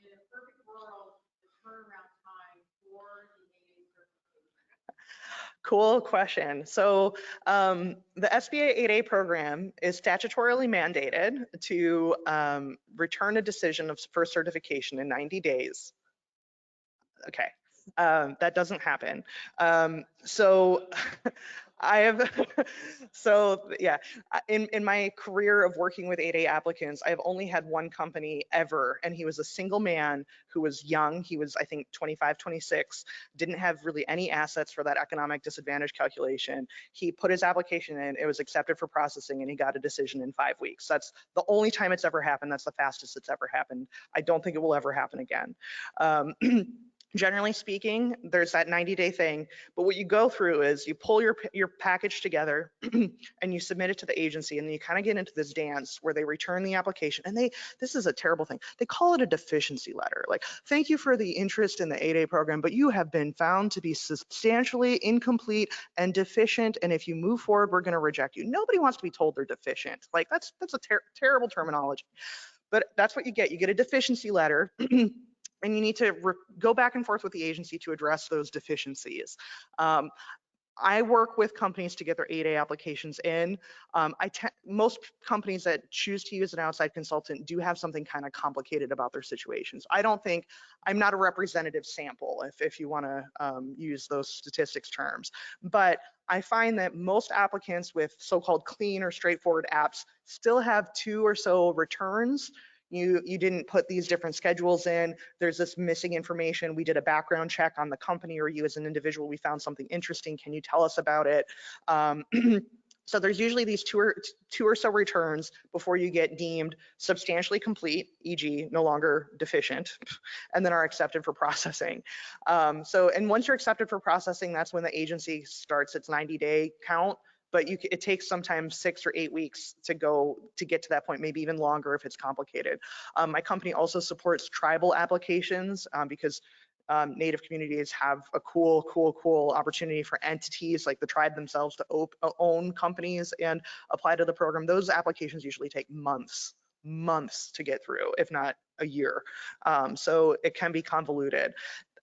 in a perfect world, the turnaround time for the AA certification. Cool question. So the SBA 8A program is statutorily mandated to return a decision for certification in 90 days. Okay, that doesn't happen. So I have, so yeah, in my career of working with 8A applicants, I've only had one company ever, and he was a single man who was young. He was, I think, 25, 26, didn't have really any assets for that economic disadvantage calculation. He put his application in, it was accepted for processing, and he got a decision in 5 weeks. That's the only time it's ever happened. That's the fastest it's ever happened. I don't think it will ever happen again. Generally speaking, there's that 90-day thing, but what you go through is you pull your package together and you submit it to the agency, and then you kind of get into this dance where they return the application, and this is a terrible thing. They call it a deficiency letter. Like, thank you for the interest in the 8A program, but you have been found to be substantially incomplete and deficient, and if you move forward, we're going to reject you. Nobody wants to be told they're deficient. Like, that's a terrible terminology, but that's what you get. You get a deficiency letter. And you need to go back and forth with the agency to address those deficiencies. I work with companies to get their 8A applications in. Most companies that choose to use an outside consultant do have something kind of complicated about their situations. I'm not a representative sample, if you want to use those statistics terms, but I find that most applicants with so-called clean or straightforward apps still have 2 or so returns. You didn't put these different schedules in. There's this missing information. We did a background check on the company or you as an individual. We found something interesting. Can you tell us about it? So there's usually these two or so returns before you get deemed substantially complete, e.g. no longer deficient, and then are accepted for processing. And once you're accepted for processing, that's when the agency starts its 90-day count. But it takes sometimes 6 or 8 weeks to get to that point, maybe even longer if it's complicated. My company also supports tribal applications because Native communities have a cool opportunity for entities like the tribe themselves to own companies and apply to the program. Those applications usually take months to get through, if not a year. So it can be convoluted.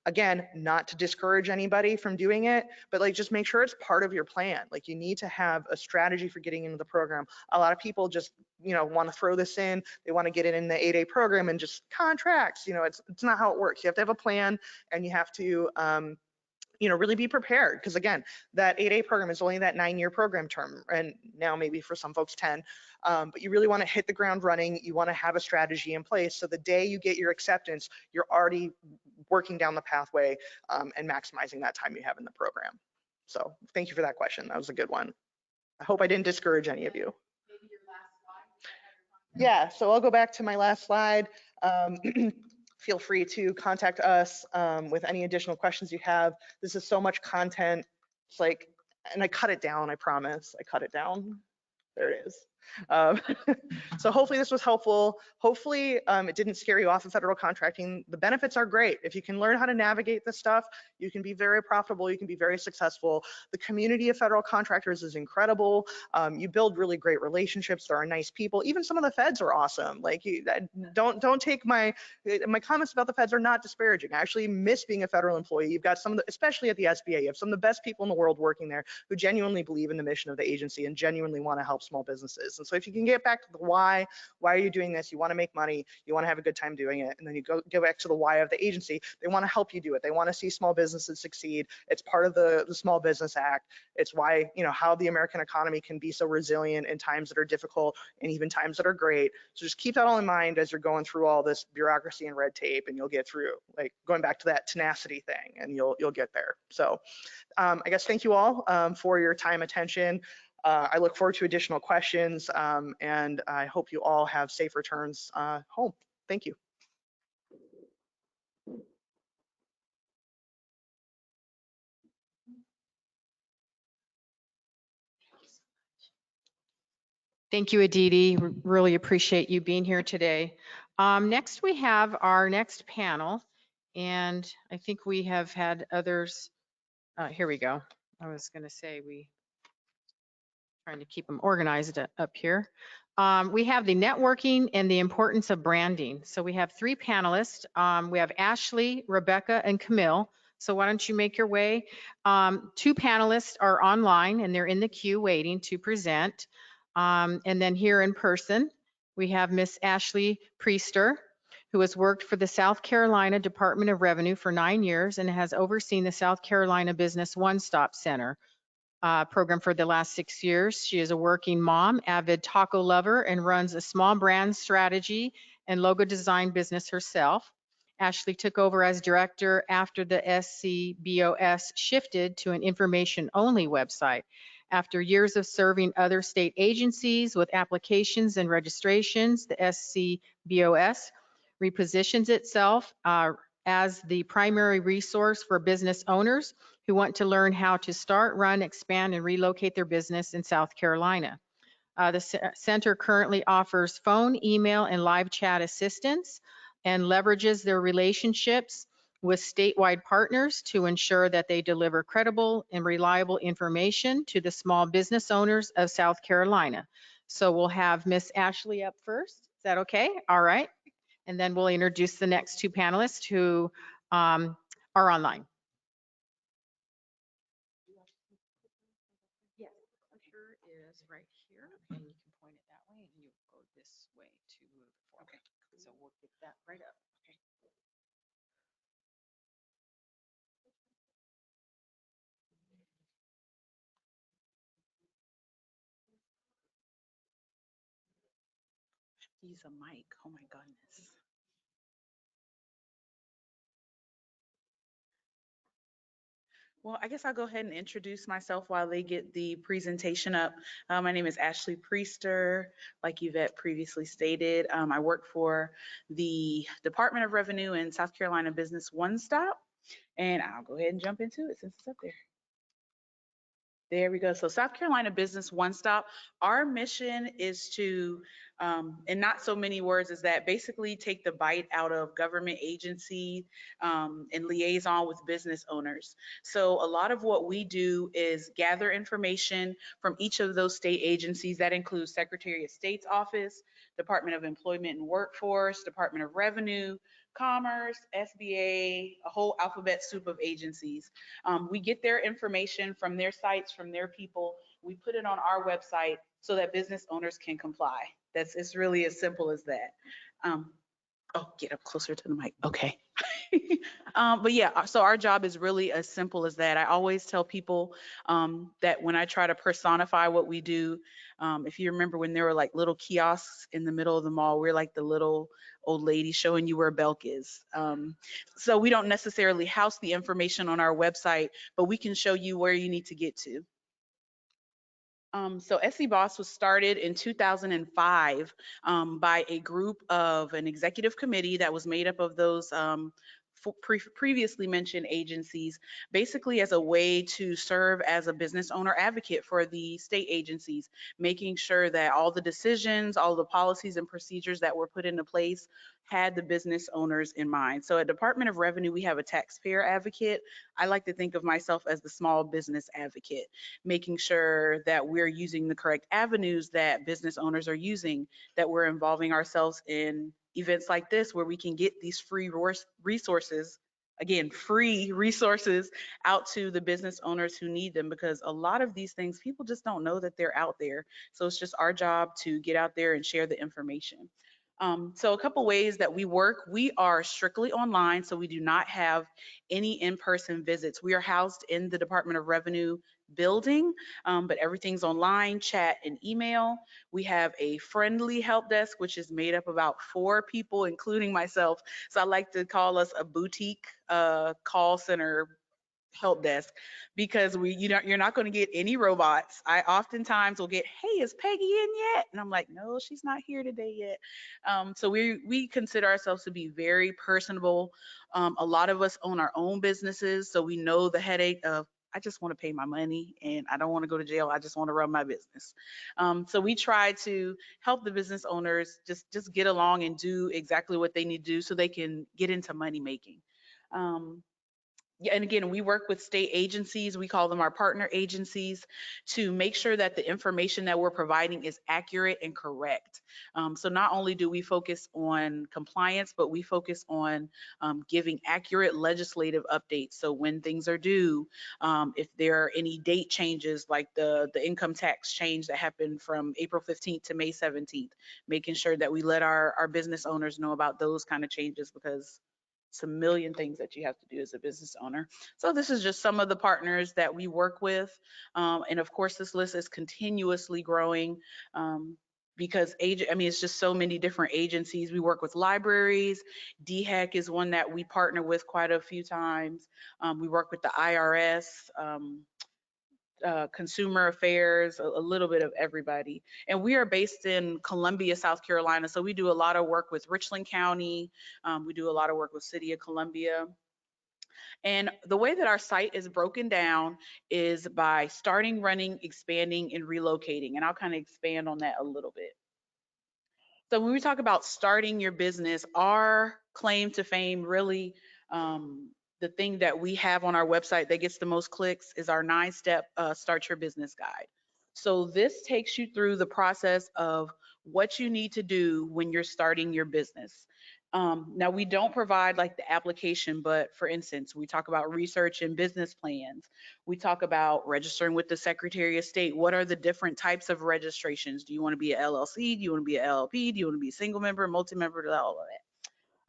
Again, not to discourage anybody from doing it, but like just make sure it's part of your plan. Like you need to have a strategy for getting into the program. A lot of people just, want to throw this in. They want to get it in the 8A program and just contracts. It's not how it works. You have to have a plan, and you have to really be prepared, because again, that 8A program is only that 9-year program term, and now maybe for some folks 10, but you really want to hit the ground running. You want to have a strategy in place, so the day you get your acceptance, you're already working down the pathway and maximizing that time you have in the program. So thank you for that question. That was a good one. I hope I didn't discourage any of you. Yeah, so I'll go back to my last slide. Feel free to contact us with any additional questions you have. This is so much content. It's like, and I cut it down, I promise. I cut it down. There it is. So hopefully this was helpful. Hopefully it didn't scare you off of federal contracting. The benefits are great. If you can learn how to navigate this stuff, you can be very profitable, you can be very successful. The community of federal contractors is incredible. You build really great relationships. There are nice people. Even some of the feds are awesome. Like, don't take my comments about the feds are not disparaging. I actually miss being a federal employee. You've got some of the, especially at the SBA, you have some of the best people in the world working there who genuinely believe in the mission of the agency and genuinely want to help small businesses. businesses. And so if you can get back to the why are you doing this? You want to make money, you want to have a good time doing it. And then you go back to the why of the agency. They want to help you do it. They want to see small businesses succeed. It's part of the Small Business Act. It's why, how the American economy can be so resilient in times that are difficult and even times that are great. So just keep that all in mind as you're going through all this bureaucracy and red tape, and you'll get through, like going back to that tenacity thing, and you'll get there. So I guess thank you all for your time, attention. I look forward to additional questions, and I hope you all have safe returns home. Thank you. Thank you, Aditi. Really appreciate you being here today. Next, we have our next panel, and I think we have had others. Here we go. I was going to say trying to keep them organized up here. We have the networking and the importance of branding. So we have 3 panelists. We have Ashley, Rebecca, and Camille. So why don't you make your way? 2 panelists are online and they're in the queue waiting to present. And then here in person, we have Miss Ashley Priester, who has worked for the South Carolina Department of Revenue for 9 years and has overseen the South Carolina Business One-Stop Center program for the last 6 years. She is a working mom, avid taco lover, and runs a small brand strategy and logo design business herself. Ashley took over as director after the SCBOS shifted to an information-only website. After years of serving other state agencies with applications and registrations, the SCBOS repositions itself as the primary resource for business owners who want to learn how to start, run, expand, and relocate their business in South Carolina. The center currently offers phone, email, and live chat assistance and leverages their relationships with statewide partners to ensure that they deliver credible and reliable information to the small business owners of South Carolina. So we'll have Miss Ashley up first. Is that okay? All right. And then we'll introduce the next 2 panelists who are online. Yes, the clicker is right here, and you can point it that way, and you go this way to move it forward. Okay. So we'll get that right up. Okay. Use a mic. Oh my goodness. Well, I guess I'll go ahead and introduce myself while they get the presentation up. My name is Ashley Priester, like Yvette previously stated. I work for the Department of Revenue in South Carolina Business One Stop, and I'll go ahead and jump into it since it's up there. There we go. So South Carolina Business One Stop, our mission is to, in not so many words, is that basically take the bite out of government agency and liaison with business owners. So a lot of what we do is gather information from each of those state agencies. That includes Secretary of State's office, Department of Employment and Workforce, Department of Revenue, Commerce, SBA, a whole alphabet soup of agencies. We get their information from their sites, from their people. We put it on our website so that business owners can comply. It's really as simple as that. Oh, get up closer to the mic. Okay. But yeah, so our job is really as simple as that. I always tell people that when I try to personify what we do, if you remember when there were like little kiosks in the middle of the mall, we're like the little old lady showing you where Belk is. So we don't necessarily house the information on our website, but we can show you where you need to get to. So SCBOS was started in 2005 by a group of an executive committee that was made up of those previously mentioned agencies, basically as a way to serve as a business owner advocate for the state agencies, making sure that all the decisions, all the policies and procedures that were put into place had the business owners in mind. So at Department of Revenue, we have a taxpayer advocate. I like to think of myself as the small business advocate, making sure that we're using the correct avenues that business owners are using, that we're involving ourselves in events like this where we can get these free resources again, free resources out to the business owners who need them, because a lot of these things, people just don't know that they're out there. So it's just our job to get out there and share the information. So a couple ways that we work: we are strictly online, so we do not have any in-person visits. We are housed in the Department of Revenue building, but everything's online, chat and email. We have a friendly help desk, which is made up about 4 people, including myself. So I like to call us a boutique call center help desk, because you're not going to get any robots. I oftentimes will get, "Hey, is Peggy in yet?" And I'm like, "No, she's not here today yet." So we consider ourselves to be very personable. A lot of us own our own businesses, so we know the headache of, I just want to pay my money and I don't want to go to jail. I just want to run my business. So we try to help the business owners just get along and do exactly what they need to do so they can get into money making. Yeah, and again, we work with state agencies, we call them our partner agencies, to make sure that the information that we're providing is accurate and correct. So not only do we focus on compliance, but we focus on giving accurate legislative updates. So when things are due, if there are any date changes, like the income tax change that happened from April 15th to May 17th, making sure that we let our business owners know about those kind of changes, because it's a million things that you have to do as a business owner. So this is just some of the partners that we work with. And of course, this list is continuously growing because it's just so many different agencies. We work with libraries. DHEC is one that we partner with quite a few times. We work with the IRS. Consumer affairs, a little bit of everybody. And we are based in Columbia, South Carolina. So we do a lot of work with Richland County. We do a lot of work with City of Columbia. And the way that our site is broken down is by starting, running, expanding, and relocating. And I'll kind of expand on that a little bit. So when we talk about starting your business, our claim to fame, really, the thing that we have on our website that gets the most clicks is our 9-step Start Your Business Guide. So this takes you through the process of what you need to do when you're starting your business. Now, we don't provide like the application, but for instance, we talk about research and business plans. We talk about registering with the Secretary of State. What are the different types of registrations? Do you want to be an LLC? Do you want to be an LLP? Do you want to be a single member, multi-member, all of that?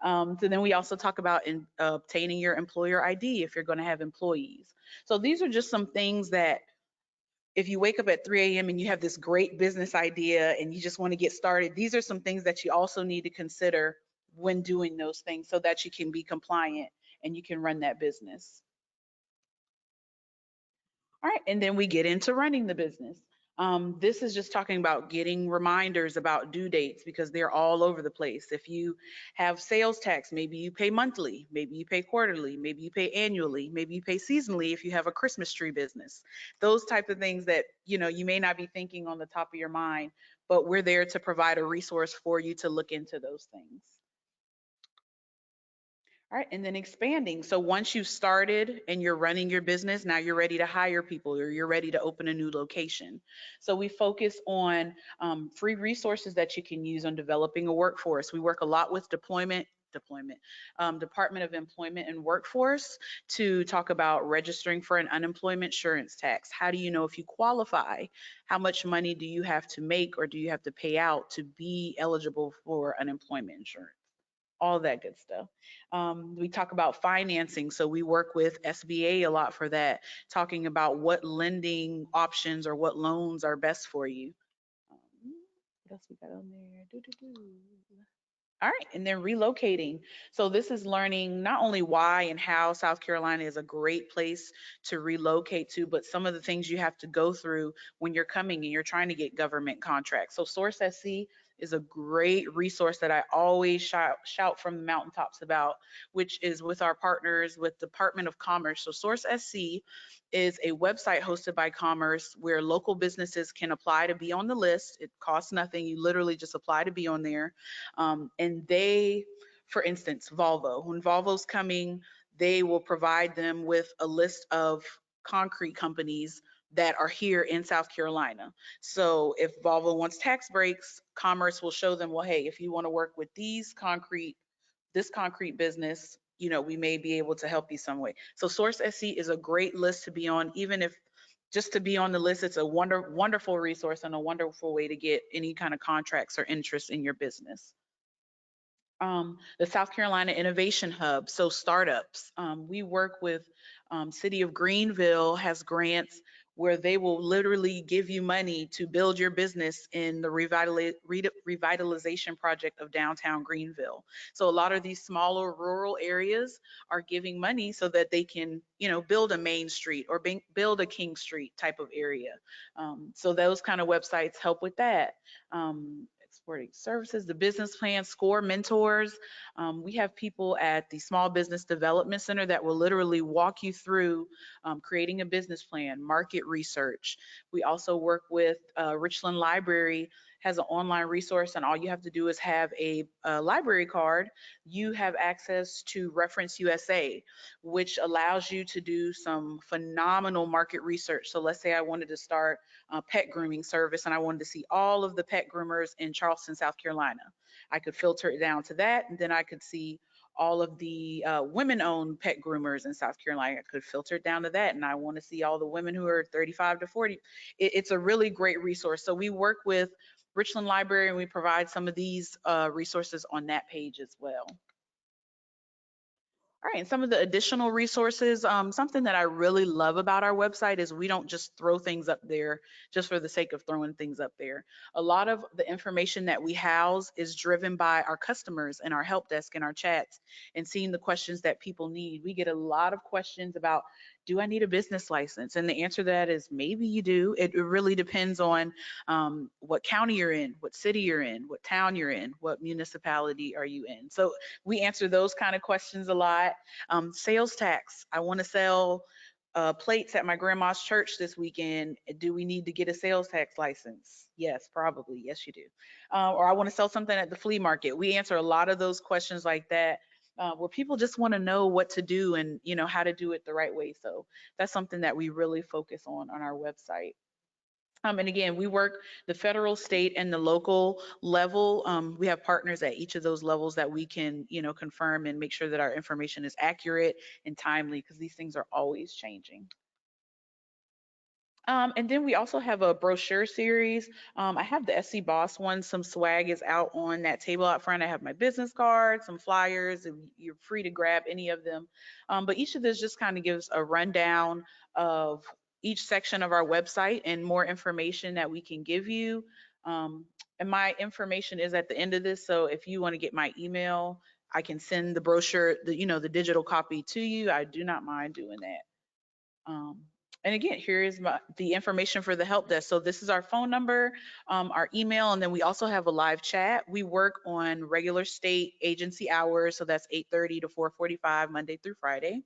So then we also talk about obtaining your employer ID if you're going to have employees. So these are just some things that if you wake up at 3 a.m. and you have this great business idea and you just want to get started, these are some things that you also need to consider when doing those things so that you can be compliant and you can run that business. All right, and then we get into running the business. This is just talking about getting reminders about due dates because they're all over the place. If you have sales tax, maybe you pay monthly, maybe you pay quarterly, maybe you pay annually, maybe you pay seasonally if you have a Christmas tree business. Those type of things that you may not be thinking on the top of your mind, but we're there to provide a resource for you to look into those things. All right, and then expanding. So once you've started and you're running your business, now you're ready to hire people or you're ready to open a new location. So we focus on free resources that you can use on developing a workforce. We work a lot with Department of Employment and Workforce to talk about registering for an unemployment insurance tax. How do you know if you qualify? How much money do you have to make or do you have to pay out to be eligible for unemployment insurance? All that good stuff. We talk about financing. So we work with SBA a lot for that, talking about what lending options or what loans are best for you. What else we got on there? All right, and then relocating. So this is learning not only why and how South Carolina is a great place to relocate to, but some of the things you have to go through when you're coming and you're trying to get government contracts. So Source SC is a great resource that I always shout from the mountaintops about, which is with our partners with Department of Commerce. So Source SC is a website hosted by Commerce where local businesses can apply to be on the list. It costs nothing. You literally just apply to be on there. And they, for instance, Volvo, when Volvo's coming, they will provide them with a list of concrete companies that are here in South Carolina. So if Volvo wants tax breaks, Commerce will show them, well, hey, if you want to work with this concrete business, we may be able to help you some way. So Source SC is a great list to be on, even if just to be on the list. It's a wonderful resource and a wonderful way to get any kind of contracts or interest in your business. The South Carolina Innovation Hub, so startups. We work with City of Greenville has grants where they will literally give you money to build your business in the revitalization project of downtown Greenville. So a lot of these smaller rural areas are giving money so that they can, build a Main Street or build a King Street type of area. So those kind of websites help with that. Exporting services, the business plan, SCORE mentors. We have people at the Small Business Development Center that will literally walk you through creating a business plan, market research. We also work with Richland Library has an online resource, and all you have to do is have a library card. You have access to Reference USA, which allows you to do some phenomenal market research. So let's say I wanted to start a pet grooming service and I wanted to see all of the pet groomers in Charleston, South Carolina. I could filter it down to that, and then I could see all of the women-owned pet groomers in South Carolina. I could filter it down to that, and I want to see all the women who are 35 to 40. It's a really great resource. So we work with Richland Library, and we provide some of these resources on that page as well. All right, and some of the additional resources, something that I really love about our website is we don't just throw things up there just for the sake of throwing things up there. A lot of the information that we house is driven by our customers and our help desk and our chats and seeing the questions that people need. We get a lot of questions about, do I need a business license? And the answer to that is maybe you do. It really depends on what county you're in, what city you're in, what town you're in, what municipality are you in. So we answer those kind of questions a lot. Sales tax. I want to sell plates at my grandma's church this weekend. Do we need to get a sales tax license? Yes, probably. Yes, you do. Or I want to sell something at the flea market. We answer a lot of those questions like that. Where people just want to know what to do and how to do it the right way. So that's something that we really focus on our website. And again, we work the federal, state, and the local level. We have partners at each of those levels that we can confirm and make sure that our information is accurate and timely, because these things are always changing. And then we also have a brochure series. I have the SC Boss one. Some swag is out on that table out front. I have my business card, some flyers, and you're free to grab any of them. But each of this just kind of gives a rundown of each section of our website and more information that we can give you. And my information is at the end of this. So if you want to get my email, I can send the brochure, the digital copy to you. I do not mind doing that. And again, here is the information for the help desk. So this is our phone number, our email, and then we also have a live chat. We work on regular state agency hours, so that's 8:30 to 4:45, Monday through Friday.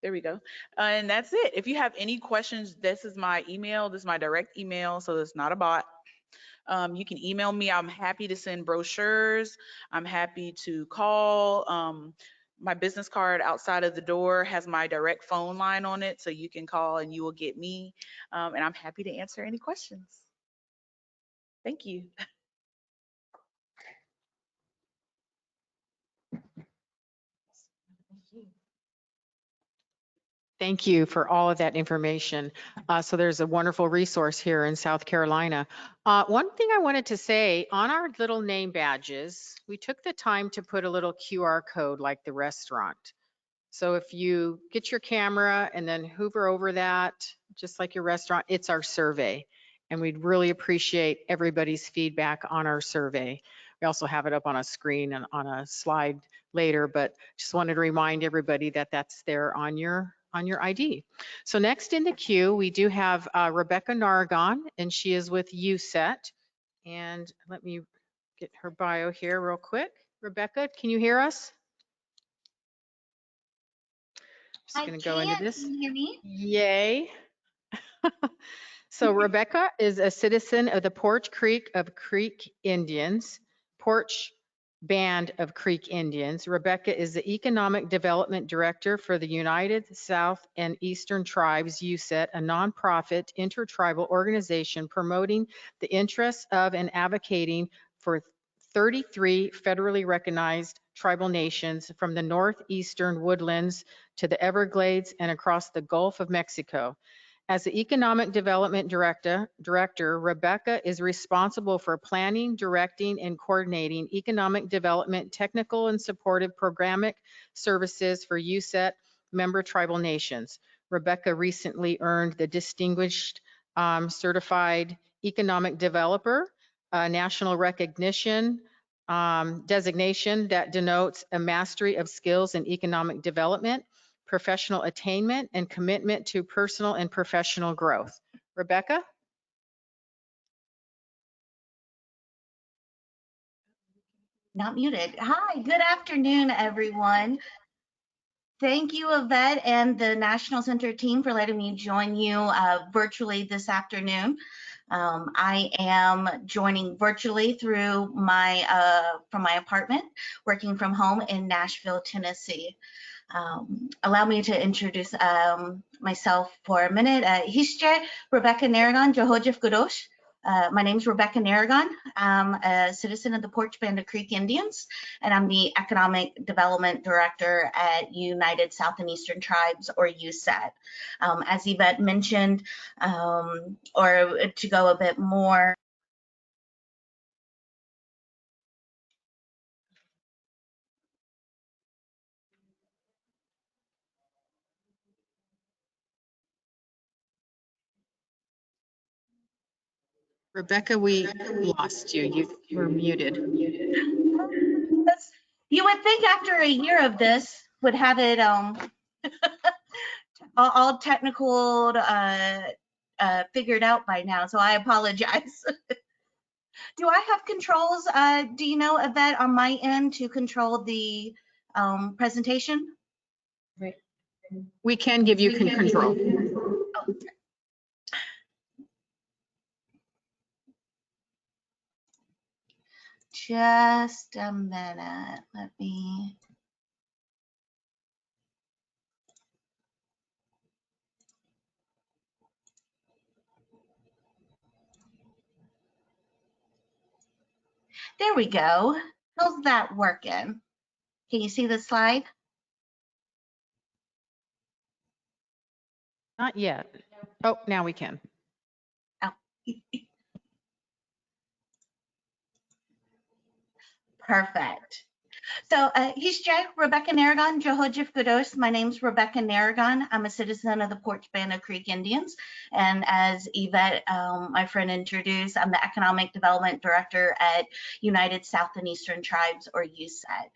There we go. And that's it. If you have any questions, this is my email. This is my direct email, so it's not a bot. You can email me. I'm happy to send brochures. I'm happy to call. My business card outside of the door has my direct phone line on it, so you can call and you will get me. And I'm happy to answer any questions. Thank you. Thank you for all of that information. So there's a wonderful resource here in South Carolina. One thing I wanted to say, on our little name badges, we took the time to put a little QR code like the restaurant. So if you get your camera and then hover over that, just like your restaurant, it's our survey. And we'd really appreciate everybody's feedback on our survey. We also have it up on a screen and on a slide later, but just wanted to remind everybody that that's there on your ID. So next in the queue, we do have Rebecca Nargon, and she is with USET. And let me get her bio here real quick. Rebecca, can you hear us? Just going to go into this. Can you hear me? Yay. So Rebecca is a citizen of the Porch Creek of Creek Indians, Porch Band of Creek Indians. Rebecca is the Economic Development Director for the United South and Eastern Tribes, USET, a nonprofit intertribal organization promoting the interests of and advocating for 33 federally recognized tribal nations from the northeastern woodlands to the Everglades and across the Gulf of Mexico. As the Economic Development Director, Rebecca is responsible for planning, directing, and coordinating economic development, technical and supportive programmatic services for USET member tribal nations. Rebecca recently earned the Distinguished Certified Economic Developer, national recognition designation that denotes a mastery of skills in economic development, professional attainment, and commitment to personal and professional growth. Rebecca? Not muted. Hi, good afternoon, everyone. Thank you, Yvette and the National Center team for letting me join you virtually this afternoon. I am joining virtually through from my apartment, working from home in Nashville, Tennessee. Allow me to introduce myself for a minute. Hische Rebecca Naragon, Johojif Gudosh. My name is Rebecca Naragon. I'm a citizen of the Porch Banda Creek Indians, and I'm the Economic Development Director at United South and Eastern Tribes, or USET. As Yvette mentioned, or to go a bit more, Rebecca, we lost you. You were muted. You would think after a year of this would have it all technical figured out by now, so I apologize. Do I have controls, do you know, Yvette, on my end to control the presentation? Right. We can give you control. Oh. Just a minute, let me. There we go. How's that working? Can you see the slide? Not yet. Oh, now we can. Oh. Perfect. So Hische Rebecca Naragon, Johojif Gudos. My name's Rebecca Naragon. I'm a citizen of the Porch Banda Creek Indians. And as Yvette, my friend, introduced, I'm the Economic Development Director at United South and Eastern Tribes, or USET.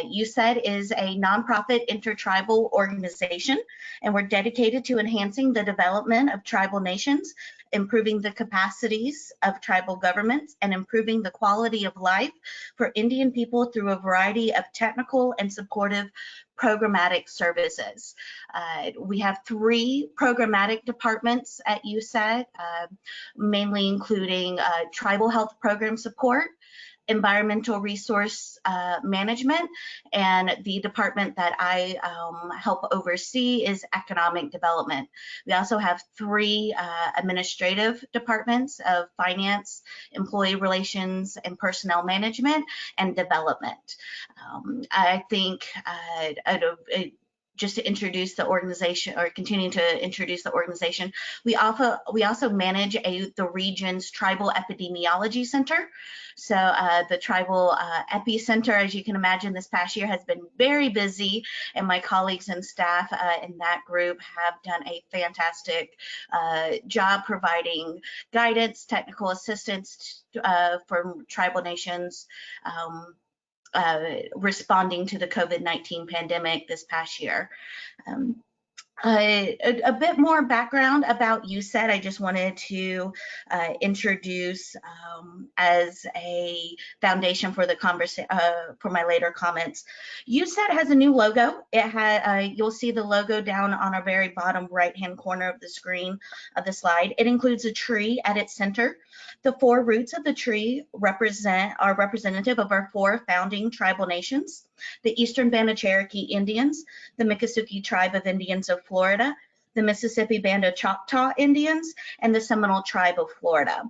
USET is a nonprofit intertribal organization, and we're dedicated to enhancing the development of tribal nations, improving the capacities of tribal governments, and improving the quality of life for Indian people through a variety of technical and supportive programmatic services. We have 3 programmatic departments at USET, mainly including tribal health program support, environmental resource management, and the department that I help oversee is economic development. We also have 3 administrative departments of finance, employee relations, and personnel management, and development. I think just to introduce the organization, or continue to introduce the organization, we also manage the region's Tribal Epidemiology Center. So the Tribal Epi Center, as you can imagine, this past year has been very busy, and my colleagues and staff in that group have done a fantastic job providing guidance, technical assistance for tribal nations, responding to the COVID-19 pandemic this past year. A bit more background about USET. I just wanted to introduce as a foundation for the for my later comments. USET has a new logo. It had you'll see the logo down on our very bottom right-hand corner of the screen of the slide. It includes a tree at its center. The 4 roots of the tree are representative of our 4 founding tribal nations: the Eastern Band of Cherokee Indians, the Miccosukee Tribe of Indians of Florida, the Mississippi Band of Choctaw Indians, and the Seminole Tribe of Florida.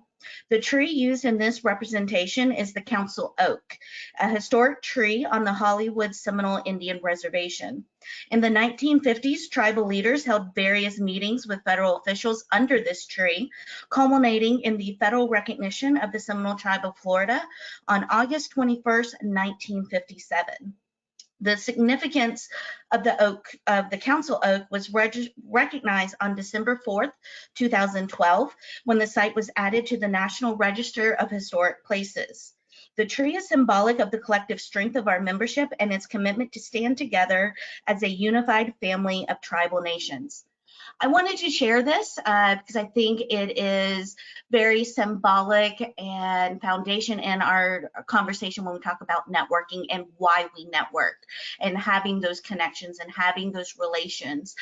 The tree used in this representation is the council oak, a historic tree on the Hollywood Seminole Indian Reservation. In the 1950s, tribal leaders held various meetings with federal officials under this tree, culminating in the federal recognition of the Seminole Tribe of Florida on August 21st, 1957. The significance of the oak, of the council oak, was recognized on December 4th, 2012, when the site was added to the National Register of Historic Places. The tree is symbolic of the collective strength of our membership and its commitment to stand together as a unified family of tribal nations. I wanted to share this because I think it is very symbolic and foundation in our conversation when we talk about networking and why we network and having those connections and having those relations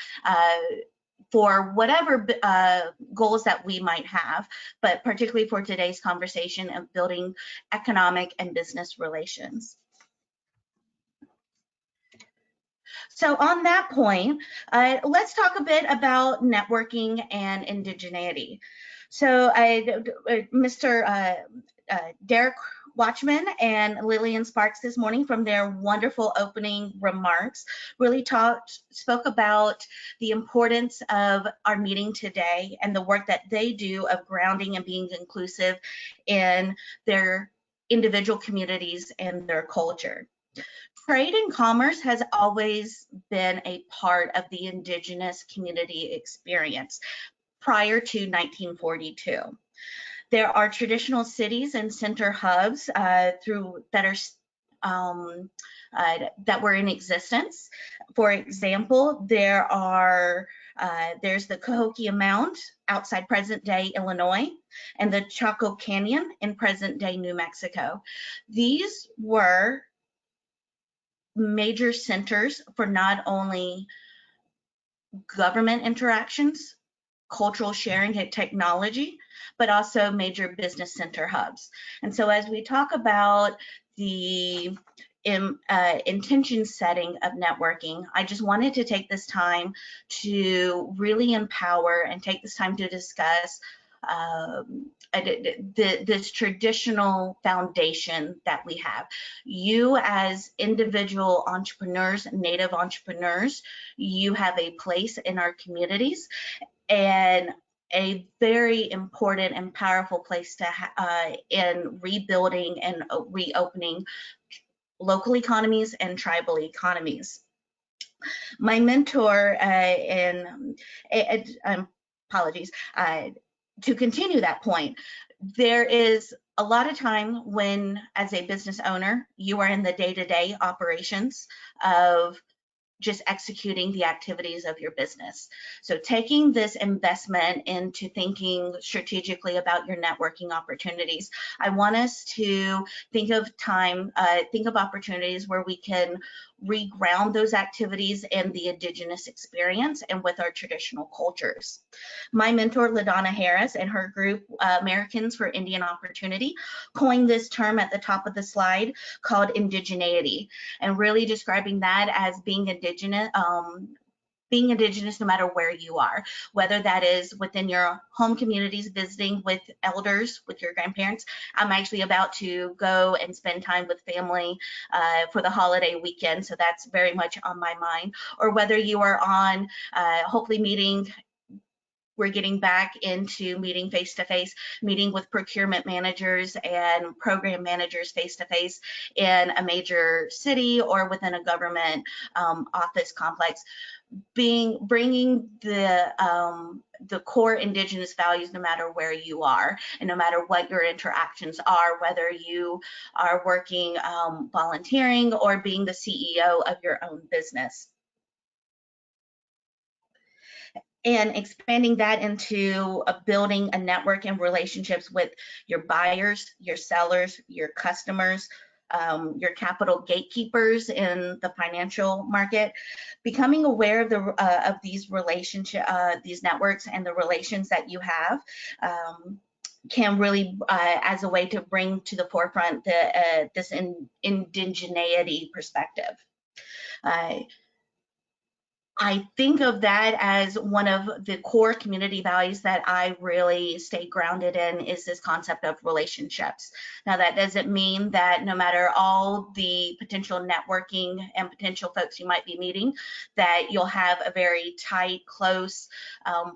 for whatever goals that we might have, but particularly for today's conversation of building economic and business relations. So on that point, let's talk a bit about networking and indigeneity. So Mr. Derek Washman and Lillian Sparks this morning, from their wonderful opening remarks, really spoke about the importance of our meeting today and the work that they do of grounding and being inclusive in their individual communities and their culture. Trade and commerce has always been a part of the indigenous community experience prior to 1942. There are traditional cities and center hubs that were in existence. For example, there's the Cahokia Mound outside present-day Illinois and the Chaco Canyon in present-day New Mexico. These were major centers for not only government interactions, cultural sharing and technology, but also major business center hubs. And so as we talk about the intention setting of networking, I just wanted to take this time to really empower and take this time to discuss this traditional foundation that we have. You as individual entrepreneurs, Native entrepreneurs, you have a place in our communities and a very important and powerful place to in rebuilding and reopening local economies and tribal economies. My mentor apologies, to continue that point, there is a lot of time when, as a business owner, you are in the day-to-day operations of just executing the activities of your business. So taking this investment into thinking strategically about your networking opportunities, I want us to think of opportunities where we can reground those activities in the indigenous experience and with our traditional cultures. My mentor, LaDonna Harris, and her group, Americans for Indian Opportunity, coined this term at the top of the slide called indigeneity, and really describing that as being indigenous no matter where you are, whether that is within your home communities, visiting with elders, with your grandparents. I'm actually about to go and spend time with family for the holiday weekend, so that's very much on my mind. Or whether you are on hopefully we're getting back into meeting face-to-face, meeting with procurement managers and program managers face-to-face in a major city or within a government office complex. Bringing the core indigenous values no matter where you are and no matter what your interactions are, whether you are working volunteering or being the CEO of your own business. And expanding that into building a network and relationships with your buyers, your sellers, your customers, your capital gatekeepers in the financial market. Becoming aware of these these networks and the relations that you have can really, as a way to bring to the forefront this indigeneity perspective. I think of that as one of the core community values that I really stay grounded in, is this concept of relationships. Now, that doesn't mean that no matter all the potential networking and potential folks you might be meeting, that you'll have a very tight, close,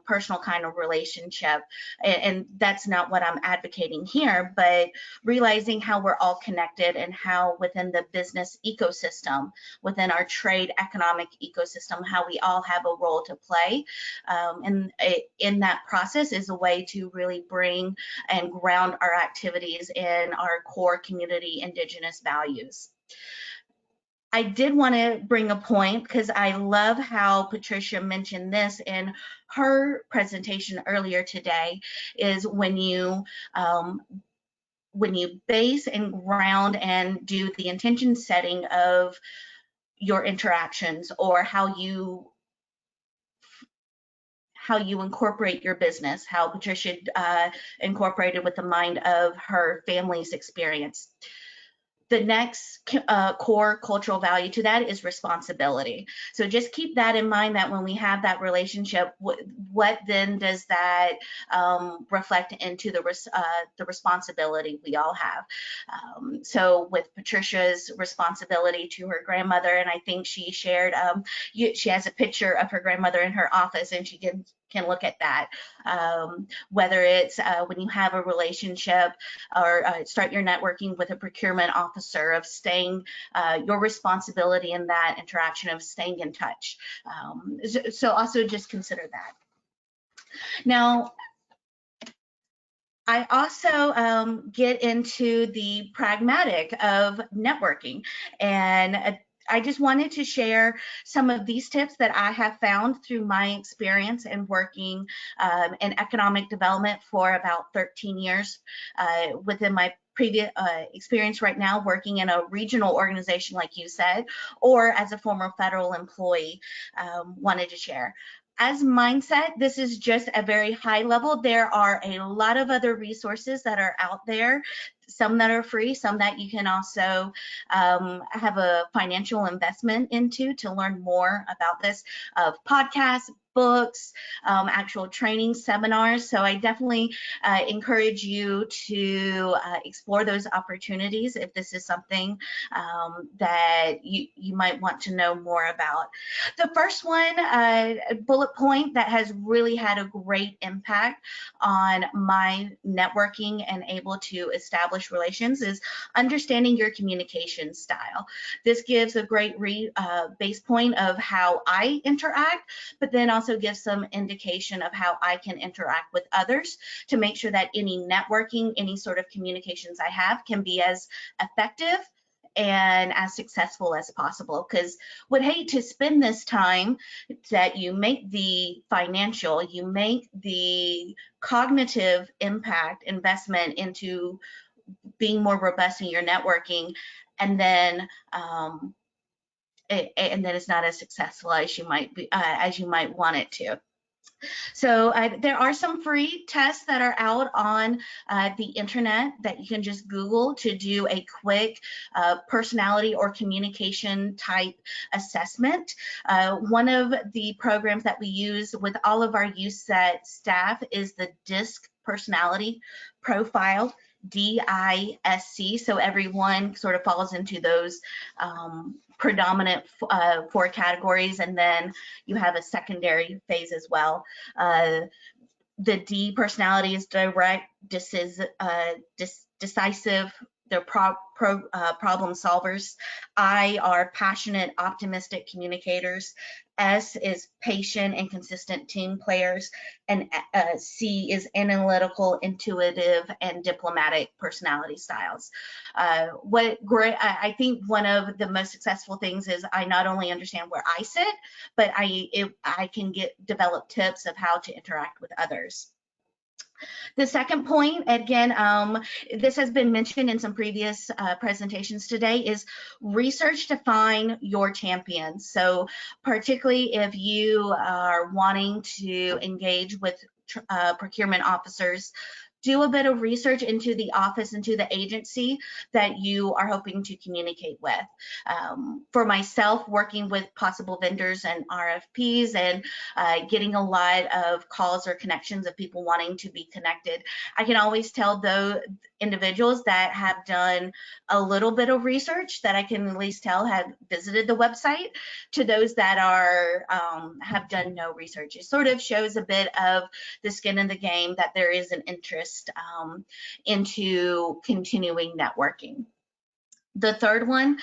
personal kind of relationship. And that's not what I'm advocating here, but realizing how we're all connected and how within the business ecosystem, within our trade economic ecosystem, how we all have a role to play. And in that process is a way to really bring and ground our activities in our core community indigenous values. I did want to bring a point because I love how Patricia mentioned this in her presentation earlier today, is when you base and ground and do the intention setting of your interactions, or how you incorporate your business, how Patricia incorporated with the mind of her family's experience. The next core cultural value to that is responsibility. So just keep that in mind, that when we have that relationship, what then does that reflect into the responsibility we all have? So with Patricia's responsibility to her grandmother, and I think she shared, she has a picture of her grandmother in her office, and she can look at that. Whether it's when you have a relationship or start your networking with a procurement officer, of staying your responsibility in that interaction of staying in touch. So also just consider that. Now, I also get into the pragmatic of networking, and I just wanted to share some of these tips that I have found through my experience in working in economic development for about 13 years within my previous experience right now working in a regional organization, like you said, or as a former federal employee, wanted to share. As mindset, this is just a very high level. There are a lot of other resources that are out there, some that are free, some that you can also have a financial investment into to learn more about this, of podcasts, books, actual training seminars. So I definitely encourage you to explore those opportunities if this is something that you might want to know more about. The first one, bullet point that has really had a great impact on my networking and able to establish relations, is understanding your communication style. This gives a great base point of how I interact, but then also gives some indication of how I can interact with others to make sure that any networking, any sort of communications I have can be as effective and as successful as possible. Because would hate to spend this time that you make the financial, you make the cognitive impact investment into being more robust in your networking, and then it's not as successful as you might be, as you might want it to. So there are some free tests that are out on the internet that you can just Google to do a quick personality or communication type assessment. One of the programs that we use with all of our USET staff is the DISC personality profile, DISC. So everyone sort of falls into those predominant 4 categories, and then you have a secondary phase as well. The D personality is direct, decisive, they're problem solvers. I are passionate, optimistic communicators. S is patient and consistent team players. And C is analytical, intuitive, and diplomatic personality styles. I think one of the most successful things is I not only understand where I sit, but I can develop tips of how to interact with others. The second point, again, this has been mentioned in some previous presentations today, is research to find your champions. So particularly if you are wanting to engage with procurement officers, do a bit of research into the office, into the agency that you are hoping to communicate with. For myself, working with possible vendors and RFPs and getting a lot of calls or connections of people wanting to be connected, I can always tell those individuals that have done a little bit of research that I can at least tell have visited the website, to those that are have done no research. It sort of shows a bit of the skin in the game that there is an interest into continuing networking. The third one,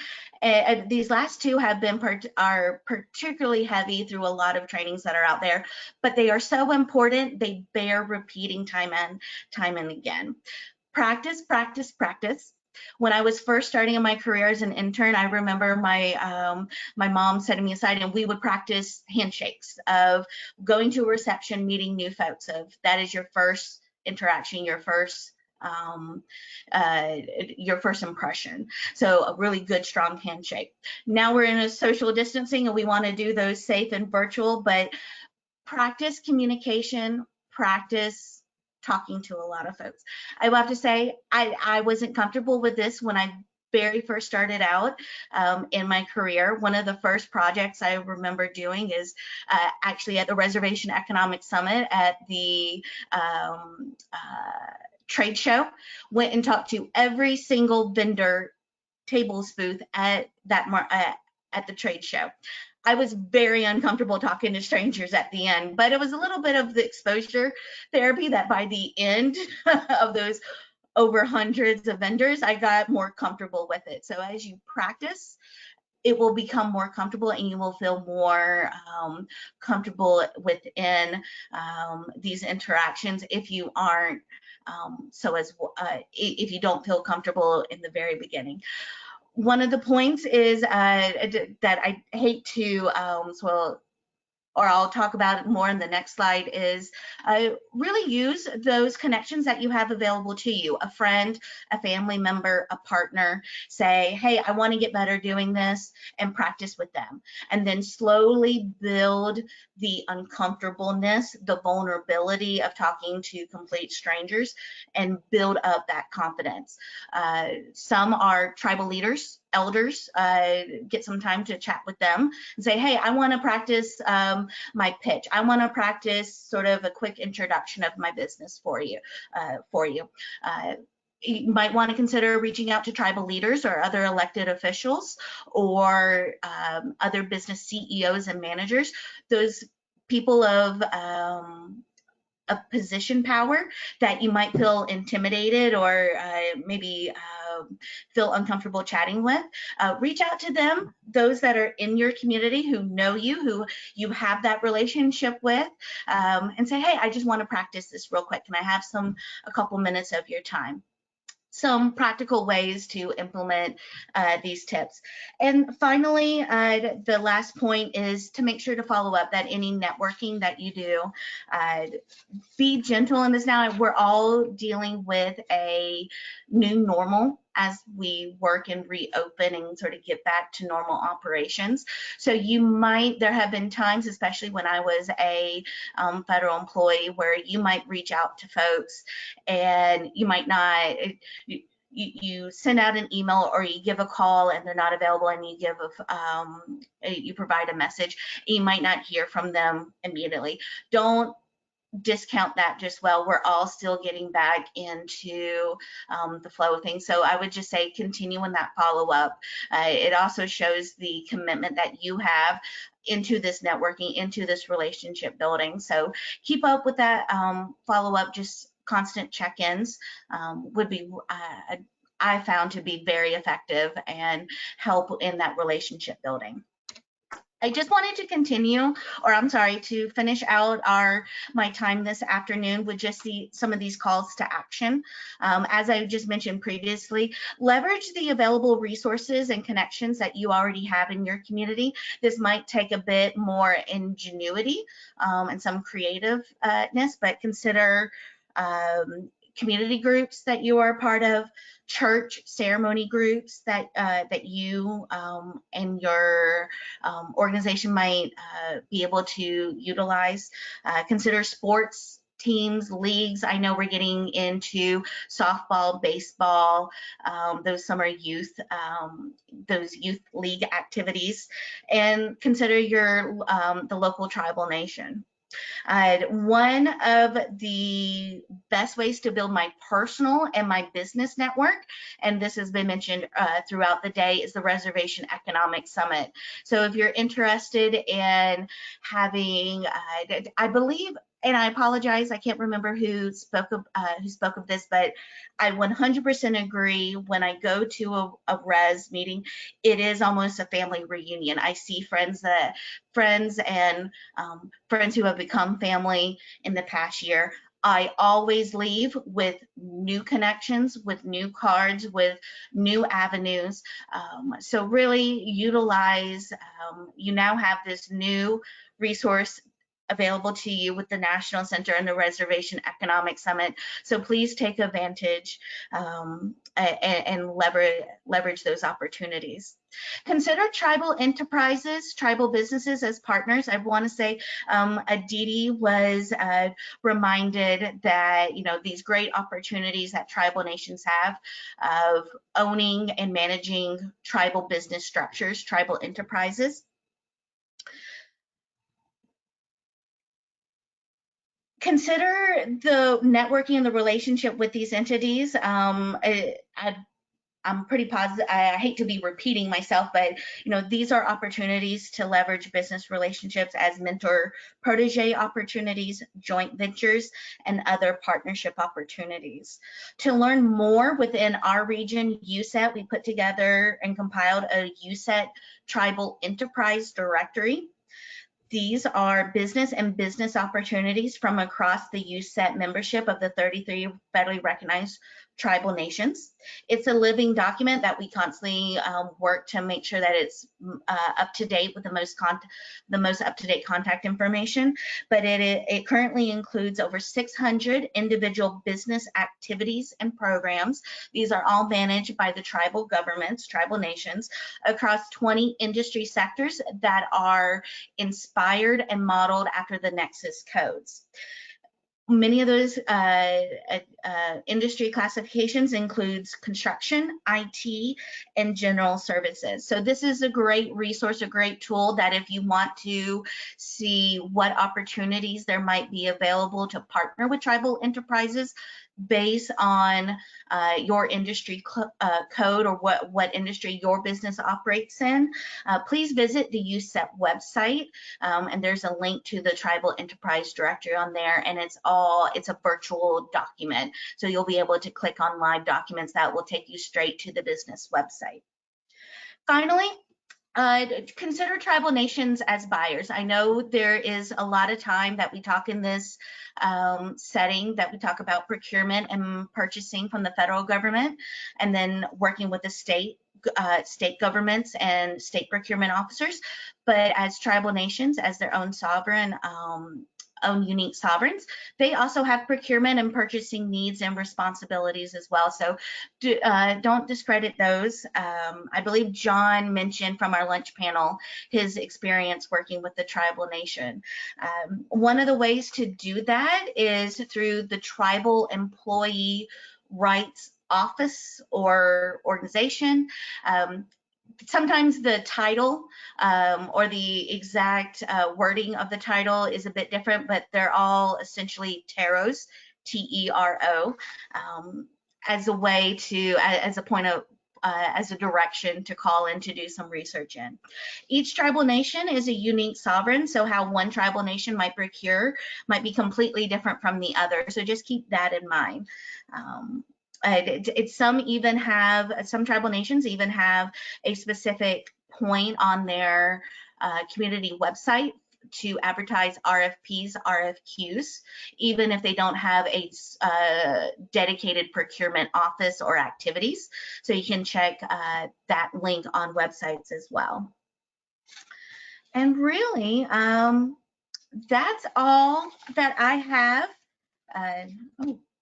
these last two have been are particularly heavy through a lot of trainings that are out there, but they are so important, they bear repeating time and again. Practice, practice, practice. When I was first starting in my career as an intern, I remember my mom setting me aside and we would practice handshakes of going to a reception, meeting new folks. Of that is your first interaction, your first impression. So a really good, strong handshake. Now we're in a social distancing and we want to do those safe and virtual, but practice communication, practice talking to a lot of folks. I will have to say, I wasn't comfortable with this when I very first started out in my career. One of the first projects I remember doing is actually at the Reservation Economic Summit at the trade show. Went and talked to every single vendor tables booth at that at the trade show. I was very uncomfortable talking to strangers at the end, but it was a little bit of the exposure therapy that by the end of those over hundreds of vendors, I got more comfortable with it. So as you practice, it will become more comfortable and you will feel more comfortable within these interactions if you aren't if you don't feel comfortable in the very beginning. One of the points is that I hate to or I'll talk about it more in the next slide, is really use those connections that you have available to you. A friend, a family member, a partner. Say, hey, I want to get better doing this, and practice with them. And then slowly build the uncomfortableness, the vulnerability of talking to complete strangers, and build up that confidence. Some are tribal leaders, elders. Get some time to chat with them and say, hey, I want to practice my pitch. I want to practice sort of a quick introduction of my business for you. You might want to consider reaching out to tribal leaders or other elected officials or other business CEOs and managers, those people of position power that you might feel intimidated or maybe feel uncomfortable chatting with. Reach out to them, those that are in your community who know you, who you have that relationship with, and say, hey, I just want to practice this real quick. Can I have a couple minutes of your time? Some practical ways to implement these tips. And finally, the last point is to make sure to follow up that any networking that you do, be gentle in this now. We're all dealing with a new normal as we work and reopen and sort of get back to normal operations. So there have been times, especially when I was a federal employee, where you might reach out to folks and you might not, you send out an email or you give a call and they're not available, and you provide a message. You might not hear from them immediately. Don't discount that just well. We're all still getting back into the flow of things. So I would just say continue in that follow-up. It also shows the commitment that you have into this networking, into this relationship building. So keep up with that follow-up. Just constant check-ins would be I found to be very effective and help in that relationship building. I just wanted to to finish out my time this afternoon with just some of these calls to action. As I just mentioned previously, leverage the available resources and connections that you already have in your community. This might take a bit more ingenuity and some creativeness, but consider community groups that you are a part of, church ceremony groups that you and your organization might be able to utilize. Consider sports teams, leagues. I know we're getting into softball, baseball, those summer youth, those youth league activities, and consider your the local tribal nation. One of the best ways to build my personal and my business network, and this has been mentioned throughout the day, is the Reservation Economic Summit. So if you're interested in having, I believe, and I apologize, I can't remember who spoke of this, but I 100% agree. When I go to a res meeting, it is almost a family reunion. I see friends and friends who have become family in the past year. I always leave with new connections, with new cards, with new avenues. So really utilize, you now have this new resource available to you with the National Center and the Reservation Economic Summit. So please take advantage and leverage those opportunities. Consider tribal enterprises, tribal businesses as partners. I want to say Aditi was reminded that, you know, these great opportunities that tribal nations have of owning and managing tribal business structures, tribal enterprises. Consider the networking and the relationship with these entities. I'm pretty positive. I hate to be repeating myself, but you know, these are opportunities to leverage business relationships as mentor-protege opportunities, joint ventures, and other partnership opportunities. To learn more within our region, USET, we put together and compiled a USET Tribal Enterprise Directory. These are business and business opportunities from across the USET membership of the 33 federally recognized tribal nations. It's a living document that we constantly work to make sure that it's up to date with the most up-to-date contact information. But it currently includes over 600 individual business activities and programs. These are all managed by the tribal governments, tribal nations, across 20 industry sectors that are inspired and modeled after the Nexus codes. Many of those industry classifications includes construction, IT, and general services. So this is a great resource, a great tool that if you want to see what opportunities there might be available to partner with tribal enterprises based on your industry code or what industry your business operates in, please visit the USET website, and there's a link to the Tribal Enterprise Directory on there, and it's a virtual document. So you'll be able to click on live documents that will take you straight to the business website. Finally, consider tribal nations as buyers. I know there is a lot of time that we talk in this setting that we talk about procurement and purchasing from the federal government, and then working with the state governments and state procurement officers. But as tribal nations, as their own sovereign, own unique sovereigns, they also have procurement and purchasing needs and responsibilities as well. So don't discredit those. I believe John mentioned from our lunch panel his experience working with the tribal nation. One of the ways to do that is through the Tribal Employee Rights Office or organization. Sometimes the title or the exact wording of the title is a bit different, but they're all essentially TEROs, T-E-R-O, as a way to, as a point of, as a direction to call in to do some research in. Each tribal nation is a unique sovereign, so how one tribal nation might procure might be completely different from the other. So just keep that in mind. Some tribal nations even have a specific point on their community website to advertise RFPs, RFQs, even if they don't have a dedicated procurement office or activities. So you can check that link on websites as well. And really, that's all that I have.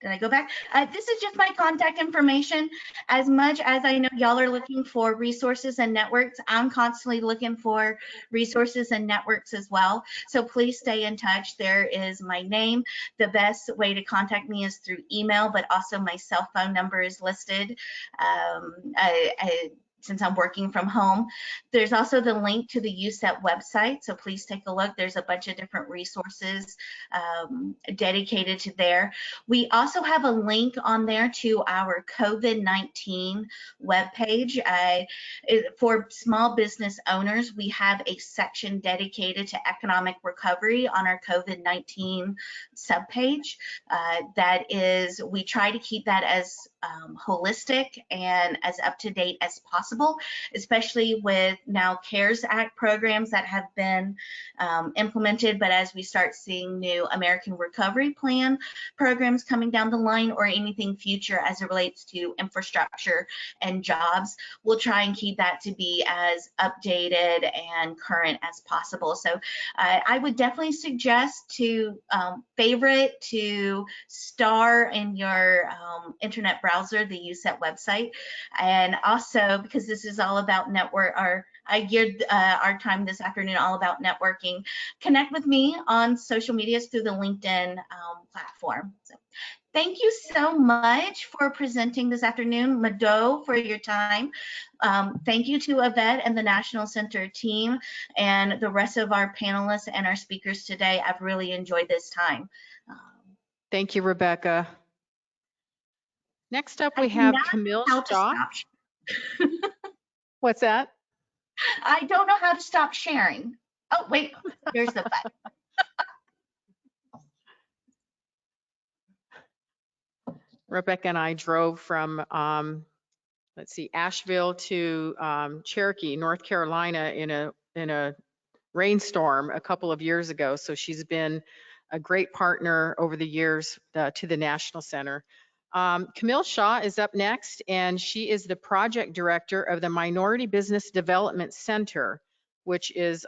Did I go back? This is just my contact information. As much as I know y'all are looking for resources and networks, I'm constantly looking for resources and networks as well. So please stay in touch. There is my name. The best way to contact me is through email, but also my cell phone number is listed. Since I'm working from home. There's also the link to the USET website, so please take a look. There's a bunch of different resources dedicated to there. We also have a link on there to our COVID-19 webpage. For small business owners, we have a section dedicated to economic recovery on our COVID-19 subpage. That is, we try to keep that as holistic and as up to date as possible, especially with now CARES Act programs that have been implemented. But as we start seeing new American Recovery Plan programs coming down the line, or anything future as it relates to infrastructure and jobs, we'll try and keep that to be as updated and current as possible. So I would definitely suggest to favorite, to star in your internet browser, the USET website. And also, because this is all about network, I geared our time this afternoon all about networking. Connect with me on social medias through the LinkedIn platform. So, thank you so much for presenting this afternoon, Mado, for your time. Thank you to Yvette and the National Center team and the rest of our panelists and our speakers today. I've really enjoyed this time. Thank you, Rebecca. Next up, we have Camille Shaw. What's that? I don't know how to stop sharing. Oh, wait, there's the button. Rebecca and I drove from, let's see, Asheville to Cherokee, North Carolina in a rainstorm a couple of years ago. So she's been a great partner over the years to the National Center. Camille Shaw is up next, and she is the project director of the Minority Business Development Center, which is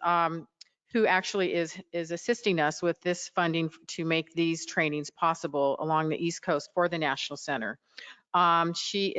who actually is assisting us with this funding to make these trainings possible along the East Coast for the National Center. She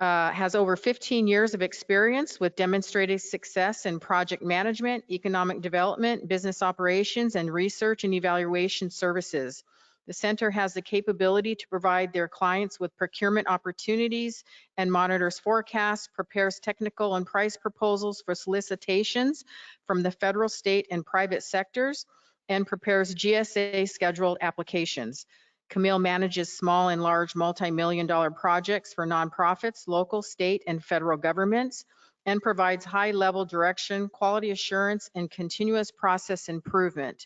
has over 15 years of experience with demonstrated success in project management, economic development, business operations, and research and evaluation services. The center has the capability to provide their clients with procurement opportunities and monitors forecasts, prepares technical and price proposals for solicitations from the federal, state, and private sectors, and prepares GSA scheduled applications. Camille manages small and large multi-million-dollar projects for nonprofits, local, state, and federal governments, and provides high-level direction, quality assurance, and continuous process improvement.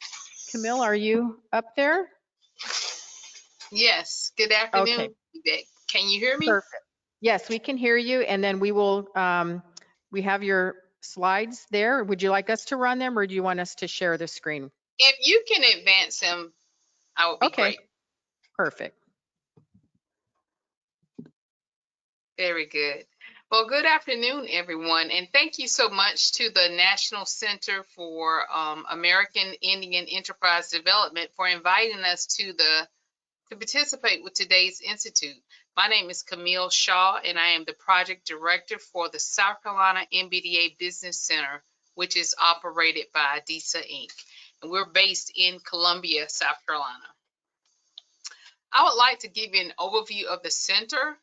Camille, are you up there? Yes, good afternoon. Okay. Can you hear me? Perfect. Yes, we can hear you. And then we will, we have your slides there. Would you like us to run them, or do you want us to share the screen? If you can advance them, I would be great. Perfect. Very good. Well, good afternoon, everyone. And thank you so much to the National Center for American Indian Enterprise Development for inviting us to participate with today's institute. My name is Camille Shaw, and I am the project director for the South Carolina MBDA Business Center, which is operated by ADISA Inc. And we're based in Columbia, South Carolina. I would like to give you an overview of the center.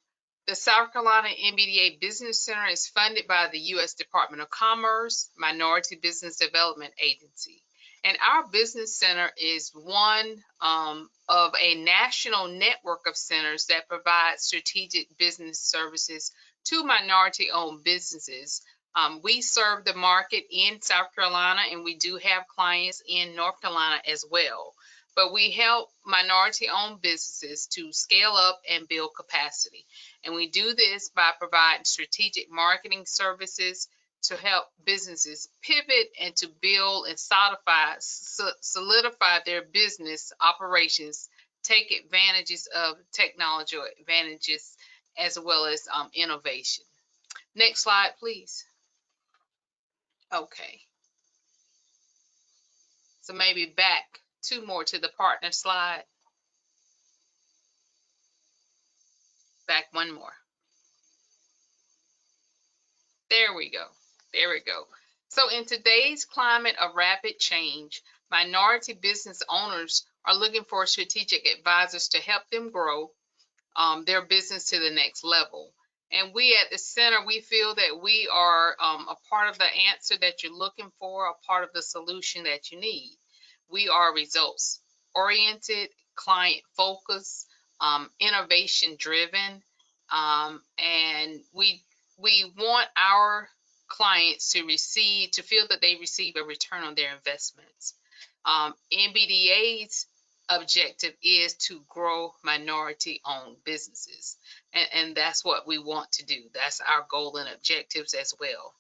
The South Carolina MBDA Business Center is funded by the U.S. Department of Commerce, Minority Business Development Agency. And our business center is one of a national network of centers that provide strategic business services to minority-owned businesses. We serve the market in South Carolina, and we do have clients in North Carolina as well. But we help minority-owned businesses to scale up and build capacity. And we do this by providing strategic marketing services to help businesses pivot and to build and solidify their business operations, take advantages of technology advantages, as well as innovation. Next slide, please. Okay. So maybe back two more to the partner slide. Back one more. There we go. There we go. So in today's climate of rapid change, minority business owners are looking for strategic advisors to help them grow their business to the next level. And we at the center, we feel that we are a part of the answer that you're looking for, a part of the solution that you need. We are results oriented, client focused, innovation driven, and we want our clients to feel that they receive a return on their investments. NBDA's objective is to grow minority-owned businesses, and that's what we want to do. That's our goal and objectives as well.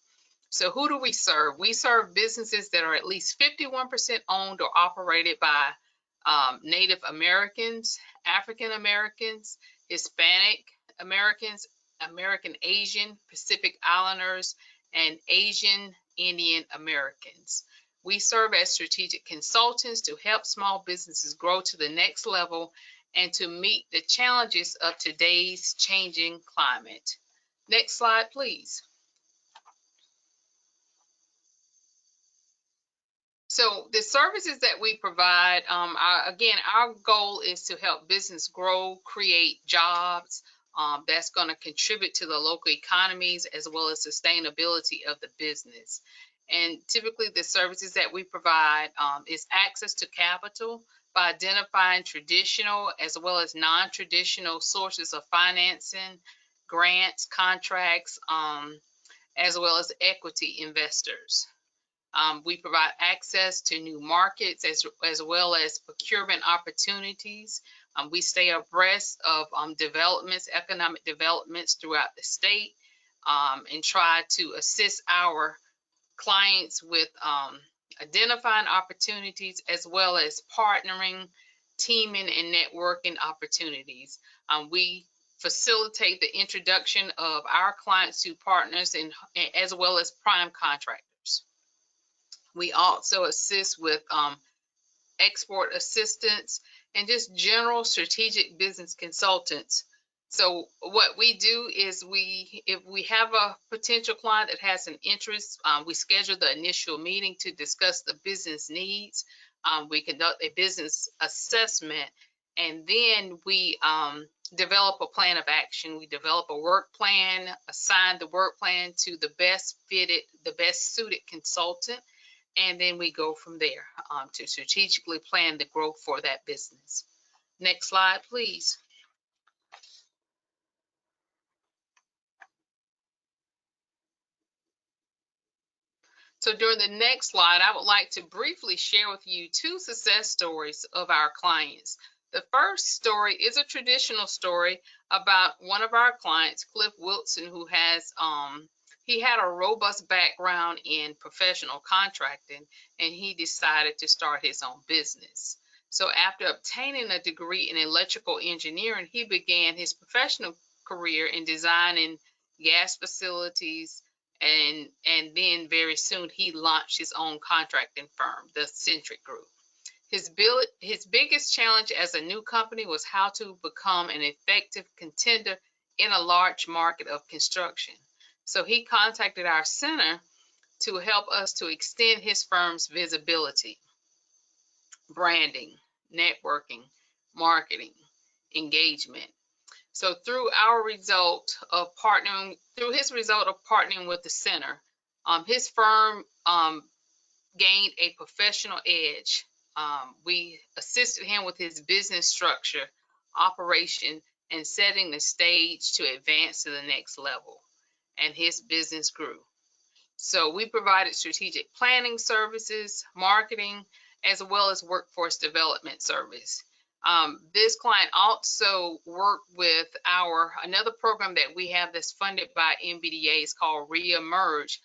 So who do we serve? We serve businesses that are at least 51% owned or operated by Native Americans, African Americans, Hispanic Americans, American Asian, Pacific Islanders, and Asian Indian Americans. We serve as strategic consultants to help small businesses grow to the next level and to meet the challenges of today's changing climate. Next slide, please. So the services that we provide, again, our goal is to help business grow, create jobs that's going to contribute to the local economies as well as sustainability of the business. And typically the services that we provide is access to capital by identifying traditional as well as non-traditional sources of financing, grants, contracts, as well as equity investors. We provide access to new markets as well as procurement opportunities. We stay abreast of developments, economic developments throughout the state, and try to assist our clients with identifying opportunities as well as partnering, teaming, and networking opportunities. We facilitate the introduction of our clients to partners and as well as prime contractors. We also assist with export assistance and just general strategic business consultants. So what we do is if we have a potential client that has an interest, we schedule the initial meeting to discuss the business needs. We conduct a business assessment, and then we develop a plan of action. We develop a work plan, assign the work plan to the best fitted, the best suited consultant, and then we go from there to strategically plan the growth for that business. Next slide, please. So during the next slide, I would like to briefly share with you 2 success stories of our clients. The first story is a traditional story about one of our clients, Cliff Wilson, who has he had a robust background in professional contracting, and he decided to start his own business. So after obtaining a degree in electrical engineering, he began his professional career in designing gas facilities, and then very soon he launched his own contracting firm, the Centric Group. His biggest challenge as a new company was how to become an effective contender in a large market of construction. So he contacted our center to help us to extend his firm's visibility, branding, networking, marketing, engagement. So through his result of partnering with the center, his firm gained a professional edge. We assisted him with his business structure, operation, and setting the stage to advance to the next level. And his business grew. So we provided strategic planning services, marketing, as well as workforce development service. This client also worked with another program that we have that's funded by NBDA. Is called Reemerge,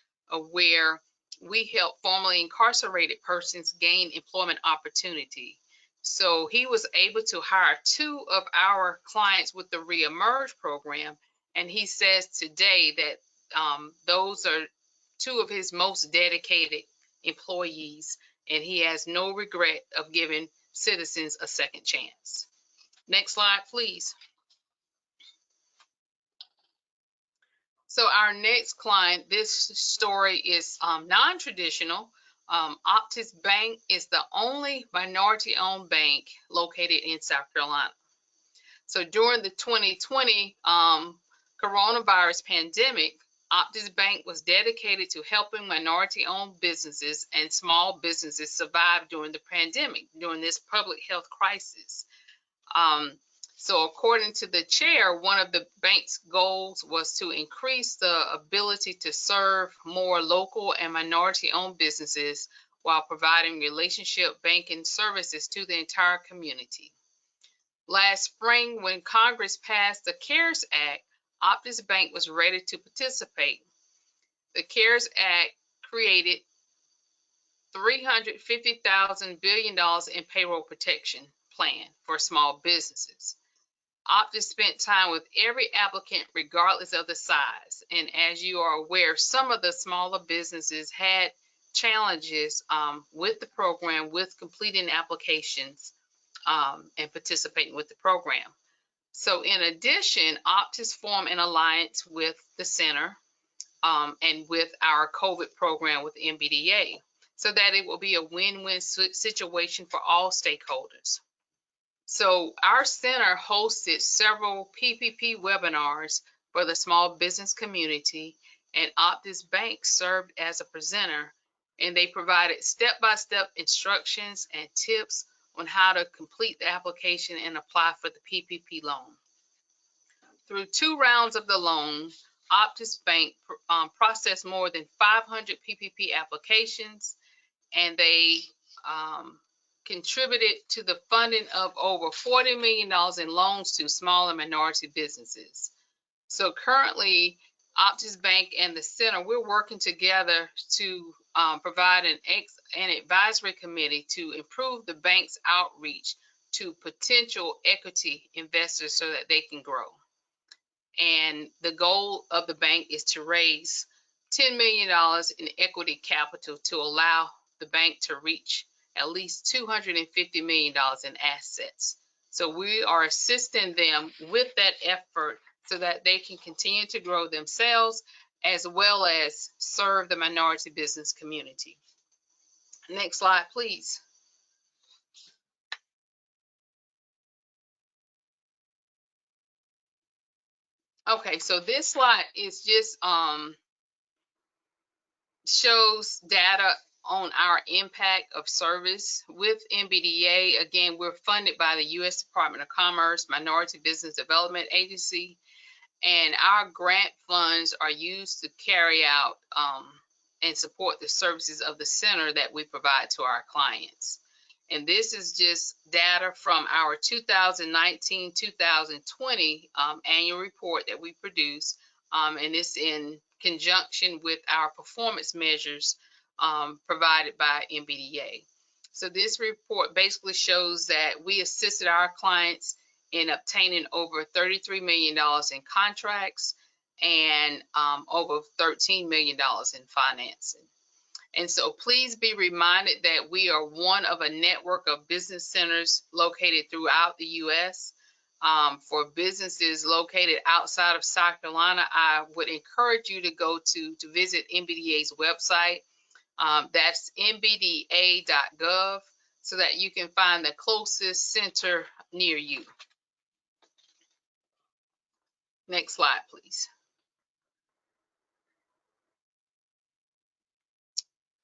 where we help formerly incarcerated persons gain employment opportunity. So he was able to hire 2 of our clients with the Reemerge program, and he says today that those are 2 of his most dedicated employees, and he has no regret of giving citizens a second chance. Next slide, please. So our next client, this story is non-traditional. Optus Bank is the only minority-owned bank located in South Carolina. So during the 2020 coronavirus pandemic, Optus Bank was dedicated to helping minority-owned businesses and small businesses survive during the pandemic, during this public health crisis. So according to the chair, one of the bank's goals was to increase the ability to serve more local and minority-owned businesses while providing relationship banking services to the entire community. Last spring, when Congress passed the CARES Act, Optus Bank was ready to participate. The CARES Act created $350,000 billion in payroll protection plan for small businesses. Optus spent time with every applicant regardless of the size. And as you are aware, some of the smaller businesses had challenges with the program, with completing applications and participating with the program. So in addition, Optus formed an alliance with the center and with our COVID program with MBDA so that it will be a win-win situation for all stakeholders. So our center hosted several PPP webinars for the small business community, and Optus Bank served as a presenter, and they provided step-by-step instructions and tips on how to complete the application and apply for the PPP loan. Through 2 rounds of the loan, Optus Bank processed more than 500 PPP applications, and they contributed to the funding of over $40 million in loans to small and minority businesses. So currently, Optus Bank and the center, we're working together to provide an advisory committee to improve the bank's outreach to potential equity investors so that they can grow. And the goal of the bank is to raise $10 million in equity capital to allow the bank to reach at least $250 million in assets. So we are assisting them with that effort so that they can continue to grow themselves as well as serve the minority business community. Next slide, please. Okay, so this slide is just shows data on our impact of service with MBDA. Again, we're funded by the U.S. Department of Commerce, Minority Business Development Agency, and our grant funds are used to carry out and support the services of the center that we provide to our clients. And this is just data from our 2019-2020 annual report that we produce, and it's in conjunction with our performance measures provided by MBDA. So this report basically shows that we assisted our clients in obtaining over $33 million in contracts and over $13 million in financing. And so please be reminded that we are one of a network of business centers located throughout the U.S. For businesses located outside of South Carolina, I would encourage you to go to visit MBDA's website. That's mbda.gov so that you can find the closest center near you. Next slide, please.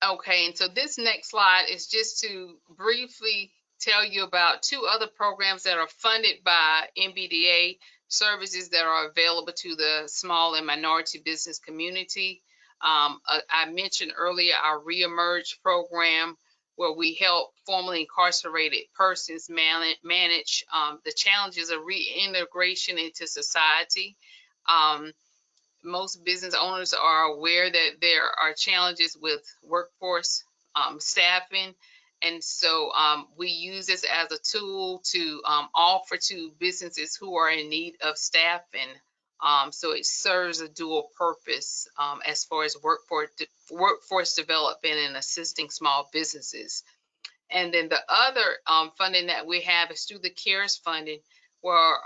Okay, and so this next slide is just to briefly tell you about 2 other programs that are funded by MBDA, services that are available to the small and minority business community. I mentioned earlier our Reemerge program, where we help formerly incarcerated persons manage the challenges of reintegration into society. Most business owners are aware that there are challenges with workforce staffing. And so we use this as a tool to offer to businesses who are in need of staffing. So it serves a dual purpose as far as workforce development and assisting small businesses. And then the other funding that we have is through the CARES funding, where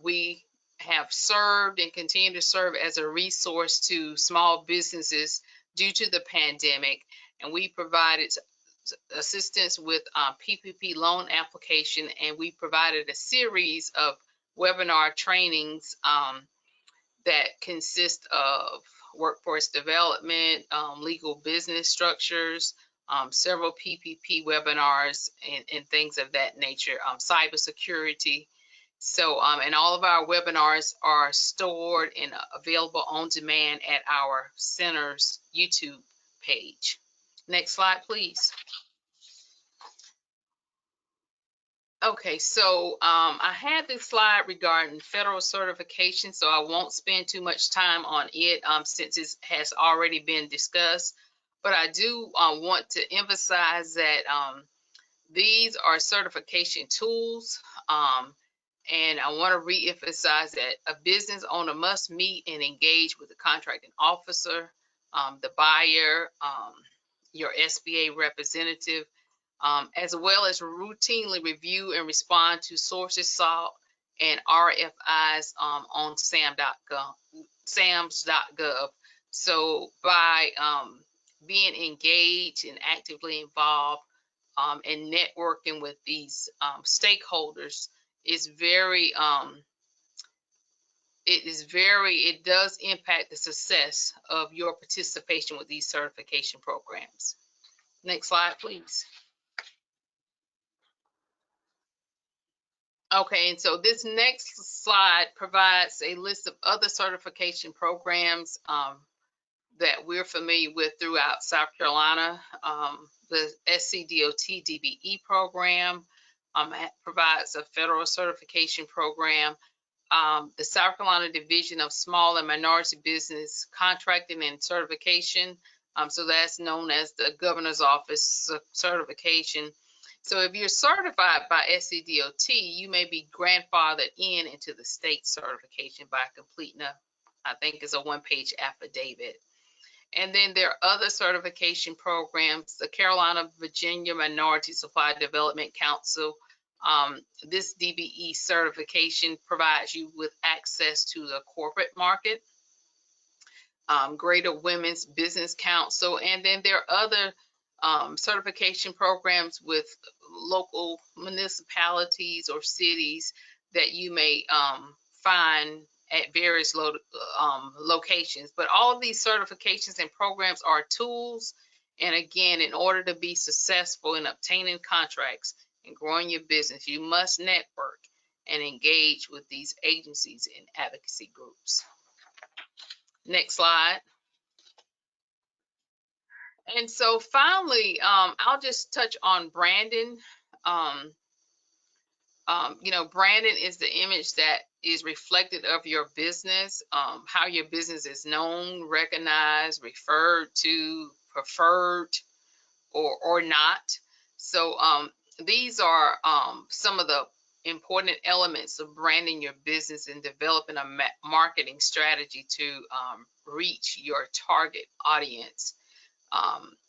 we have served and continue to serve as a resource to small businesses due to the pandemic. And we provided assistance with PPP loan application, and we provided a series of webinar trainings that consist of workforce development, legal business structures, several PPP webinars and things of that nature, cybersecurity. So, and all of our webinars are stored and available on demand at our center's YouTube page. Next slide, please. Okay, so I had this slide regarding federal certification, so I won't spend too much time on it since it has already been discussed. But I do want to emphasize that these are certification tools, and I want to re-emphasize that a business owner must meet and engage with the contracting officer, the buyer, your SBA representative, as well as routinely review and respond to sources sought and RFIs on SAMS.gov. So by being engaged and actively involved and networking with these stakeholders is very, it does impact the success of your participation with these certification programs. Next slide, please. Okay, and so this next slide provides a list of other certification programs that we're familiar with throughout South Carolina. The SCDOT DBE program provides a federal certification program. The South Carolina Division of Small and Minority Business Contracting and Certification, so that's known as the Governor's Office certification. So if you're certified by SCDOT, you may be grandfathered into the state certification by completing I think it's a one-page affidavit. And then there are other certification programs, the Carolina Virginia Minority Supply Development Council. This DBE certification provides you with access to the corporate market, Greater Women's Business Council, and then there are other certification programs with local municipalities or cities that you may find at various locations. But all of these certifications and programs are tools. And again, in order to be successful in obtaining contracts and growing your business, you must network and engage with these agencies and advocacy groups. Next slide. And so finally, I'll just touch on branding. You know, branding is the image that is reflected of your business, how your business is known, recognized, referred to, preferred, or not. So these are some of the important elements of branding your business and developing a marketing strategy to reach your target audience.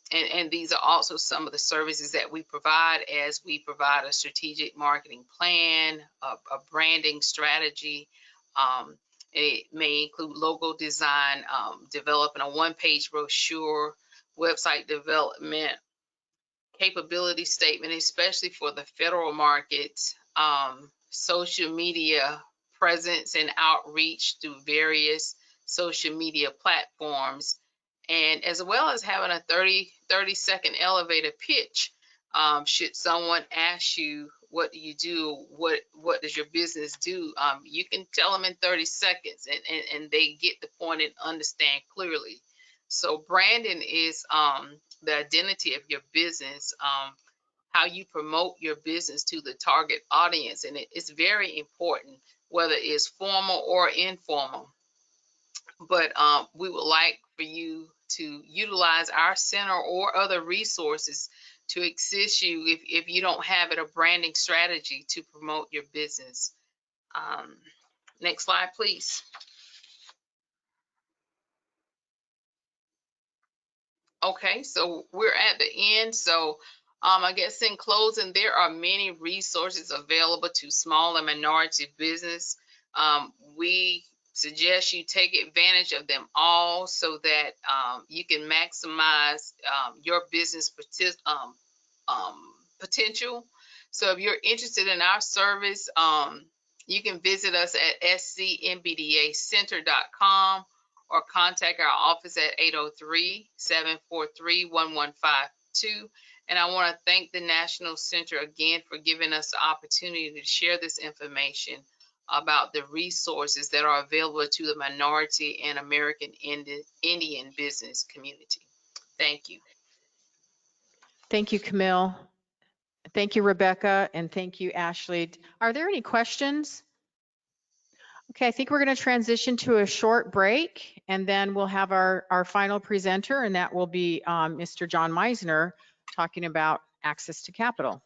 And these are also some of the services that we provide, as we provide a strategic marketing plan, a branding strategy. It may include logo design, developing a one-page brochure, website development, capability statement, especially for the federal markets, social media presence and outreach through various social media platforms, and as well as having a 30-second elevator pitch. Should someone ask you, what do you do? What does your business do? You can tell them in 30 seconds and they get the point and understand clearly. So branding is the identity of your business, how you promote your business to the target audience. And it's very important, whether it's formal or informal. But we would like for you to utilize our center or other resources to assist you if you don't have a branding strategy to promote your business. Next slide, please. Okay, so we're at the end. So I guess in closing, there are many resources available to small and minority business We suggest you take advantage of them all so that you can maximize your business potential. So if you're interested in our service, you can visit us at scmbdacenter.com or contact our office at 803-743-1152. And I want to thank the National Center again for giving us the opportunity to share this information about the resources that are available to the minority and American Indian business community. Thank you. Thank you, Camille. Thank you, Rebecca, and thank you, Ashley. Are there any questions? Okay, I think we're going to transition to a short break, and then we'll have our final presenter, and that will be Mr. John Meisner talking about access to capital.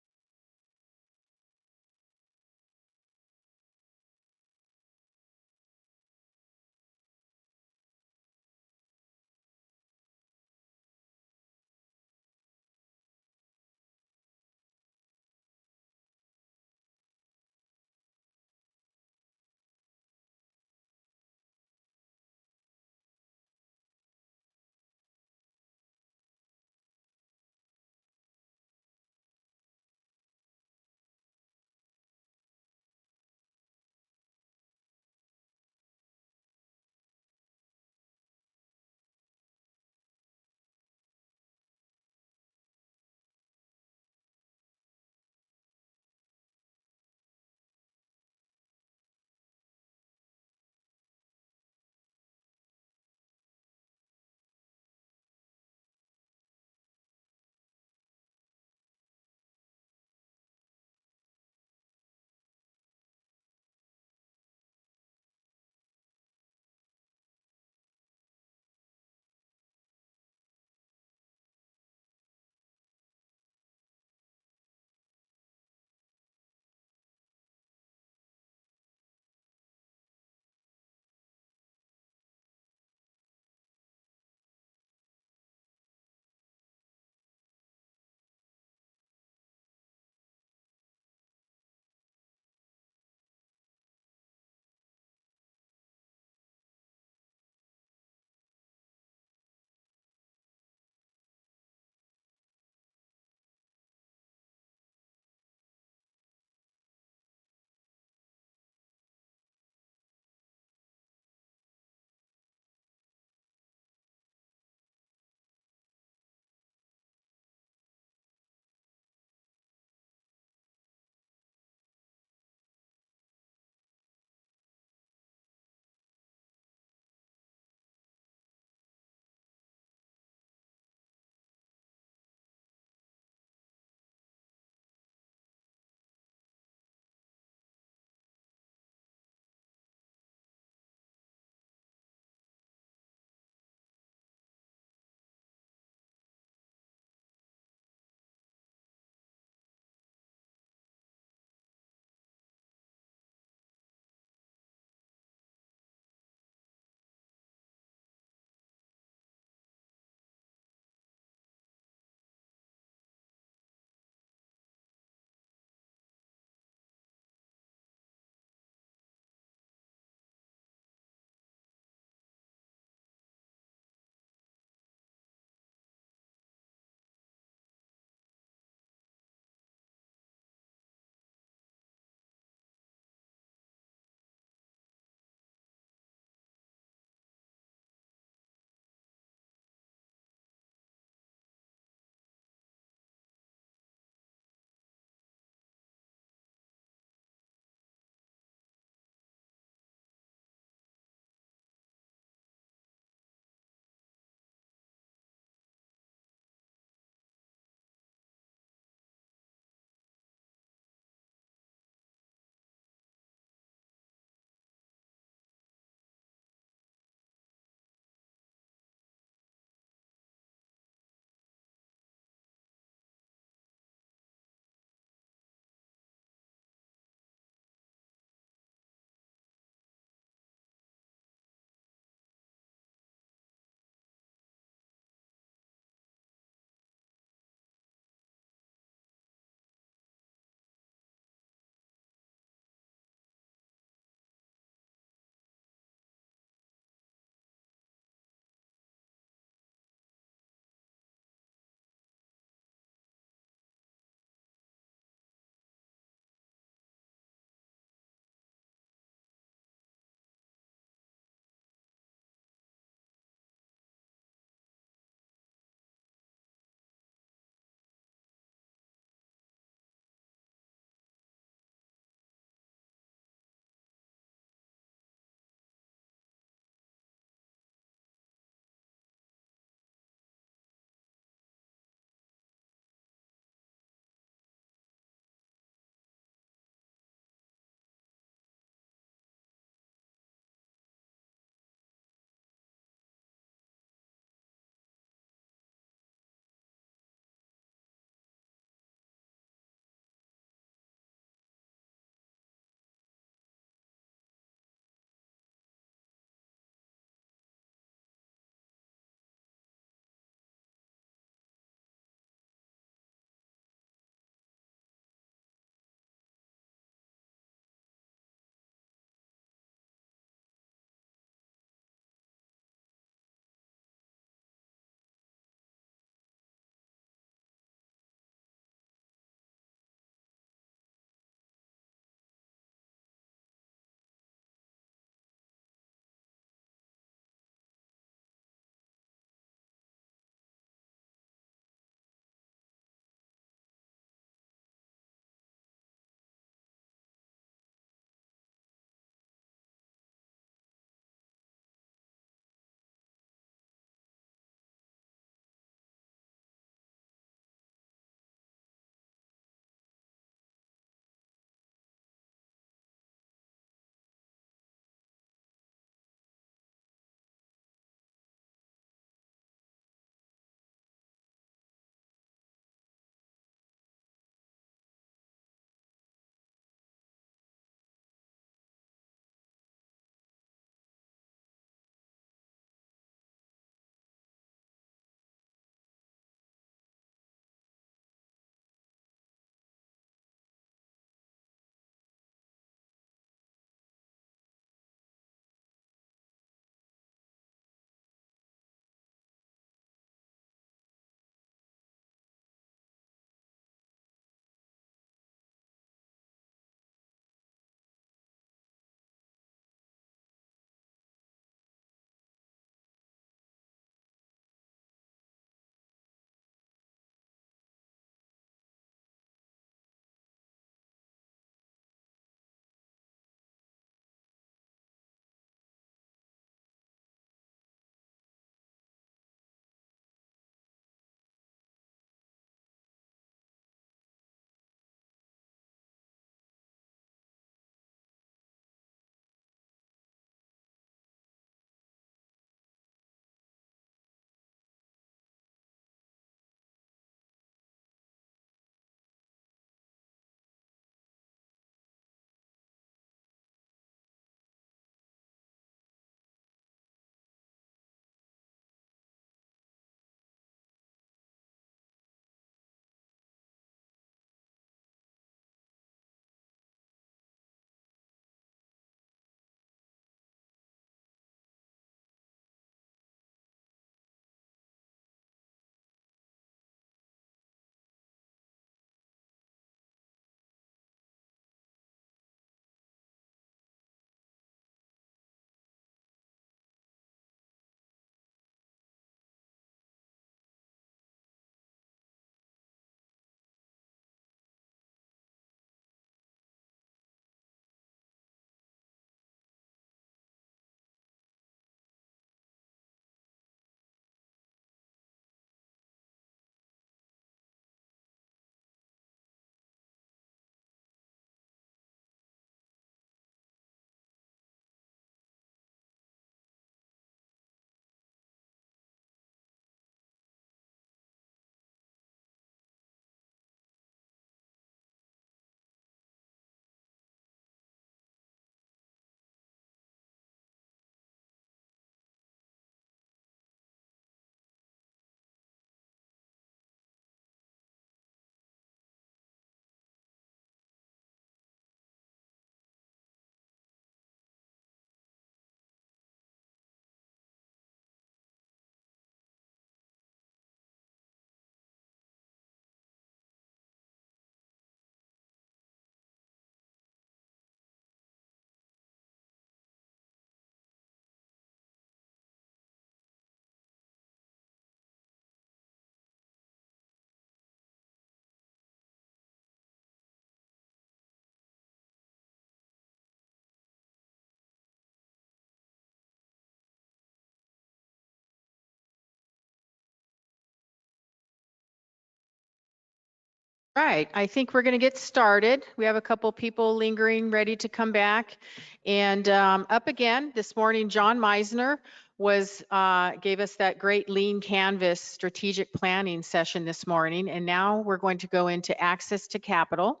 Right, I think we're going to get started. We have a couple people lingering, ready to come back. And up again this morning, John Meisner gave us that great lean canvas strategic planning session this morning. And now we're going to go into access to capital.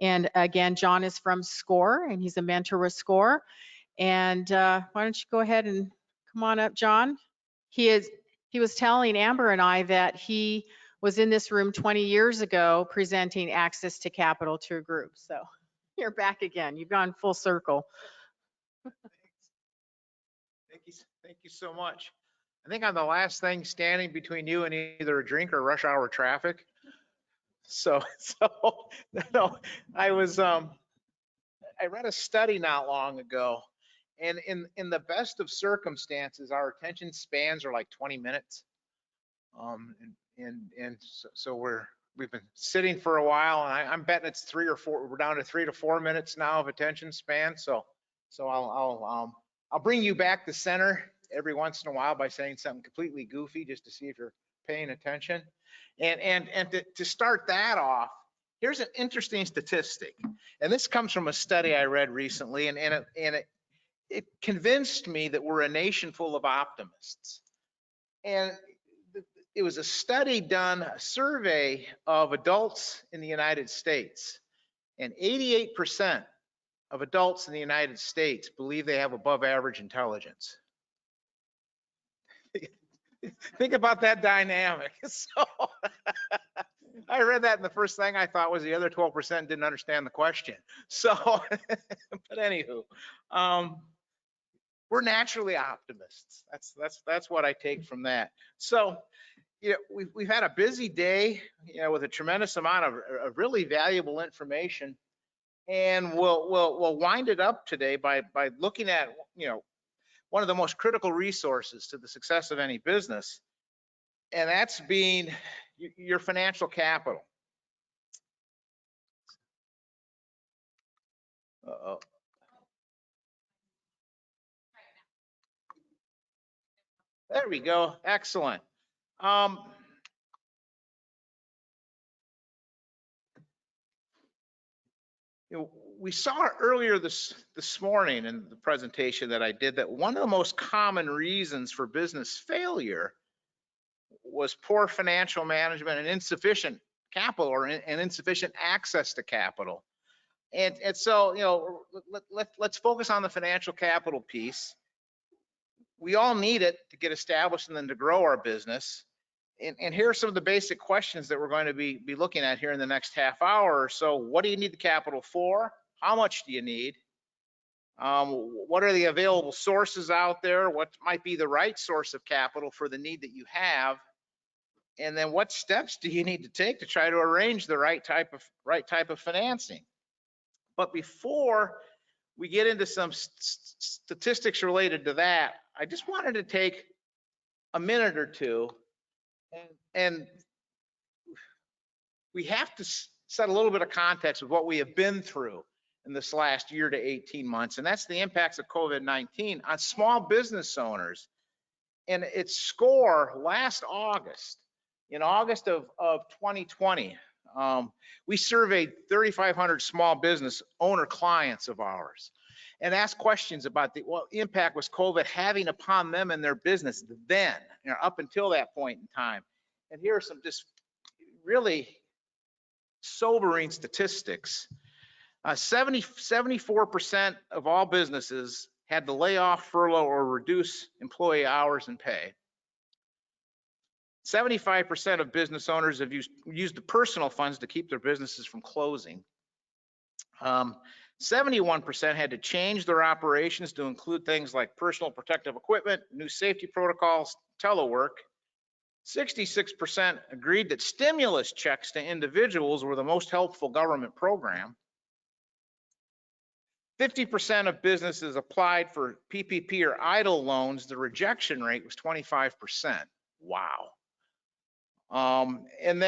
And again, John is from SCORE, and he's a mentor with SCORE. And why don't you go ahead and come on up, John? He was telling Amber and I that he was in this room 20 years ago presenting access to capital to a group. So you're back again. You've gone full circle. Thank you so much. I think I'm the last thing standing between you and either a drink or rush hour traffic. So no, I read a study not long ago, and in the best of circumstances, our attention spans are like 20 minutes. So we've been sitting for a while, and I'm betting it's 3 or 4. We're down to 3 to 4 minutes now of attention span. So I'll bring you back to center every once in a while by saying something completely goofy just to see if you're paying attention. And to start that off, here's an interesting statistic, and this comes from a study I read recently, and it convinced me that we're a nation full of optimists. And it was a study done, a survey of adults in the United States, and 88% of adults in the United States believe they have above average intelligence. Think about that dynamic. So I read that, and the first thing I thought was the other 12% didn't understand the question. So, but anywho, we're naturally optimists. That's what I take from that. So, you know, we've had a busy day, you know, with a tremendous amount of really valuable information, and we'll wind it up today by looking at, you know, one of the most critical resources to the success of any business, and that's being your financial capital. Uh-oh. There we go. Excellent. You know, we saw earlier this morning in the presentation that I did that one of the most common reasons for business failure was poor financial management and insufficient capital and insufficient access to capital. And so, you know, let's focus on the financial capital piece. We all need it to get established and then to grow our business. And here are some of the basic questions that we're going to be looking at here in the next half hour or so. What do you need the capital for? How much do you need? What are the available sources out there? What might be the right source of capital for the need that you have? And then what steps do you need to take to try to arrange the right type of financing? But before we get into some statistics related to that, I just wanted to take a minute or two, and we have to set a little bit of context with what we have been through in this last year to 18 months, and that's the impacts of COVID-19 on small business owners. And its SCORE last August, in August of 2020, we surveyed 3,500 small business owner clients of ours and asked questions about what impact was COVID having upon them and their business then, you know, up until that point in time. And here are some just really sobering statistics. 74% of all businesses had to lay off, furlough, or reduce employee hours and pay. 75% of business owners have used the personal funds to keep their businesses from closing. 71% had to change their operations to include things like personal protective equipment, new safety protocols, telework. 66% agreed that stimulus checks to individuals were the most helpful government program. 50% of businesses applied for PPP or EIDL loans. The rejection rate was 25%. Wow. And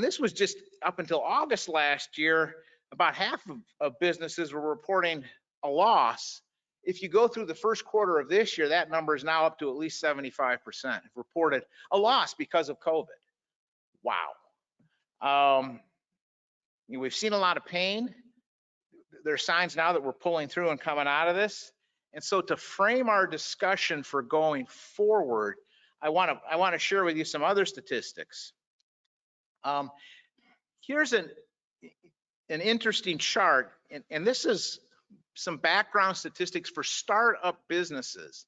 this was just up until August last year. About half of businesses were reporting a loss. If you go through the first quarter of this year, that number is now up to at least 75% have reported a loss because of COVID. Wow. We've seen a lot of pain. There are signs now that we're pulling through and coming out of this. And so to frame our discussion for going forward, I want to share with you some other statistics. Here's an interesting chart, and this is some background statistics for startup businesses,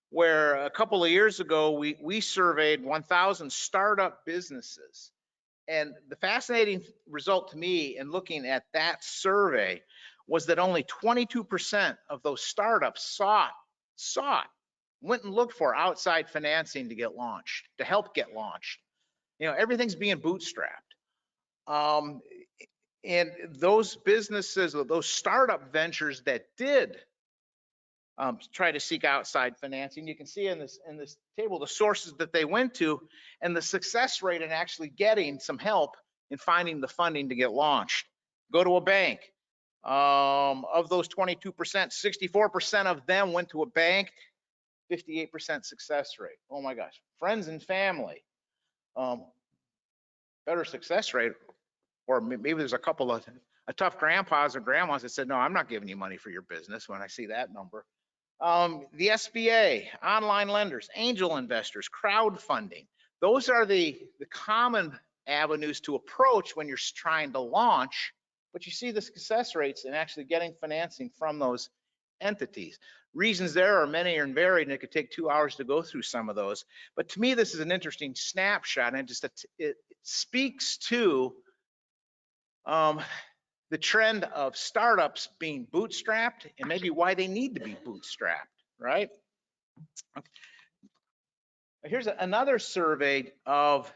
where a couple of years ago, we surveyed 1,000 startup businesses. And the fascinating result to me in looking at that survey was that only 22% of those startups went and looked for outside financing to get launched, to help get launched. Everything's being bootstrapped. And those businesses, those startup ventures that did try to seek outside financing, you can see in this table the sources that they went to and the success rate in actually getting some help in finding the funding to get launched. Go to a bank. Of those 22%, 64% of them went to a bank, 58% success rate. Oh my gosh. Friends and family, better success rate. Or maybe there's a couple of tough grandpas or grandmas that said, no, I'm not giving you money for your business when I see that number. The SBA, online lenders, angel investors, crowdfunding. Those are the common avenues to approach when you're trying to launch, but you see the success rates in actually getting financing from those entities. Reasons there are many and varied, and it could take 2 hours to go through some of those. But to me, this is an interesting snapshot, and it speaks to the trend of startups being bootstrapped and maybe why they need to be bootstrapped, right? Here's another survey of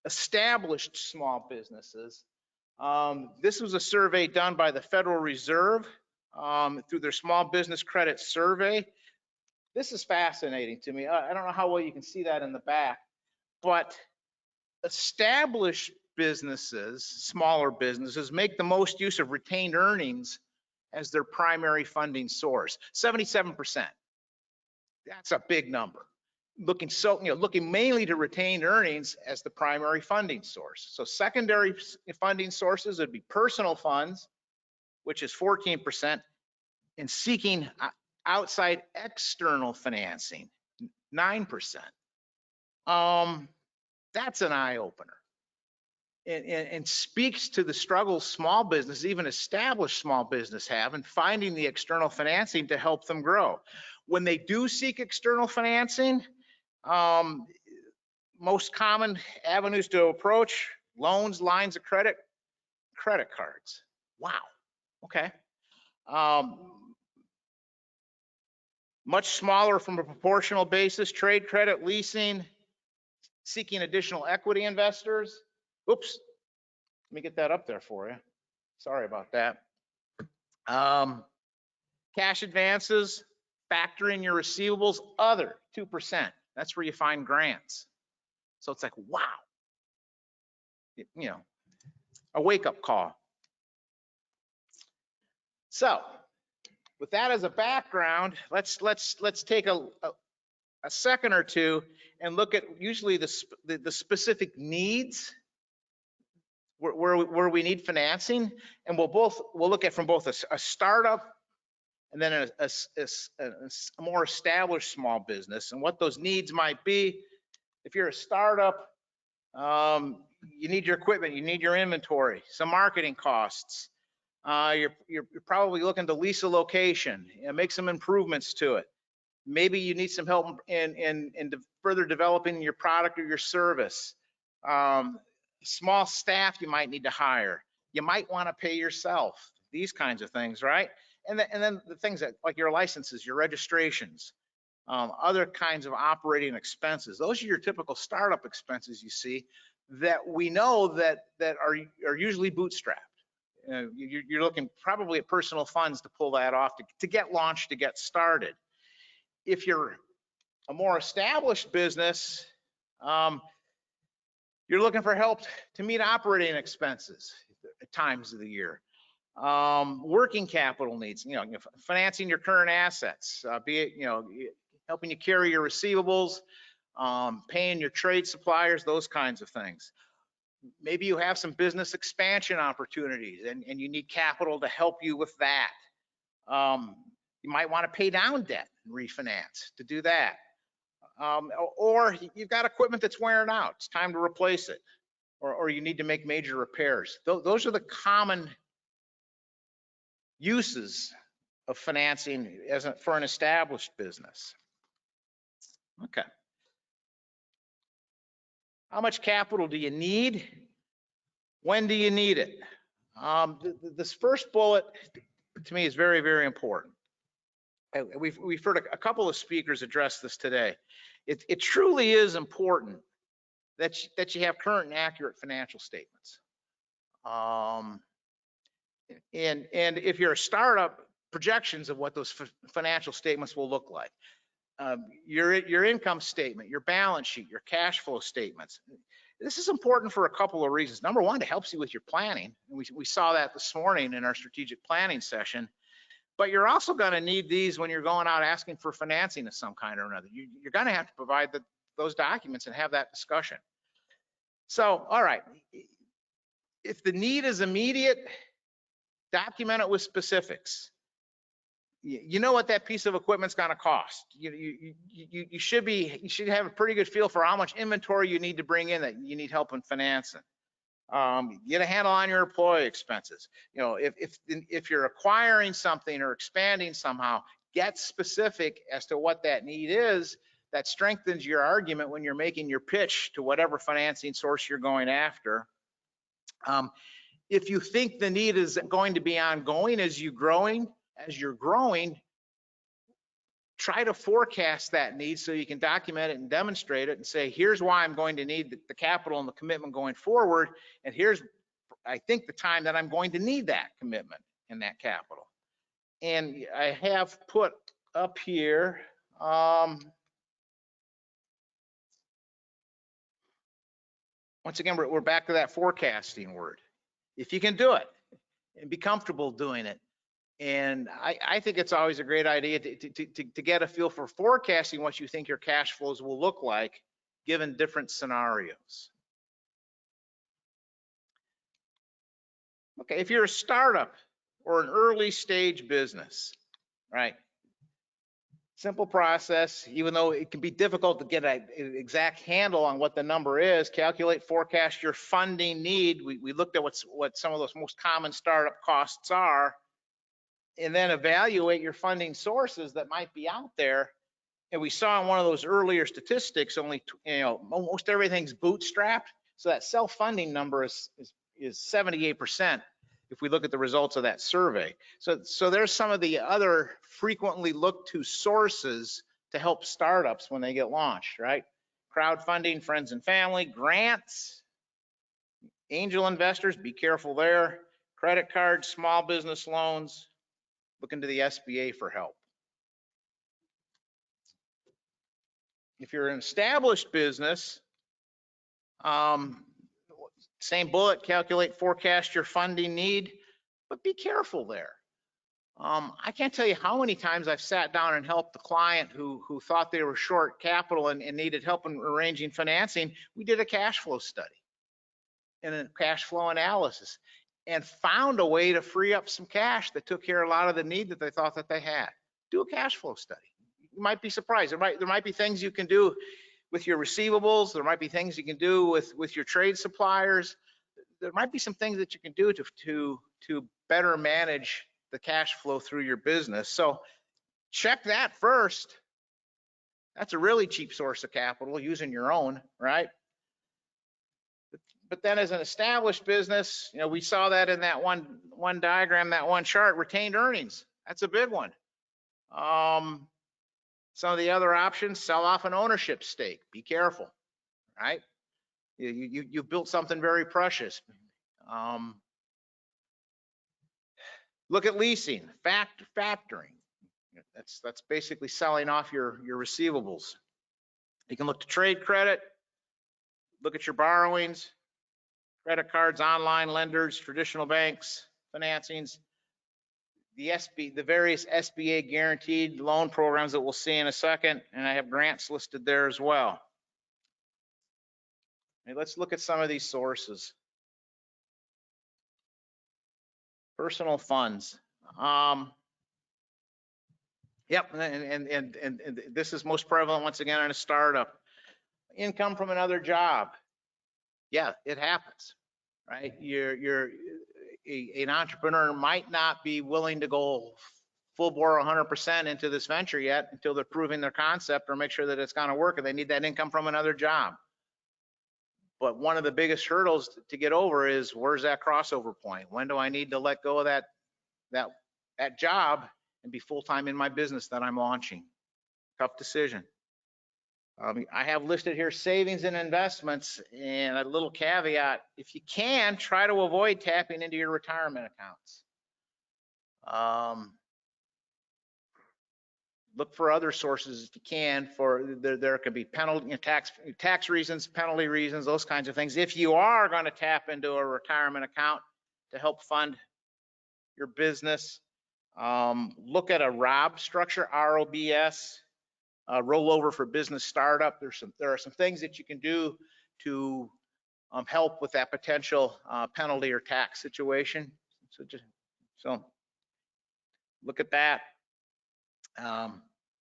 established small businesses. This was a survey done by the Federal Reserve through their Small Business Credit Survey. This is fascinating to me. I don't know how well you can see that in the back, but established businesses, smaller businesses, make the most use of retained earnings as their primary funding source. 77%. That's a big number. Looking mainly to retained earnings as the primary funding source. So secondary funding sources would be personal funds, which is 14%, and seeking outside external financing, 9%. That's an eye opener. And speaks to the struggles small business, even established small business have in finding the external financing to help them grow. When they do seek external financing, most common avenues to approach: loans, lines of credit, credit cards. Wow, okay. Much smaller from a proportional basis: trade credit, leasing, seeking additional equity investors. Oops, let me get that up there for you. Sorry about that. Cash advances, factoring your receivables, other 2%. That's where you find grants. So it's like, wow, a wake-up call. So with that as a background, let's take a second or two and look at usually the specific needs where we need financing, and we'll look at from both a startup and then a more established small business and what those needs might be. If you're a startup, you need your equipment, you need your inventory, some marketing costs. You're probably looking to lease a location, make some improvements to it. Maybe you need some help in further developing your product or your service. Small staff you might need to hire. You might want to pay yourself. These kinds of things, right? And then the things that, like your licenses, your registrations, other kinds of operating expenses. Those are your typical startup expenses you see that we know that are usually bootstrapped. You're looking probably at personal funds to pull that off to get launched, to get started. If you're a more established business, you're looking for help to meet operating expenses at times of the year. Working capital needs, financing your current assets, be it, helping you carry your receivables, paying your trade suppliers, those kinds of things. Maybe you have some business expansion opportunities and you need capital to help you with that. You might want to pay down debt and refinance to do that. Or you've got equipment that's wearing out. It's time to replace it. Or you need to make major repairs. Those are the common uses of financing for an established business. Okay. How much capital do you need? When do you need it? This first bullet to me is very, very important. We've heard a couple of speakers address this today. It truly is important that you have current and accurate financial statements. And if you're a startup, projections of what those financial statements will look like. Your income statement, your balance sheet, your cash flow statements. This is important for a couple of reasons. Number one, it helps you with your planning. We saw that this morning in our strategic planning session. But you're also going to need these when you're going out asking for financing of some kind or another. You're going to have to provide those documents and have that discussion. So, all right, if the need is immediate, document it with specifics. You know what that piece of equipment's going to cost. You should have a pretty good feel for how much inventory you need to bring in that you need help in financing. Get a handle on your employee expenses. You know, if you're acquiring something or expanding somehow, get specific as to what that need is. That strengthens your argument when you're making your pitch to whatever financing source you're going after. If you think the need is going to be ongoing as you're growing, try to forecast that need so you can document it and demonstrate it and say, here's why I'm going to need the capital and the commitment going forward. And here's, I think, the time that I'm going to need that commitment and that capital. And I have put up here, once again, we're back to that forecasting word. If you can do it and be comfortable doing it. And I think it's always a great idea to get a feel for forecasting what you think your cash flows will look like given different scenarios. Okay, if you're a startup or an early stage business, right? Simple process, even though it can be difficult to get an exact handle on what the number is, calculate, forecast your funding need. We looked at what some of those most common startup costs are, and then evaluate your funding sources that might be out there. And we saw in one of those earlier statistics, most everything's bootstrapped. So that self-funding number is 78% if we look at the results of that survey. So there's some of the other frequently looked to sources to help startups when they get launched, right? Crowdfunding, friends and family, grants, angel investors, be careful there, credit cards, small business loans, look into the SBA for help. If you're an established business, same bullet, calculate, forecast your funding need, but be careful there. I can't tell you how many times I've sat down and helped a client who thought they were short capital and needed help in arranging financing. We did a cash flow study and a cash flow analysis and found a way to free up some cash that took care of a lot of the need that they thought that they had. Do a cash flow study. You might be surprised. There might be things you can do with your receivables. There might be things you can do with your trade suppliers. There might be some things that you can do to better manage the cash flow through your business. So check that first. That's a really cheap source of capital, using your own, right? But then as an established business, we saw that in that one diagram, that one chart, retained earnings. That's a big one. Some of the other options, sell off an ownership stake. Be careful, right? You built something very precious. Look at leasing, factoring. That's basically selling off your receivables. You can look to trade credit, look at your borrowings, credit cards, online lenders, traditional banks, financings, the various SBA guaranteed loan programs that we'll see in a second, and I have grants listed there as well. Let's look at some of these sources. Personal funds. Yep, and this is most prevalent once again in a startup. Income from another job. Yeah, it happens, right? An entrepreneur might not be willing to go full bore 100% into this venture yet until they're proving their concept or make sure that it's going to work, and they need that income from another job. But one of the biggest hurdles to get over is, where's that crossover point? When do I need to let go of that job and be full-time in my business that I'm launching? Tough decision. I have listed here savings and investments, and a little caveat: if you can, try to avoid tapping into your retirement accounts. Look for other sources if you can. There could be penalty, tax reasons, penalty reasons, those kinds of things. If you are going to tap into a retirement account to help fund your business, look at a ROB structure, ROBS. Rollover for business startup. There are some things that you can do to help with that potential penalty or tax situation. So look at that.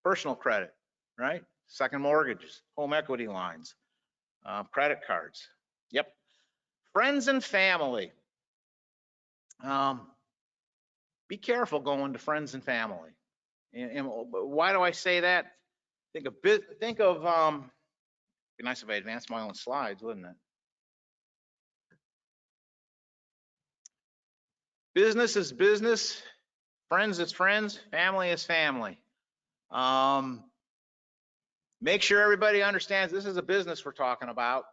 Personal credit, right? Second mortgages, home equity lines, credit cards. Yep. Friends and family. Be careful going to friends and family. And why do I say that? Think of, be nice if I advanced my own slides, wouldn't it? Business is business, friends is friends, family is family. Make sure everybody understands this is a business we're talking about.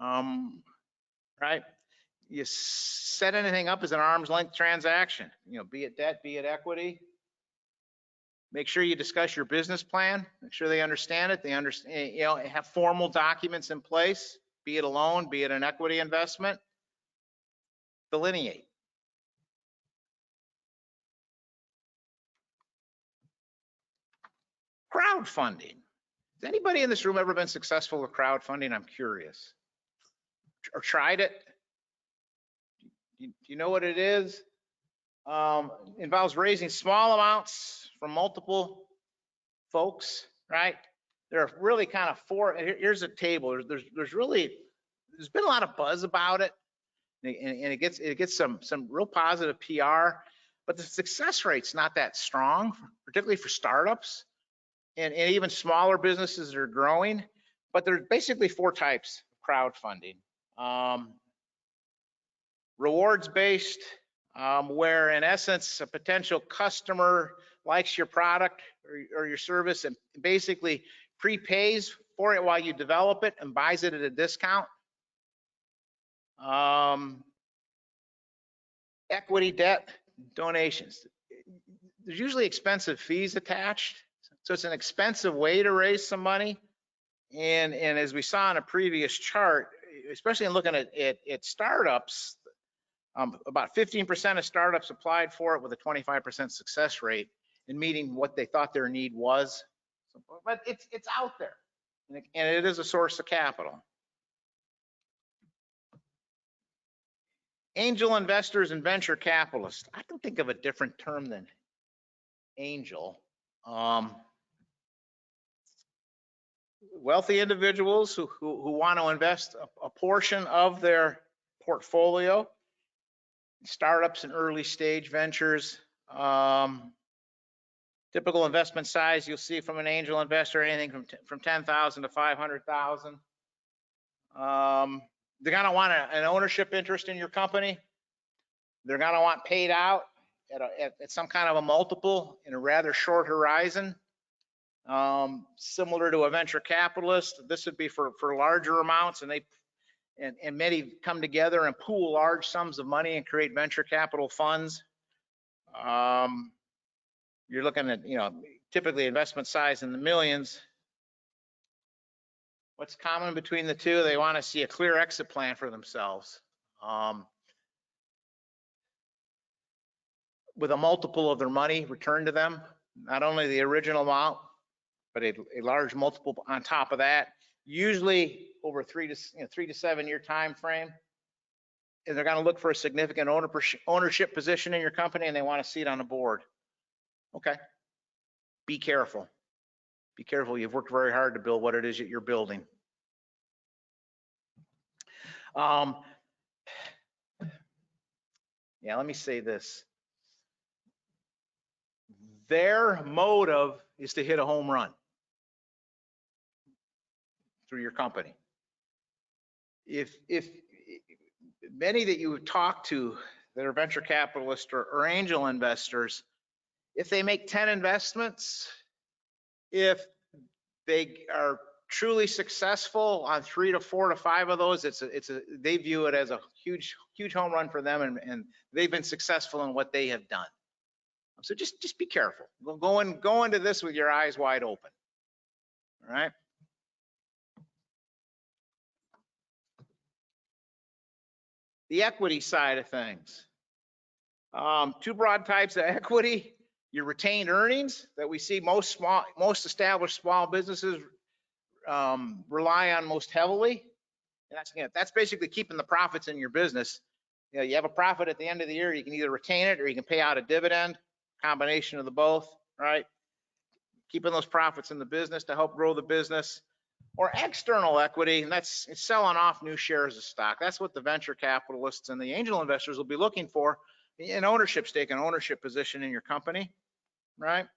Right? You set anything up as an arm's length transaction, be it debt, be it equity. Make sure you discuss your business plan. Make sure they understand it. They understand, have formal documents in place, be it a loan, be it an equity investment. Delineate. Crowdfunding. Has anybody in this room ever been successful with crowdfunding? I'm curious. Or tried it? Do you know what it is? Involves raising small amounts from multiple folks, right? There are really kind of four. Here's a table. There's been a lot of buzz about it, and it gets some real positive PR, but the success rate's not that strong, particularly for startups and even smaller businesses that are growing. But there's basically four types of crowdfunding. Rewards based, where in essence a potential customer likes your product or your service and basically prepays for it while you develop it and buys it at a discount. Equity, debt, donations. There's usually expensive fees attached, so it's an expensive way to raise some money. And as we saw in a previous chart, especially in looking at startups, about 15% of startups applied for it with a 25% success rate in meeting what they thought their need was. But it's out there, and it is a source of capital. Angel investors and venture capitalists. I can think of a different term than angel. Wealthy individuals who want to invest a portion of their portfolio, startups and early stage ventures. Typical investment size you'll see from an angel investor, anything from 10,000 to 500,000. They're going to want an ownership interest in your company. They're going to want paid out at some kind of a multiple in a rather short horizon. Similar to a venture capitalist, this would be for larger amounts, and many come together and pool large sums of money and create venture capital funds. You're looking at, typically investment size in the millions. What's common between the two? They want to see a clear exit plan for themselves. With a multiple of their money returned to them, not only the original amount, but a large multiple on top of that. usually over 3 to 7 year time frame. And they're going to look for a significant ownership position in your company, and they want a seat on the board. Okay. Be careful. Be careful. You've worked very hard to build what it is that you're building. Yeah, let me say this. Their motive is to hit a home run through your company. If many that you talk to that are venture capitalists or angel investors, if they make 10 investments, if they are truly successful on 3 to 4 to 5 of those, they view it as a huge home run for them, and they've been successful in what they have done. So just be careful. Go into this with your eyes wide open. All right. The equity side of things. Two broad types of equity. Your retained earnings that we see most established small businesses rely on most heavily. And that's basically keeping the profits in your business. You have a profit at the end of the year, you can either retain it or you can pay out a dividend, combination of the both, right? Keeping those profits in the business to help grow the business. Or external equity, and that's selling off new shares of stock. That's what the venture capitalists and the angel investors will be looking for, an ownership stake, an ownership position in your company, right?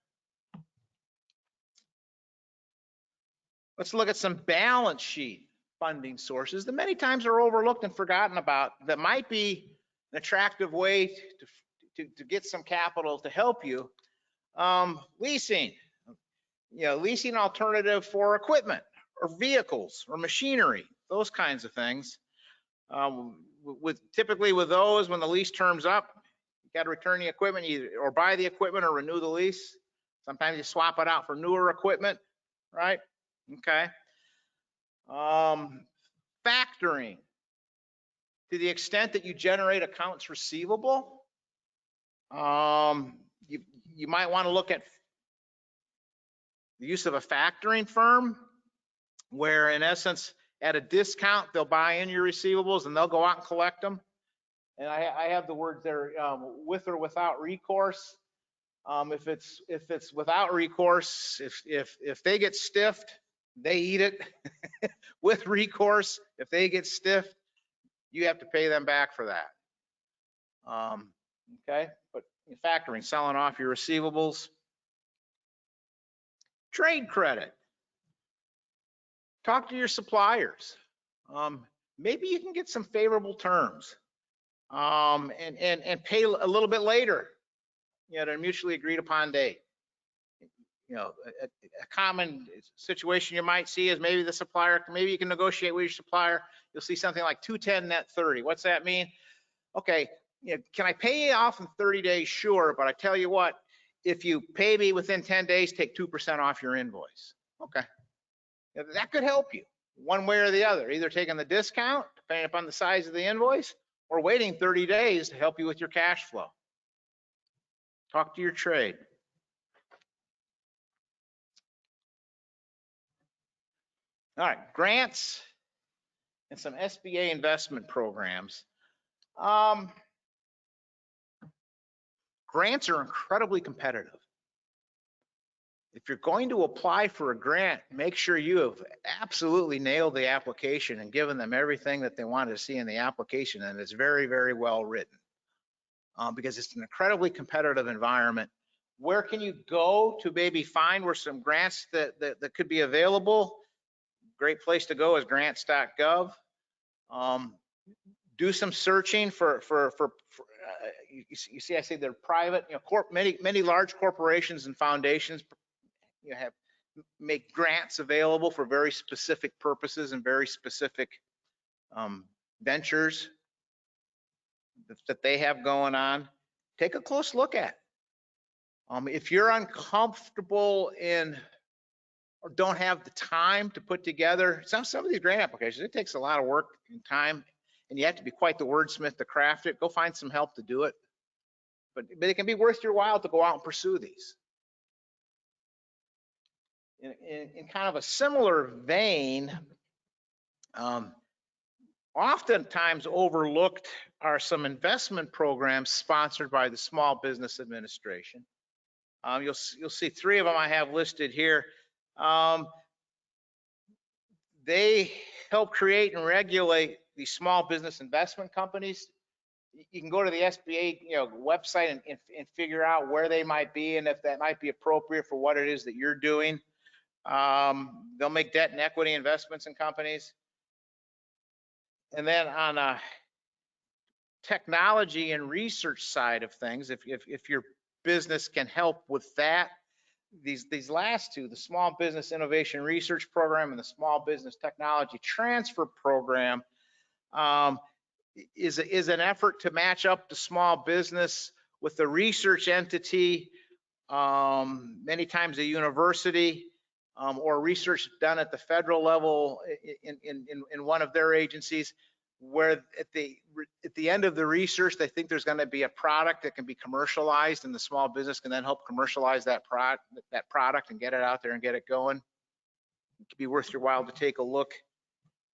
Let's look at some balance sheet funding sources that many times are overlooked and forgotten about that might be an attractive way to get some capital to help you. Leasing, leasing alternative for equipment or vehicles or machinery, those kinds of things. Typically with those, when the lease term's up, you got to return the equipment or buy the equipment or renew the lease. Sometimes you swap it out for newer equipment, right? Okay. Factoring, to the extent that you generate accounts receivable, you might want to look at the use of a factoring firm, where in essence, at a discount, they'll buy in your receivables and they'll go out and collect them. And I have the words there, with or without recourse. If it's without recourse, if they get stiffed, they eat it. With recourse, if they get stiffed, you have to pay them back for that. Okay, but factoring, selling off your receivables. Trade credit. Talk to your suppliers. Maybe you can get some favorable terms, and pay a little bit later, at a mutually agreed upon date. A common situation you might see is maybe the supplier, maybe you can negotiate with your supplier. You'll see something like 210 net 30. What's that mean? Okay, can I pay you off in 30 days? Sure, but I tell you what, if you pay me within 10 days, take 2% off your invoice. Okay. That could help you one way or the other, either taking the discount, depending upon the size of the invoice, or waiting 30 days to help you with your cash flow. Talk to your trade. All right, grants and some SBA investment programs. Grants are incredibly competitive. If you're going to apply for a grant, make sure you have absolutely nailed the application and given them everything that they wanted to see in the application, and it's very, very well written, because it's an incredibly competitive environment. Where can you go to maybe find where some grants that could be available? Great place to go is grants.gov. Do some searching for you see, I say they're private, many large corporations and foundations make grants available for very specific purposes and very specific ventures that they have going on. Take a close look at. If you're uncomfortable in or don't have the time to put together some of these grant applications, it takes a lot of work and time, and you have to be quite the wordsmith to craft it. Go find some help to do it. But it can be worth your while to go out and pursue these. In kind of a similar vein, Oftentimes overlooked are some investment programs sponsored by the Small Business Administration. You'll see 3 of them I have listed here. They help create and regulate these small business investment companies. You can go to the SBA website and figure out where they might be and if that might be appropriate for what it is that you're doing. They'll make debt and equity investments in companies. And then on a technology and research side of things, if your business can help with that, these last 2, the Small Business Innovation Research Program and the Small Business Technology Transfer Program, is an effort to match up the small business with the research entity, many times a university, or research done at the federal level in one of their agencies, where at the end of the research, they think there's going to be a product that can be commercialized, and the small business can then help commercialize that product and get it out there and get it going. It could be worth your while to take a look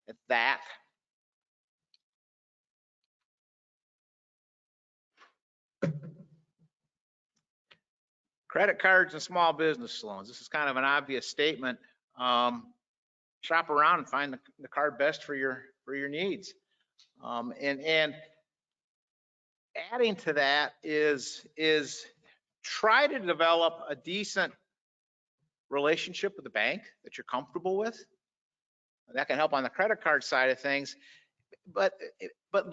at that. Credit cards and small business loans. This is kind of an obvious statement. Shop around and find the card best for your needs. And adding to that is try to develop a decent relationship with the bank that you're comfortable with. That can help on the credit card side of things. But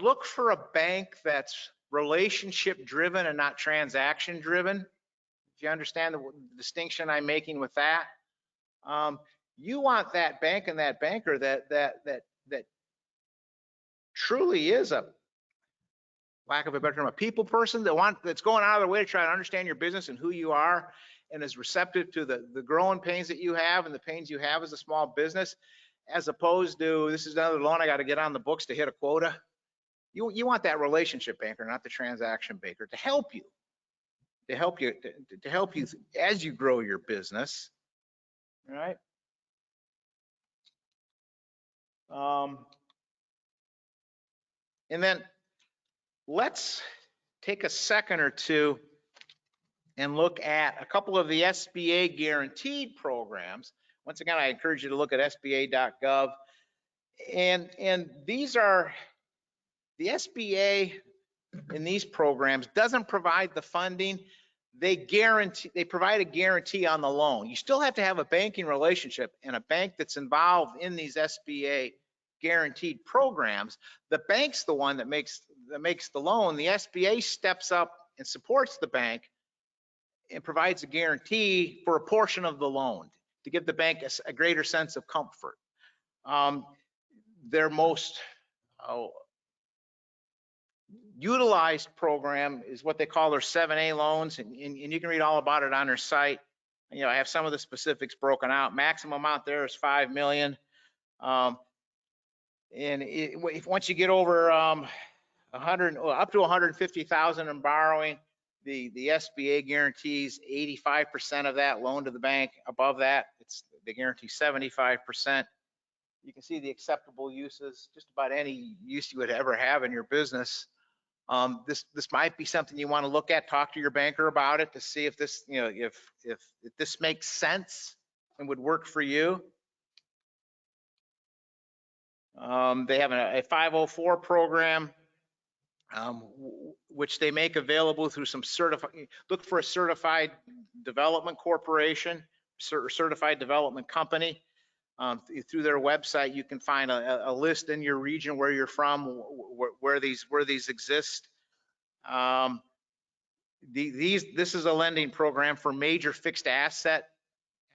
look for a bank that's relationship driven and not transaction driven. If you understand the distinction I'm making with that, you want that bank and that banker that truly is a, lack of a better term, a people person that's going out of their way to try to understand your business and who you are, and is receptive to the growing pains that you have and the pains you have as a small business, as opposed to, this is another loan I got to get on the books to hit a quota. You want that relationship banker, not the transaction banker, to help you. To help you as you grow your business, all right? And then let's take a second or two and look at a couple of the SBA guaranteed programs. Once again, I encourage you to look at sba.gov. And these are, the SBA in these programs doesn't provide the funding. They provide a guarantee on the loan. You still have to have a banking relationship, and a bank that's involved in these SBA guaranteed programs. The bank's the one that makes the loan. The SBA steps up and supports the bank and provides a guarantee for a portion of the loan to give the bank a greater sense of comfort. Their most utilized program is what they call their 7A loans, and you can read all about it on their site. I have some of the specifics broken out. Maximum amount there is $5 million. And once you get over 100, up to 150,000 in borrowing, the SBA guarantees 85% of that loan to the bank. Above that, they guarantee 75%. You can see the acceptable uses, just about any use you would ever have in your business. This might be something you want to look at. Talk to your banker about it to see if this, if this makes sense and would work for you. They have a 504 program, which they make available through some look for a certified development corporation, certified development company. Through their website, you can find a list in your region where you're from, where these exist. This is a lending program for major fixed asset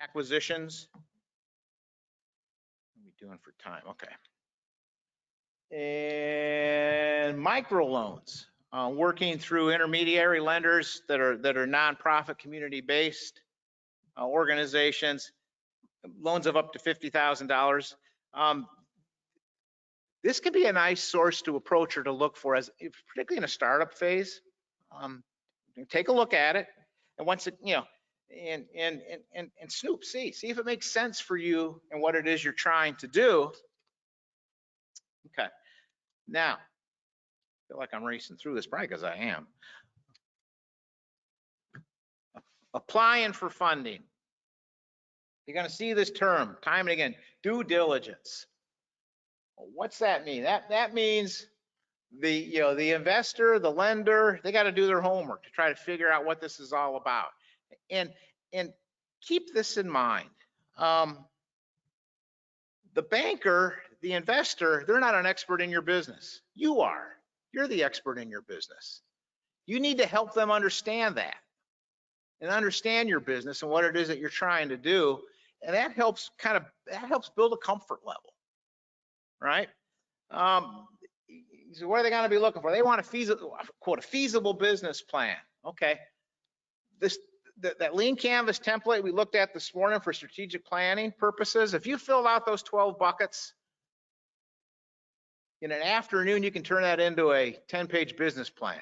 acquisitions. What are we doing for time? Okay. And microloans, working through intermediary lenders that are nonprofit, community-based organizations. Loans of up to $50,000. This can be a nice source to approach or to look for, as particularly in a startup phase. Take a look at it, and once it, and snoop, see if it makes sense for you and what it is you're trying to do. Now, I feel like I'm racing through this, probably because I am. Applying for funding. You're going to see this term time and again, due diligence. What's that mean? That means the investor, the lender, they got to do their homework to try to figure out what this is all about. And keep this in mind. The banker, the investor, they're not an expert in your business. You are. You're the expert in your business. You need to help them understand that and understand your business and what it is that you're trying to do. And that helps build a comfort level, right? So what are they going to be looking for? They want a feasible business plan. Okay. That lean canvas template we looked at this morning for strategic planning purposes, if you filled out those 12 buckets, in an afternoon, you can turn that into a 10-page business plan.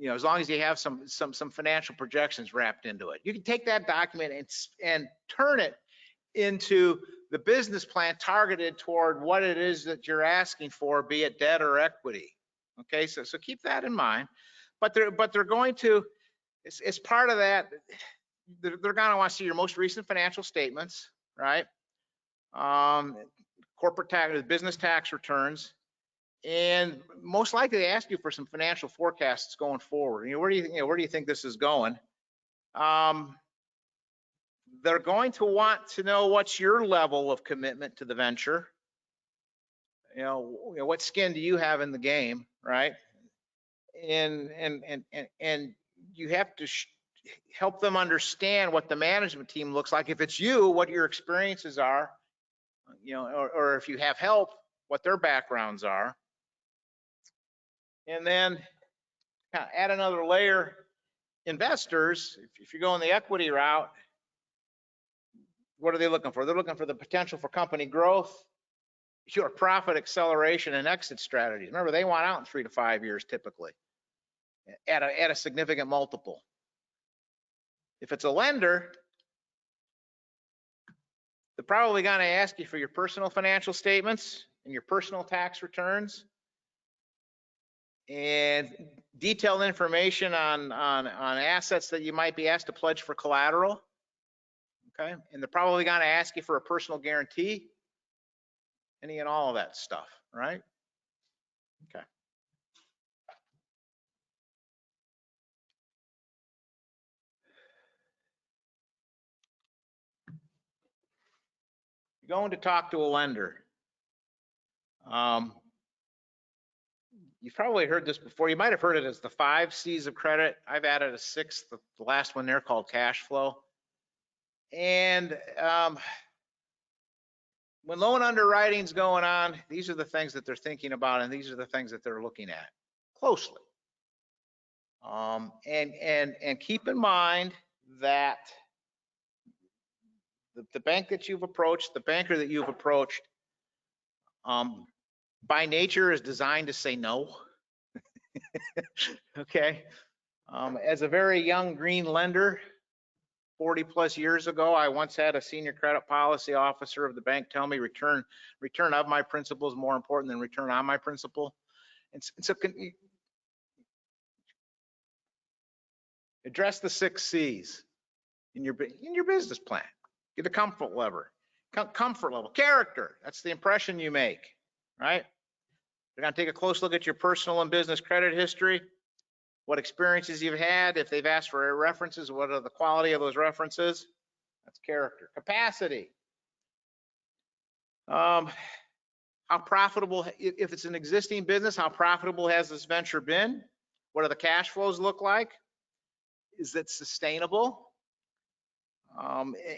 As long as you have some financial projections wrapped into it. You can take that document and turn it into the business plan targeted toward what it is that you're asking for, be it debt or equity. Okay, so keep that in mind. But they're going to, as part of that, they're going to want to see your most recent financial statements, right? Corporate tax, business tax returns, and most likely they ask you for some financial forecasts going forward. Where do you think this is going? They're going to want to know what's your level of commitment to the venture. What skin do you have in the game, right? And you have to help them understand what the management team looks like. If it's you, what your experiences are, or if you have help, what their backgrounds are. And then kind of add another layer. Investors, if you're going the equity route, what are they looking for? They're looking for the potential for company growth, your profit acceleration and exit strategies. Remember, they want out in 3 to 5 years typically at a significant multiple. If it's a lender, they're probably going to ask you for your personal financial statements and your personal tax returns and detailed information on assets that you might be asked to pledge for collateral. Okay, and they're probably going to ask you for a personal guarantee, any and all of that stuff, right? Okay. You're going to talk to a lender. You've probably heard this before. You might have heard it as the 5 C's of credit. I've added a 6th, the last one there called cash flow. And when loan underwriting's going on, these are the things that they're thinking about, and these are the things that they're looking at closely. And keep in mind that the bank that you've approached, the banker that you've approached, by nature is designed to say no. Okay. As a very young green lender, 40 plus years ago, I once had a senior credit policy officer of the bank tell me return of my principal is more important than return on my principal. And so address the 6 C's in your business plan. Get a comfort level. Character, that's the impression you make, right? They're going to take a close look at your personal and business credit history, what experiences you've had. If they've asked for references, what are the quality of those references? That's character. Capacity. How profitable, if it's an existing business, how profitable has this venture been? What do the cash flows look like? Is it sustainable?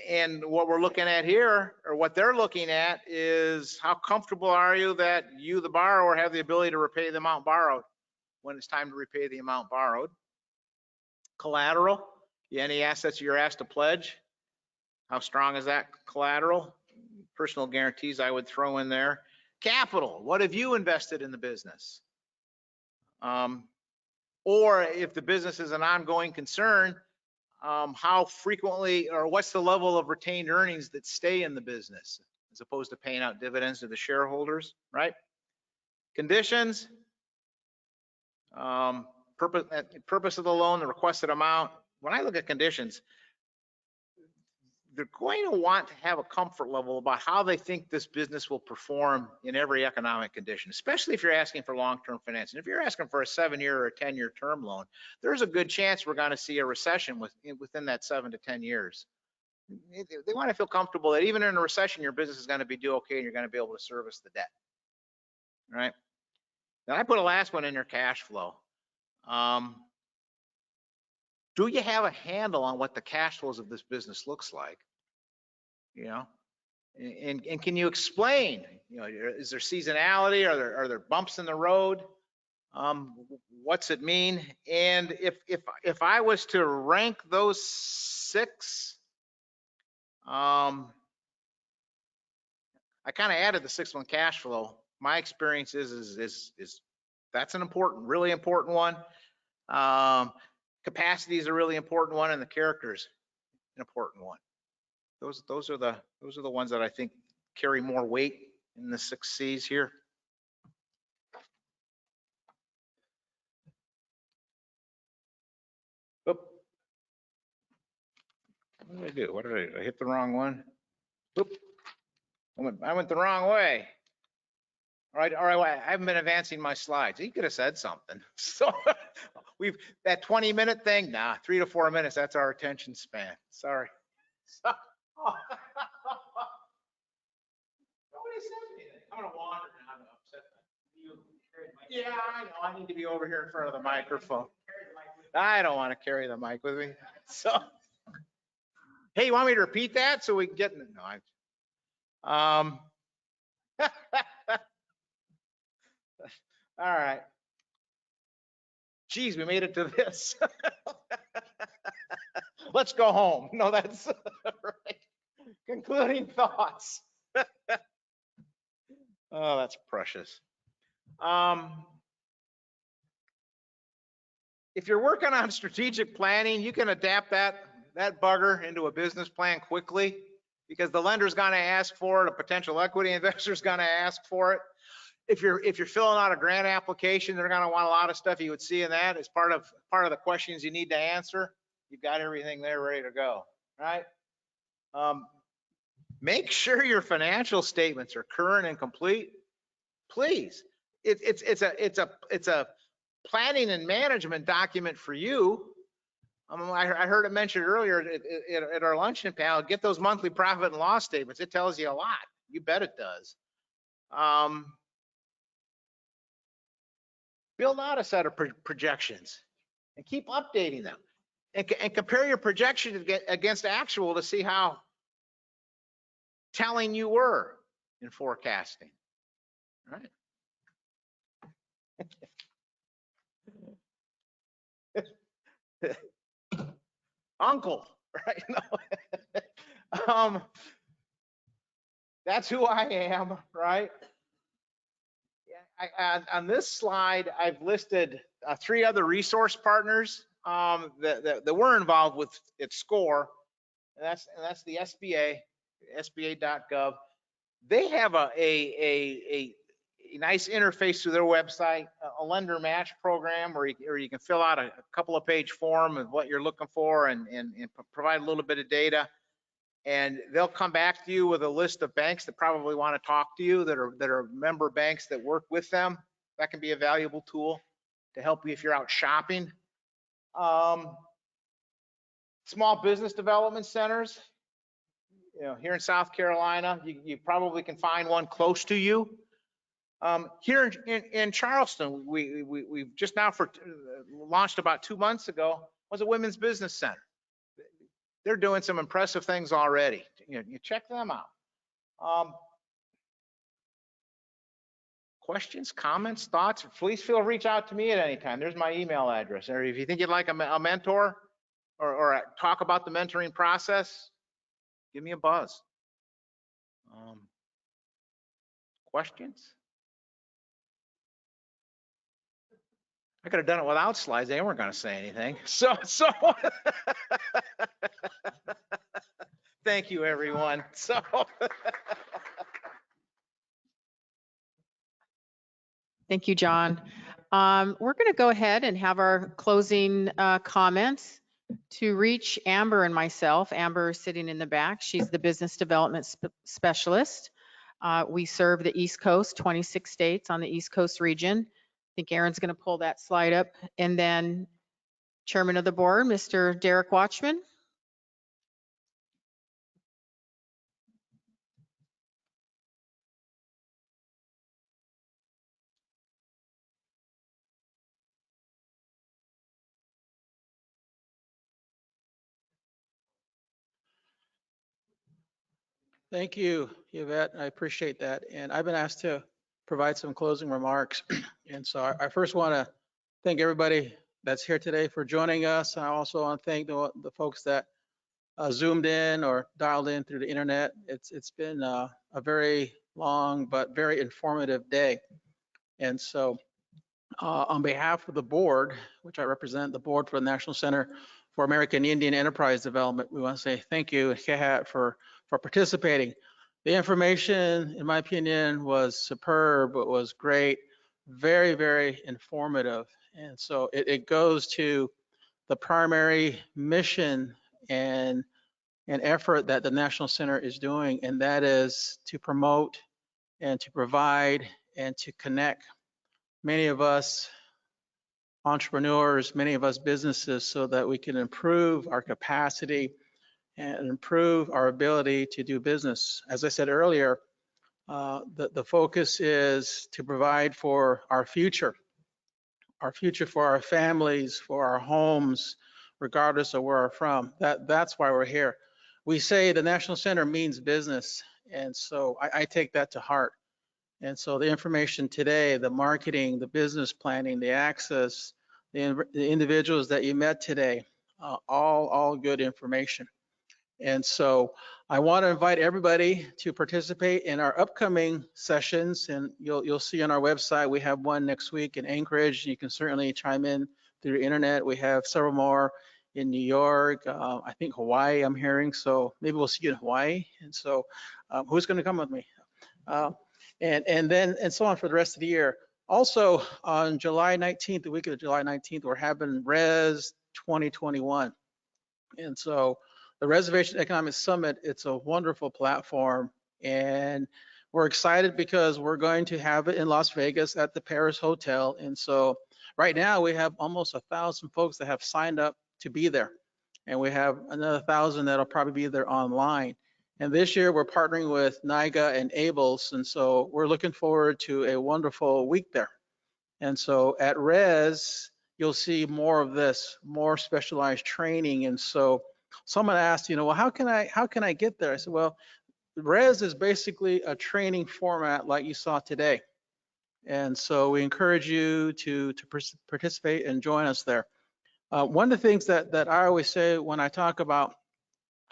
And what we're looking at here, or what they're looking at, is how comfortable are you that you, the borrower, have the ability to repay the amount borrowed when it's time to repay the amount borrowed. Collateral, any assets you're asked to pledge, how strong is that collateral? Personal guarantees I would throw in there. Capital, what have you invested in the business? Or if the business is an ongoing concern, how frequently, or what's the level of retained earnings that stay in the business as opposed to paying out dividends to the shareholders, right? Conditions, purpose of the loan, the requested amount. When I look at conditions, they're going to want to have a comfort level about how they think this business will perform in every economic condition, especially if you're asking for long-term financing. If you're asking for a 7-year or a 10-year term loan, there's a good chance we're going to see a recession within that 7 to 10 years. They want to feel comfortable that even in a recession, your business is going to be do okay and you're going to be able to service the debt. All right. Now I put a last one in your cash flow. Do you have a handle on what the cash flows of this business looks like? You know, and can you explain, you know, is there seasonality? Are there bumps in the road? What's it mean? And if I was to rank those 6, I kind of added the 6th one, cash flow. My experience is that's an important, really important one. Capacity is a really important one, and the characters an important one. Those are the ones that I think carry more weight in the 6 C's here. Oop. What did I do? What did I hit the wrong one? Oop. I went the wrong way. All right, I haven't been advancing my slides. You could have said something. So that 20-minute thing, nah, 3 to 4 minutes, that's our attention span. Sorry. Nobody said anything. I'm gonna wander now to upset them. Yeah, I know. I need to be over here in front of the microphone. I don't want to carry the mic with me. So, hey, you want me to repeat that so we can get? No, all right. Geez, we made it to this. Let's go home. No, that's right. Concluding thoughts. Oh, that's precious. If you're working on strategic planning, you can adapt that bugger into a business plan quickly because the lender's going to ask for it, a potential equity investor's going to ask for it. If you're filling out a grant application, they're going to want a lot of stuff you would see in that as part of the questions you need to answer. You've got everything there ready to go, right? Make sure your financial statements are current and complete. Please, it's a planning and management document for you. I heard it mentioned earlier at our luncheon panel. Get those monthly profit and loss statements. It tells you a lot. You bet it does. Build out a set of projections and keep updating them, and compare your projection against actual to see how telling you were in forecasting. All right. Uncle, right? No. That's who I am, right? On this slide, I've listed 3 other resource partners that we're involved with at SCORE, and that's the SBA, SBA.gov. They have a nice interface to their website, a lender match program where you can fill out a couple of page form of what you're looking for and provide a little bit of data. And they'll come back to you with a list of banks that probably want to talk to you that are member banks that work with them. That can be a valuable tool to help you if you're out shopping. Small business development centers, you know, here in South Carolina, you probably can find one close to you. Here in Charleston, we've just now launched about 2 months ago, was a women's business center. They're doing some impressive things already. You check them out. Questions, comments, thoughts? Please reach out to me at any time. There's my email address. Or if you think you'd like a mentor or talk about the mentoring process, give me a buzz. Questions? I could have done it without slides. They weren't going to say anything. So thank you, everyone. So Thank you, John. We're going to go ahead and have our closing comments. To reach Amber and myself, Amber is sitting in the back. She's the business development specialist. We serve the East Coast, 26 states on the East Coast region. I think Aaron's going to pull that slide up. And then Chairman of the Board, Mr. Derek Washman. Thank you, Yvette. I appreciate that. And I've been asked to provide some closing remarks. And so I first want to thank everybody that's here today for joining us. I also want to thank the folks that zoomed in or dialed in through the internet. It's been a very long but very informative day. And so on behalf of the board, which I represent, the board for the National Center for American Indian Enterprise Development, we want to say thank you, Kehat, for participating. The information, in my opinion, was superb. It was great, very, very informative. And so it goes to the primary mission and effort that the National Center is doing, and that is to promote and to provide and to connect many of us entrepreneurs, many of us businesses, so that we can improve our capacity and improve our ability to do business. As I said earlier, the focus is to provide for our future for our families, for our homes, regardless of where we're from. That's why we're here. We say the National Center means business, and so I take that to heart. And so the information today, the marketing, the business planning, the access, the individuals that you met today, all good information. And so I want to invite everybody to participate in our upcoming sessions. And you'll see on our website, we have one next week in Anchorage. You can certainly chime in through the internet. We have several more in New York, I think Hawaii, I'm hearing. So maybe we'll see you in Hawaii. And so who's going to come with me? And so on for the rest of the year. Also on July 19th, the week of July 19th, we're having Res 2021. And so the Reservation Economic Summit, it's a wonderful platform, and we're excited because we're going to have it in Las Vegas at the Paris Hotel. And so right now we have almost 1,000 folks that have signed up to be there, and we have another 1,000 that'll probably be there online. And this year we're partnering with NIGA and ABLES, and so we're looking forward to a wonderful week there. And so at Res, you'll see more of this, more specialized training. And so someone asked, well, how can I get there? I said, well, Res is basically a training format like you saw today. And so we encourage you to participate and join us there. One of the things that I always say when I talk about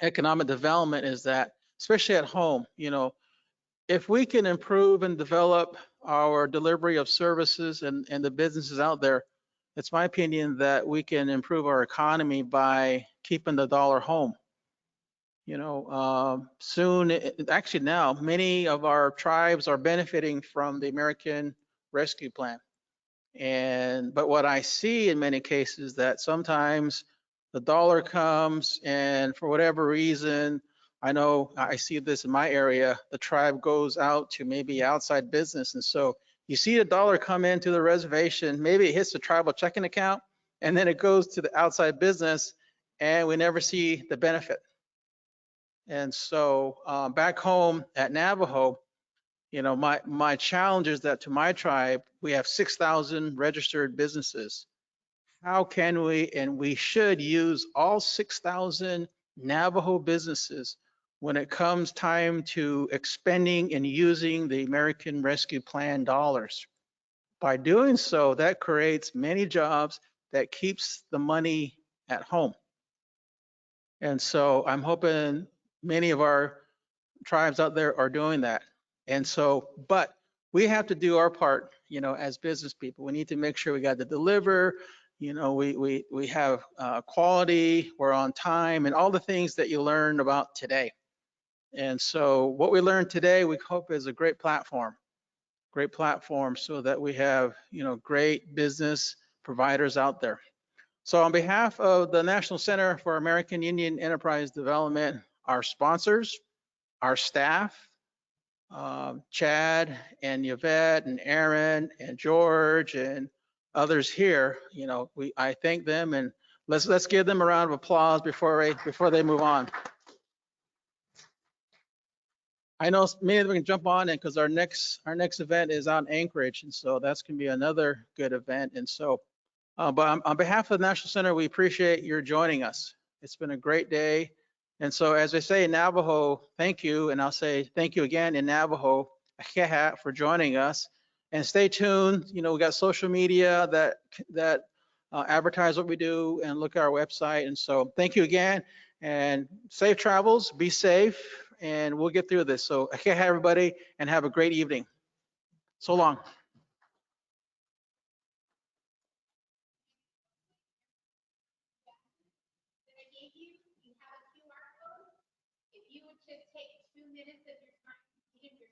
economic development is that, especially at home, if we can improve and develop our delivery of services and the businesses out there, it's my opinion that we can improve our economy by keeping the dollar home. Soon, actually now, many of our tribes are benefiting from the American Rescue Plan. But what I see in many cases that sometimes the dollar comes and for whatever reason, I know I see this in my area, the tribe goes out to maybe outside business. And so you see the dollar come into the reservation, maybe it hits the tribal checking account, and then it goes to the outside business, and we never see the benefit. And so back home at Navajo, my challenge is that to my tribe, we have 6,000 registered businesses. How can we, and we should use all 6,000 Navajo businesses when it comes time to expending and using the American Rescue Plan dollars. By doing so, that creates many jobs that keeps the money at home. And so I'm hoping many of our tribes out there are doing that. And so, but we have to do our part, as business people. We need to make sure we got to deliver, we have quality, we're on time, and all the things that you learned about today. And so what we learned today, we hope is a great platform great platform so that we have, great business providers out there. So on behalf of the National Center for American Indian Enterprise Development, our sponsors, our staff, Chad and Yvette and Aaron and George and others here, I thank them, and let's give them a round of applause before they move on. I know many of them can jump on in because our next event is out in Anchorage, and so that's going to be another good event. And so, but on behalf of the National Center, we appreciate your joining us. It's been a great day. And so, as I say in Navajo, thank you, and I'll say thank you again in Navajo, Akeha, for joining us. And stay tuned. We got social media that advertise what we do, and look at our website. And so, thank you again, and safe travels. Be safe, and we'll get through this. So, Akeha, everybody, and have a great evening. So long. If you would just take 2 minutes of your time to give your